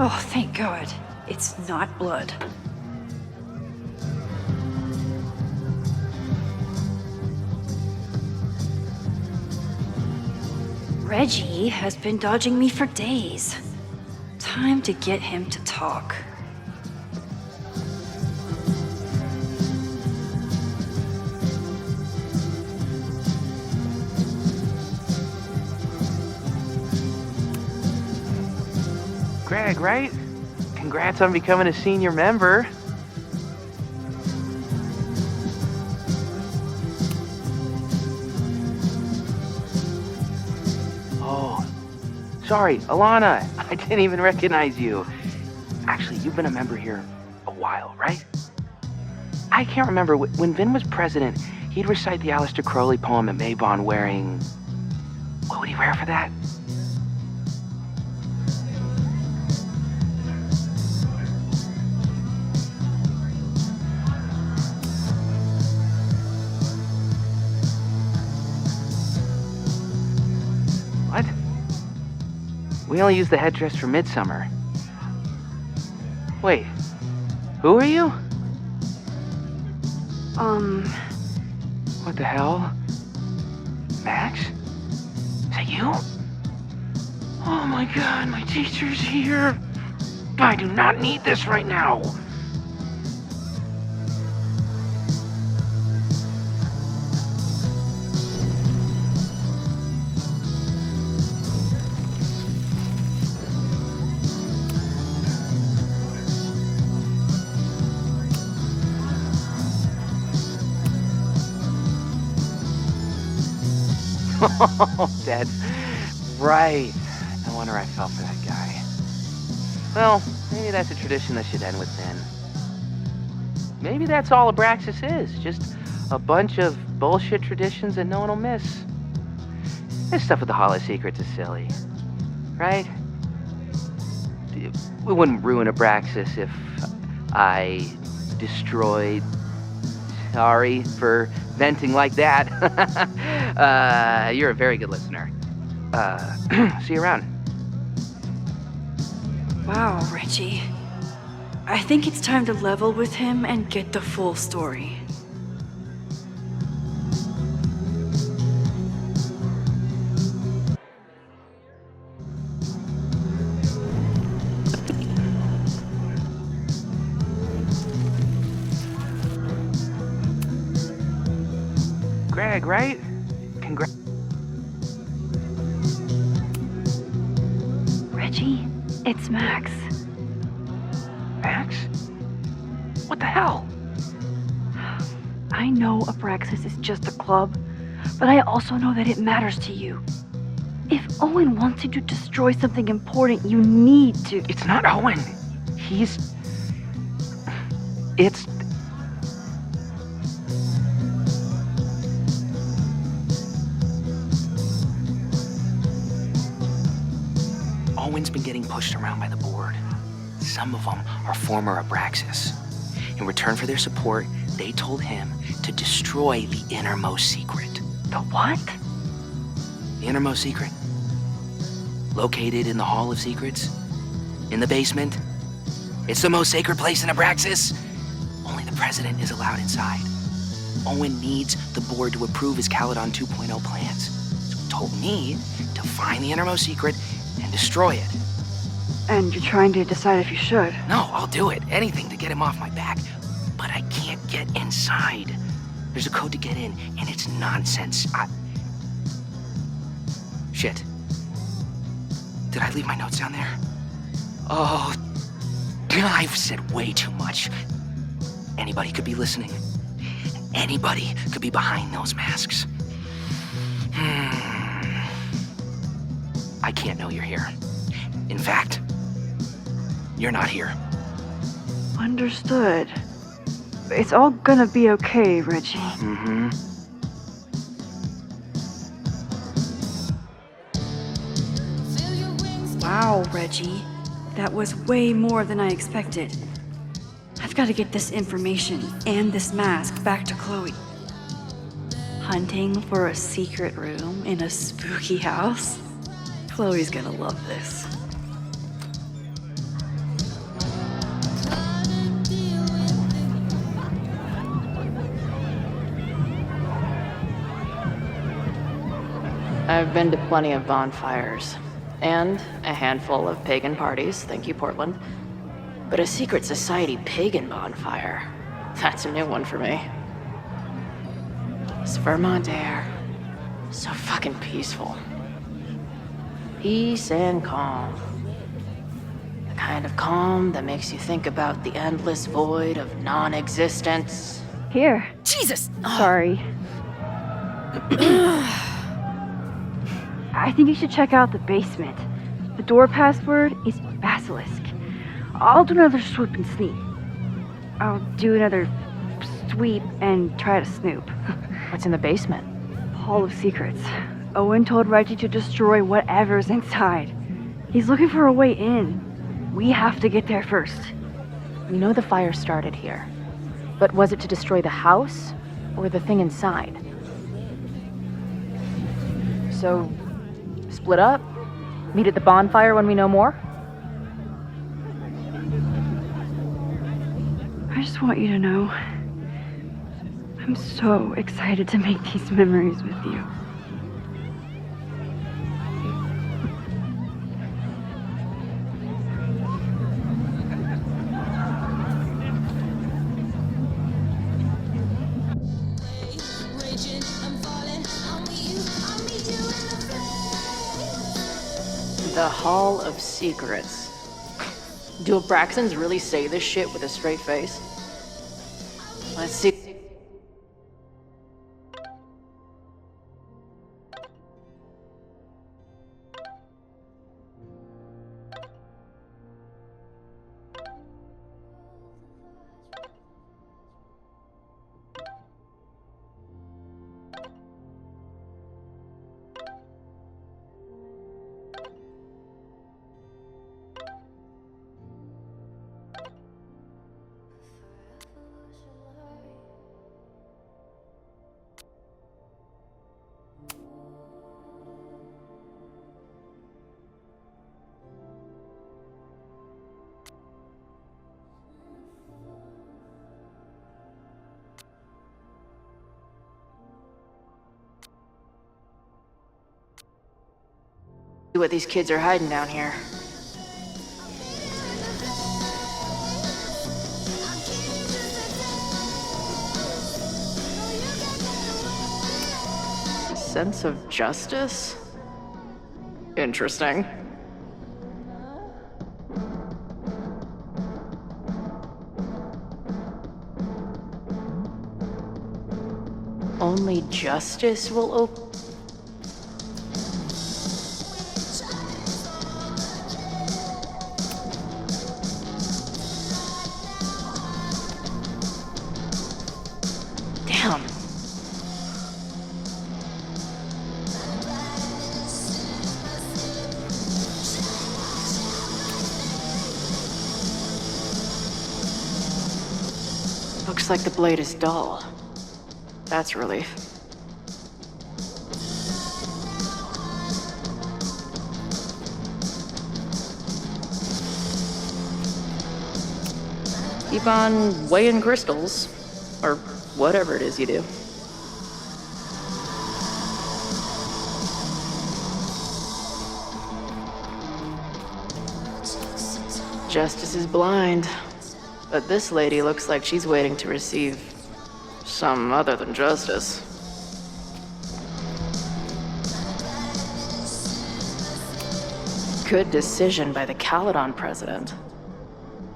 Oh, thank God. It's not blood. Reggie has been dodging me for days. Time to get him to talk. Greg, right? Congrats on becoming a senior member. Oh, sorry, Alana. I didn't even recognize you. Actually, you've been a member here a while, right? I can't remember. When Vin was president, he'd recite the Aleister Crowley poem at Mabon wearing... What would he wear for that? What? We only use the headdress for Midsummer. Wait, who are you? What the hell? Max? Is that you? Oh my god, my teacher's here. I do not need this right now. That's right. No wonder I fell for that guy. Well, maybe that's a tradition that should end with Vin. Maybe that's all Abraxas is. Just a bunch of bullshit traditions that no one will miss. This stuff with the Hall of Secrets is silly. Right? We wouldn't ruin Abraxas if I destroyed... Sorry for venting like that. You're a very good listener. See you around. Wow, Reggie. I think it's time to level with him and get the full story. Greg, right? Congrats. Reggie, it's Max. Max? What the hell? I know Abraxas is just a club, but I also know that it matters to you. If Owen wants you to destroy something important, you need to. It's not Owen. It's... Owen's been getting pushed around by the board. Some of them are former Abraxas. In return for their support, they told him to destroy the innermost secret. The what? The innermost secret. Located in the Hall of Secrets. In the basement. It's the most sacred place in Abraxas. Only the president is allowed inside. Owen needs the board to approve his Caledon 2.0 plans. So he told me to find the innermost secret and destroy it. And you're trying to decide if you should. No, I'll do it. Anything to get him off my back. But I can't get inside. There's a code to get in, and it's nonsense. Shit. Did I leave my notes down there? Oh, I've said way too much. Anybody could be listening. Anybody could be behind those masks. I can't know you're here. In fact, you're not here. Understood. It's all gonna be okay, Reggie. Mm-hmm. Wow, Reggie. That was way more than I expected. I've got to get this information and this mask back to Chloe. Hunting for a secret room in a spooky house? Chloe's gonna love this. I've been to plenty of bonfires, and a handful of pagan parties, thank you, Portland. But a secret society pagan bonfire, that's a new one for me. This Vermont air, so fucking peaceful. Peace and calm. The kind of calm that makes you think about the endless void of non-existence. Here. Jesus! Sorry. I think you should check out the basement. The door password is Basilisk. I'll do another swoop and sneak. I'll do another sweep and try to snoop. What's in the basement? Hall of Secrets. Owen told Reggie to destroy whatever's inside. He's looking for a way in. We have to get there first. We know the fire started here. But was it to destroy the house or the thing inside? So, split up? Meet at the bonfire when we know more? I just want you to know, I'm so excited to make these memories with you. The Hall of Secrets. Do Abraxans really say this shit with a straight face? Let's see. what these kids are hiding down here. Sense of justice? Interesting. Only justice will open. Damn. Looks like the blade is dull. That's a relief. Keep on weighing crystals, or whatever it is you do. Justice is blind, but this lady looks like she's waiting to receive some other than justice. Good decision by the Caledon president.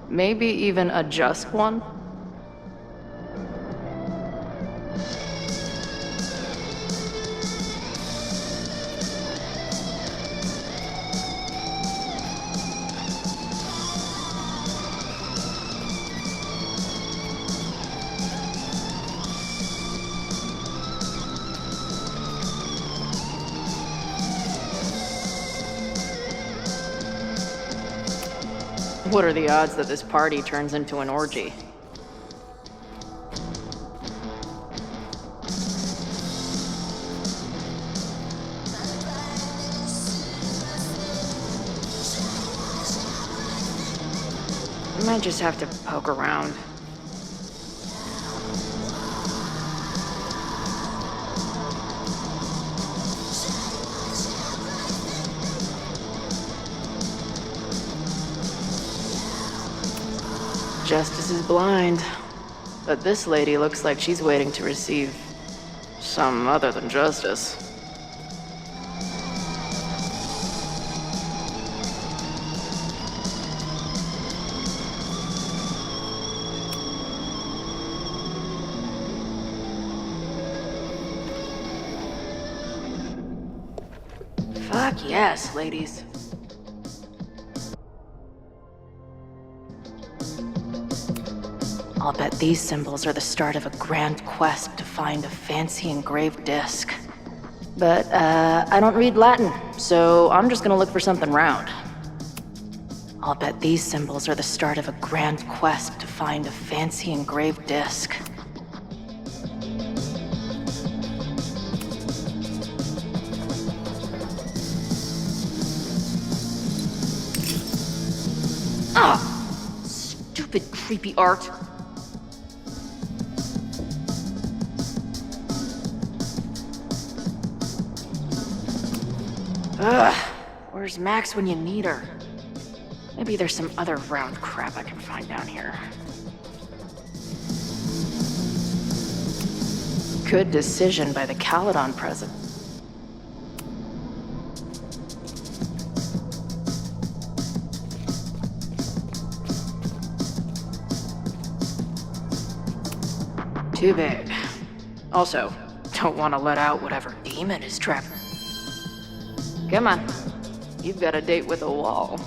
Maybe even a just one? What are the odds that this party turns into an orgy? I might just have to poke around. Justice is blind, but this lady looks like she's waiting to receive some other than justice. Fuck yes, ladies. I'll bet these symbols are the start of a grand quest to find a fancy engraved disc. But, I don't read Latin, so I'm just gonna look for something round. I'll bet these symbols are the start of a grand quest to find a fancy engraved disc. Ah! Stupid, creepy art. Ugh, where's Max when you need her? Maybe there's some other round crap I can find down here. Good decision by the Caledon president. Too big. Also, don't want to let out whatever demon is trapped. Come on. You've got a date with a wall.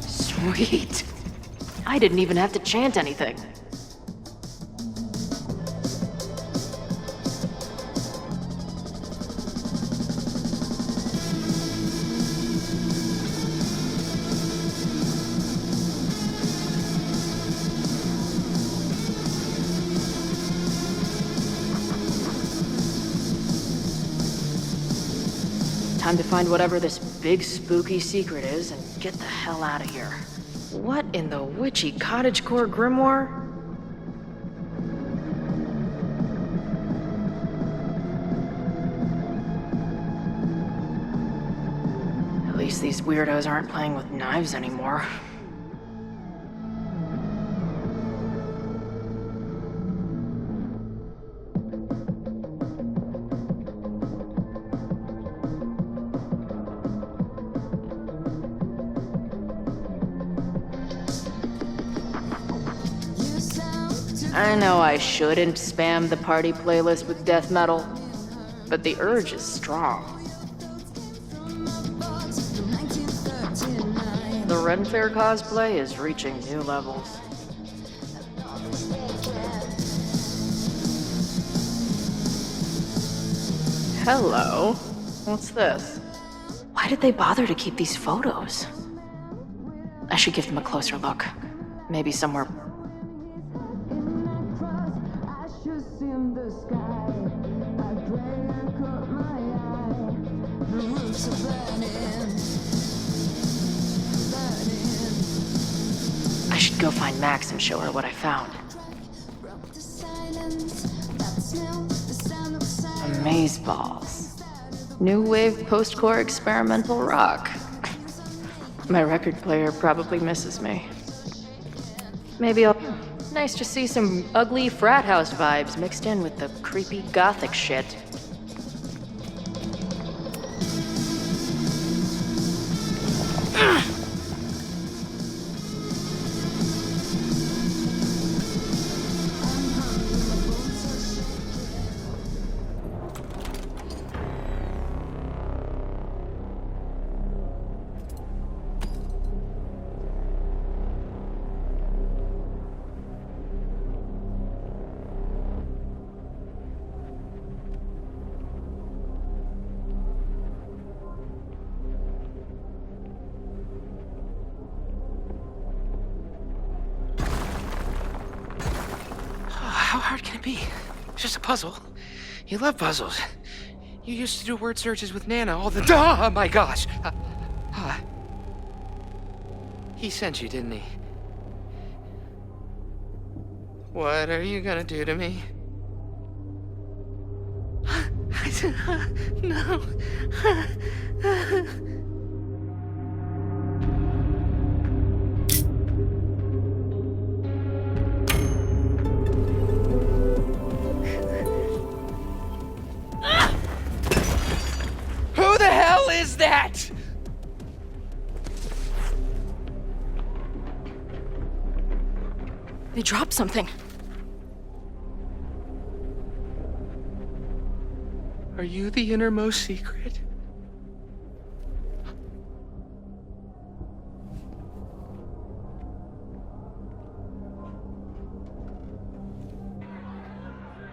Sweet. I didn't even have to chant anything. Time to find whatever this big spooky secret is and get the hell out of here. What in the witchy cottagecore grimoire? At least these weirdos aren't playing with knives anymore. I know I shouldn't spam the party playlist with death metal, but the urge is strong. The Ren Fair cosplay is reaching new levels. Hello. What's this? Why did they bother to keep these photos? I should give them a closer look. Maybe somewhere. I should go find Max and show her what I found. Amazeballs. New wave post-core experimental rock. My record player probably misses me. Maybe I'll... Nice to see some ugly frat house vibes mixed in with the creepy gothic shit. How hard can it be? It's just a puzzle. You love puzzles. You used to do word searches with Nana all the time. Oh my gosh. He sent you, didn't he? What are you gonna do to me? No. Who the hell is that? They dropped something. Are you the innermost secret?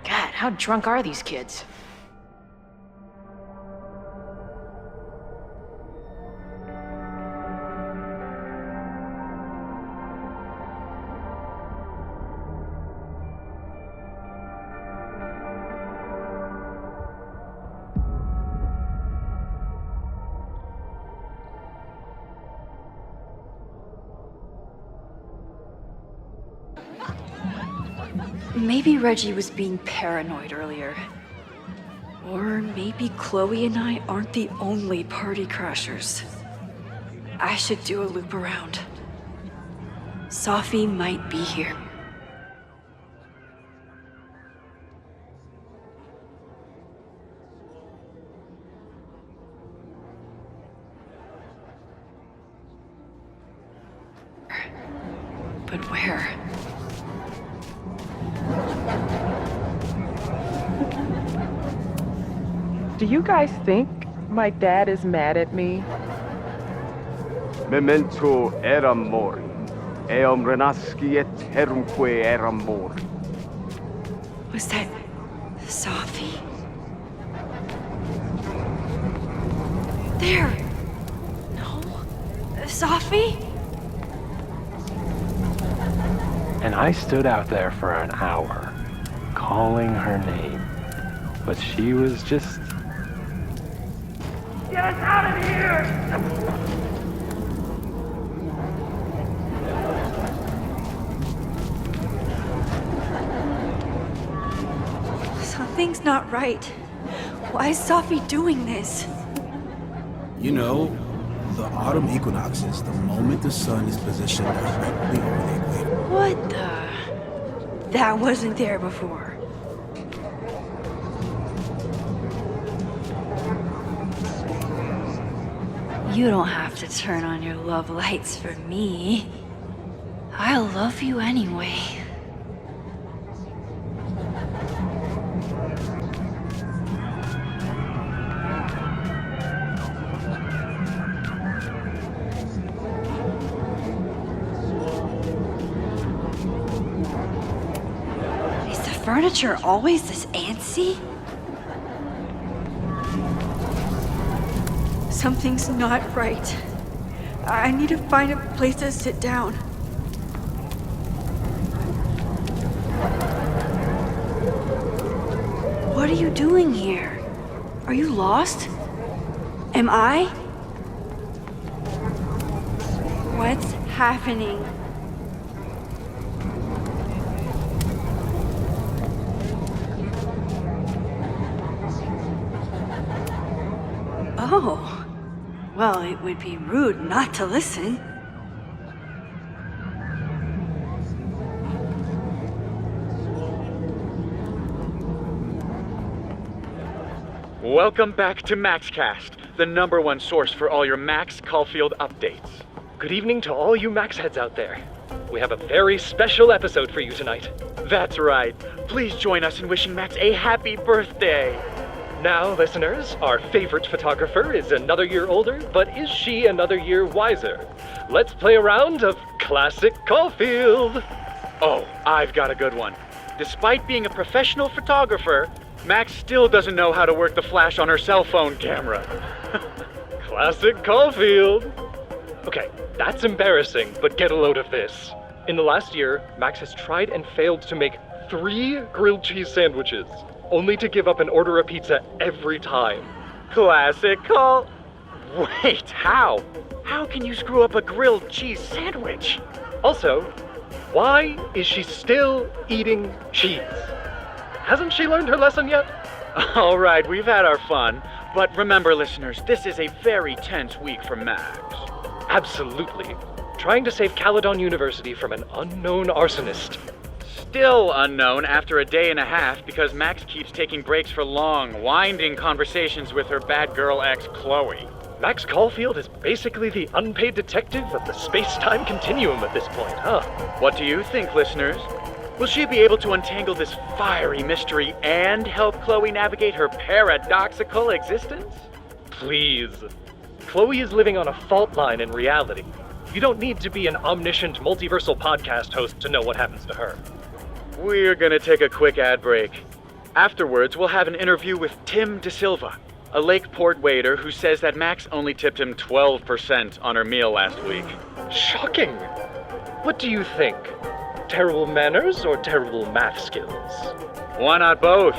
God, how drunk are these kids? Maybe Reggie was being paranoid earlier. Or maybe Chloe and I aren't the only party crashers. I should do a loop around. Sophie might be here. But where? Do you guys think my dad is mad at me? Memento eram mori, eum renasci eternumque eram mori. Was that Sophie? There! No? Sophie? And I stood out there for an hour, calling her name. But she was just... Yeah! Get us out of here! Something's not right. Why is Sophie doing this? You know, the autumn equinox is the moment the sun is positioned directly over the equator. What the? That wasn't there before. You don't have to turn on your love lights for me. I love you anyway. Is the furniture always this antsy? Something's not right. I need to find a place to sit down. What are you doing here? Are you lost? Am I? What's happening? Oh. Well, it would be rude not to listen. Welcome back to MaxCast, the #1 source for all your Max Caulfield updates. Good evening to all you Max heads out there. We have a very special episode for you tonight. That's right. Please join us in wishing Max a happy birthday. Now, listeners, our favorite photographer is another year older, but is she another year wiser? Let's play a round of Classic Caulfield. Oh, I've got a good one. Despite being a professional photographer, Max still doesn't know how to work the flash on her cell phone camera. Classic Caulfield. Okay, that's embarrassing, but get a load of this. In the last year, Max has tried and failed to make 3 grilled cheese sandwiches, only to give up and order a pizza every time. Classic Caul... Wait, how? How can you screw up a grilled cheese sandwich? Also, why is she still eating cheese? Hasn't she learned her lesson yet? All right, we've had our fun, but remember, listeners, this is a very tense week for Max. Absolutely. Trying to save Caledon University from an unknown arsonist. Still unknown after a day and a half because Max keeps taking breaks for long, winding conversations with her bad girl ex, Chloe. Max Caulfield is basically the unpaid detective of the space-time continuum at this point, huh? What do you think, listeners? Will she be able to untangle this fiery mystery and help Chloe navigate her paradoxical existence? Please. Chloe is living on a fault line in reality. You don't need to be an omniscient multiversal podcast host to know what happens to her. We're gonna take a quick ad break. Afterwards, we'll have an interview with Tim DeSilva, a Lakeport waiter who says that Max only tipped him 12% on her meal last week. Shocking! What do you think? Terrible manners or terrible math skills? Why not both?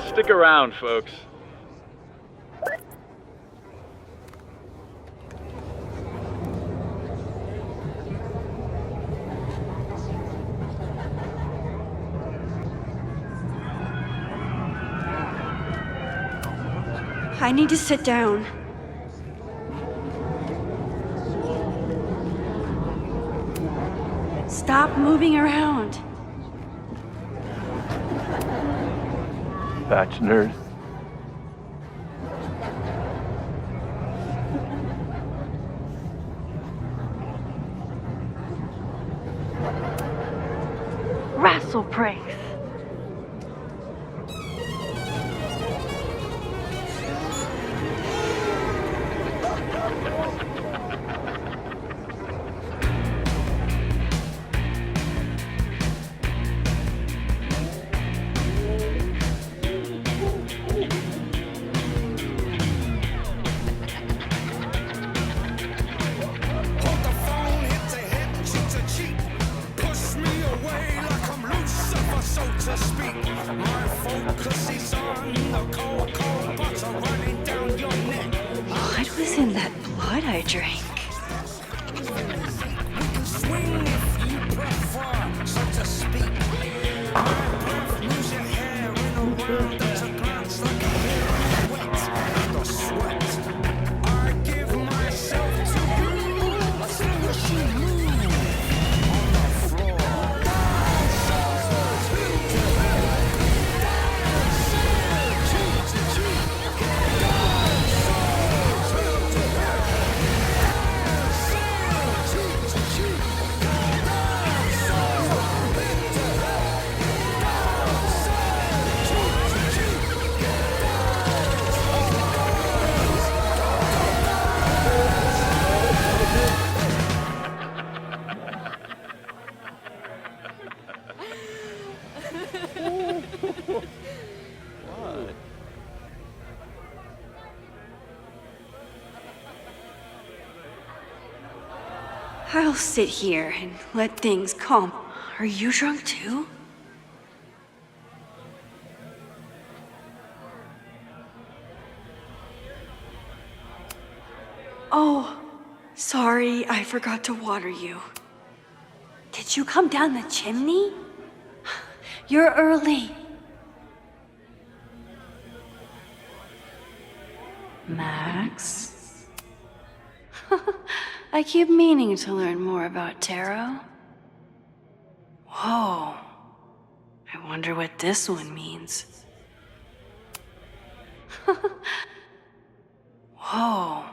Stick around, folks. I need to sit down. Stop moving around. Batch nurse. Wrestle praise. So to speak, my focus is on the cold, cold butter. what I drink. I'll sit here and let things calm. Are you drunk too? Oh, sorry, I forgot to water you. Did you come down the chimney? You're early. Max? I keep meaning to learn more about tarot. Whoa. I wonder what this one means. Whoa.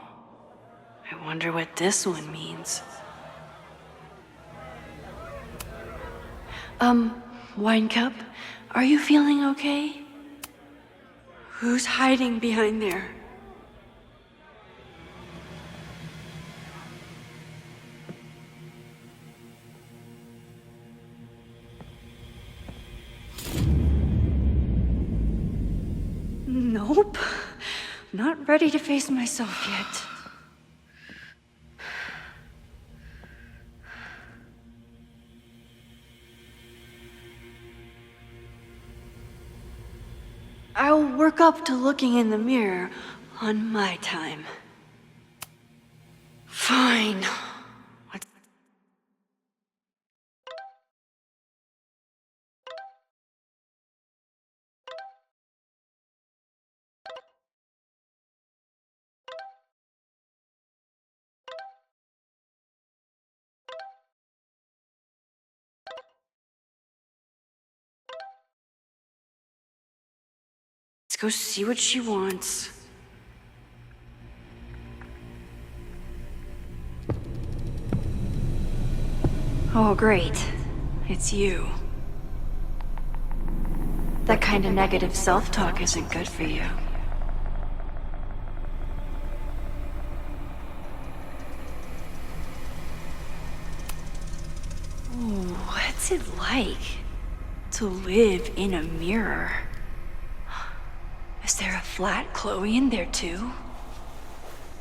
I wonder what this one means. Wine Cup, are you feeling okay? Who's hiding behind there? Nope. Not ready to face myself yet. I'll work up to looking in the mirror on my time. Fine. Let's go see what she wants. Oh, great. It's you. That kind of negative self-talk isn't good for you. Ooh, what's it like to live in a mirror? Is there a flat Chloe in there too?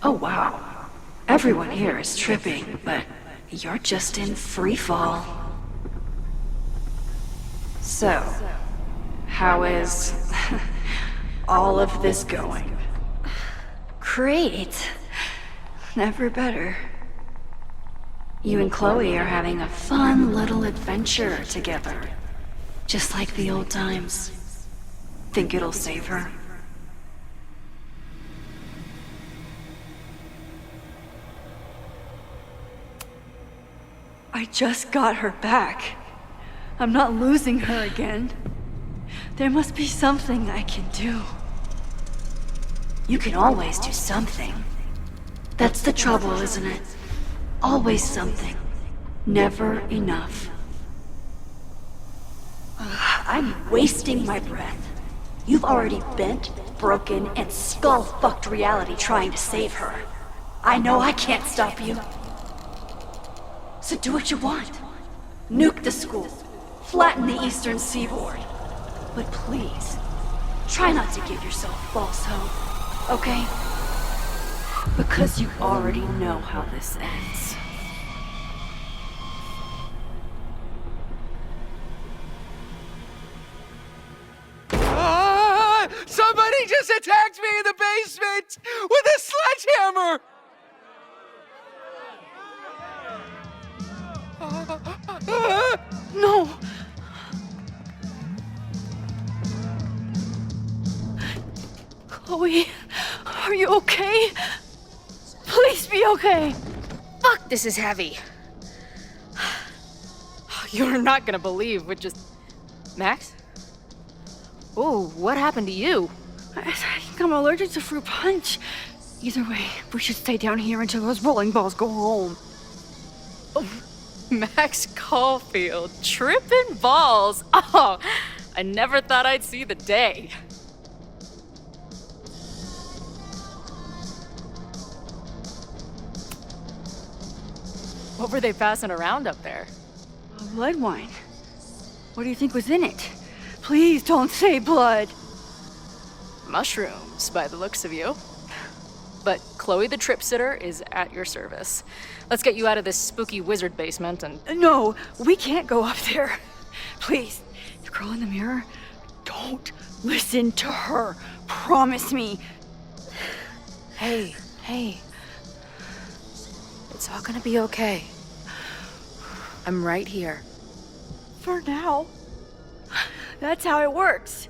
Oh wow. Everyone here is tripping, but you're just in free fall. So, how is all of this going? Great. Never better. You and Chloe are having a fun little adventure together. Just like the old times. Think it'll save her? I just got her back. I'm not losing her again. There must be something I can do. You can always do something. That's the trouble, isn't it? Always something. Never enough. I'm wasting my breath. You've already bent, broken, and skull-fucked reality trying to save her. I know I can't stop you. So do what you want. Nuke the school. Flatten the eastern seaboard. But please, try not to give yourself false hope, okay? Because you already know how this ends. Somebody just attacked me in the basement with a sledgehammer! No! Chloe, are you okay? Please be okay! Fuck, this is heavy. You're not gonna believe what just... Max? Oh, what happened to you? I think I'm allergic to fruit punch. Either way, we should stay down here until those bowling balls go home. Oh, Max Caulfield, tripping balls. Oh, I never thought I'd see the day. What were they passing around up there? Blood wine. What do you think was in it? Please don't say blood. Mushrooms, by the looks of you. But Chloe the Trip Sitter is at your service. Let's get you out of this spooky wizard basement and... No, we can't go up there. Please, the girl in the mirror, don't listen to her. Promise me. Hey. It's all gonna be okay. I'm right here. For now. That's how it works.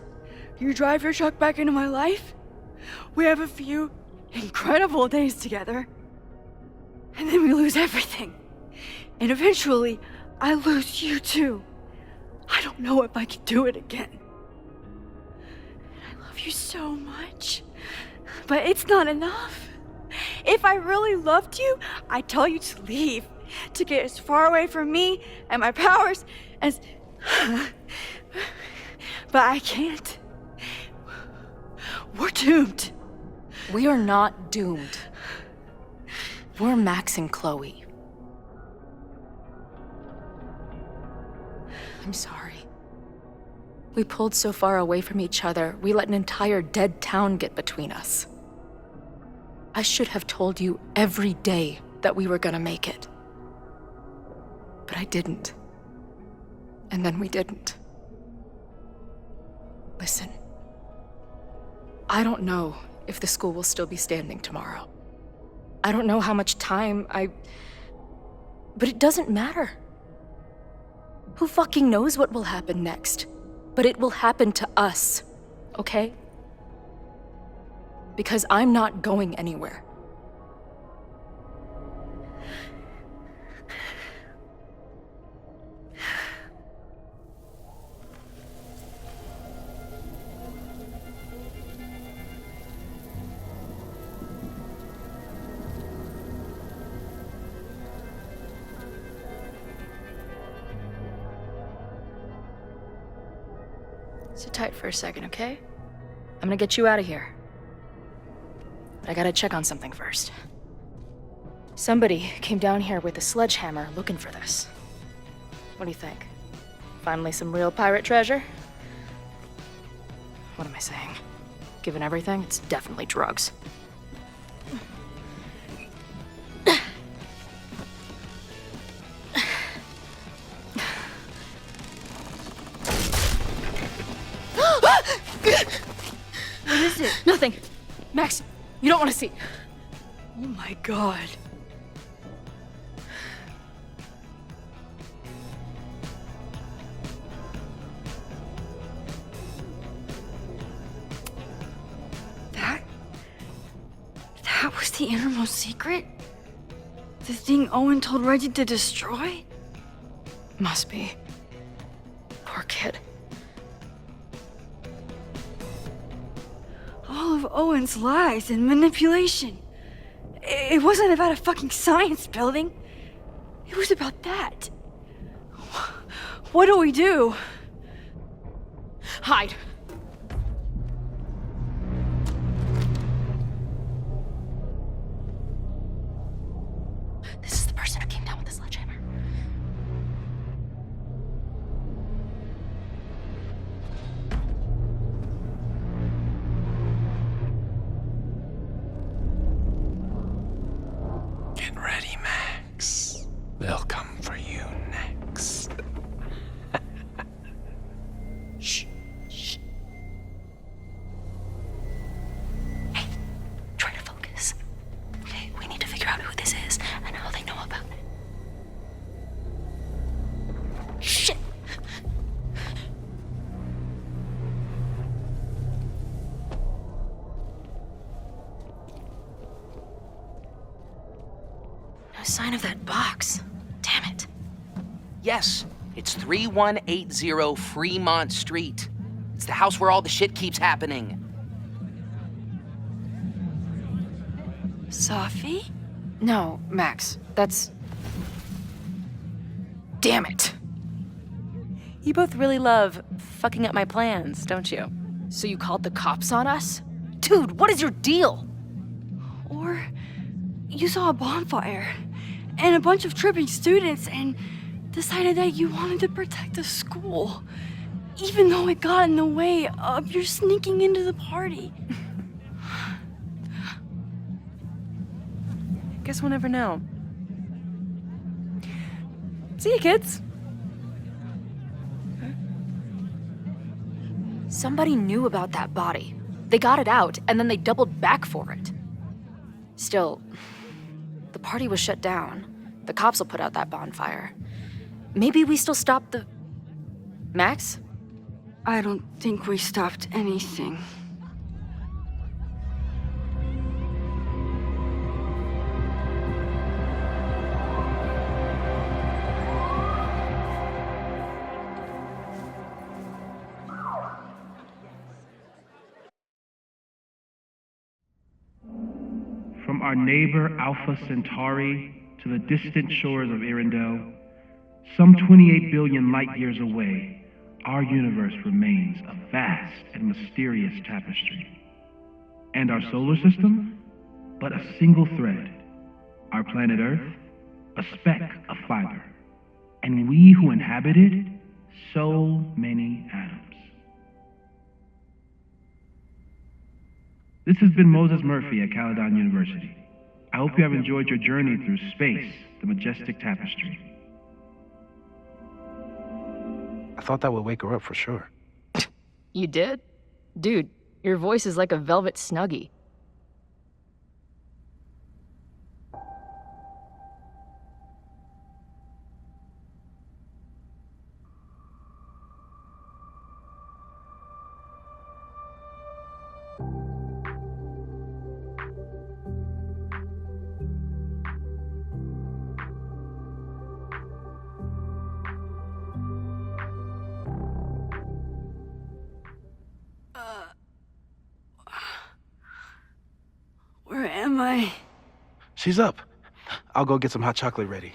You drive your truck back into my life. We have a few incredible days together. And then we lose everything. And eventually, I lose you too. I don't know if I can do it again. I love you so much. But it's not enough. If I really loved you, I'd tell you to leave. To get as far away from me and my powers as... But I can't. We're doomed. We are not doomed. We're Max and Chloe. I'm sorry. We pulled so far away from each other, we let an entire dead town get between us. I should have told you every day that we were gonna make it. But I didn't. And then we didn't. Listen. I don't know if the school will still be standing tomorrow. I don't know how much time But it doesn't matter. Who fucking knows what will happen next? But it will happen to us, okay? Because I'm not going anywhere. Sit tight for a second, okay? I'm gonna get you out of here. But I gotta check on something first. Somebody came down here with a sledgehammer looking for this. What do you think? Finally some real pirate treasure? What am I saying? Given everything, it's definitely drugs. What is it? Nothing. Max, you don't want to see. Oh my god. That was the innermost secret? The thing Owen told Reggie to destroy? Must be. Poor kid. All of Owen's lies and manipulation. It wasn't about a fucking science building. It was about that. What do we do? Hide. This is the person who came down with the sledgehammer. Get ready, Max. They'll come for you next. Shh. Hey, try to focus. Okay, we need to figure out who this is and how they know about it. Shit! sign of that box. Damn it. Yes, it's 3180 Fremont Street. It's the house where all the shit keeps happening. Sophie? No, Max. That's... Damn it. You both really love fucking up my plans, don't you? So you called the cops on us? Dude, what is your deal? Or you saw a bonfire and a bunch of tripping students and decided that you wanted to protect the school, even though it got in the way of your sneaking into the party. Guess we'll never know. See you, kids. Somebody knew about that body. They got it out, and then they doubled back for it. Still, the party was shut down. The cops will put out that bonfire. Maybe we still stopped the... Max? I don't think we stopped anything. From our neighbor Alpha Centauri to the distant shores of Arendelle, some 28 billion light years away, our universe remains a vast and mysterious tapestry. And our solar system, but a single thread. Our planet Earth, a speck of fiber. And we who inhabit it, so many atoms. This has been Moses Murphy at Caledon University. I hope you have enjoyed your journey through space, the majestic tapestry. I thought that would wake her up for sure. You did? Dude, your voice is like a velvet snuggie. Where am I? She's up. I'll go get some hot chocolate ready.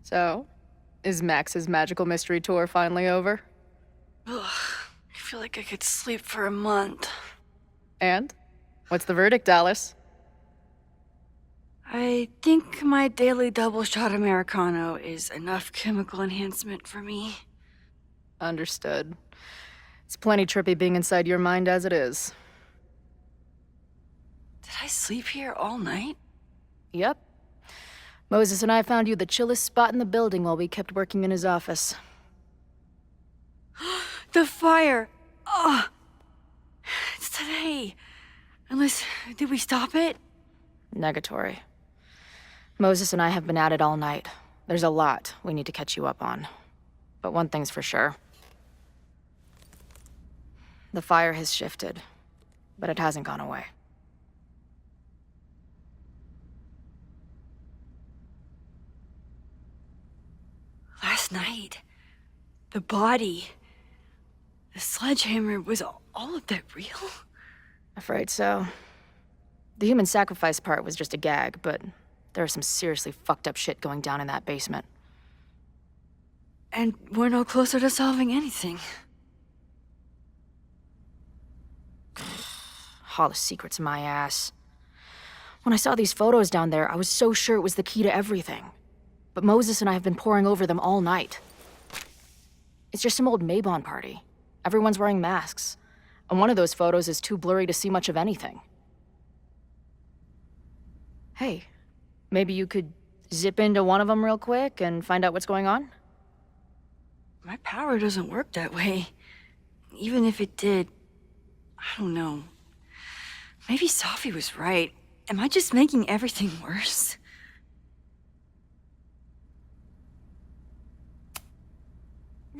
So, is Max's magical mystery tour finally over? Ugh, I feel like I could sleep for a month. And? What's the verdict, Dallas? I think my daily double shot Americano is enough chemical enhancement for me. Understood. It's plenty trippy being inside your mind as it is. Did I sleep here all night? Yep. Moses and I found you the chillest spot in the building while we kept working in his office. The fire! Ugh! It's today. Unless, did we stop it? Negatory. Moses and I have been at it all night. There's a lot we need to catch you up on. But one thing's for sure. The fire has shifted, but it hasn't gone away. Last night, the body, the sledgehammer, was all of that real? Afraid so. The human sacrifice part was just a gag, but there was some seriously fucked up shit going down in that basement. And we're no closer to solving anything. All the secrets, my ass. When I saw these photos down there, I was so sure it was the key to everything. But Moses and I have been poring over them all night. It's just some old Mabon party. Everyone's wearing masks. And one of those photos is too blurry to see much of anything. Hey, maybe you could zip into one of them real quick and find out what's going on? My power doesn't work that way. Even if it did, I don't know. Maybe Sophie was right. Am I just making everything worse?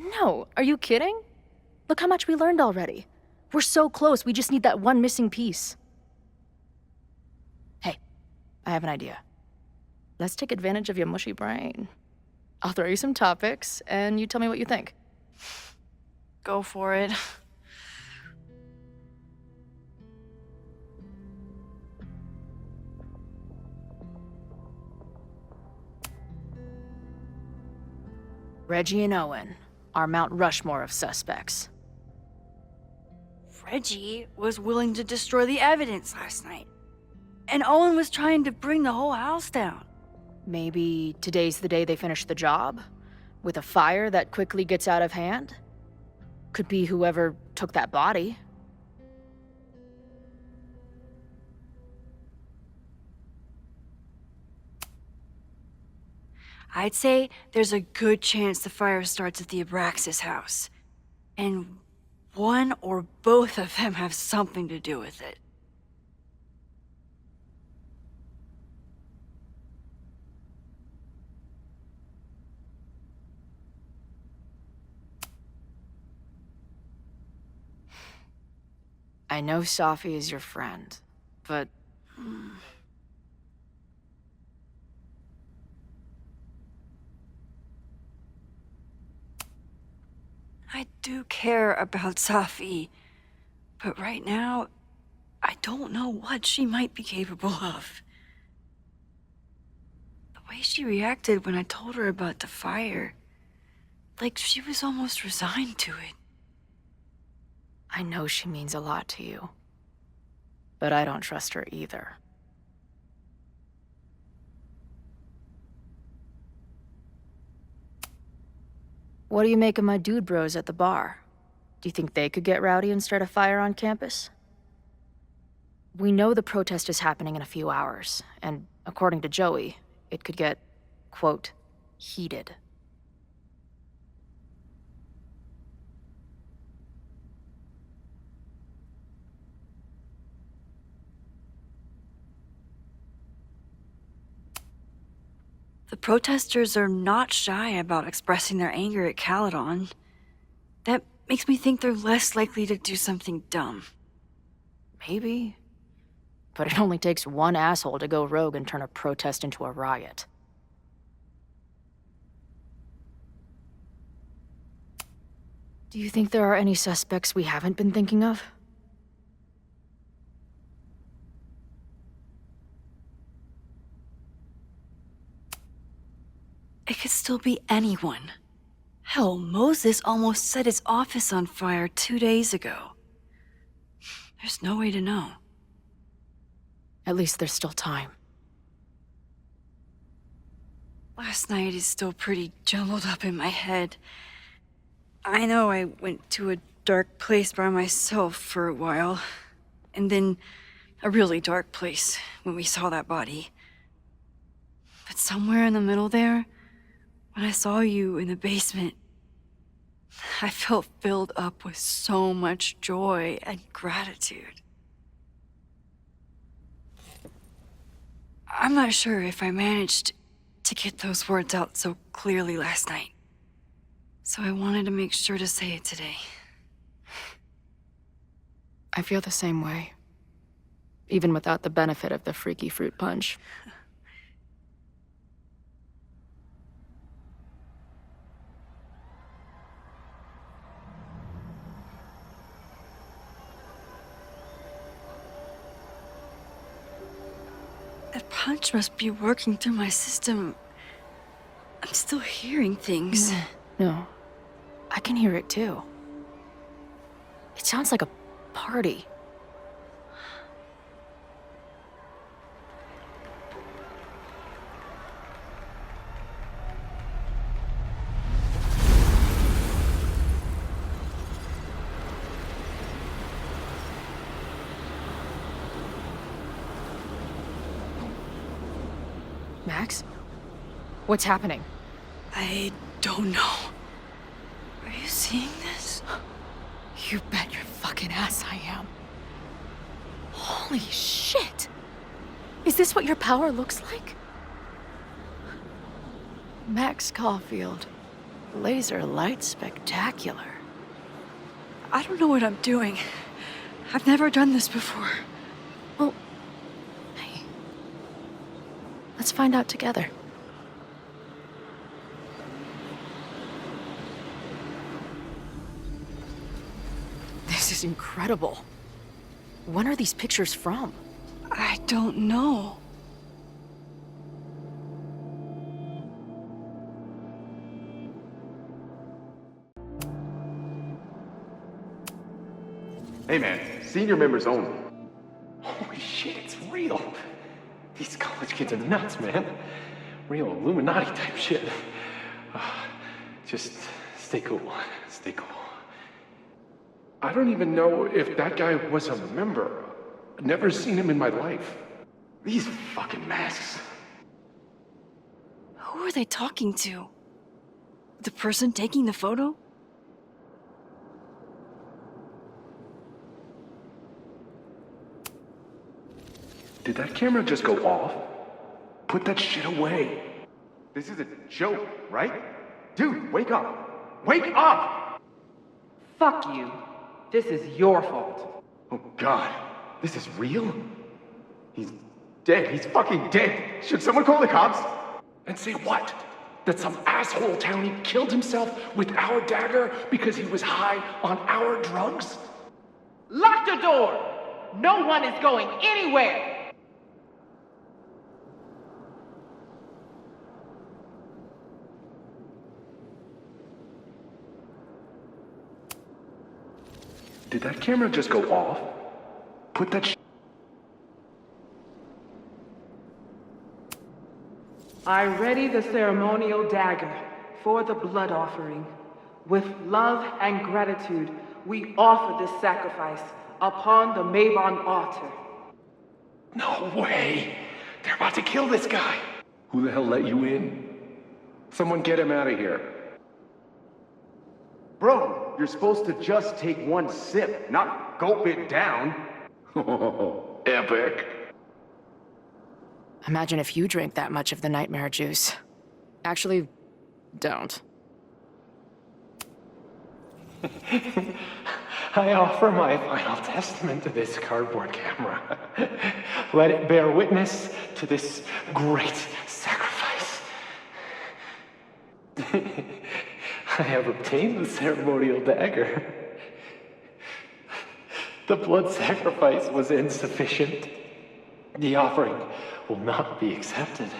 No, are you kidding? Look how much we learned already. We're so close, we just need that one missing piece. Hey, I have an idea. Let's take advantage of your mushy brain. I'll throw you some topics, and you tell me what you think. Go for it. Reggie and Owen, our Mount Rushmore of suspects. Reggie was willing to destroy the evidence last night. And Owen was trying to bring the whole house down. Maybe today's the day they finish the job? With a fire that quickly gets out of hand? Could be whoever took that body. I'd say there's a good chance the fire starts at the Abraxas house. And one or both of them have something to do with it. I know Safi is your friend, but... I do care about Safi, but right now, I don't know what she might be capable of. The way she reacted when I told her about the fire, like she was almost resigned to it. I know she means a lot to you, but I don't trust her either. What do you make of my dude bros at the bar? Do you think they could get rowdy and start a fire on campus? We know the protest is happening in a few hours, and according to Joey, it could get, quote, heated. The protesters are not shy about expressing their anger at Caledon. That makes me think they're less likely to do something dumb. Maybe. But it only takes one asshole to go rogue and turn a protest into a riot. Do you think there are any suspects we haven't been thinking of? It could still be anyone. Hell, Moses almost set his office on fire 2 days ago. There's no way to know. At least there's still time. Last night is still pretty jumbled up in my head. I know I went to a dark place by myself for a while, and then a really dark place when we saw that body. But somewhere in the middle there, when I saw you in the basement, I felt filled up with so much joy and gratitude. I'm not sure if I managed to get those words out so clearly last night. So I wanted to make sure to say it today. I feel the same way. Even without the benefit of the freaky fruit punch. That punch must be working through my system. I'm still hearing things. No. I can hear it too. It sounds like a party. Max? What's happening? I don't know. Are you seeing this? You bet your fucking ass I am. Holy shit! Is this what your power looks like? Max Caulfield, Laser light spectacular. I don't know what I'm doing. I've never done this before. Well, hey, let's find out together. This is incredible. When are these pictures from? I don't know. Hey man, senior members only. Holy shit, it's real. These college kids are nuts, man. Real Illuminati type shit. Just stay cool. Stay cool. I don't even know if that guy was a member. Never seen him in my life. These fucking masks. Who are they talking to? The person taking the photo? Did that camera just go off? Put that shit away. This is a joke, right? Dude, wake up! Wake up! Fuck you. This is your fault. Oh god, this is real? He's dead. He's fucking dead. Should someone call the cops? And say what? That some asshole townie killed himself with our dagger because he was high on our drugs? Lock the door! No one is going anywhere! Did that camera just go off? Put that I ready the ceremonial dagger for the blood offering. With love and gratitude, we offer this sacrifice upon the Mabon altar. No way! They're about to kill this guy! Who the hell let you in? Someone get him out of here. Bro, you're supposed to just take one sip, not gulp it down. Oh, epic. Imagine if you drank that much of the nightmare juice. Actually, don't. I offer my final testament to this cardboard camera. Let it bear witness to this great sacrifice. I have obtained the ceremonial dagger. The blood sacrifice was insufficient. The offering will not be accepted.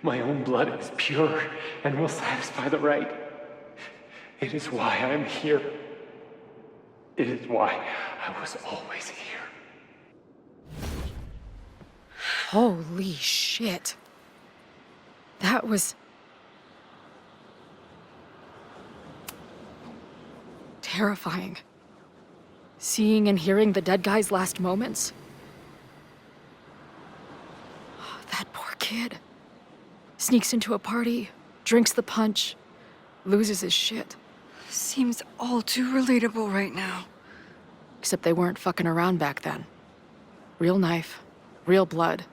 My own blood is pure and will satisfy the rite. It is why I'm here. It is why I was always here. Holy shit. That was... terrifying. Seeing and hearing the dead guy's last moments. That poor kid. Sneaks into a party, drinks the punch, loses his shit. Seems all too relatable right now. Except they weren't fucking around back then. Real knife, real blood,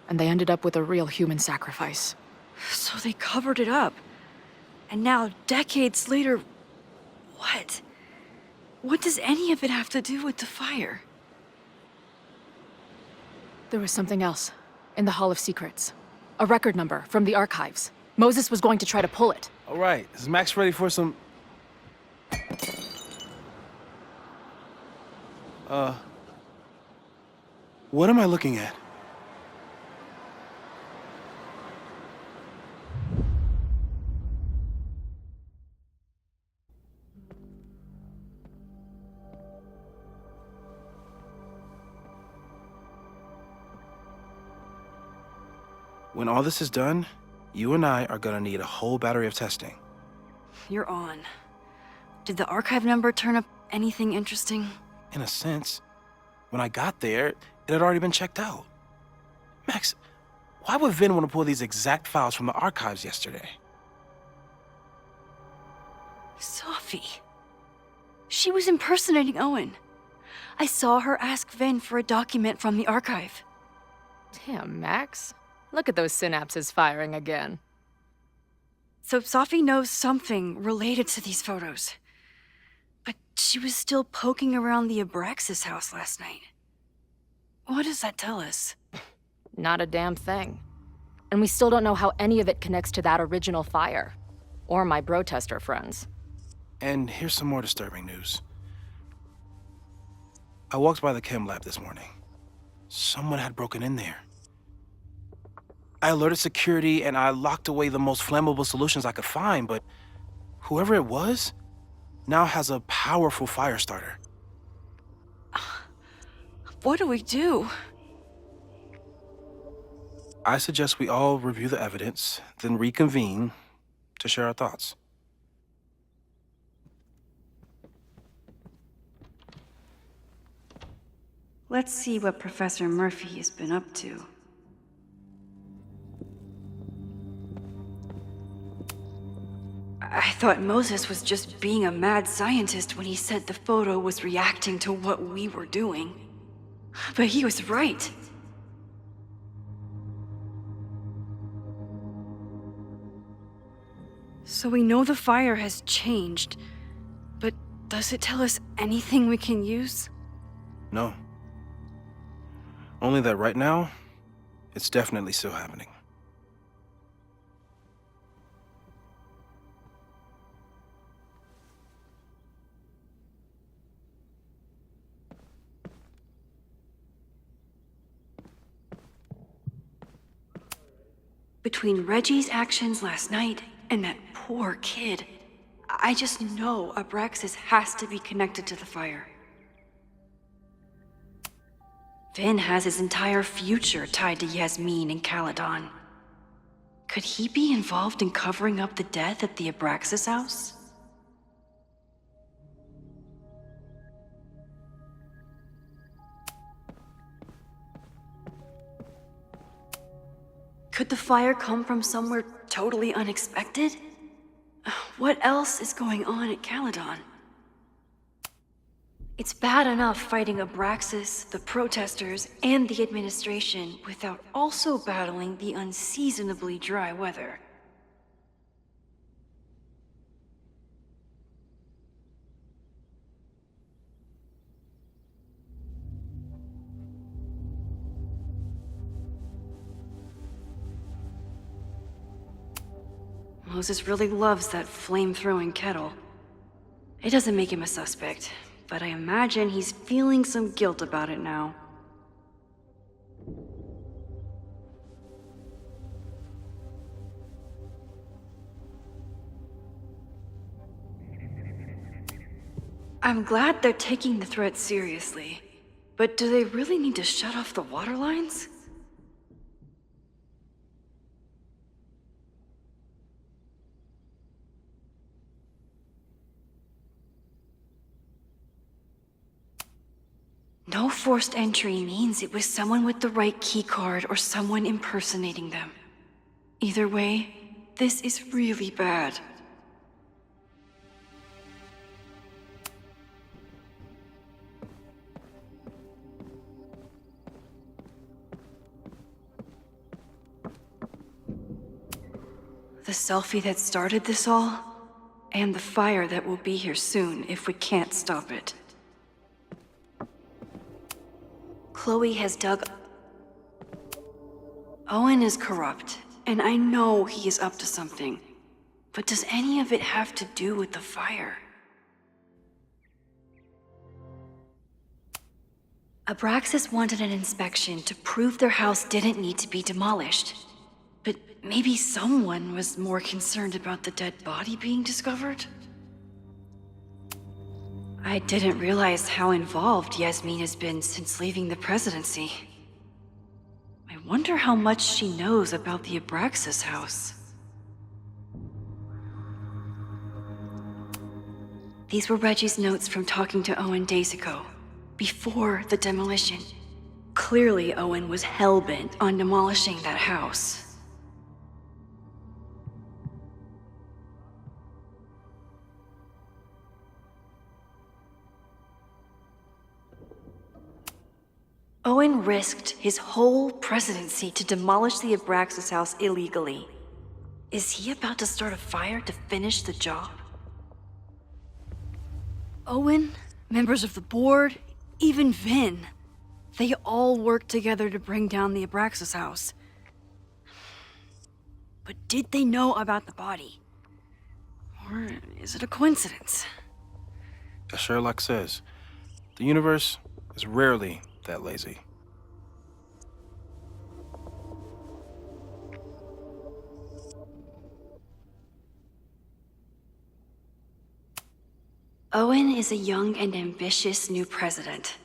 and they ended up with a real human sacrifice. So they covered it up. And now, decades later, what? What does any of it have to do with the fire? There was something else in the Hall of Secrets. A record number from the archives. Moses was going to try to pull it. All right, is Max ready for some... What am I looking at? When all this is done, you and I are gonna need a whole battery of testing. You're on. Did the archive number turn up anything interesting? In a sense. When I got there, it had already been checked out. Max, why would Vin want to pull these exact files from the archives yesterday? Sophie. She was impersonating Owen. I saw her ask Vin for a document from the archive. Damn, Max. Look at those synapses firing again. So Safi knows something related to these photos. But she was still poking around the Abraxas house last night. What does that tell us? Not a damn thing. And we still don't know how any of it connects to that original fire. Or my protester friends. And here's some more disturbing news. I walked by the chem lab this morning. Someone had broken in there. I alerted security and I locked away the most flammable solutions I could find, but whoever it was now has a powerful fire starter. What do we do? I suggest we all review the evidence, then reconvene to share our thoughts. Let's see what Professor Murphy has been up to. I thought Moses was just being a mad scientist when he said the photo was reacting to what we were doing. But he was right. So we know the fire has changed, but does it tell us anything we can use? No. Only that right now, it's definitely still happening. Between Reggie's actions last night and that poor kid, I just know Abraxas has to be connected to the fire. Vin has his entire future tied to Yasmin and Caledon. Could he be involved in covering up the death at the Abraxas house? Could the fire come from somewhere totally unexpected? What else is going on at Caledon? It's bad enough fighting Abraxas, the protesters, and the administration without also battling the unseasonably dry weather. Moses really loves that flame-throwing kettle. It doesn't make him a suspect, but I imagine he's feeling some guilt about it now. I'm glad they're taking the threat seriously, but do they really need to shut off the water lines? No forced entry means it was someone with the right keycard or someone impersonating them. Either way, this is really bad. The selfie that started this all, and the fire that will be here soon if we can't stop it. Chloe has dug... Owen is corrupt, and I know he is up to something. But does any of it have to do with the fire? Abraxas wanted an inspection to prove their house didn't need to be demolished. But maybe someone was more concerned about the dead body being discovered? I didn't realize how involved Yasmin has been since leaving the presidency. I wonder how much she knows about the Abraxas house. These were Reggie's notes from talking to Owen days ago, before the demolition. Clearly, Owen was hell-bent on demolishing that house. Owen risked his whole presidency to demolish the Abraxas house illegally. Is he about to start a fire to finish the job? Owen, members of the board, even Vin. They all worked together to bring down the Abraxas house. But did they know about the body? Or is it a coincidence? As Sherlock says, the universe is rarely that lazy. Owen is a young and ambitious new president.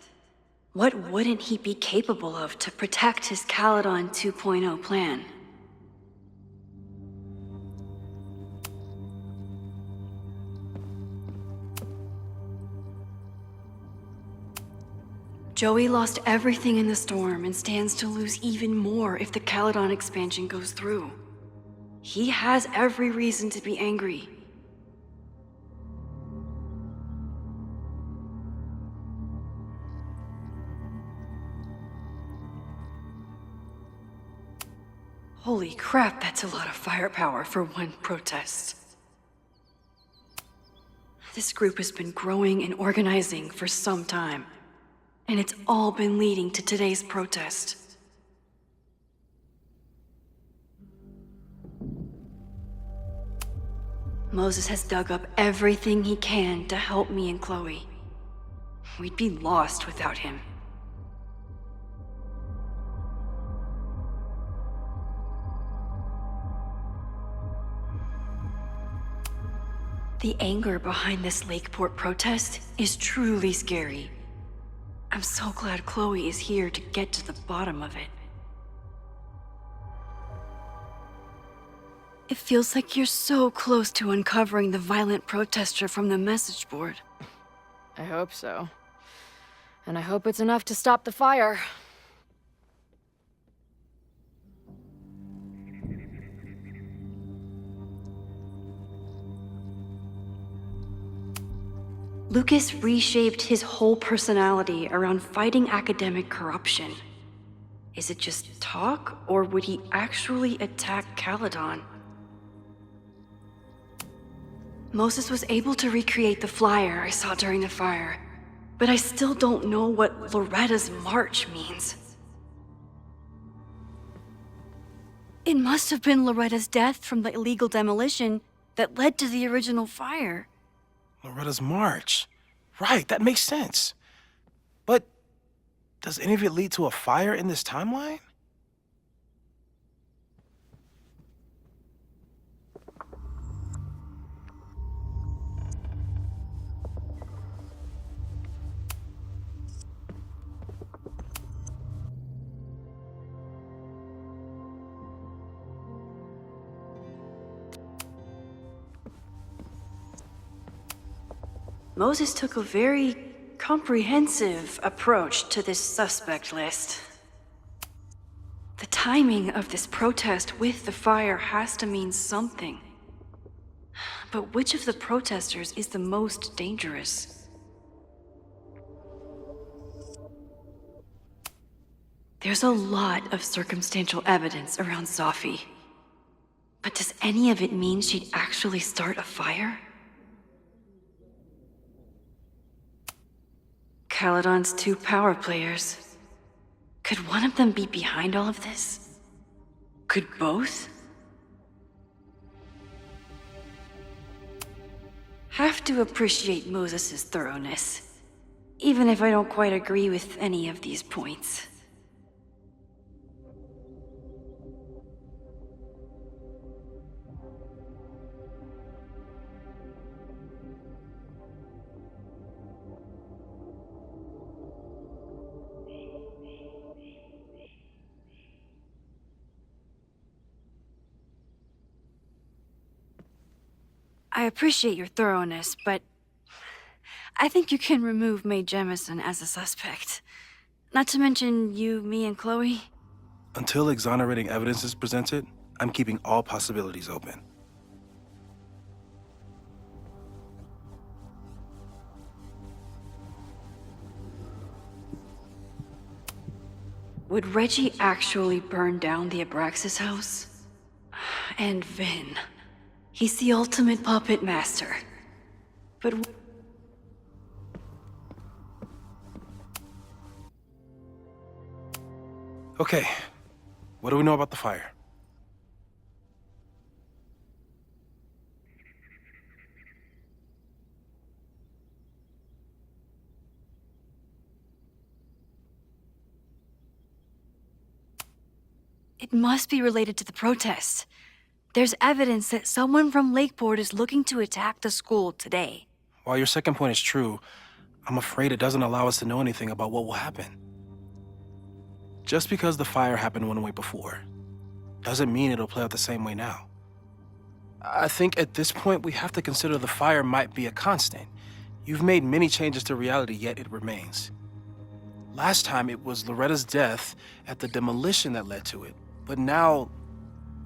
What wouldn't he be capable of to protect his Caledon 2.0 plan? Joey lost everything in the storm and stands to lose even more if the Caledon expansion goes through. He has every reason to be angry. Holy crap, that's a lot of firepower for one protest. This group has been growing and organizing for some time, and it's all been leading to today's protest. Moses has dug up everything he can to help me and Chloe. We'd be lost without him. The anger behind this Lakeport protest is truly scary. I'm so glad Chloe is here to get to the bottom of it. It feels like you're so close to uncovering the violent protester from the message board. I hope so. And I hope it's enough to stop the fire. Lucas reshaped his whole personality around fighting academic corruption. Is it just talk, or would he actually attack Caledon? Moses was able to recreate the flyer I saw during the fire, but I still don't know what Loretta's march means. It must have been Loretta's death from the illegal demolition that led to the original fire. Loretta's march. Right, that makes sense. But does any of it lead to a fire in this timeline? Moses took a very comprehensive approach to this suspect list. The timing of this protest with the fire has to mean something. But which of the protesters is the most dangerous? There's a lot of circumstantial evidence around Safi. But does any of it mean she'd actually start a fire? Caledon's 2 power players. Could one of them be behind all of this? Could both? Have to appreciate Moses' thoroughness, even if I don't quite agree with any of these points. I appreciate your thoroughness, but I think you can remove Mae Jemison as a suspect. Not to mention you, me, and Chloe. Until exonerating evidence is presented, I'm keeping all possibilities open. Would Reggie actually burn down the Abraxas house? And Vin. He's the ultimate puppet master. But Okay, what do we know about the fire? It must be related to the protest. There's evidence that someone from Lakeport is looking to attack the school today. While your second point is true, I'm afraid it doesn't allow us to know anything about what will happen. Just because the fire happened one way before, doesn't mean it'll play out the same way now. I think at this point we have to consider the fire might be a constant. You've made many changes to reality, yet it remains. Last time it was Loretta's death at the demolition that led to it, but now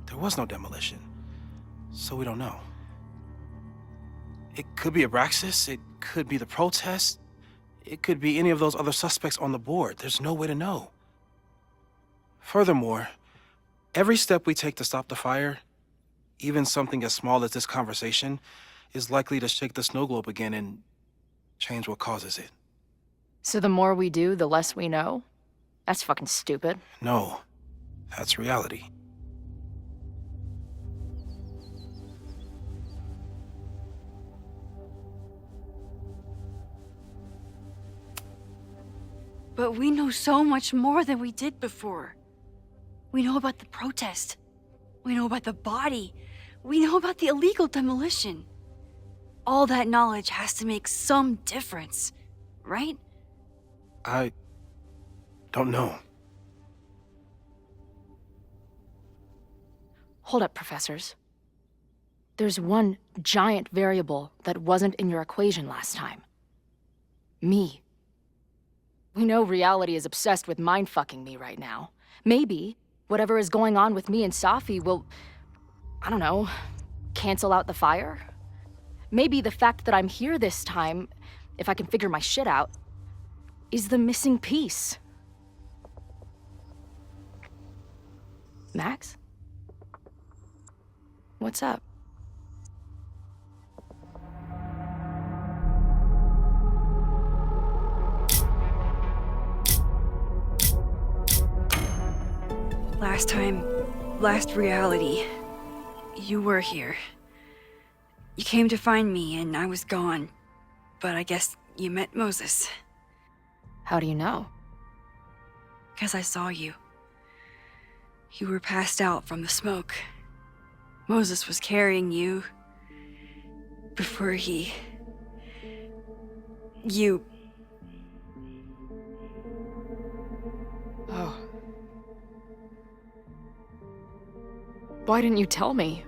there was no demolition, so we don't know. It could be Abraxas, it could be the protest, it could be any of those other suspects on the board. There's no way to know. Furthermore, every step we take to stop the fire, even something as small as this conversation, is likely to shake the snow globe again and change what causes it. So the more we do, the less we know? That's fucking stupid. No, that's reality. But we know so much more than we did before. We know about the protest. We know about the body. We know about the illegal demolition. All that knowledge has to make some difference, right? I don't know. Hold up, professors. There's one giant variable that wasn't in your equation last time. Me. We know reality is obsessed with mind-fucking me right now. Maybe whatever is going on with me and Safi will, I don't know, cancel out the fire? Maybe the fact that I'm here this time, if I can figure my shit out, is the missing piece. Max? What's up? Last reality, you were here. You came to find me and I was gone, but I guess you met Moses. How do you know? 'Cause I saw you. You were passed out from the smoke. Moses was carrying you before you... Oh. Why didn't you tell me?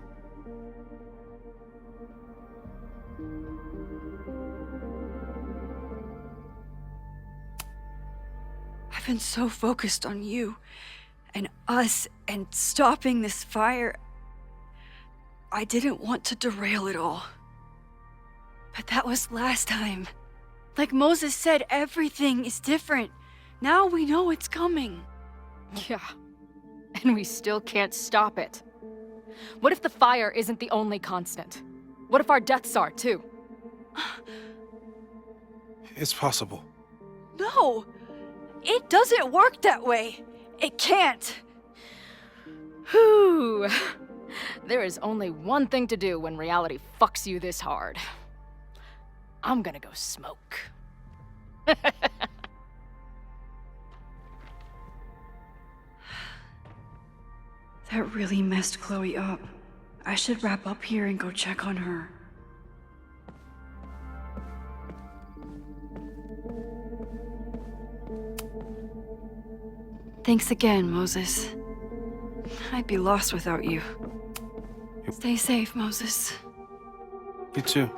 I've been so focused on you and us and stopping this fire. I didn't want to derail it all. But that was last time. Like Moses said, everything is different. Now we know it's coming. Yeah. And we still can't stop it. What if the fire isn't the only constant? What if our deaths are, too? It's possible. No! It doesn't work that way! It can't! Whew. There is only one thing to do when reality fucks you this hard. I'm gonna go smoke. That really messed Chloe up. I should wrap up here and go check on her. Thanks again, Moses. I'd be lost without you. Stay safe, Moses. You too.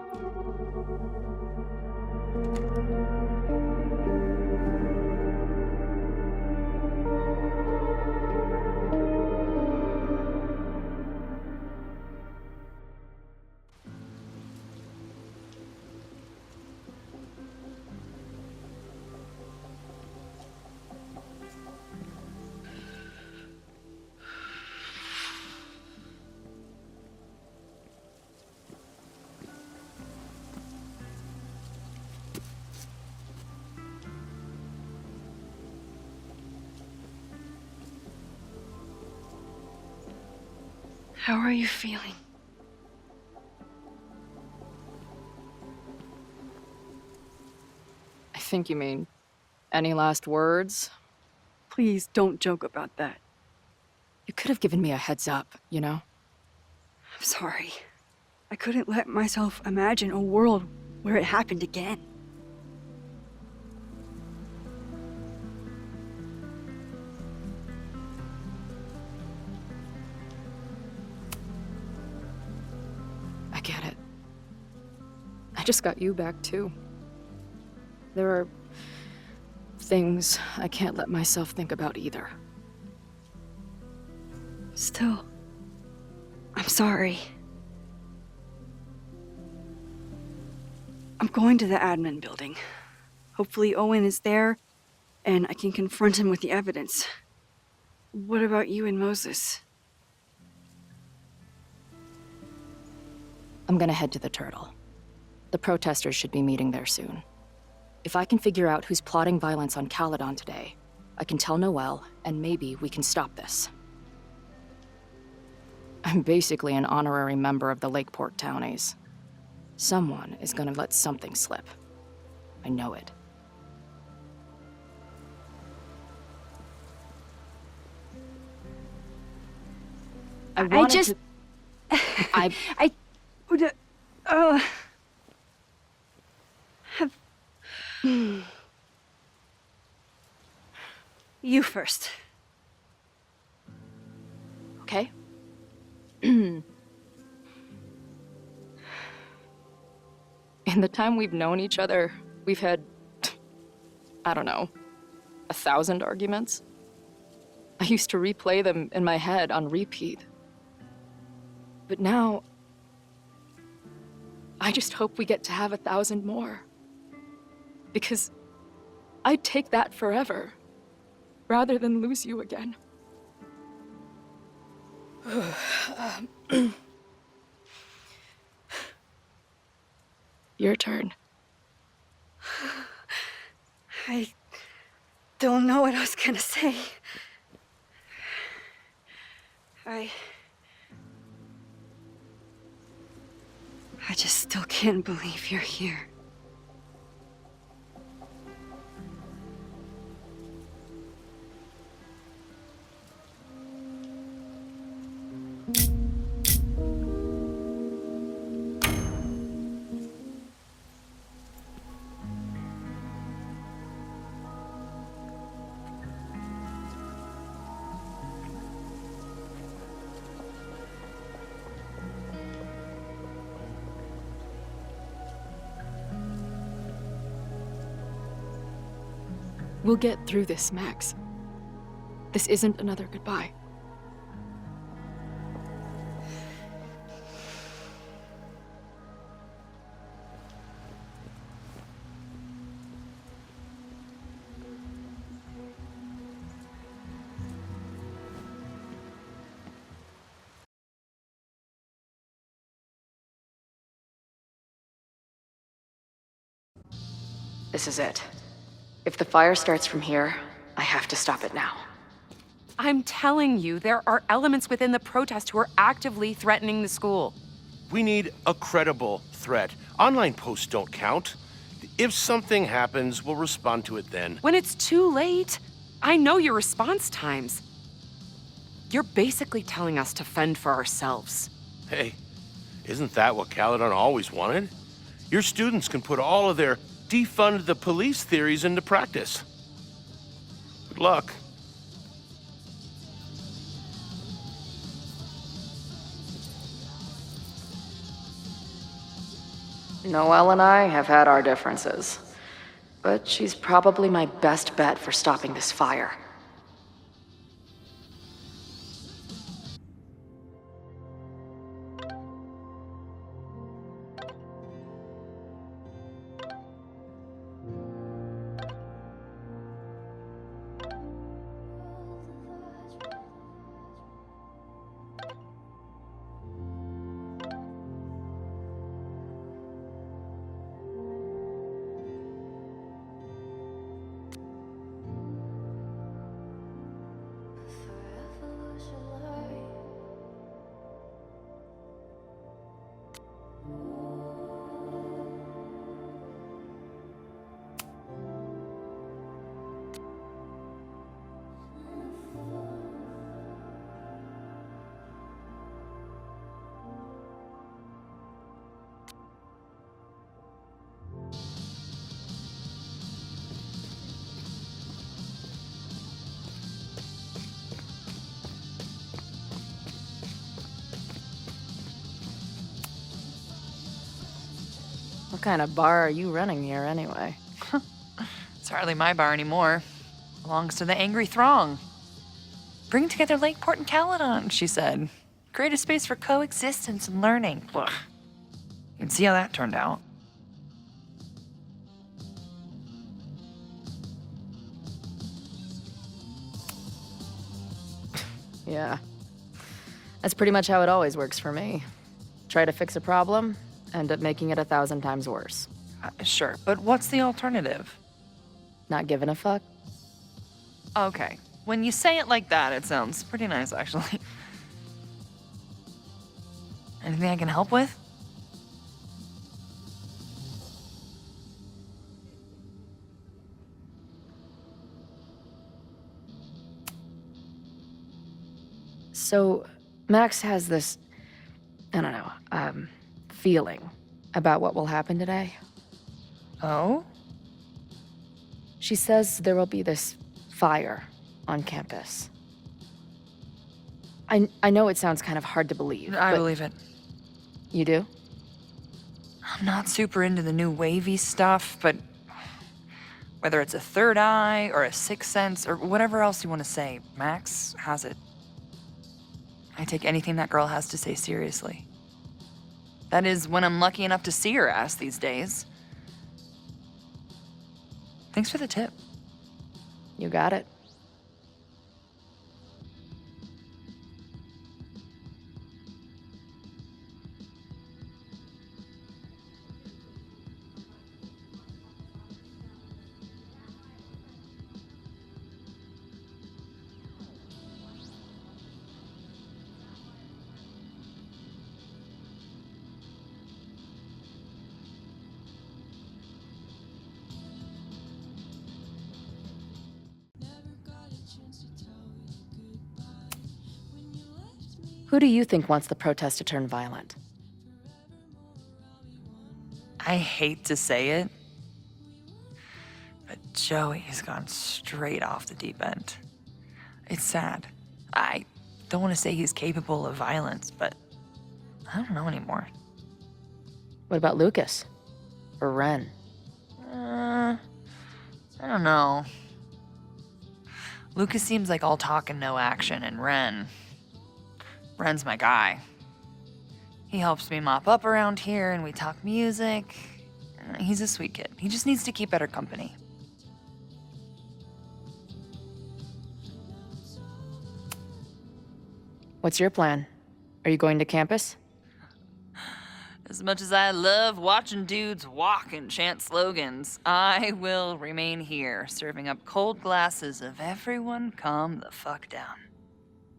How are you feeling? I think you mean, any last words? Please don't joke about that. You could have given me a heads up, you know? I'm sorry. I couldn't let myself imagine a world where it happened again. I get it. I just got you back, too. There are things I can't let myself think about either. Still, I'm sorry. I'm going to the admin building. Hopefully Owen is there, and I can confront him with the evidence. What about you and Moses? I'm gonna head to the Turtle. The protesters should be meeting there soon. If I can figure out who's plotting violence on Caledon today, I can tell Noelle, and maybe we can stop this. I'm basically an honorary member of the Lakeport Townies. Someone is gonna let something slip. I know it. I just... I would... have... You first. Okay. In the time we've known each other, we've had, I don't know, 1,000 arguments. I used to replay them in my head on repeat. But now, I just hope we get to have 1,000 more. Because I'd take that forever, rather than lose you again. Your turn. I don't know what I was gonna say. I just still can't believe you're here. We'll get through this, Max. This isn't another goodbye. This is it. If the fire starts from here, I have to stop it now. I'm telling you, there are elements within the protest who are actively threatening the school. We need a credible threat. Online posts don't count. If something happens, we'll respond to it then. When it's too late, I know your response times. You're basically telling us to fend for ourselves. Hey, isn't that what Caledon always wanted? Your students can put all of their defund the police theories into practice. Good luck. Noelle and I have had our differences, but she's probably my best bet for stopping this fire. What kind of bar are you running here anyway? It's hardly my bar anymore. Belongs to the angry throng. Bring together Lakeport and Caledon, she said. Create a space for coexistence and learning. Ugh. You can see how that turned out. Yeah. That's pretty much how it always works for me. Try to fix a problem, end up making it 1,000 times worse. Sure, but what's the alternative? Not giving a fuck? Okay. When you say it like that, it sounds pretty nice, actually. Anything I can help with? So, Max has this, I don't know, feeling about what will happen today. Oh? She says there will be this fire on campus. I know it sounds kind of hard to believe. I believe it. You do? I'm not super into the new wavy stuff, but whether it's a third eye or a sixth sense or whatever else you want to say, Max has it. I take anything that girl has to say seriously. That is, when I'm lucky enough to see her ass these days. Thanks for the tip. You got it. Who do you think wants the protest to turn violent? I hate to say it, but Joey's gone straight off the deep end. It's sad. I don't want to say he's capable of violence, but I don't know anymore. What about Lucas? Or Ren? I don't know. Lucas seems like all talk and no action, and Ren's my guy. He helps me mop up around here, and we talk music. He's a sweet kid. He just needs to keep better company. What's your plan? Are you going to campus? As much as I love watching dudes walk and chant slogans, I will remain here, serving up cold glasses of everyone calm the fuck down.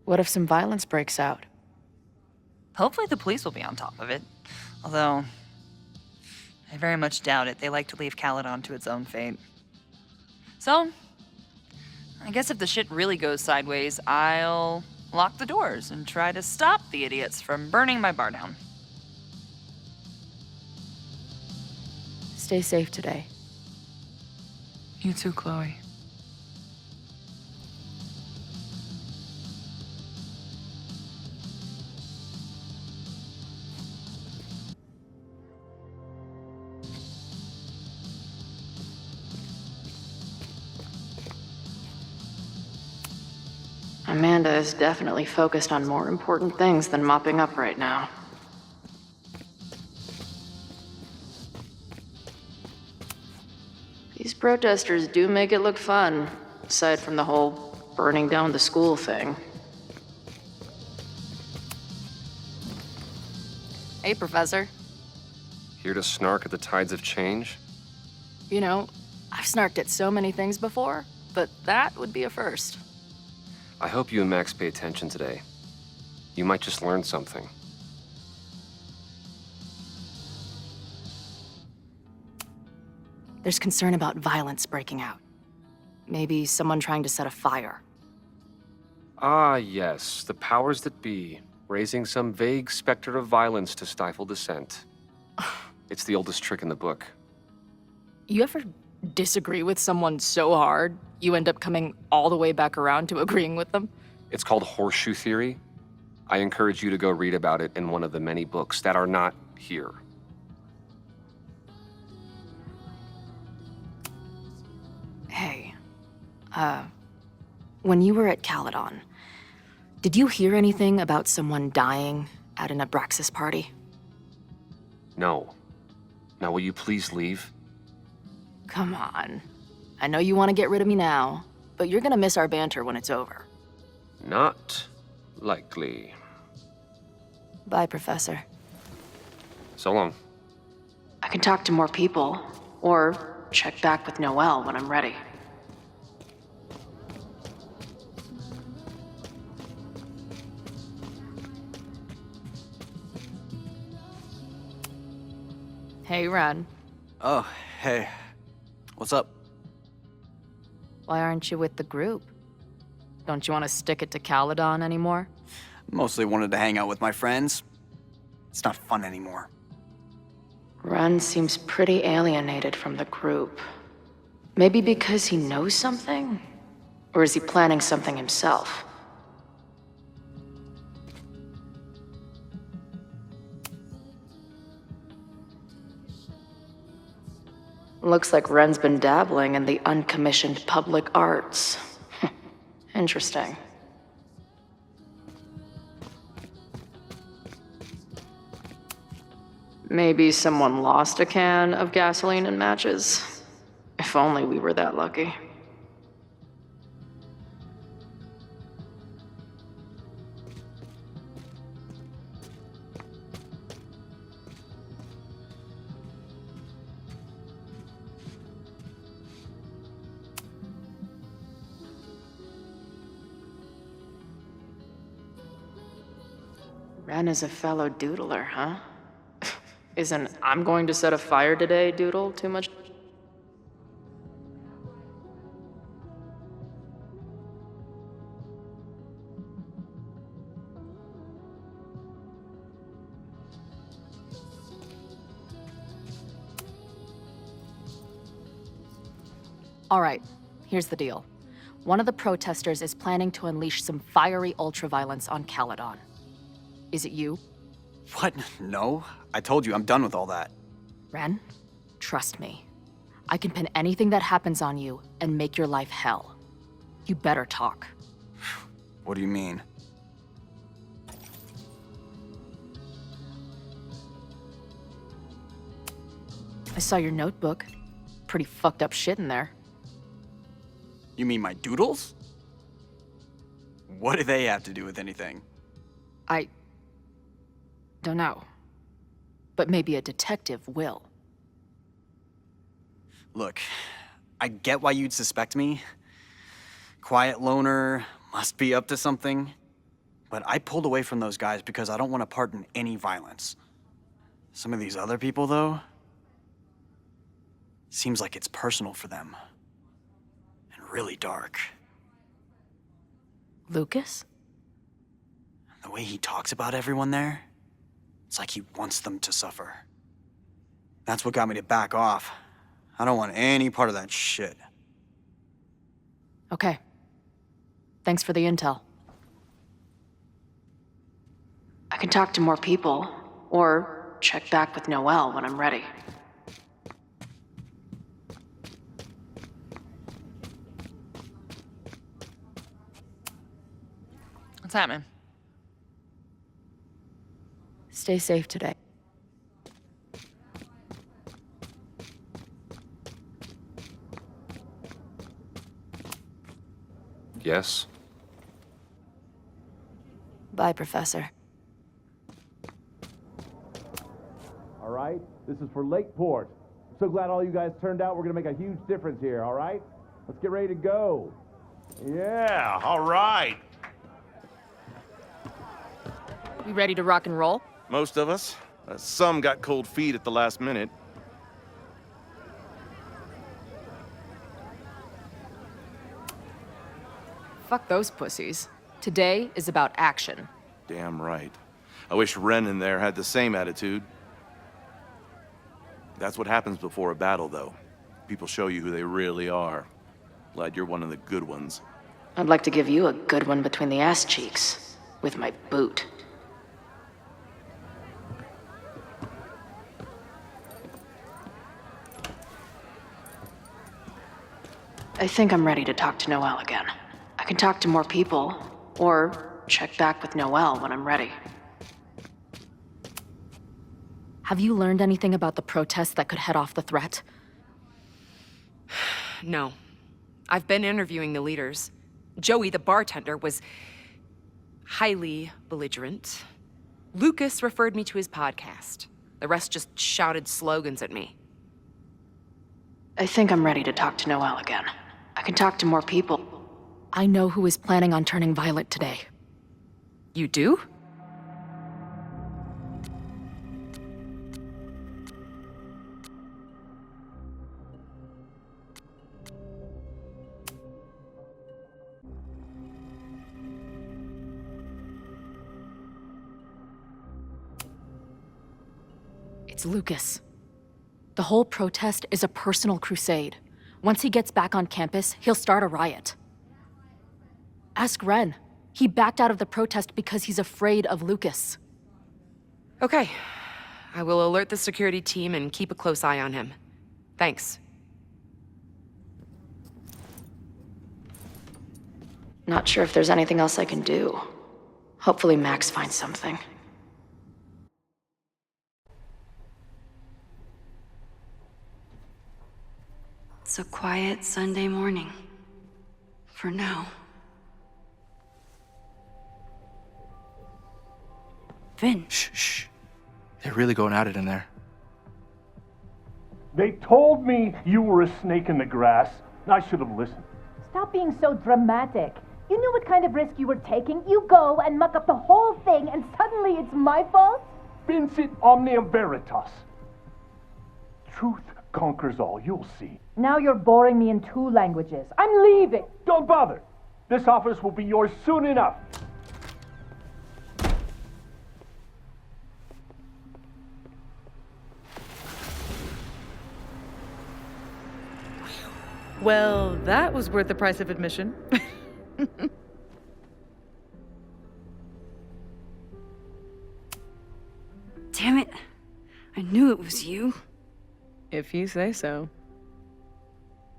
What if some violence breaks out? Hopefully the police will be on top of it. Although, I very much doubt it. They like to leave Caledon to its own fate. So, I guess if the shit really goes sideways, I'll lock the doors and try to stop the idiots from burning my bar down. Stay safe today. You too, Chloe. Amanda is definitely focused on more important things than mopping up right now. These protesters do make it look fun, aside from the whole burning down the school thing. Hey, Professor. Here to snark at the tides of change? You know, I've snarked at so many things before, but that would be a first. I hope you and Max pay attention today. You might just learn something. There's concern about violence breaking out. Maybe someone trying to set a fire. Ah, yes, the powers that be, raising some vague specter of violence to stifle dissent. It's the oldest trick in the book. You ever disagree with someone so hard, you end up coming all the way back around to agreeing with them? It's called horseshoe theory. I encourage you to go read about it in one of the many books that are not here. When you were at Caledon, did you hear anything about someone dying at an Abraxas party? No. Now, will you please leave? Come on. I know you want to get rid of me now, but you're gonna miss our banter when it's over. Not likely. Bye, Professor. So long. I can talk to more people, or check back with Noelle when I'm ready. Hey, Ren. Oh, hey. What's up? Why aren't you with the group? Don't you want to stick it to Caledon anymore? Mostly wanted to hang out with my friends. It's not fun anymore. Ren seems pretty alienated from the group. Maybe because he knows something? Or is he planning something himself? Looks like Ren's been dabbling in the uncommissioned public arts. Interesting. Maybe someone lost a can of gasoline and matches. If only we were that lucky. Ren is a fellow doodler, huh? Isn't "I'm going to set a fire today" doodle too much? All right, here's the deal. One of the protesters is planning to unleash some fiery ultraviolence on Caledon. Is it you? What? No. I told you, I'm done with all that. Ren, trust me. I can pin anything that happens on you and make your life hell. You better talk. What do you mean? I saw your notebook. Pretty fucked up shit in there. You mean my doodles? What do they have to do with anything? I don't know. But maybe a detective will. Look, I get why you'd suspect me. Quiet loner, must be up to something. But I pulled away from those guys because I don't want to part in any violence. Some of these other people, though, seems like it's personal for them. And really dark. Lucas? The way he talks about everyone there, it's like he wants them to suffer. That's what got me to back off. I don't want any part of that shit. Okay. Thanks for the intel. I can talk to more people, or check back with Noelle when I'm ready. What's happening? Stay safe today. Yes? Bye, Professor. All right? This is for Lakeport. I'm so glad all you guys turned out. We're going to make a huge difference here, all right? Let's get ready to go. Yeah, all right. We ready to rock and roll? Most of us. Some got cold feet at the last minute. Fuck those pussies. Today is about action. Damn right. I wish Ren in there had the same attitude. That's what happens before a battle, though. People show you who they really are. Glad you're one of the good ones. I'd like to give you a good one between the ass cheeks. With my boot. I think I'm ready to talk to Noelle again. I can talk to more people, or check back with Noelle when I'm ready. Have you learned anything about the protests that could head off the threat? No. I've been interviewing the leaders. Joey, the bartender, was highly belligerent. Lucas referred me to his podcast. The rest just shouted slogans at me. I think I'm ready to talk to Noelle again. I can talk to more people. I know who is planning on turning violent today. You do? It's Lucas. The whole protest is a personal crusade. Once he gets back on campus, he'll start a riot. Ask Ren. He backed out of the protest because he's afraid of Lucas. Okay. I will alert the security team and keep a close eye on him. Thanks. Not sure if there's anything else I can do. Hopefully Max finds something. It's a quiet Sunday morning. For now. Vin. Shh. They're really going at it in there. They told me you were a snake in the grass. I should have listened. Stop being so dramatic. You knew what kind of risk you were taking. You go and muck up the whole thing, and suddenly it's my fault? Vincit omnium veritas. Truth conquers all, you'll see. Now you're boring me in 2 languages. I'm leaving. Don't bother. This office will be yours soon enough. Well, that was worth the price of admission. Damn it. I knew it was you. If you say so.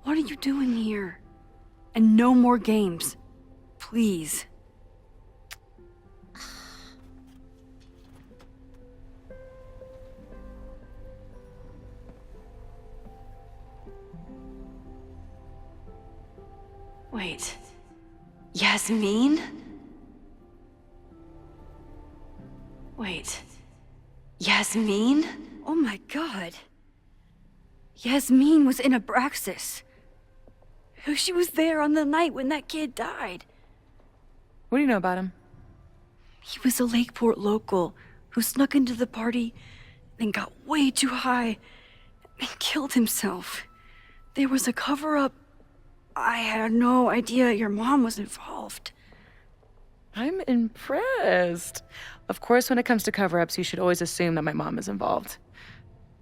What are you doing here? And no more games. Please. Wait. Yasmin? Wait. Yasmin? Oh my god. Yasmin was in Abraxas. She was there on the night when that kid died. What do you know about him? He was a Lakeport local who snuck into the party, then got way too high, and killed himself. There was a cover-up. I had no idea your mom was involved. I'm impressed. Of course, when it comes to cover-ups, you should always assume that my mom is involved.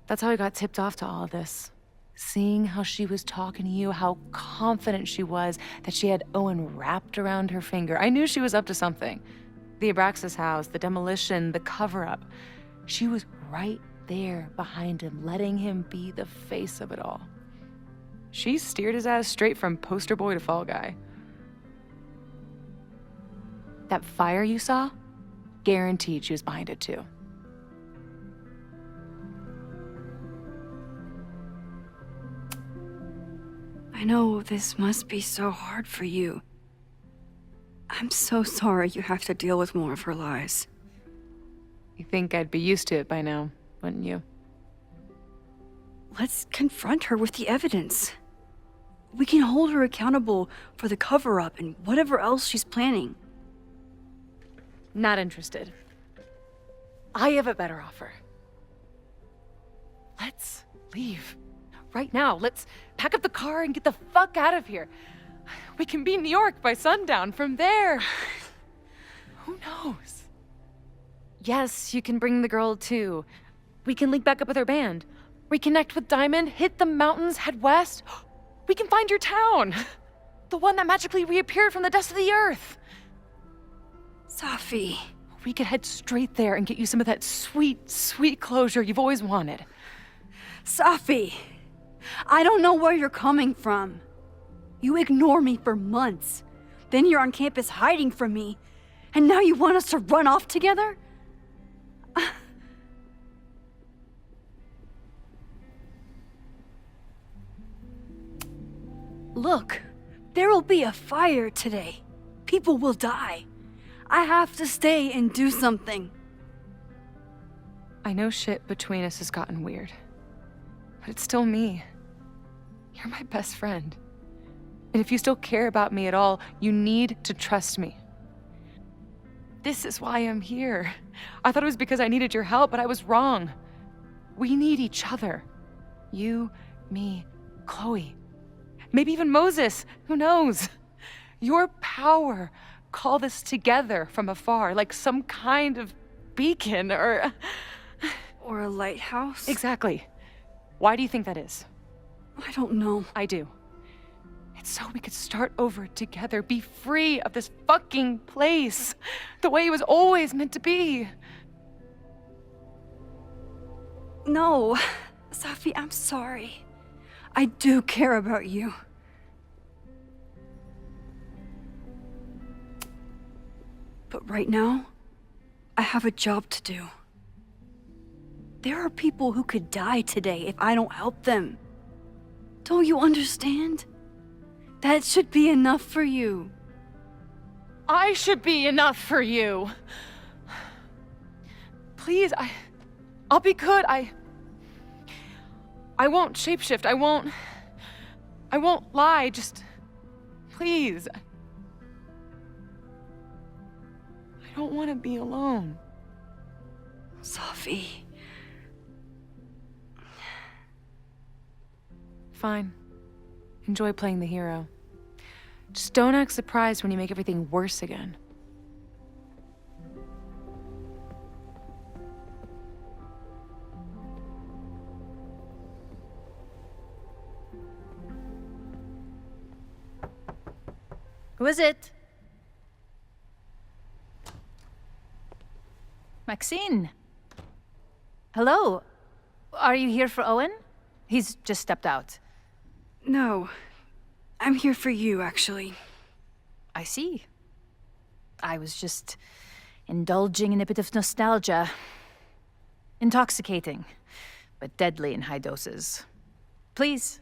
That's how I got tipped off to all of this. Seeing how she was talking to you, how confident she was that she had Owen wrapped around her finger. I knew she was up to something. The Abraxas house, the demolition, the cover-up. She was right there behind him, letting him be the face of it all. She steered his ass straight from poster boy to fall guy. That fire you saw? Guaranteed she was behind it too. I know this must be so hard for you. I'm so sorry you have to deal with more of her lies. You think I'd be used to it by now, wouldn't you? Let's confront her with the evidence. We can hold her accountable for the cover-up and whatever else she's planning. Not interested. I have a better offer. Let's leave. Right now, let's pack up the car and get the fuck out of here. We can be in New York by sundown. From there, who knows? Yes, you can bring the girl too. We can link back up with her band. Reconnect with Diamond, hit the mountains, head west. We can find your town. The one that magically reappeared from the dust of the earth. Safi. We could head straight there and get you some of that sweet, sweet closure you've always wanted. Safi, I don't know where you're coming from. You ignore me for months. Then you're on campus hiding from me. And now you want us to run off together? Look, there will be a fire today. People will die. I have to stay and do something. I know shit between us has gotten weird. But it's still me. You're my best friend. And if you still care about me at all, you need to trust me. This is why I'm here. I thought it was because I needed your help, but I was wrong. We need each other. You, me, Chloe. Maybe even Moses. Who knows? Your power called us together from afar, like some kind of beacon or a lighthouse? Exactly. Why do you think that is? I don't know. I do. It's so we could start over together, be free of this fucking place, the way it was always meant to be. No, Safi, I'm sorry. I do care about you. But right now, I have a job to do. There are people who could die today if I don't help them. Don't you understand? That should be enough for you. I should be enough for you. Please, I'll be good. I won't shapeshift. I won't lie. Just, please. I don't want to be alone. Safi. Fine. Enjoy playing the hero. Just don't act surprised when you make everything worse again. Who is it? Maxine. Hello. Are you here for Owen? He's just stepped out. No. I'm here for you, actually. I see. I was just indulging in a bit of nostalgia. Intoxicating, but deadly in high doses. Please.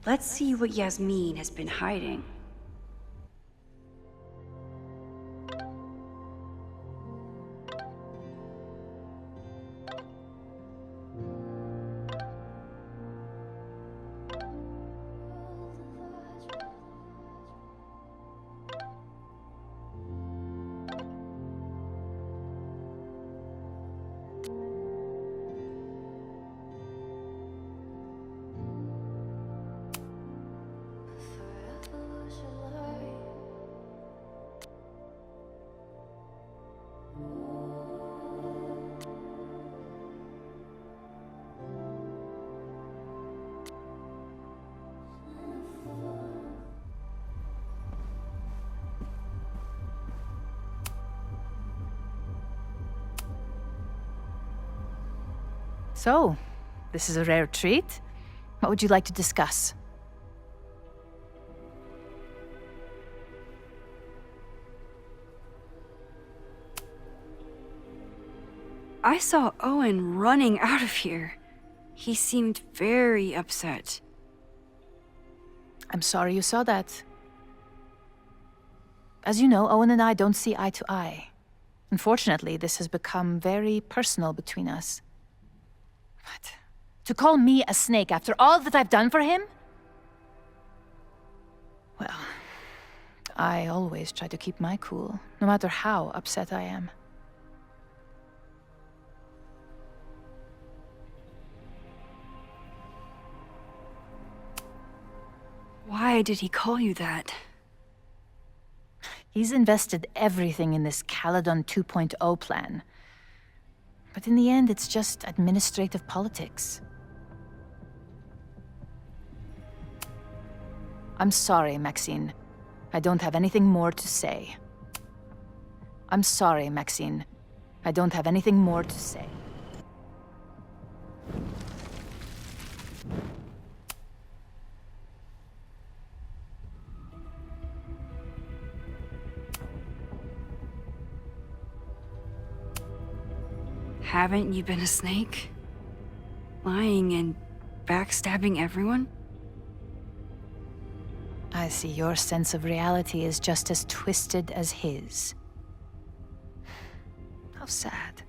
Let's see what Yasmin has been hiding. So, this is a rare treat. What would you like to discuss? I saw Owen running out of here. He seemed very upset. I'm sorry you saw that. As you know, Owen and I don't see eye to eye. Unfortunately, this has become very personal between us. But to call me a snake after all that I've done for him? Well, I always try to keep my cool, no matter how upset I am. Why did he call you that? He's invested everything in this Caledon 2.0 plan. But in the end, it's just administrative politics. I'm sorry, Maxine. I don't have anything more to say. I'm sorry, Maxine. I don't have anything more to say. Haven't you been a snake? Lying and backstabbing everyone? I see your sense of reality is just as twisted as his. How sad.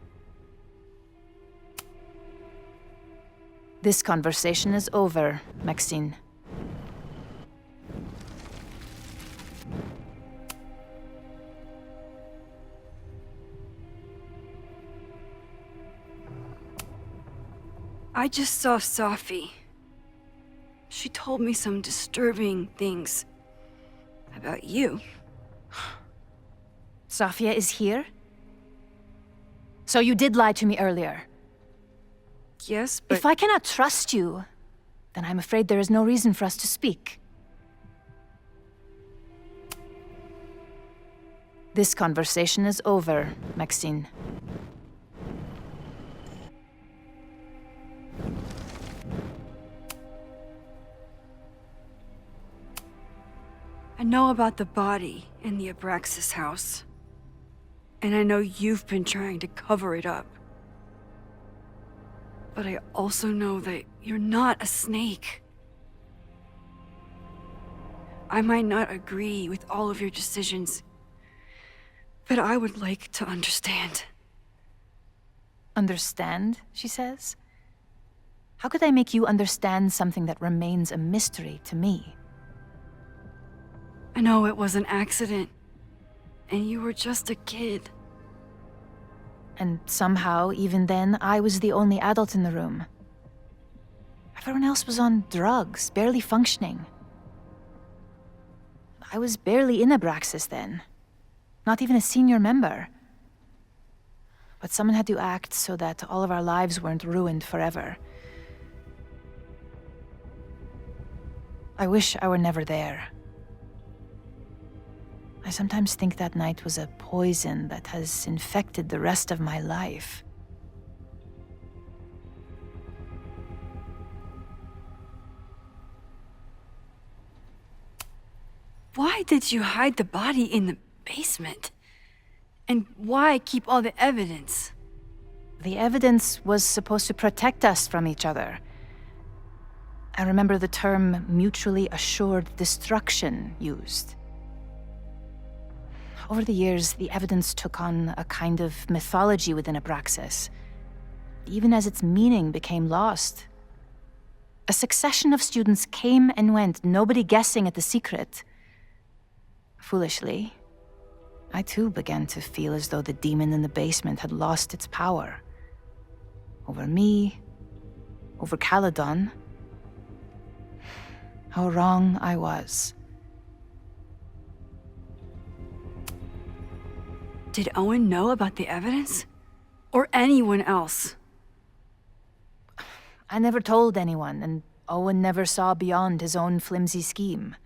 This conversation is over, Maxine. I just saw Safi. She told me some disturbing things about you. Safia is here? So you did lie to me earlier? Yes, but... If I cannot trust you, then I'm afraid there is no reason for us to speak. This conversation is over, Maxine. I know about the body in the Abraxas house. And I know you've been trying to cover it up. But I also know that you're not a snake. I might not agree with all of your decisions, but I would like to understand. Understand, she says? How could I make you understand something that remains a mystery to me? I know it was an accident, and you were just a kid. And somehow, even then, I was the only adult in the room. Everyone else was on drugs, barely functioning. I was barely in Abraxas then. Not even a senior member. But someone had to act so that all of our lives weren't ruined forever. I wish I were never there. I sometimes think that night was a poison that has infected the rest of my life. Why did you hide the body in the basement? And why keep all the evidence? The evidence was supposed to protect us from each other. I remember the term mutually assured destruction used. Over the years, the evidence took on a kind of mythology within Abraxas, even as its meaning became lost. A succession of students came and went, nobody guessing at the secret. Foolishly, I too began to feel as though the demon in the basement had lost its power. Over me, over Caledon. How wrong I was. Did Owen know about the evidence? Or anyone else? I never told anyone, and Owen never saw beyond his own flimsy scheme.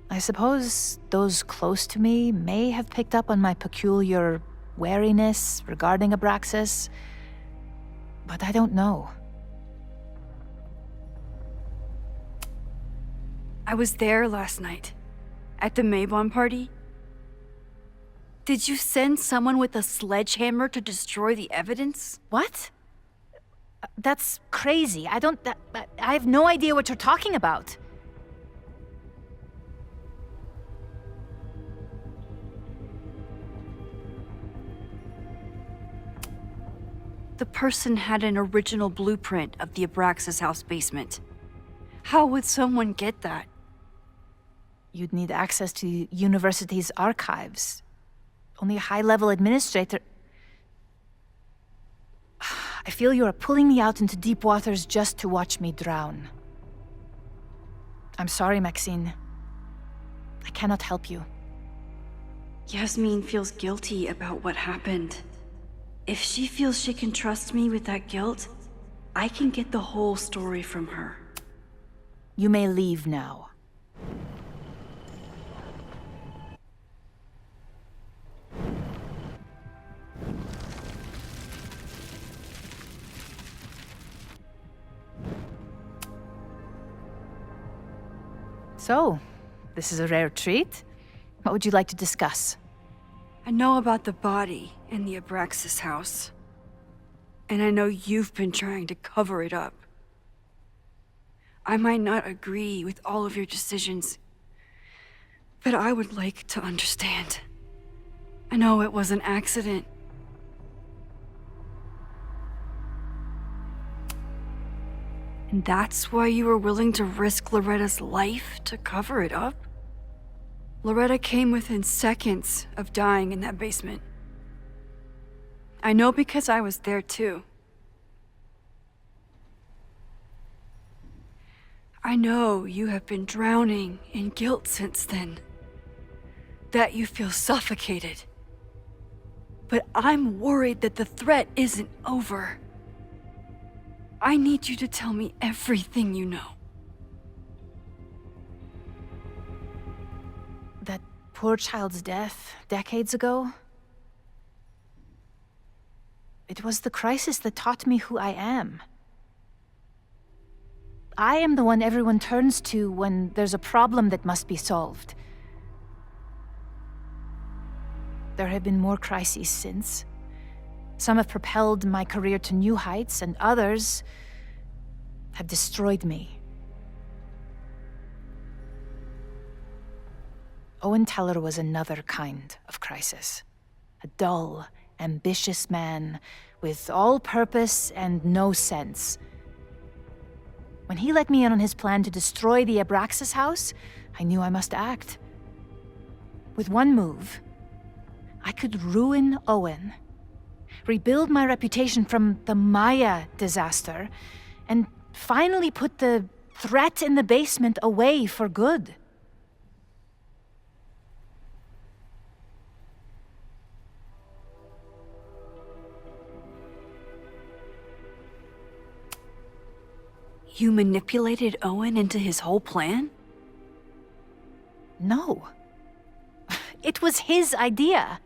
I suppose those close to me may have picked up on my peculiar wariness regarding Abraxas, but I don't know. I was there last night, at the Maybon party. Did you send someone with a sledgehammer to destroy the evidence? What? That's crazy. I have no idea what you're talking about. The person had an original blueprint of the Abraxas house basement. How would someone get that? You'd need access to the university's archives. Only a high-level administrator... I feel you are pulling me out into deep waters just to watch me drown. I'm sorry, Maxine. I cannot help you. Yasmin feels guilty about what happened. If she feels she can trust me with that guilt, I can get the whole story from her. You may leave now. So, this is a rare treat. What would you like to discuss? I know about the body in the Abraxas house. And I know you've been trying to cover it up. I might not agree with all of your decisions, but I would like to understand. I know it was an accident. And that's why you were willing to risk Loretta's life to cover it up? Loretta came within seconds of dying in that basement. I know because I was there too. I know you have been drowning in guilt since then. That you feel suffocated. But I'm worried that the threat isn't over. I need you to tell me everything you know. That poor child's death decades ago? It was the crisis that taught me who I am. I am the one everyone turns to when there's a problem that must be solved. There have been more crises since. Some have propelled my career to new heights, and others have destroyed me. Owen Teller was another kind of crisis. A dull, ambitious man with all purpose and no sense. When he let me in on his plan to destroy the Abraxas house, I knew I must act. With one move, I could ruin Owen, rebuild my reputation from the Maya disaster, and finally put the threat in the basement away for good. You manipulated Owen into his whole plan? No. It was his idea.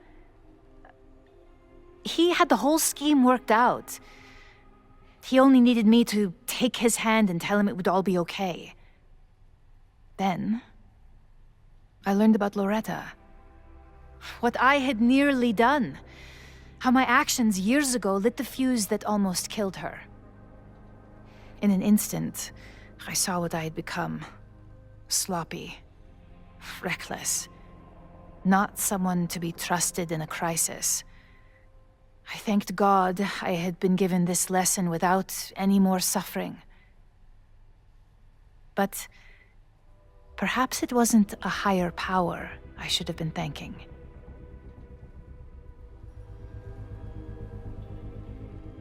He had the whole scheme worked out. He only needed me to take his hand and tell him it would all be okay. Then, I learned about Loretta. What I had nearly done. How my actions years ago lit the fuse that almost killed her. In an instant, I saw what I had become. Sloppy. Reckless. Not someone to be trusted in a crisis. I thanked God I had been given this lesson without any more suffering. But perhaps it wasn't a higher power I should have been thanking.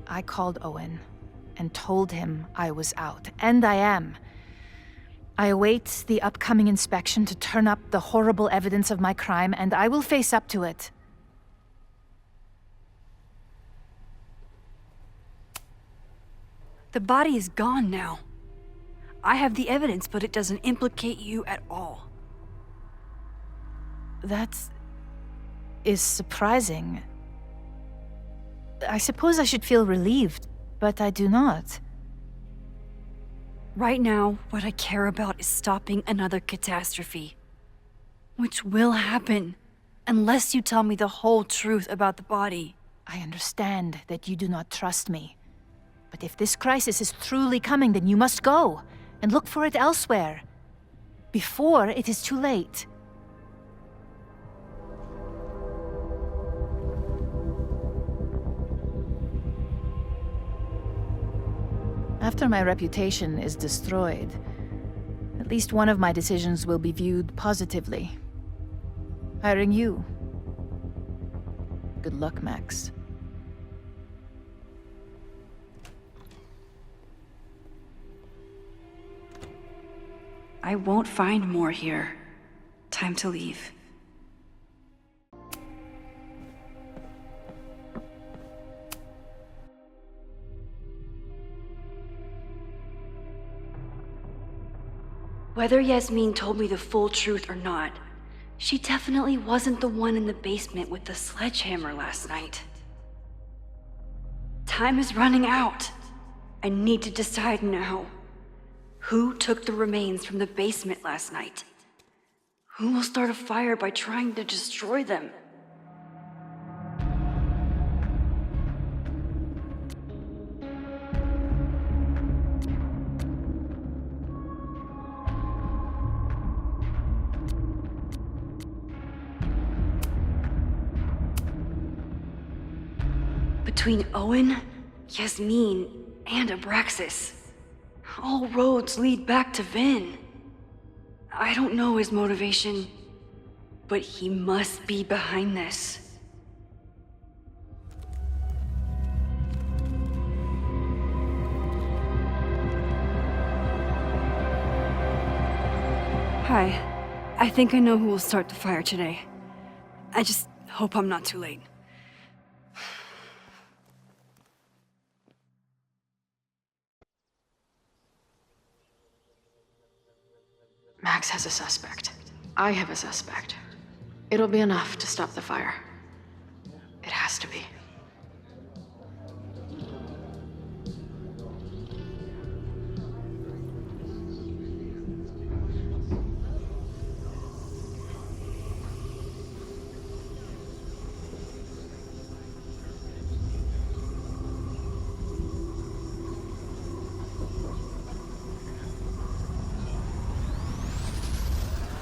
I called Owen and told him I was out, and I am. I await the upcoming inspection to turn up the horrible evidence of my crime, and I will face up to it. The body is gone now. I have the evidence, but it doesn't implicate you at all. That is surprising. I suppose I should feel relieved, but I do not. Right now, what I care about is stopping another catastrophe. Which will happen, unless you tell me the whole truth about the body. I understand that you do not trust me. But if this crisis is truly coming, then you must go and look for it elsewhere. Before it is too late. After my reputation is destroyed, at least one of my decisions will be viewed positively. Hiring you. Good luck, Max. I won't find more here. Time to leave. Whether Yasmin told me the full truth or not, she definitely wasn't the one in the basement with the sledgehammer last night. Time is running out. I need to decide now. Who took the remains from the basement last night? Who will start a fire by trying to destroy them? Between Owen, Yasmin, and Abraxas, all roads lead back to Vin. I don't know his motivation, but he must be behind this. Hi. I think I know who will start the fire today. I just hope I'm not too late. Max has a suspect. I have a suspect. It'll be enough to stop the fire. It has to be.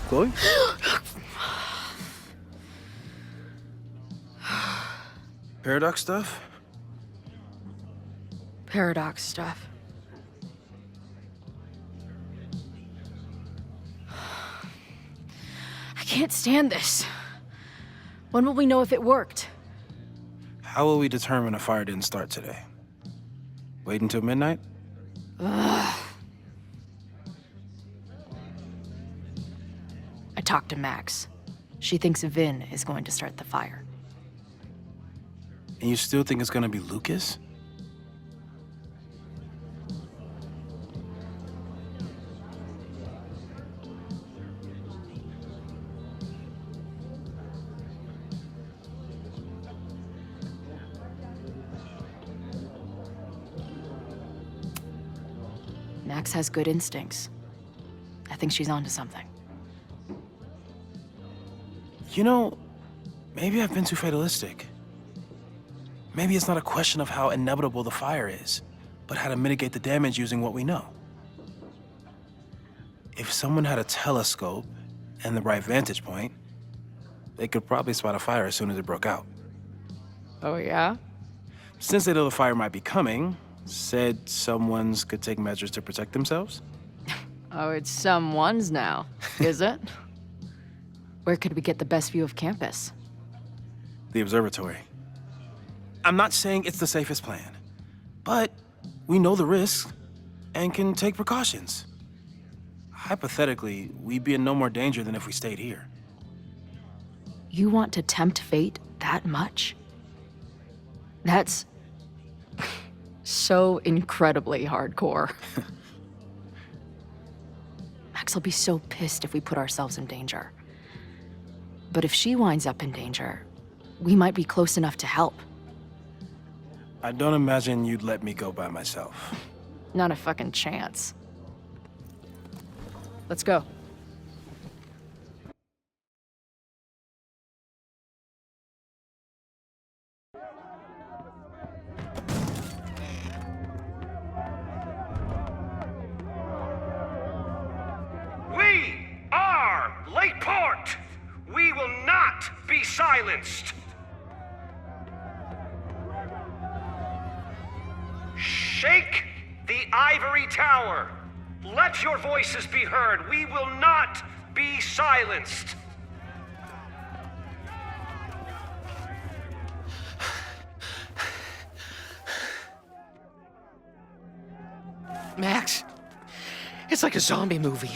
Chloe? Paradox stuff? Paradox stuff. I can't stand this. When will we know if it worked? How will we determine a fire didn't start today? Wait until midnight? Ugh. I talked to Max. She thinks Vin is going to start the fire. And you still think it's gonna be Lucas? Max has good instincts. I think she's onto something. You know, maybe I've been too fatalistic. Maybe it's not a question of how inevitable the fire is, but how to mitigate the damage using what we know. If someone had a telescope and the right vantage point, they could probably spot a fire as soon as it broke out. Oh, yeah? Since they know the fire might be coming, said someone's could take measures to protect themselves? Oh, it's someone's now, is it? Where could we get the best view of campus? The observatory. I'm not saying it's the safest plan, but we know the risks and can take precautions. Hypothetically, we'd be in no more danger than if we stayed here. You want to tempt fate that much? That's so incredibly hardcore. Max will be so pissed if we put ourselves in danger. But if she winds up in danger, we might be close enough to help. I don't imagine you'd let me go by myself. Not a fucking chance. Let's go. We are Lakeport! We will not be silenced! Shake the ivory tower. Let your voices be heard. We will not be silenced. Max, it's like a zombie movie.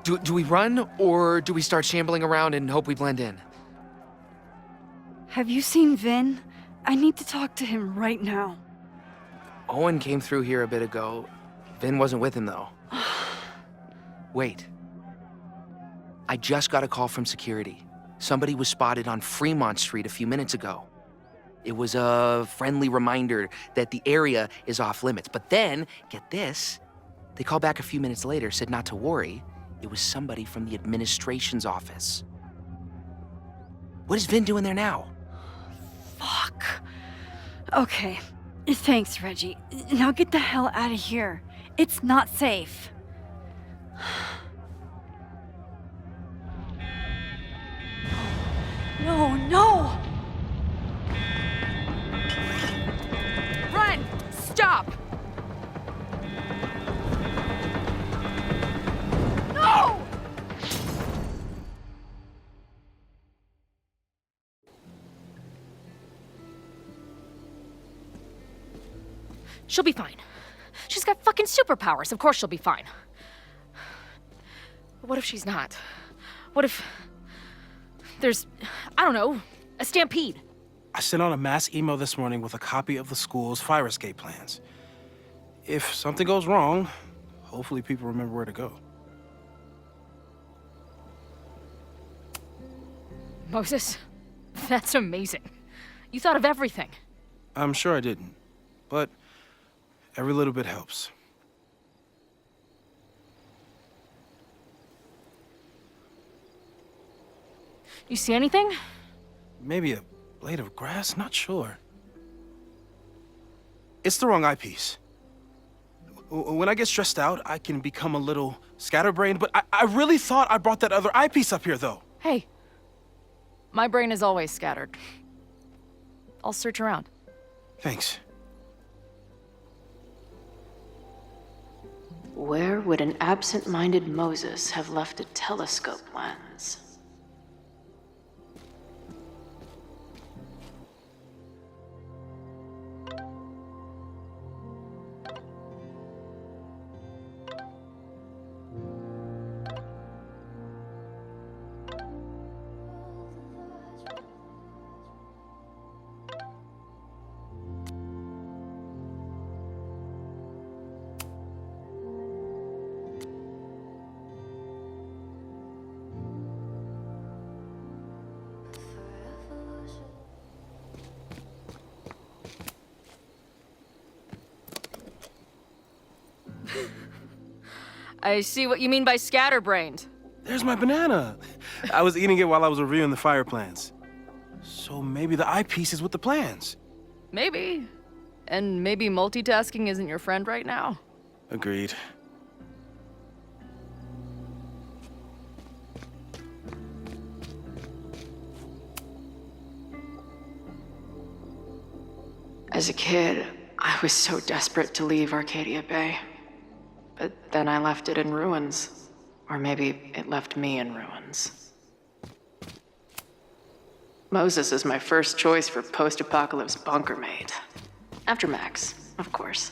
Do we run, or do we start shambling around and hope we blend in? Have you seen Vin? I need to talk to him right now. Owen came through here a bit ago. Vin wasn't with him, though. Wait. I just got a call from security. Somebody was spotted on Fremont Street a few minutes ago. It was a friendly reminder that the area is off limits. But then, get this, they called back a few minutes later, said not to worry. It was somebody from the administration's office. What is Vin doing there now? Fuck. Okay. Thanks, Reggie. Now get the hell out of here. It's not safe. No, no! Run! Stop! No! She'll be fine. She's got fucking superpowers. Of course she'll be fine. But what if she's not? What if there's, I don't know, a stampede? I sent out a mass email this morning with a copy of the school's fire escape plans. If something goes wrong, hopefully people remember where to go. Moses, that's amazing. You thought of everything. I'm sure I didn't, but every little bit helps. You see anything? Maybe a blade of grass, not sure. It's the wrong eyepiece. When I get stressed out, I can become a little scatterbrained, but I really thought I brought that other eyepiece up here, though. Hey, my brain is always scattered. I'll search around. Thanks. Where would an absent-minded Moses have left a telescope lens? I see what you mean by scatterbrained. There's my banana. I was eating it while I was reviewing the fire plans. So maybe the eyepiece is with the plans. Maybe. And maybe multitasking isn't your friend right now. Agreed. As a kid, I was so desperate to leave Arcadia Bay. But then I left it in ruins. Or maybe it left me in ruins. Moses is my first choice for post-apocalypse bunker maid. After Max, of course.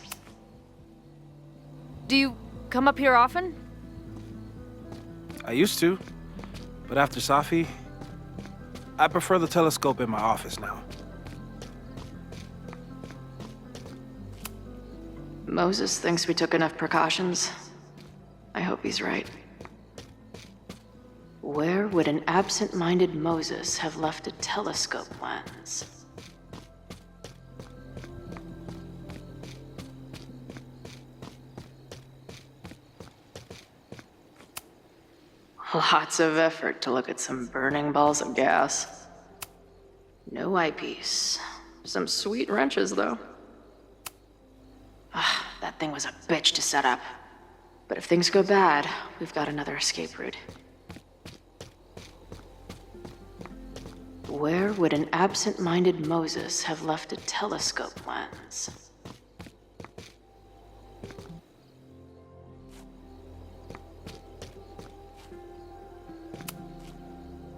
Do you come up here often? I used to, but after Safi, I prefer the telescope in my office now. Moses thinks we took enough precautions. I hope he's right. Where would an absent-minded Moses have left a telescope lens? Lots of effort to look at some burning balls of gas. No eyepiece. Some sweet wrenches, though. That thing was a bitch to set up. But if things go bad, we've got another escape route. Where would an absent-minded Moses have left a telescope lens?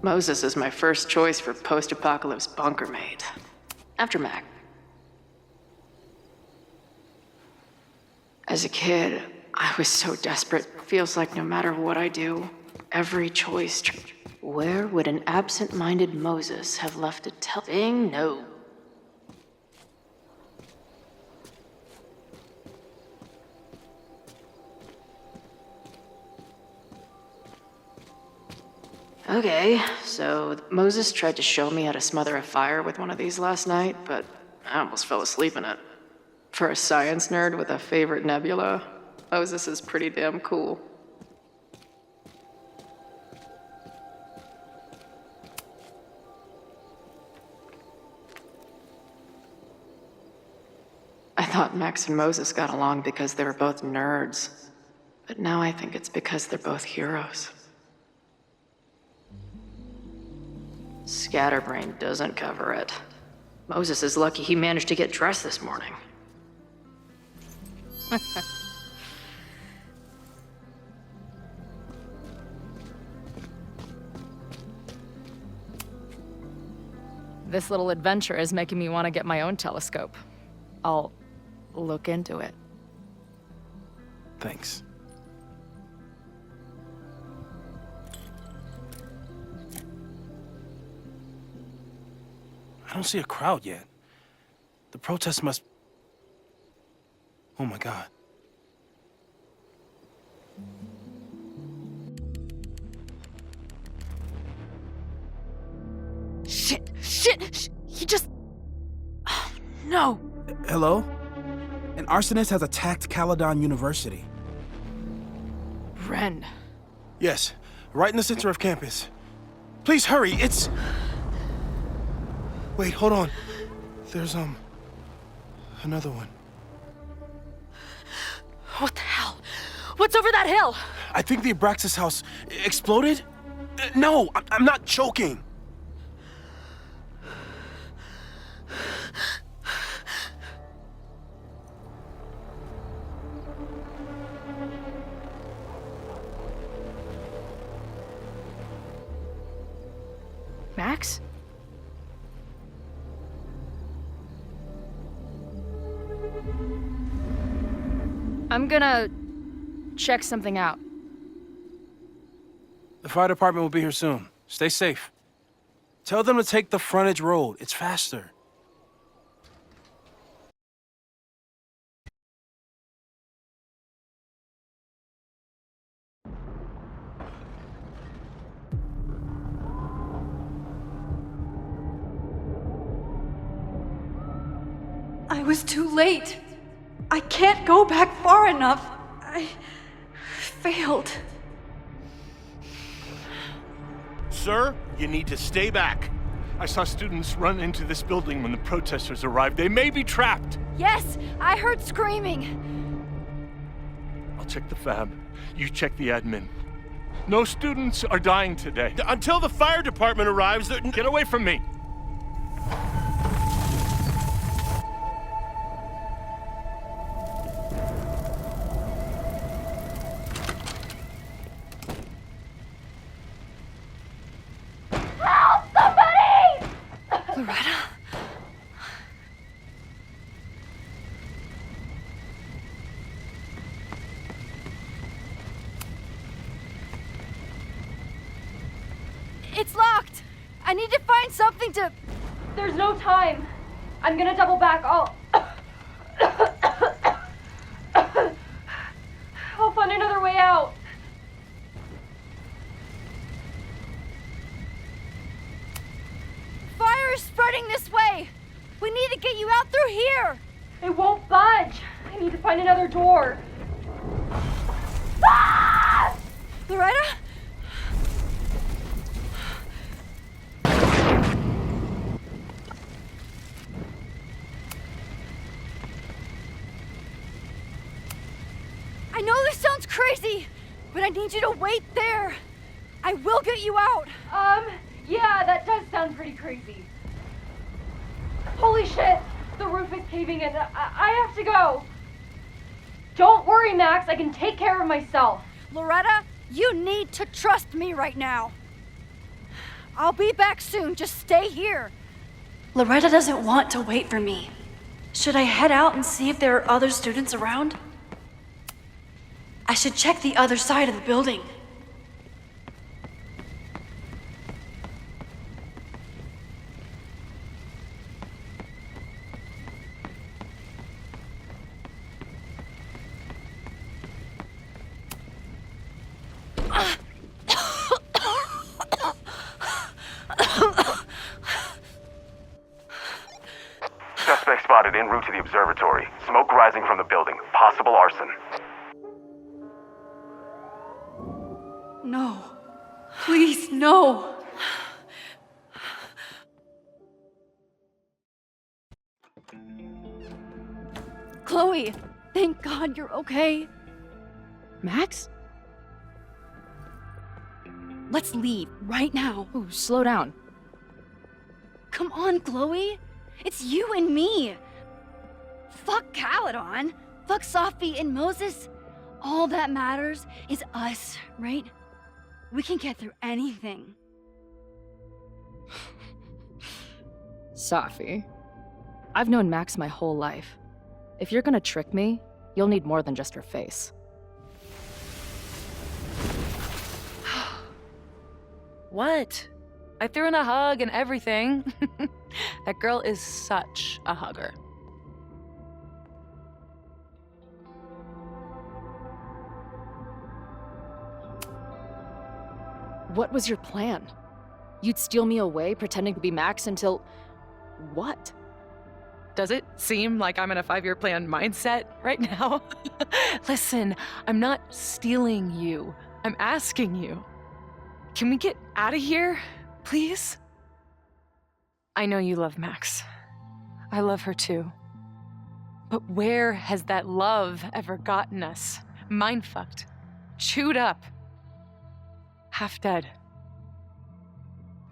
Moses is my first choice for post-apocalypse bunker maid. After Mac. As a kid, I was so desperate. Feels like no matter what I do, every choice. Where would an absent-minded Moses have left a Bing, no. Okay, so Moses tried to show me how to smother a fire with one of these last night, but I almost fell asleep in it. For a science nerd with a favorite nebula, Moses is pretty damn cool. thought Max and Moses got along because they were both nerds. But now I think it's because they're both heroes. Scatterbrain doesn't cover it. Moses is lucky he managed to get dressed this morning. This little adventure is making me want to get my own telescope. I'll look into it. Thanks. I don't see a crowd yet. The protest must... Oh my God. Shit! He just... Oh, no! Hello? An arsonist has attacked Caledon University. Ren. Yes, right in the center of campus. Please hurry, it's... Wait, hold on. There's, another one. What the hell? What's over that hill? I think the Abraxas house exploded? No, I'm not joking. Max? I'm gonna check something out. The fire department will be here soon. Stay safe. Tell them to take the frontage road. It's faster. I was too late. I can't go back far enough. I failed. Sir, you need to stay back. I saw students run into this building when the protesters arrived. They may be trapped. Yes, I heard screaming. I'll check the fab. You check the admin. No students are dying today. Until the fire department arrives, get away from me. Loretta? It's locked. I need to find something to... There's no time. I'm gonna double back. I'll find another way out. Fire is spreading this way. We need to get you out through here. It won't budge. I need to find another door. Ah! Loretta? I know this sounds crazy, but I need you to wait there. I will get you out. Yeah, that does sound pretty crazy. Holy shit! The roof is caving in. I have to go. Don't worry, Max. I can take care of myself. Loretta, you need to trust me right now. I'll be back soon. Just stay here. Loretta doesn't want to wait for me. Should I head out and see if there are other students around? I should check the other side of the building. Suspect spotted en route to the observatory. Smoke rising from the building. Possible arson. No. Please, no. Chloe, thank God you're okay. Max? Let's leave right now. Ooh, slow down. Come on, Chloe. It's you and me. Fuck Caledon. Fuck Sophie and Moses. All that matters is us, right? We can get through anything. Sophie. I've known Max my whole life. If you're gonna trick me, you'll need more than just her face. What? I threw in a hug and everything. That girl is such a hugger. What was your plan? You'd steal me away, pretending to be Max until... what? Does it seem like I'm in a 5-year plan mindset right now? Listen, I'm not stealing you. I'm asking you. Can we get out of here, please? I know you love Max. I love her too. But where has that love ever gotten us? Mind-fucked, chewed up, half dead.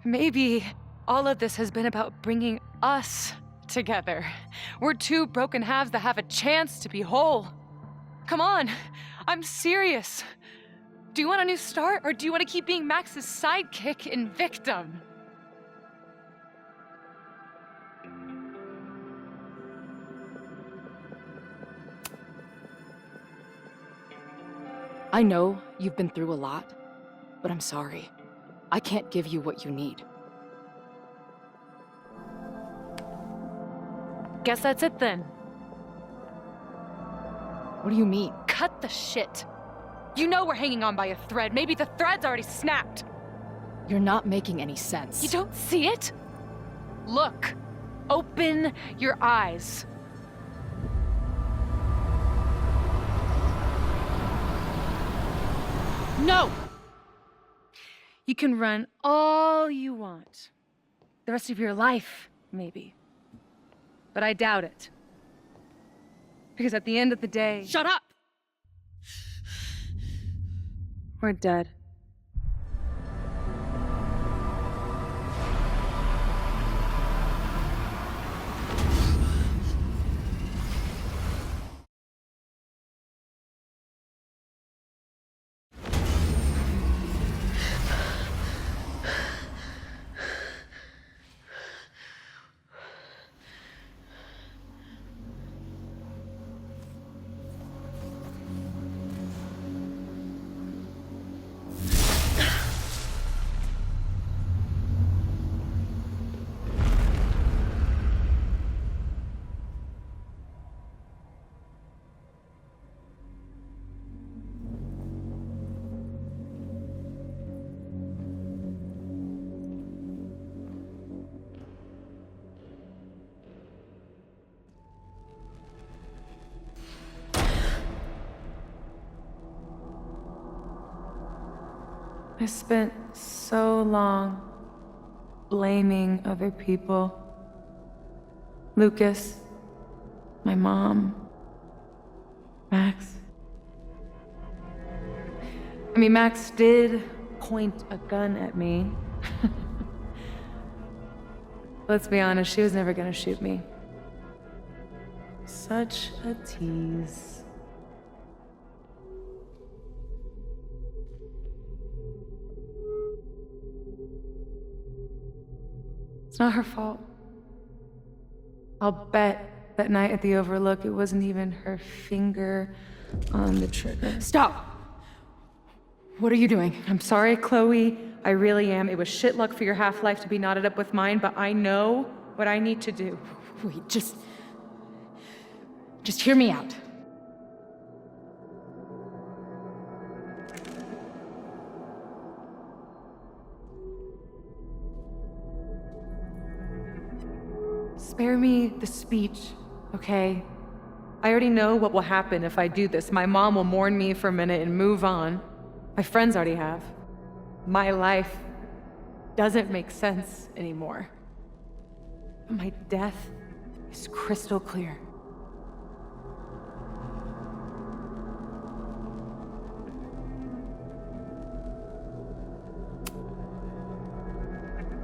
Maybe all of this has been about bringing us together. We're two broken halves that have a chance to be whole. Come on, I'm serious. Do you want a new start, or do you want to keep being Max's sidekick and victim? I know you've been through a lot, but I'm sorry. I can't give you what you need. Guess that's it then. What do you mean? Cut the shit. You know we're hanging on by a thread. Maybe the thread's already snapped. You're not making any sense. You don't see it? Look. Open your eyes. No! You can run all you want. The rest of your life, maybe. But I doubt it. Because at the end of the day... Shut up! We're dead. I spent so long blaming other people. Lucas, my mom, Max. I mean, Max did point a gun at me. Let's be honest, she was never gonna shoot me. Such a tease. It's not her fault. I'll bet that night at the Overlook, it wasn't even her finger on the trigger. Stop! What are you doing? I'm sorry, Chloe. I really am. It was shit luck for your half-life to be knotted up with mine, but I know what I need to do. Wait, just hear me out. Spare me the speech, okay? I already know what will happen if I do this. My mom will mourn me for a minute and move on. My friends already have. My life doesn't make sense anymore. But my death is crystal clear.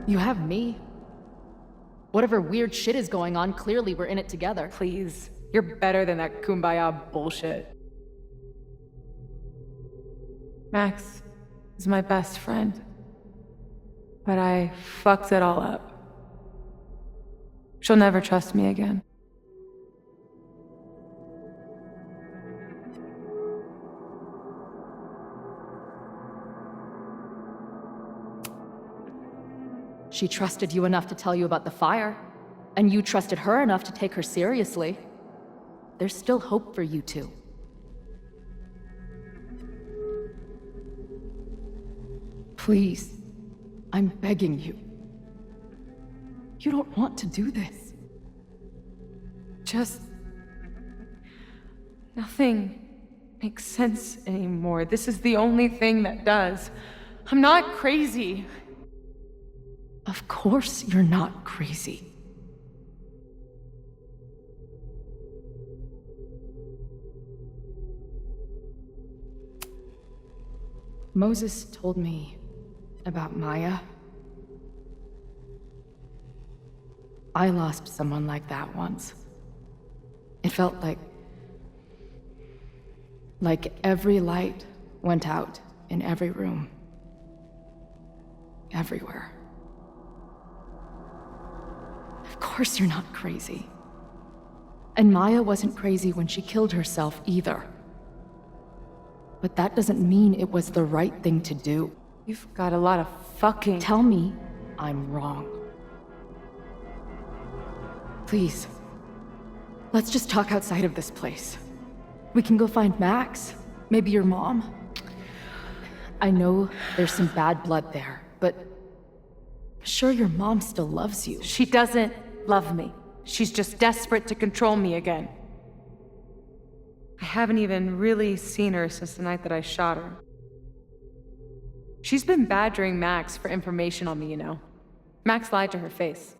You have me. Whatever weird shit is going on, clearly we're in it together. Please. You're better than that kumbaya bullshit. Max is my best friend. But I fucked it all up. She'll never trust me again. She trusted you enough to tell you about the fire, and you trusted her enough to take her seriously. There's still hope for you two. Please, I'm begging you. You don't want to do this. Just... nothing makes sense anymore. This is the only thing that does. I'm not crazy. Of course you're not crazy. Moses told me about Maya. I lost someone like that once. It felt like every light went out in every room. Everywhere. Of course you're not crazy. And Maya wasn't crazy when she killed herself either. But that doesn't mean it was the right thing to do. You've got a lot of fucking... Tell me I'm wrong. Please. Let's just talk outside of this place. We can go find Max. Maybe your mom. I know there's some bad blood there, but... sure your mom still loves you. She doesn't love me. She's just desperate to control me again. I haven't even really seen her since the night that I shot her. She's been badgering Max for information on me, you know. Max lied to her face.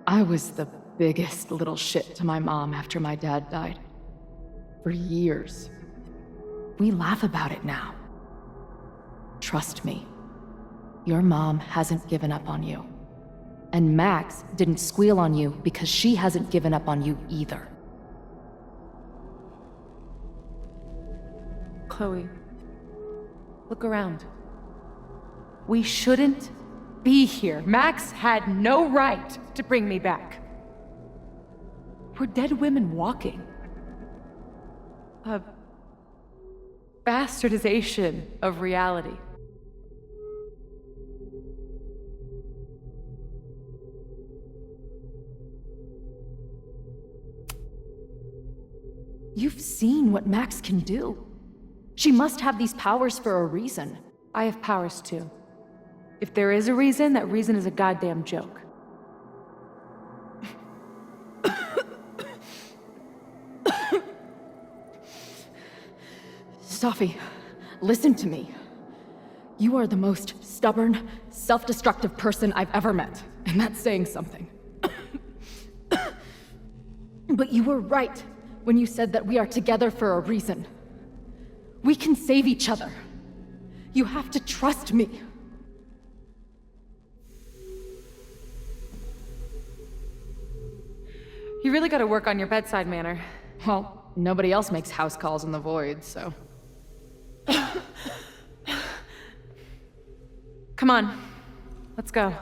I was the biggest little shit to my mom after my dad died. For years. We laugh about it now. Trust me. Your mom hasn't given up on you. And Max didn't squeal on you because she hasn't given up on you either. Chloe, look around. We shouldn't be here. Max had no right to bring me back. We're dead women walking. A bastardization of reality. You've seen what Max can do. She must have these powers for a reason. I have powers too. If there is a reason, that reason is a goddamn joke. Safi, listen to me. You are the most stubborn, self-destructive person I've ever met, and that's saying something. But you were right when you said that we are together for a reason. We can save each other. You have to trust me. You really gotta work on your bedside manner. Well, nobody else makes house calls in the void, so... Come on, let's go.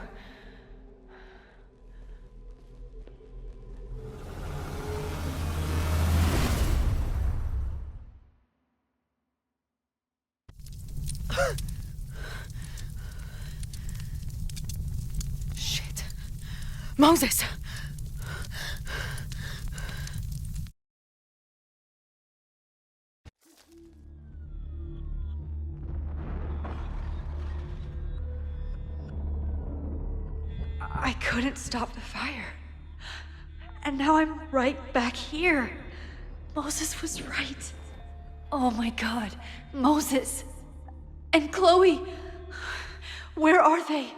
Shit. Moses! I couldn't stop the fire. And now I'm right back here. Moses was right. Oh my god. Moses. And Chloe. Where are they?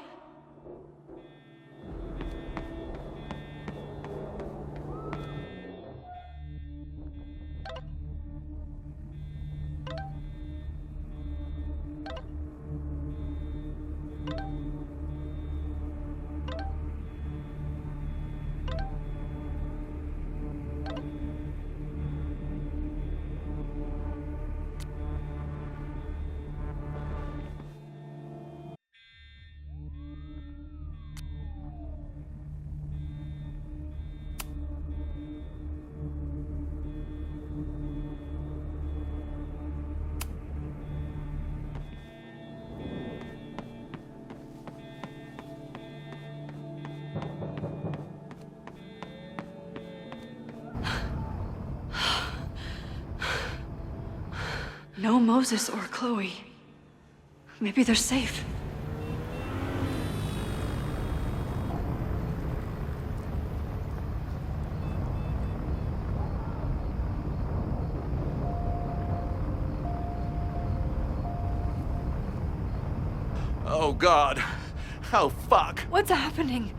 No Moses or Chloe. Maybe they're safe. Oh, God. Oh, fuck. What's happening?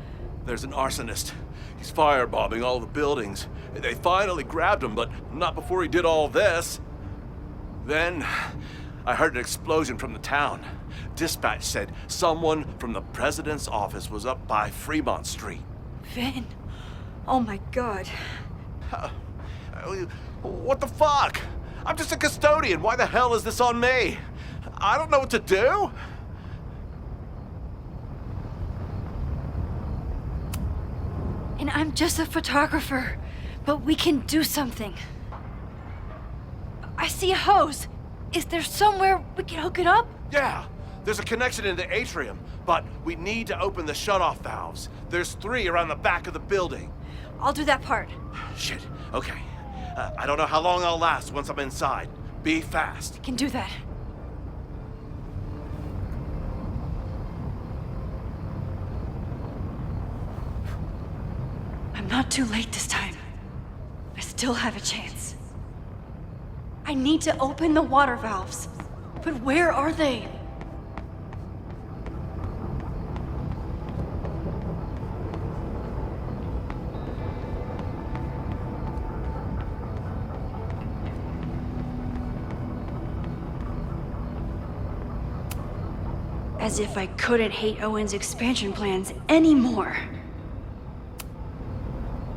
There's an arsonist. He's firebombing all the buildings. They finally grabbed him, but not before he did all this. Then, I heard an explosion from the town. Dispatch said someone from the president's office was up by Fremont Street. Vin. Oh my God. What the fuck? I'm just a custodian. Why the hell is this on me? I don't know what to do. And I'm just a photographer, but we can do something. I see a hose. Is there somewhere we can hook it up? Yeah, there's a connection in the atrium, but we need to open the shutoff valves. There's 3 around the back of the building. I'll do that part. Shit, okay. I don't know how long I'll last once I'm inside. Be fast. Can do that. I'm not too late this time. I still have a chance. I need to open the water valves. But where are they? As if I couldn't hate Owen's expansion plans anymore.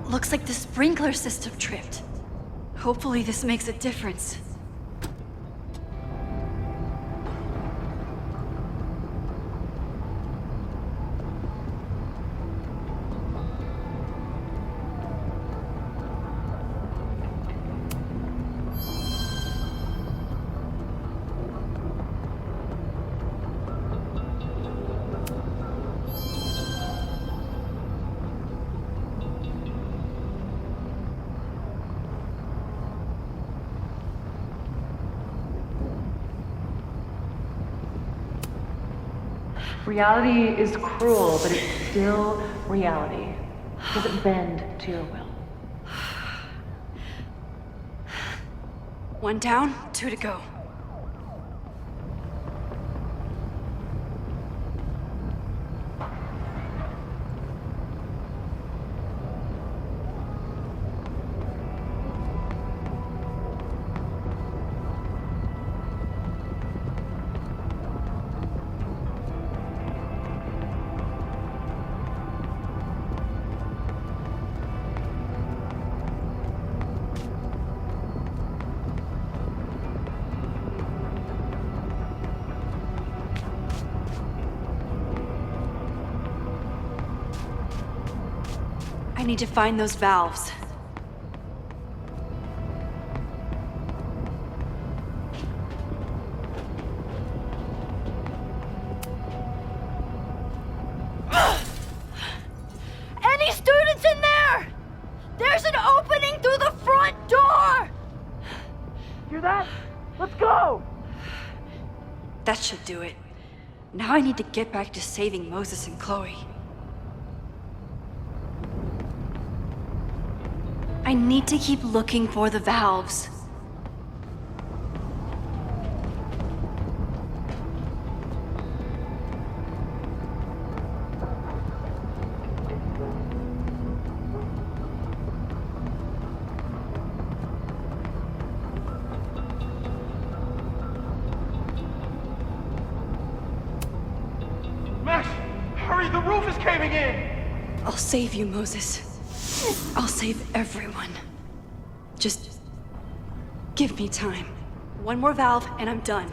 Looks like the sprinkler system tripped. Hopefully this makes a difference. Reality is cruel, but it's still reality. Does it bend to your will? 1 down, 2 to go. I need to find those valves. Any students in there? There's an opening through the front door! Hear that? Let's go! That should do it. Now I need to get back to saving Moses and Chloe. I need to keep looking for the valves. Max, hurry, the roof is caving in! I'll save you, Moses. I'll save everyone. Just give me time. 1 more valve and I'm done.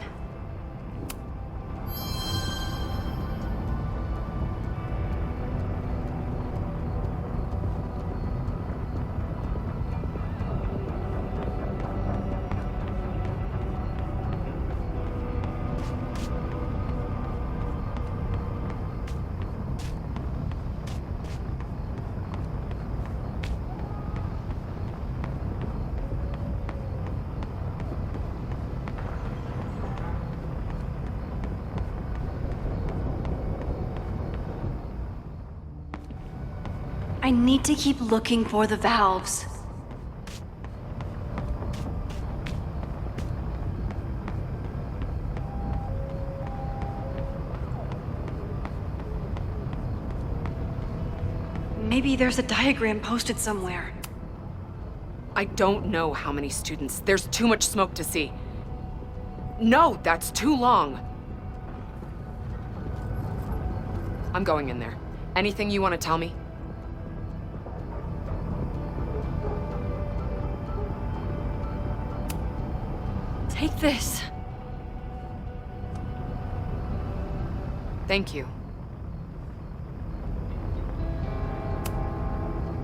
need to keep looking for the valves. Maybe there's a diagram posted somewhere. I don't know how many students. There's too much smoke to see. No, that's too long. I'm going in there. Anything you want to tell me? Take this. Thank you.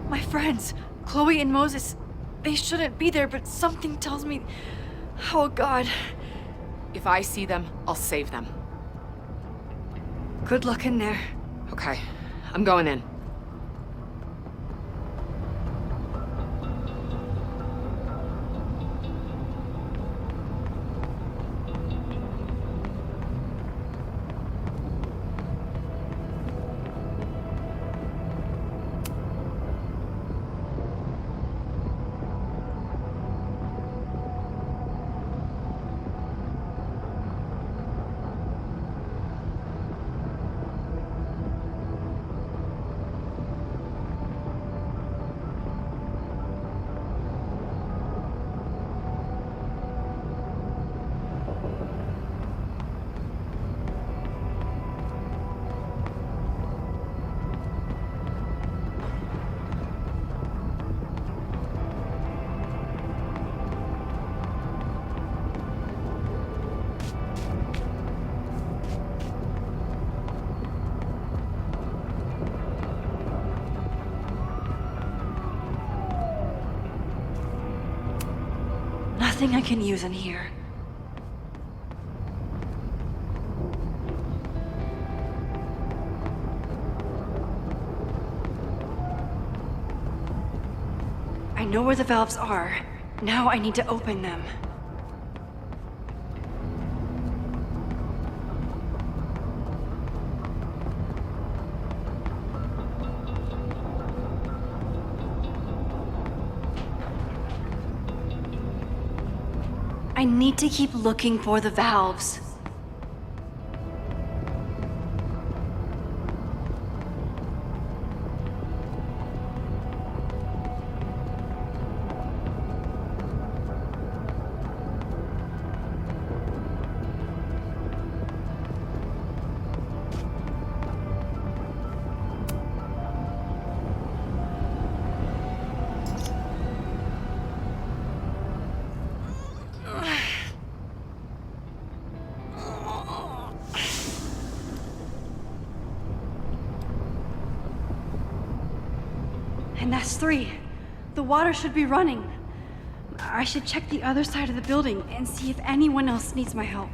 My friends, Chloe and Moses, they shouldn't be there, but something tells me... Oh, God. If I see them, I'll save them. Good luck in there. Okay, I'm going in. Nothing I can use in here. I know where the valves are. Now I need to open them. I need to keep looking for the valves. And that's 3. The water should be running. I should check the other side of the building and see if anyone else needs my help.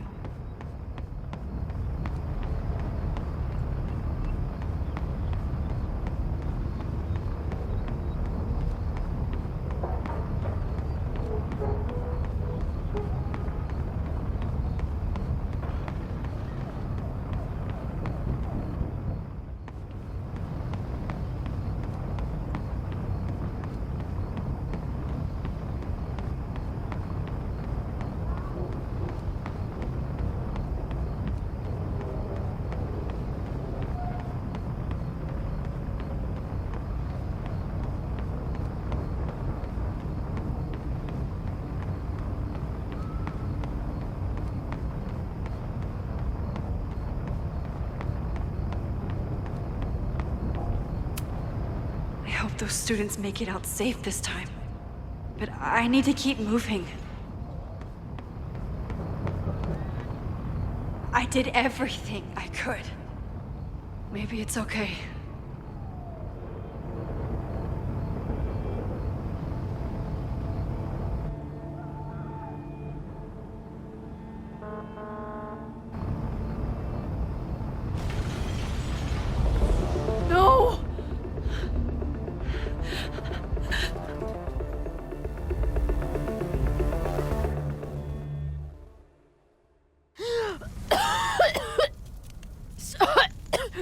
I hope those students make it out safe this time. But I need to keep moving. I did everything I could. Maybe it's okay. No!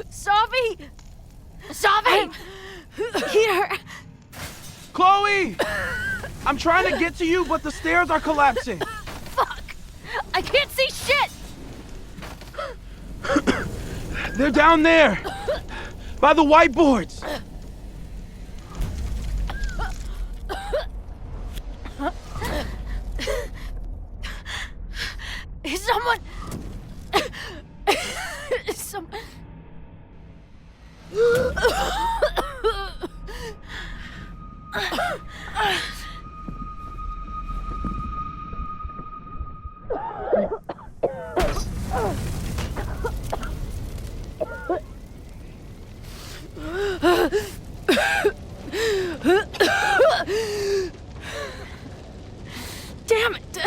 Sophie! I'm trying to get to you, but the stairs are collapsing. Fuck! I can't see shit! They're down there, by the whiteboards. Is someone... Is some... Damn it!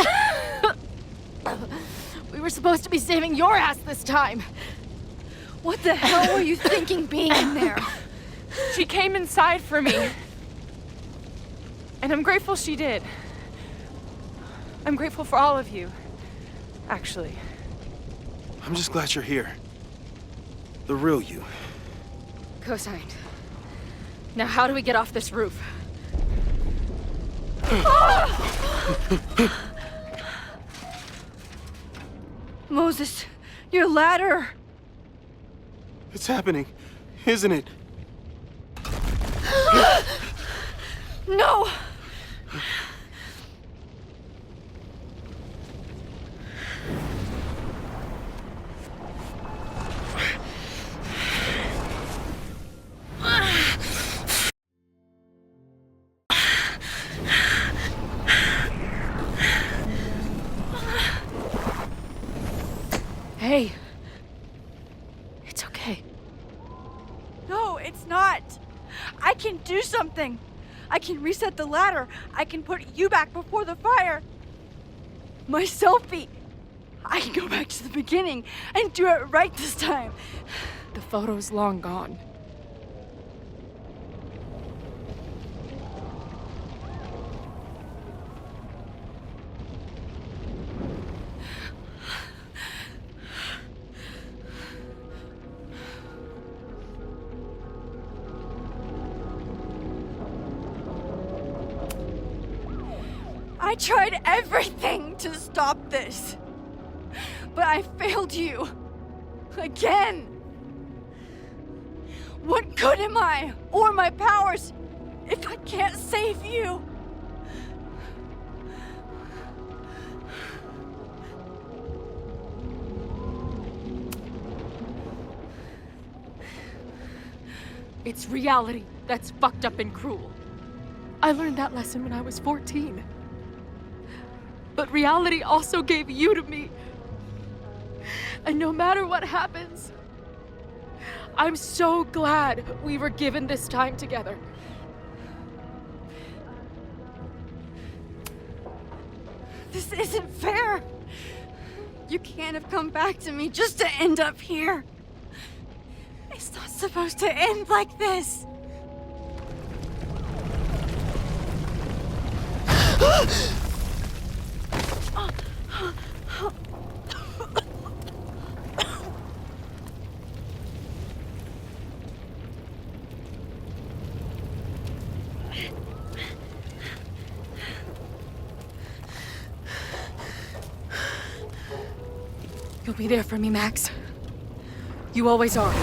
We were supposed to be saving your ass this time. What the hell were you thinking being in there? She came inside for me. And I'm grateful she did. I'm grateful for all of you, actually. I'm just glad you're here. The real you. Co-signed. Now how do we get off this roof? Moses, your ladder! It's happening, isn't it? No! Hey. It's okay. No, it's not. I can do something. I can reset the ladder. I can put you back before the fire. My selfie. I can go back to the beginning and do it right this time. The photo's long gone. I tried everything to stop this. But I failed you. Again. What good am I, or my powers, if I can't save you? It's reality that's fucked up and cruel. I learned that lesson when I was 14. But reality also gave you to me. And no matter what happens, I'm so glad we were given this time together. This isn't fair. You can't have come back to me just to end up here. It's not supposed to end like this. You'll be there for me, Max. You always are.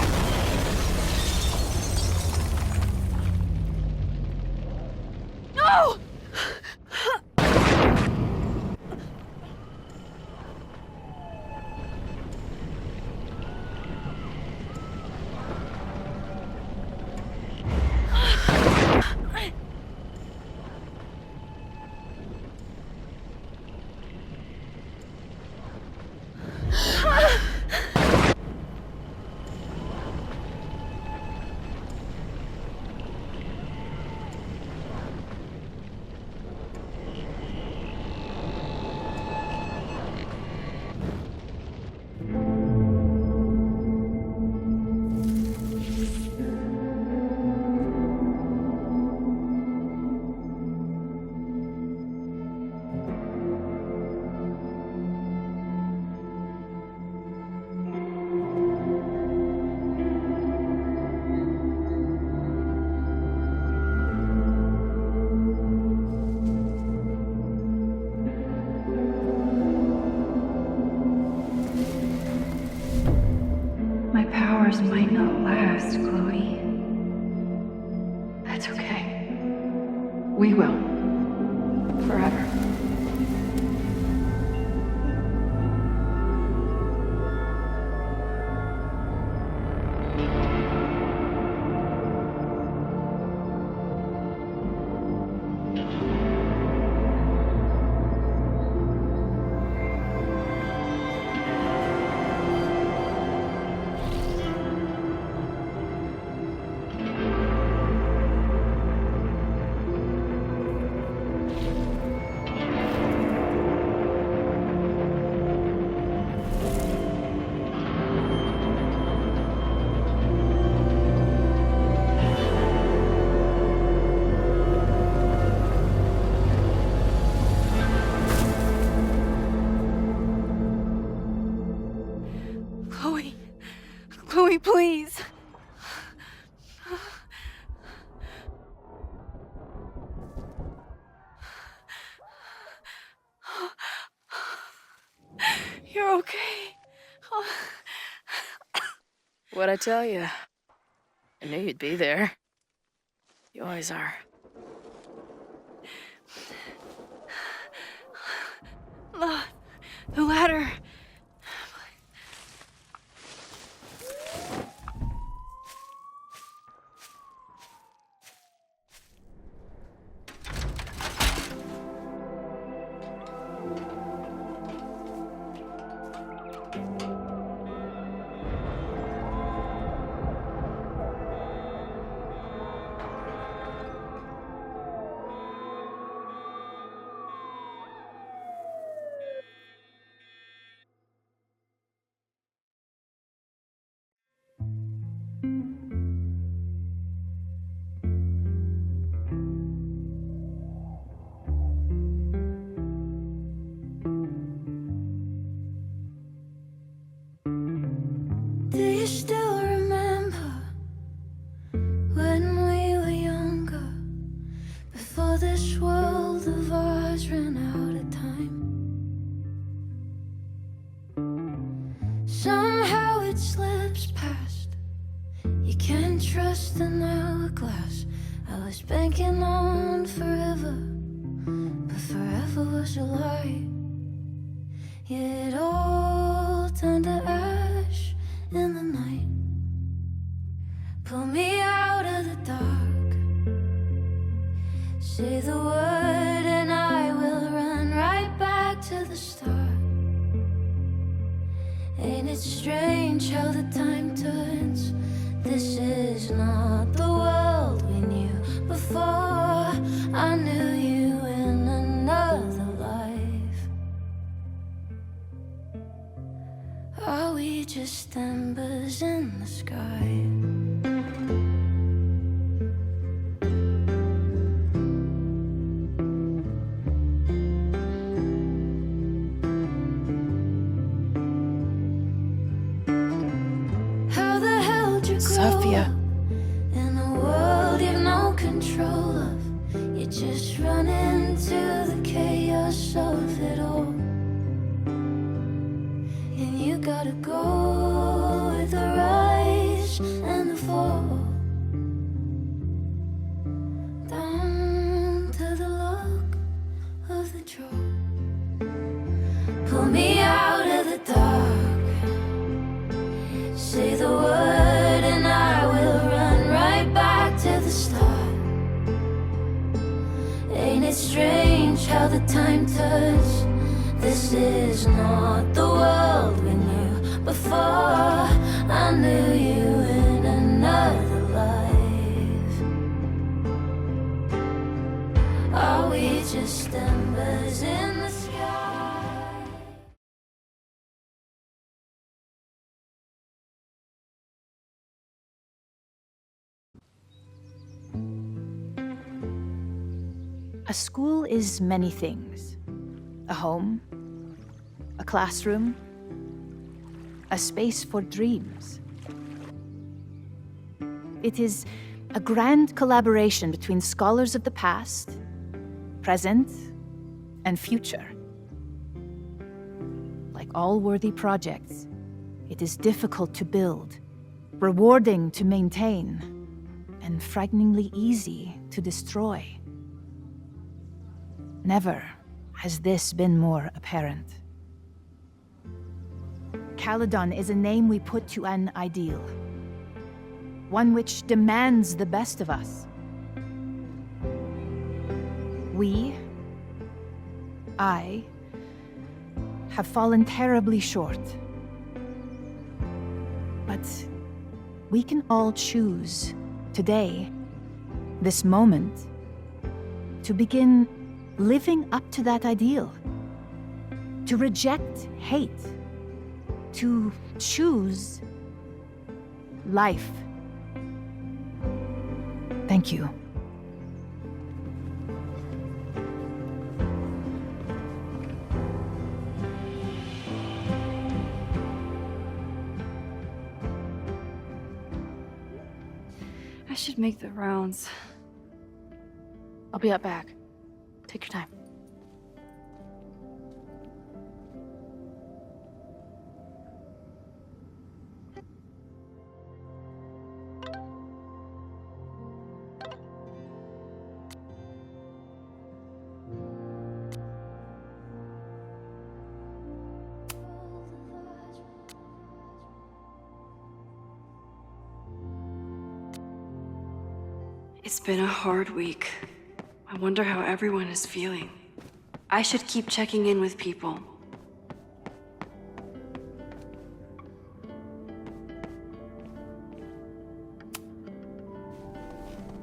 No! Chloe, please. You're okay. What'd I tell you? I knew you'd be there. You always are. The ladder. Do you still remember when we were younger, before this world of ours ran out of time? Somehow it slips past. You can't trust an hourglass. I was banking on forever, but forever was a lie. It all turned to ash in the night. Pull me out of the dark. Say the word and I will run right back to the start. Ain't it strange how the time turns? This is not the world we knew before. I knew you in another life. Are we just embers in the sky? How the hell did you grow Sophia. up in a world you've no control of? You just run into the chaos of it all. And you gotta go with the rise and the fall, down to the luck of the draw. Pull me out of the dark. Say the word and I will run right back to the start. Ain't it strange how the time turns? This is not the world we knew before. I knew you in another life. Are we just embers in the sky? A school is many things. A home, a classroom, a space for dreams. It is a grand collaboration between scholars of the past, present, and future. Like all worthy projects, it is difficult to build, rewarding to maintain, and frighteningly easy to destroy. Never has this been more apparent. Caledon is a name we put to an ideal. One which demands the best of us. I, have fallen terribly short. But we can all choose today, this moment, to begin living up to that ideal. To reject hate. To choose life. Thank you. I should make the rounds. I'll be up back. Take your time. It's been a hard week. I wonder how everyone is feeling. I should keep checking in with people.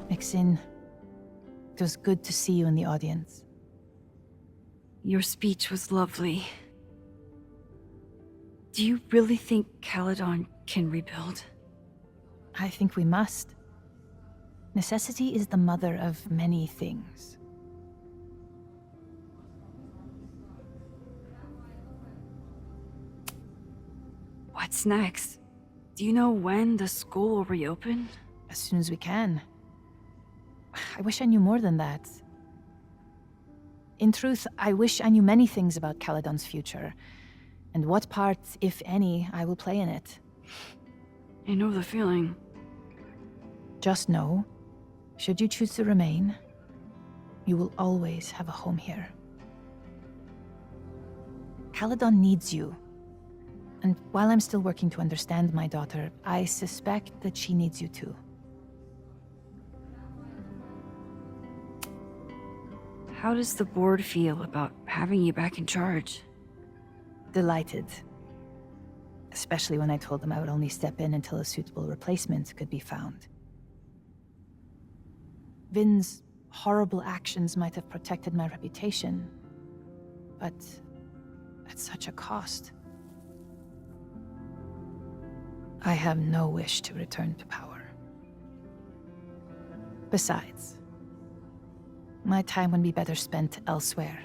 Maxine, it was good to see you in the audience. Your speech was lovely. Do you really think Caledon can rebuild? I think we must. Necessity is the mother of many things. What's next? Do you know when the school will reopen? As soon as we can. I wish I knew more than that. In truth, I wish I knew many things about Caledon's future, and what part, if any, I will play in it. I know the feeling. Just know, should you choose to remain, you will always have a home here. Caledon needs you. And while I'm still working to understand my daughter, I suspect that she needs you too. How does the board feel about having you back in charge? Delighted. Especially when I told them I would only step in until a suitable replacement could be found. Vin's horrible actions might have protected my reputation, but at such a cost. I have no wish to return to power. Besides, my time would be better spent elsewhere.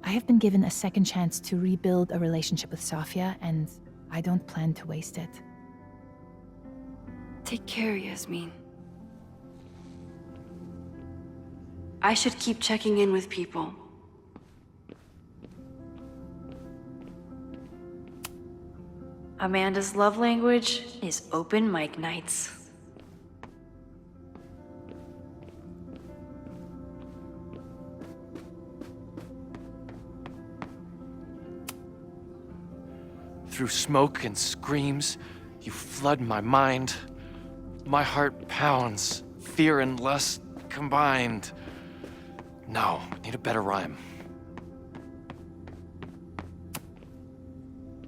I have been given a second chance to rebuild a relationship with Safia, and I don't plan to waste it. Take care, Yasmin. I should keep checking in with people. Amanda's love language is open mic nights. Through smoke and screams, you flood my mind. My heart pounds, fear and lust combined. No, I need a better rhyme.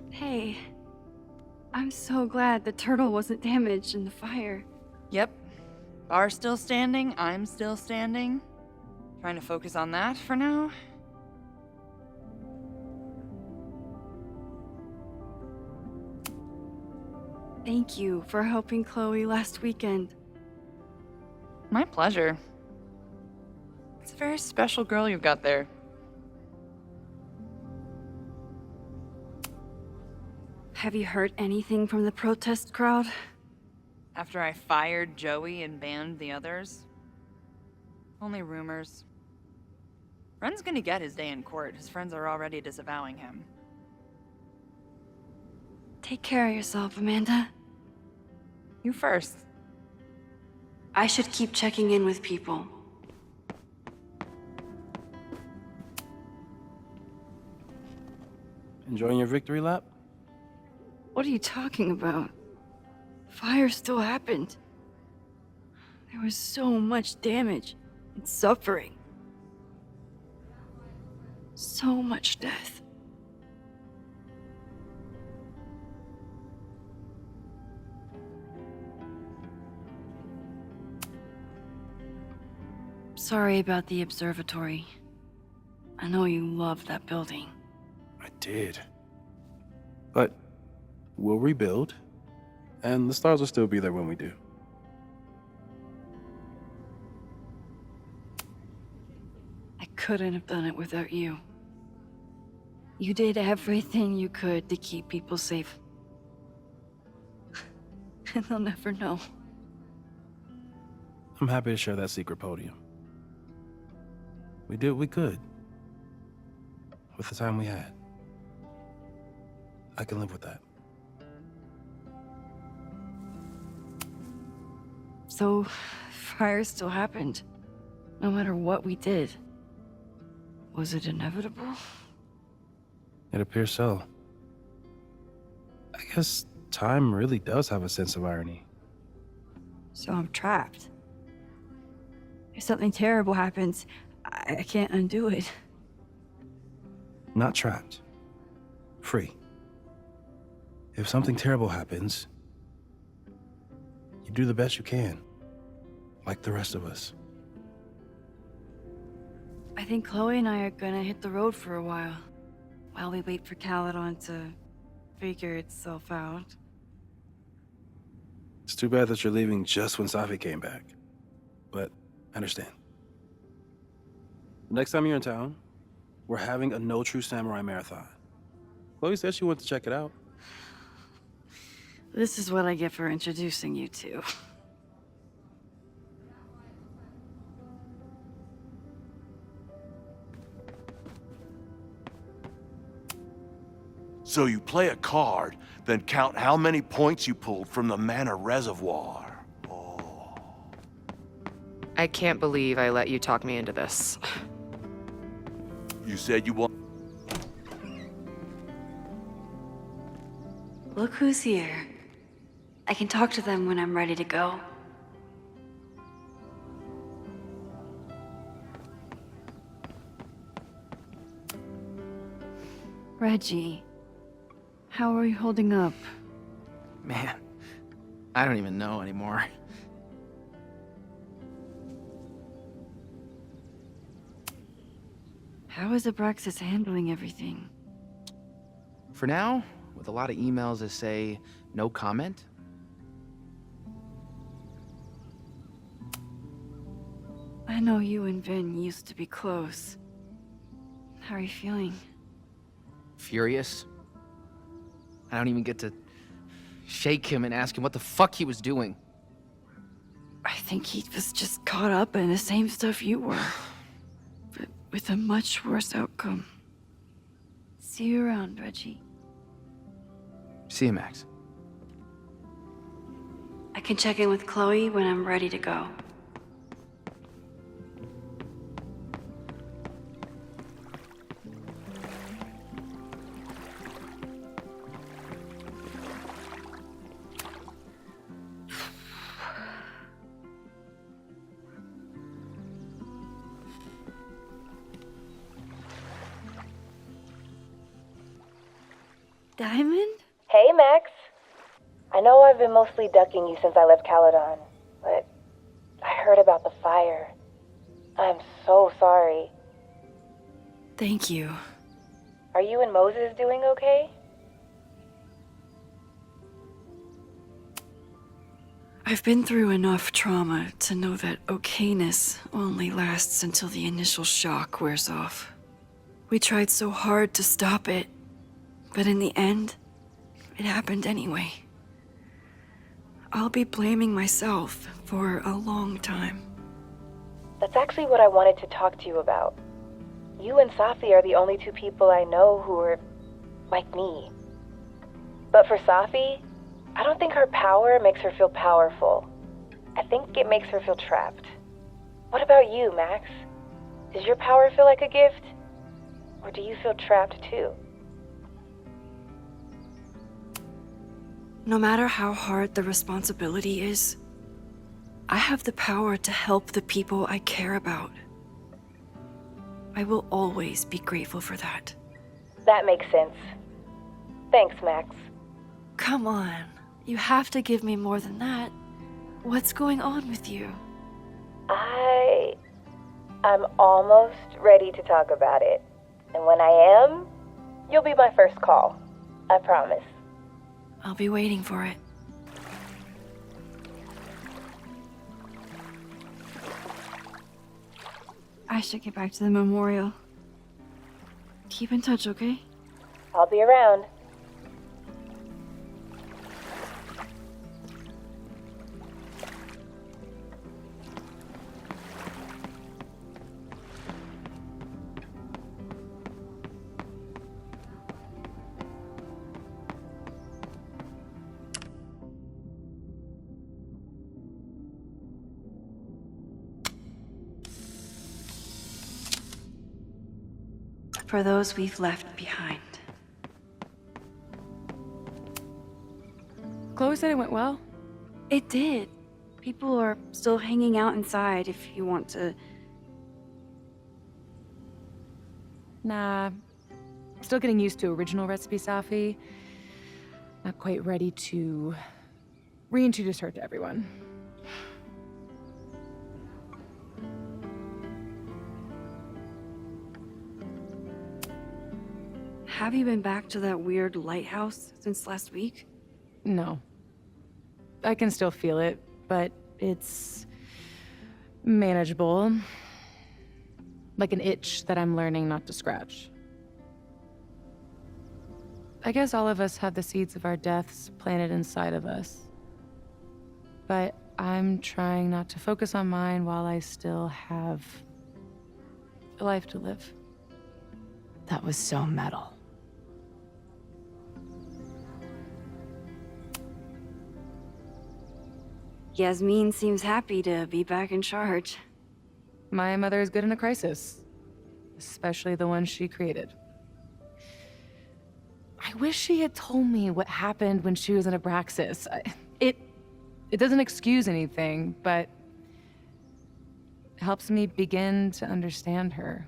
Hey, I'm so glad the turtle wasn't damaged in the fire. Yep. Bar's still standing, I'm still standing. Trying to focus on that for now. Thank you for helping Chloe last weekend. My pleasure. It's a very special girl you've got there. Have you heard anything from the protest crowd? After I fired Joey and banned the others? Only rumors. Ren's gonna get his day in court. His friends are already disavowing him. Take care of yourself, Amanda. You first. I should keep checking in with people. Enjoying your victory lap? What are you talking about? Fire still happened. There was so much damage and suffering. So much death. Sorry about the observatory. I know you loved that building. I did. But we'll rebuild, and the stars will still be there when we do. I couldn't have done it without you. You did everything you could to keep people safe. And they'll never know. I'm happy to share that secret podium. We did what we could with the time we had. I can live with that. So, fire still happened, no matter what we did. Was it inevitable? It appears so. I guess time really does have a sense of irony. So I'm trapped. If something terrible happens, I can't undo it. Not trapped. Free. If something terrible happens, you do the best you can, like the rest of us. I think Chloe and I are gonna hit the road for a while we wait for Caledon to figure itself out. It's too bad that you're leaving just when Safi came back, but I understand. The next time you're in town, we're having a No True Samurai marathon. Chloe said she wanted to check it out. This is what I get for introducing you to. So you play a card, then count how many points you pulled from the mana reservoir. I can't believe I let you talk me into this. You said you want... Look who's here. I can talk to them when I'm ready to go. Reggie, how are you holding up? Man, I don't even know anymore. How is Abraxas handling everything? For now, with a lot of emails that say no comment. I know you and Vin used to be close. How are you feeling? Furious. I don't even get to shake him and ask him what the fuck he was doing. I think he was just caught up in the same stuff you were, but with a much worse outcome. See you around, Reggie. See you, Max. I can check in with Chloe when I'm ready to go. Diamond? Hey, Max. I know I've been mostly ducking you since I left Caledon, but I heard about the fire. I'm so sorry. Thank you. Are you and Moses doing okay? I've been through enough trauma to know that okayness only lasts until the initial shock wears off. We tried so hard to stop it, but in the end, it happened anyway. I'll be blaming myself for a long time. That's actually what I wanted to talk to you about. You and Safi are the only two people I know who are like me. But for Safi, I don't think her power makes her feel powerful. I think it makes her feel trapped. What about you, Max? Does your power feel like a gift? Or do you feel trapped too? No matter how hard the responsibility is, I have the power to help the people I care about. I will always be grateful for that. That makes sense. Thanks, Max. Come on, you have to give me more than that. What's going on with you? I'm almost ready to talk about it. And when I am, you'll be my first call. I promise. I'll be waiting for it. I should get back to the memorial. Keep in touch, okay? I'll be around. For those we've left behind. Chloe said it went well. It did. People are still hanging out inside if you want to. Nah. Still getting used to original recipe Safi. Not quite ready to reintroduce her to everyone. Have you been back to that weird lighthouse since last week? No. I can still feel it, but it's manageable. Like an itch that I'm learning not to scratch. I guess all of us have the seeds of our deaths planted inside of us. But I'm trying not to focus on mine while I still have a life to live. That was so metal. Yasmin seems happy to be back in charge. My mother is good in a crisis, especially the one she created. I wish she had told me what happened when she was in Abraxas. It doesn't excuse anything, but helps me begin to understand her.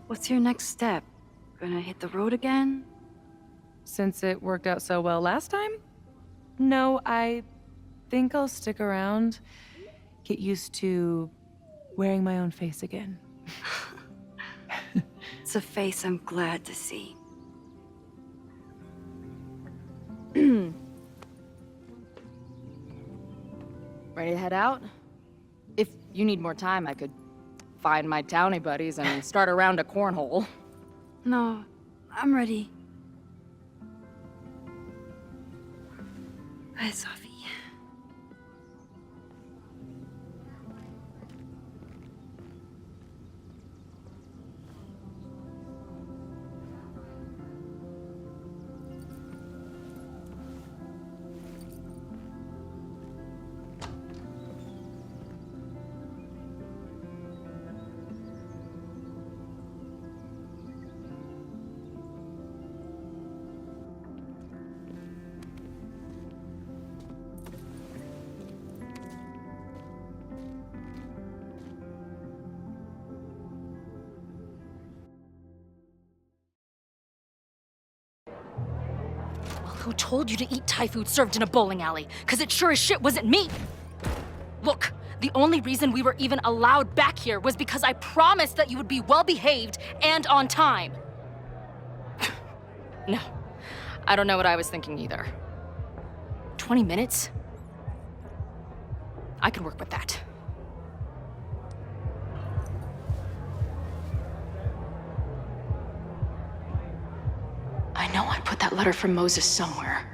What's your next step? Gonna hit the road again? Since it worked out so well last time? No, I think I'll stick around, get used to wearing my own face again. It's a face I'm glad to see. Ready to head out? If you need more time, I could find my townie buddies and start a round of cornhole. No, I'm ready. Bye, Sophie. Who told you to eat Thai food served in a bowling alley? Because it sure as shit wasn't me! Look, the only reason we were even allowed back here was because I promised that you would be well-behaved and on time. No, I don't know what I was thinking either. 20 minutes? I can work with that. I know I put that letter from Moses somewhere.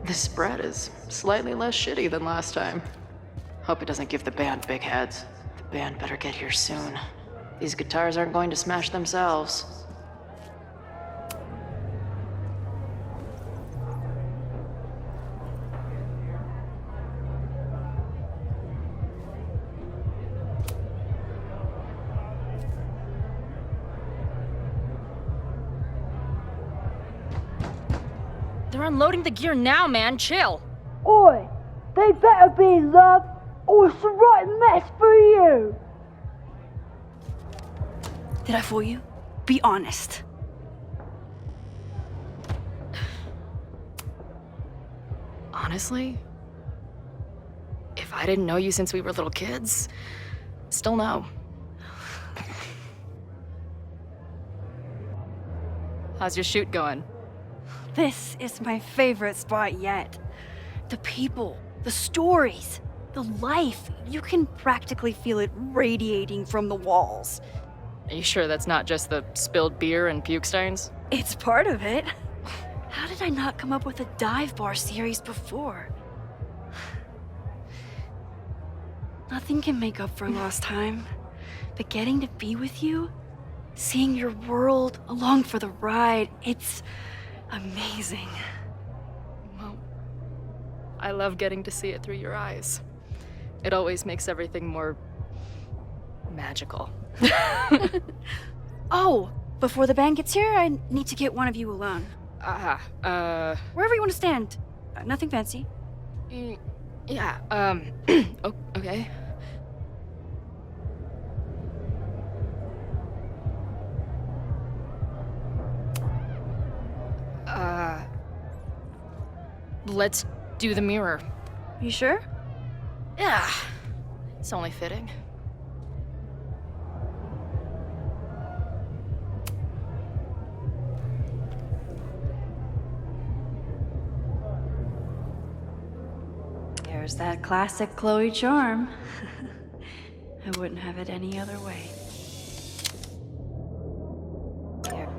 This spread is slightly less shitty than last time. Hope it doesn't give the band big heads. The band better get here soon. These guitars aren't going to smash themselves. They're unloading the gear now, man. Chill. Oi! They better be in love, or it's the right mess for you! Did I fool you? Be honest. Honestly, if I didn't know you since we were little kids, still no. How's your shoot going? This is my favorite spot yet. The people, the stories, the life. You can practically feel it radiating from the walls. Are you sure that's not just the spilled beer and puke stains? It's part of it. How did I not come up with a dive bar series before? Nothing can make up for lost time, but getting to be with you, seeing your world along for the ride, it's amazing. Well, I love getting to see it through your eyes. It always makes everything more magical. Oh, before the band gets here, I need to get one of you alone. Wherever you want to stand. Nothing fancy. Yeah, okay. Let's do the mirror. You sure? Yeah, it's only fitting. There's that classic Chloe charm. I wouldn't have it any other way. Here.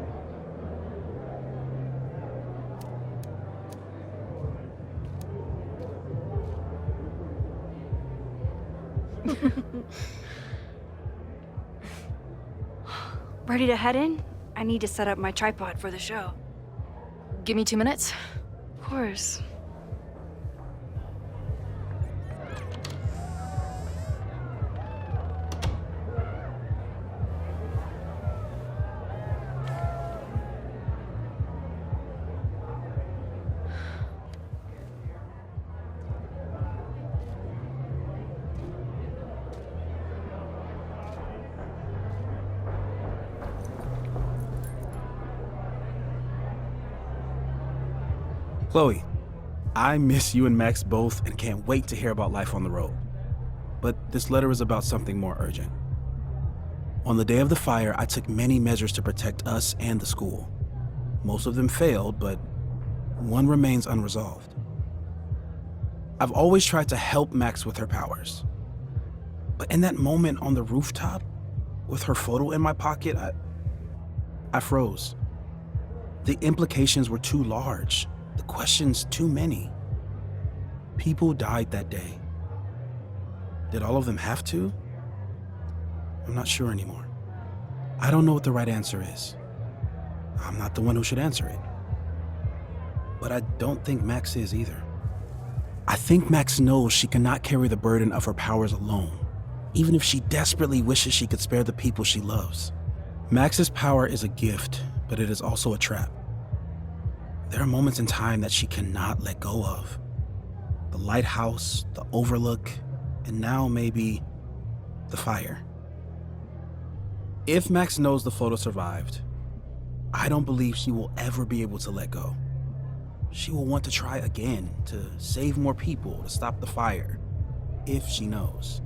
Ready to head in? I need to set up my tripod for the show. Give me 2 minutes. Of course. Chloe, I miss you and Max both and can't wait to hear about life on the road. But this letter is about something more urgent. On the day of the fire, I took many measures to protect us and the school. Most of them failed, but one remains unresolved. I've always tried to help Max with her powers. But in that moment on the rooftop, with her photo in my pocket, I froze. The implications were too large. The questions too many. People died that day. Did all of them have to? I'm not sure anymore. I don't know what the right answer is. I'm not the one who should answer it. But I don't think Max is either. I think Max knows she cannot carry the burden of her powers alone, even if she desperately wishes she could spare the people she loves. Max's power is a gift, but it is also a trap. There are moments in time that she cannot let go of. The lighthouse, the overlook, and now maybe the fire. If Max knows the photo survived, I don't believe she will ever be able to let go. She will want to try again, to save more people, to stop the fire, if she knows.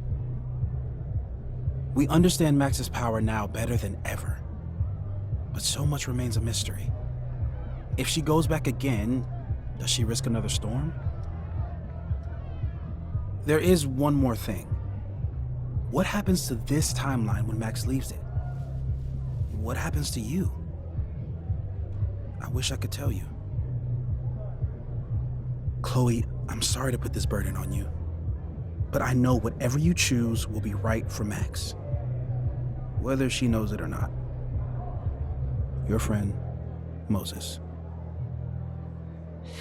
We understand Max's power now better than ever, but so much remains a mystery. If she goes back again, does she risk another storm? There is one more thing. What happens to this timeline when Max leaves it? What happens to you? I wish I could tell you. Chloe, I'm sorry to put this burden on you, but I know whatever you choose will be right for Max, whether she knows it or not. Your friend, Moses.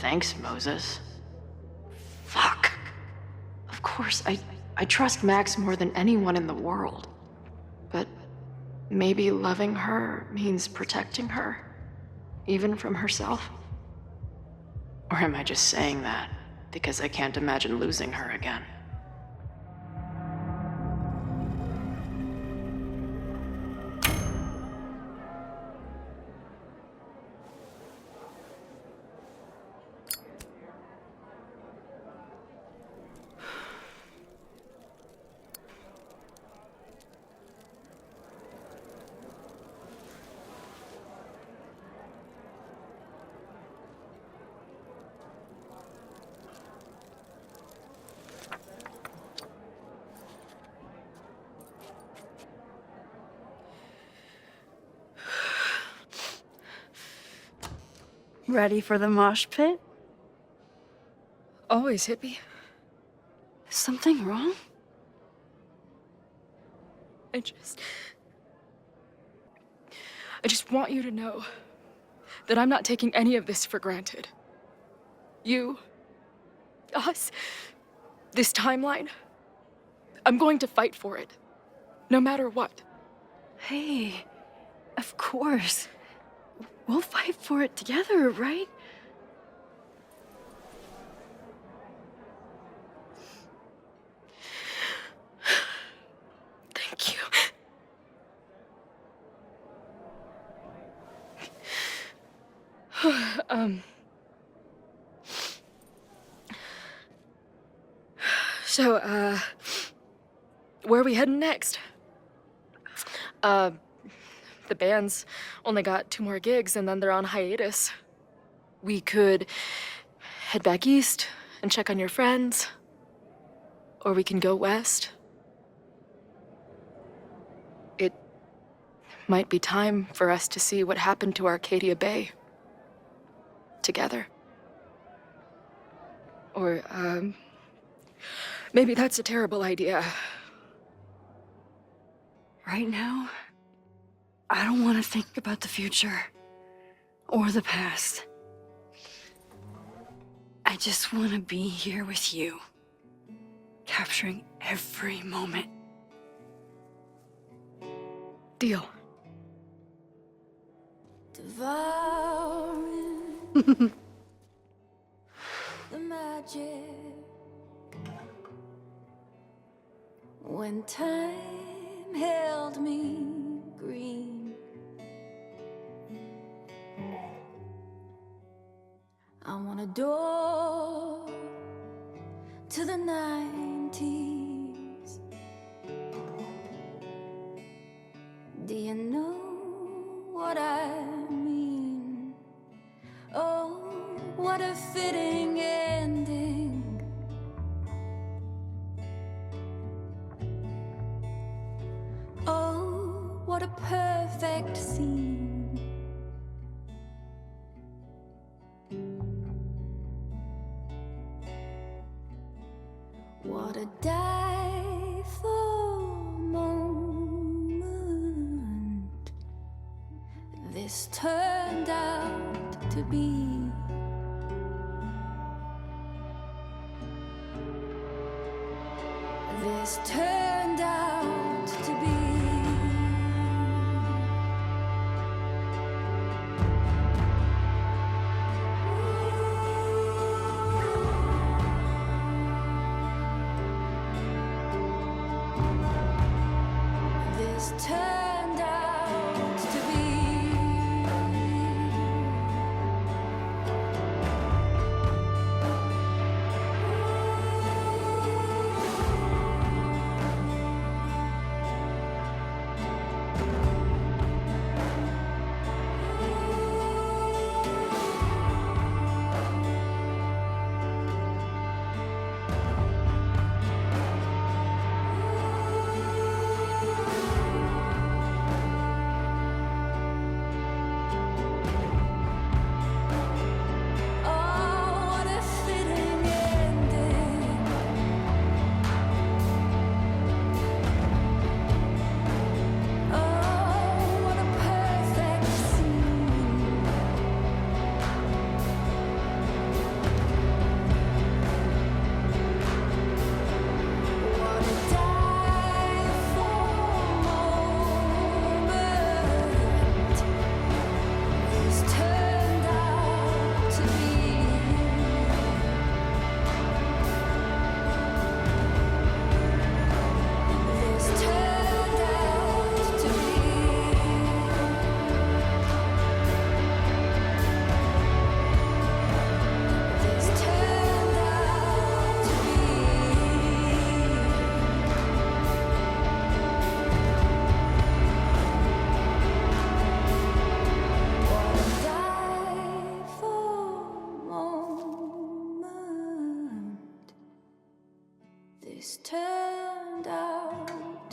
Thanks, Moses. Fuck. Of course, I trust Max more than anyone in the world. But maybe loving her means protecting her, even from herself? Or am I just saying that because I can't imagine losing her again? Ready for the mosh pit? Always, hippie. Is something wrong? I just want you to know that I'm not taking any of this for granted. You, us, this timeline. I'm going to fight for it, no matter what. Hey, of course. We'll fight for it together, right? Thank you. So, where are we heading next? The band's only got 2 more gigs and then they're on hiatus. We could head back east and check on your friends, or we can go west. It might be time for us to see what happened to Arcadia Bay together. Or, maybe that's a terrible idea. Right now, I don't want to think about the future or the past. I just want to be here with you, capturing every moment. Deal. Devouring the magic when time held me green. I want a door to the 90s. Do you know what I mean? Oh, what a fitting ending. Oh, what a perfect scene. What a die-for moment this turned out to be. This turned out to be. This turned out to be. Oh, what a fitting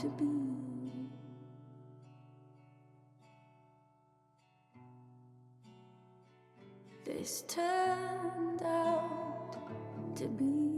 to be. This turned out to be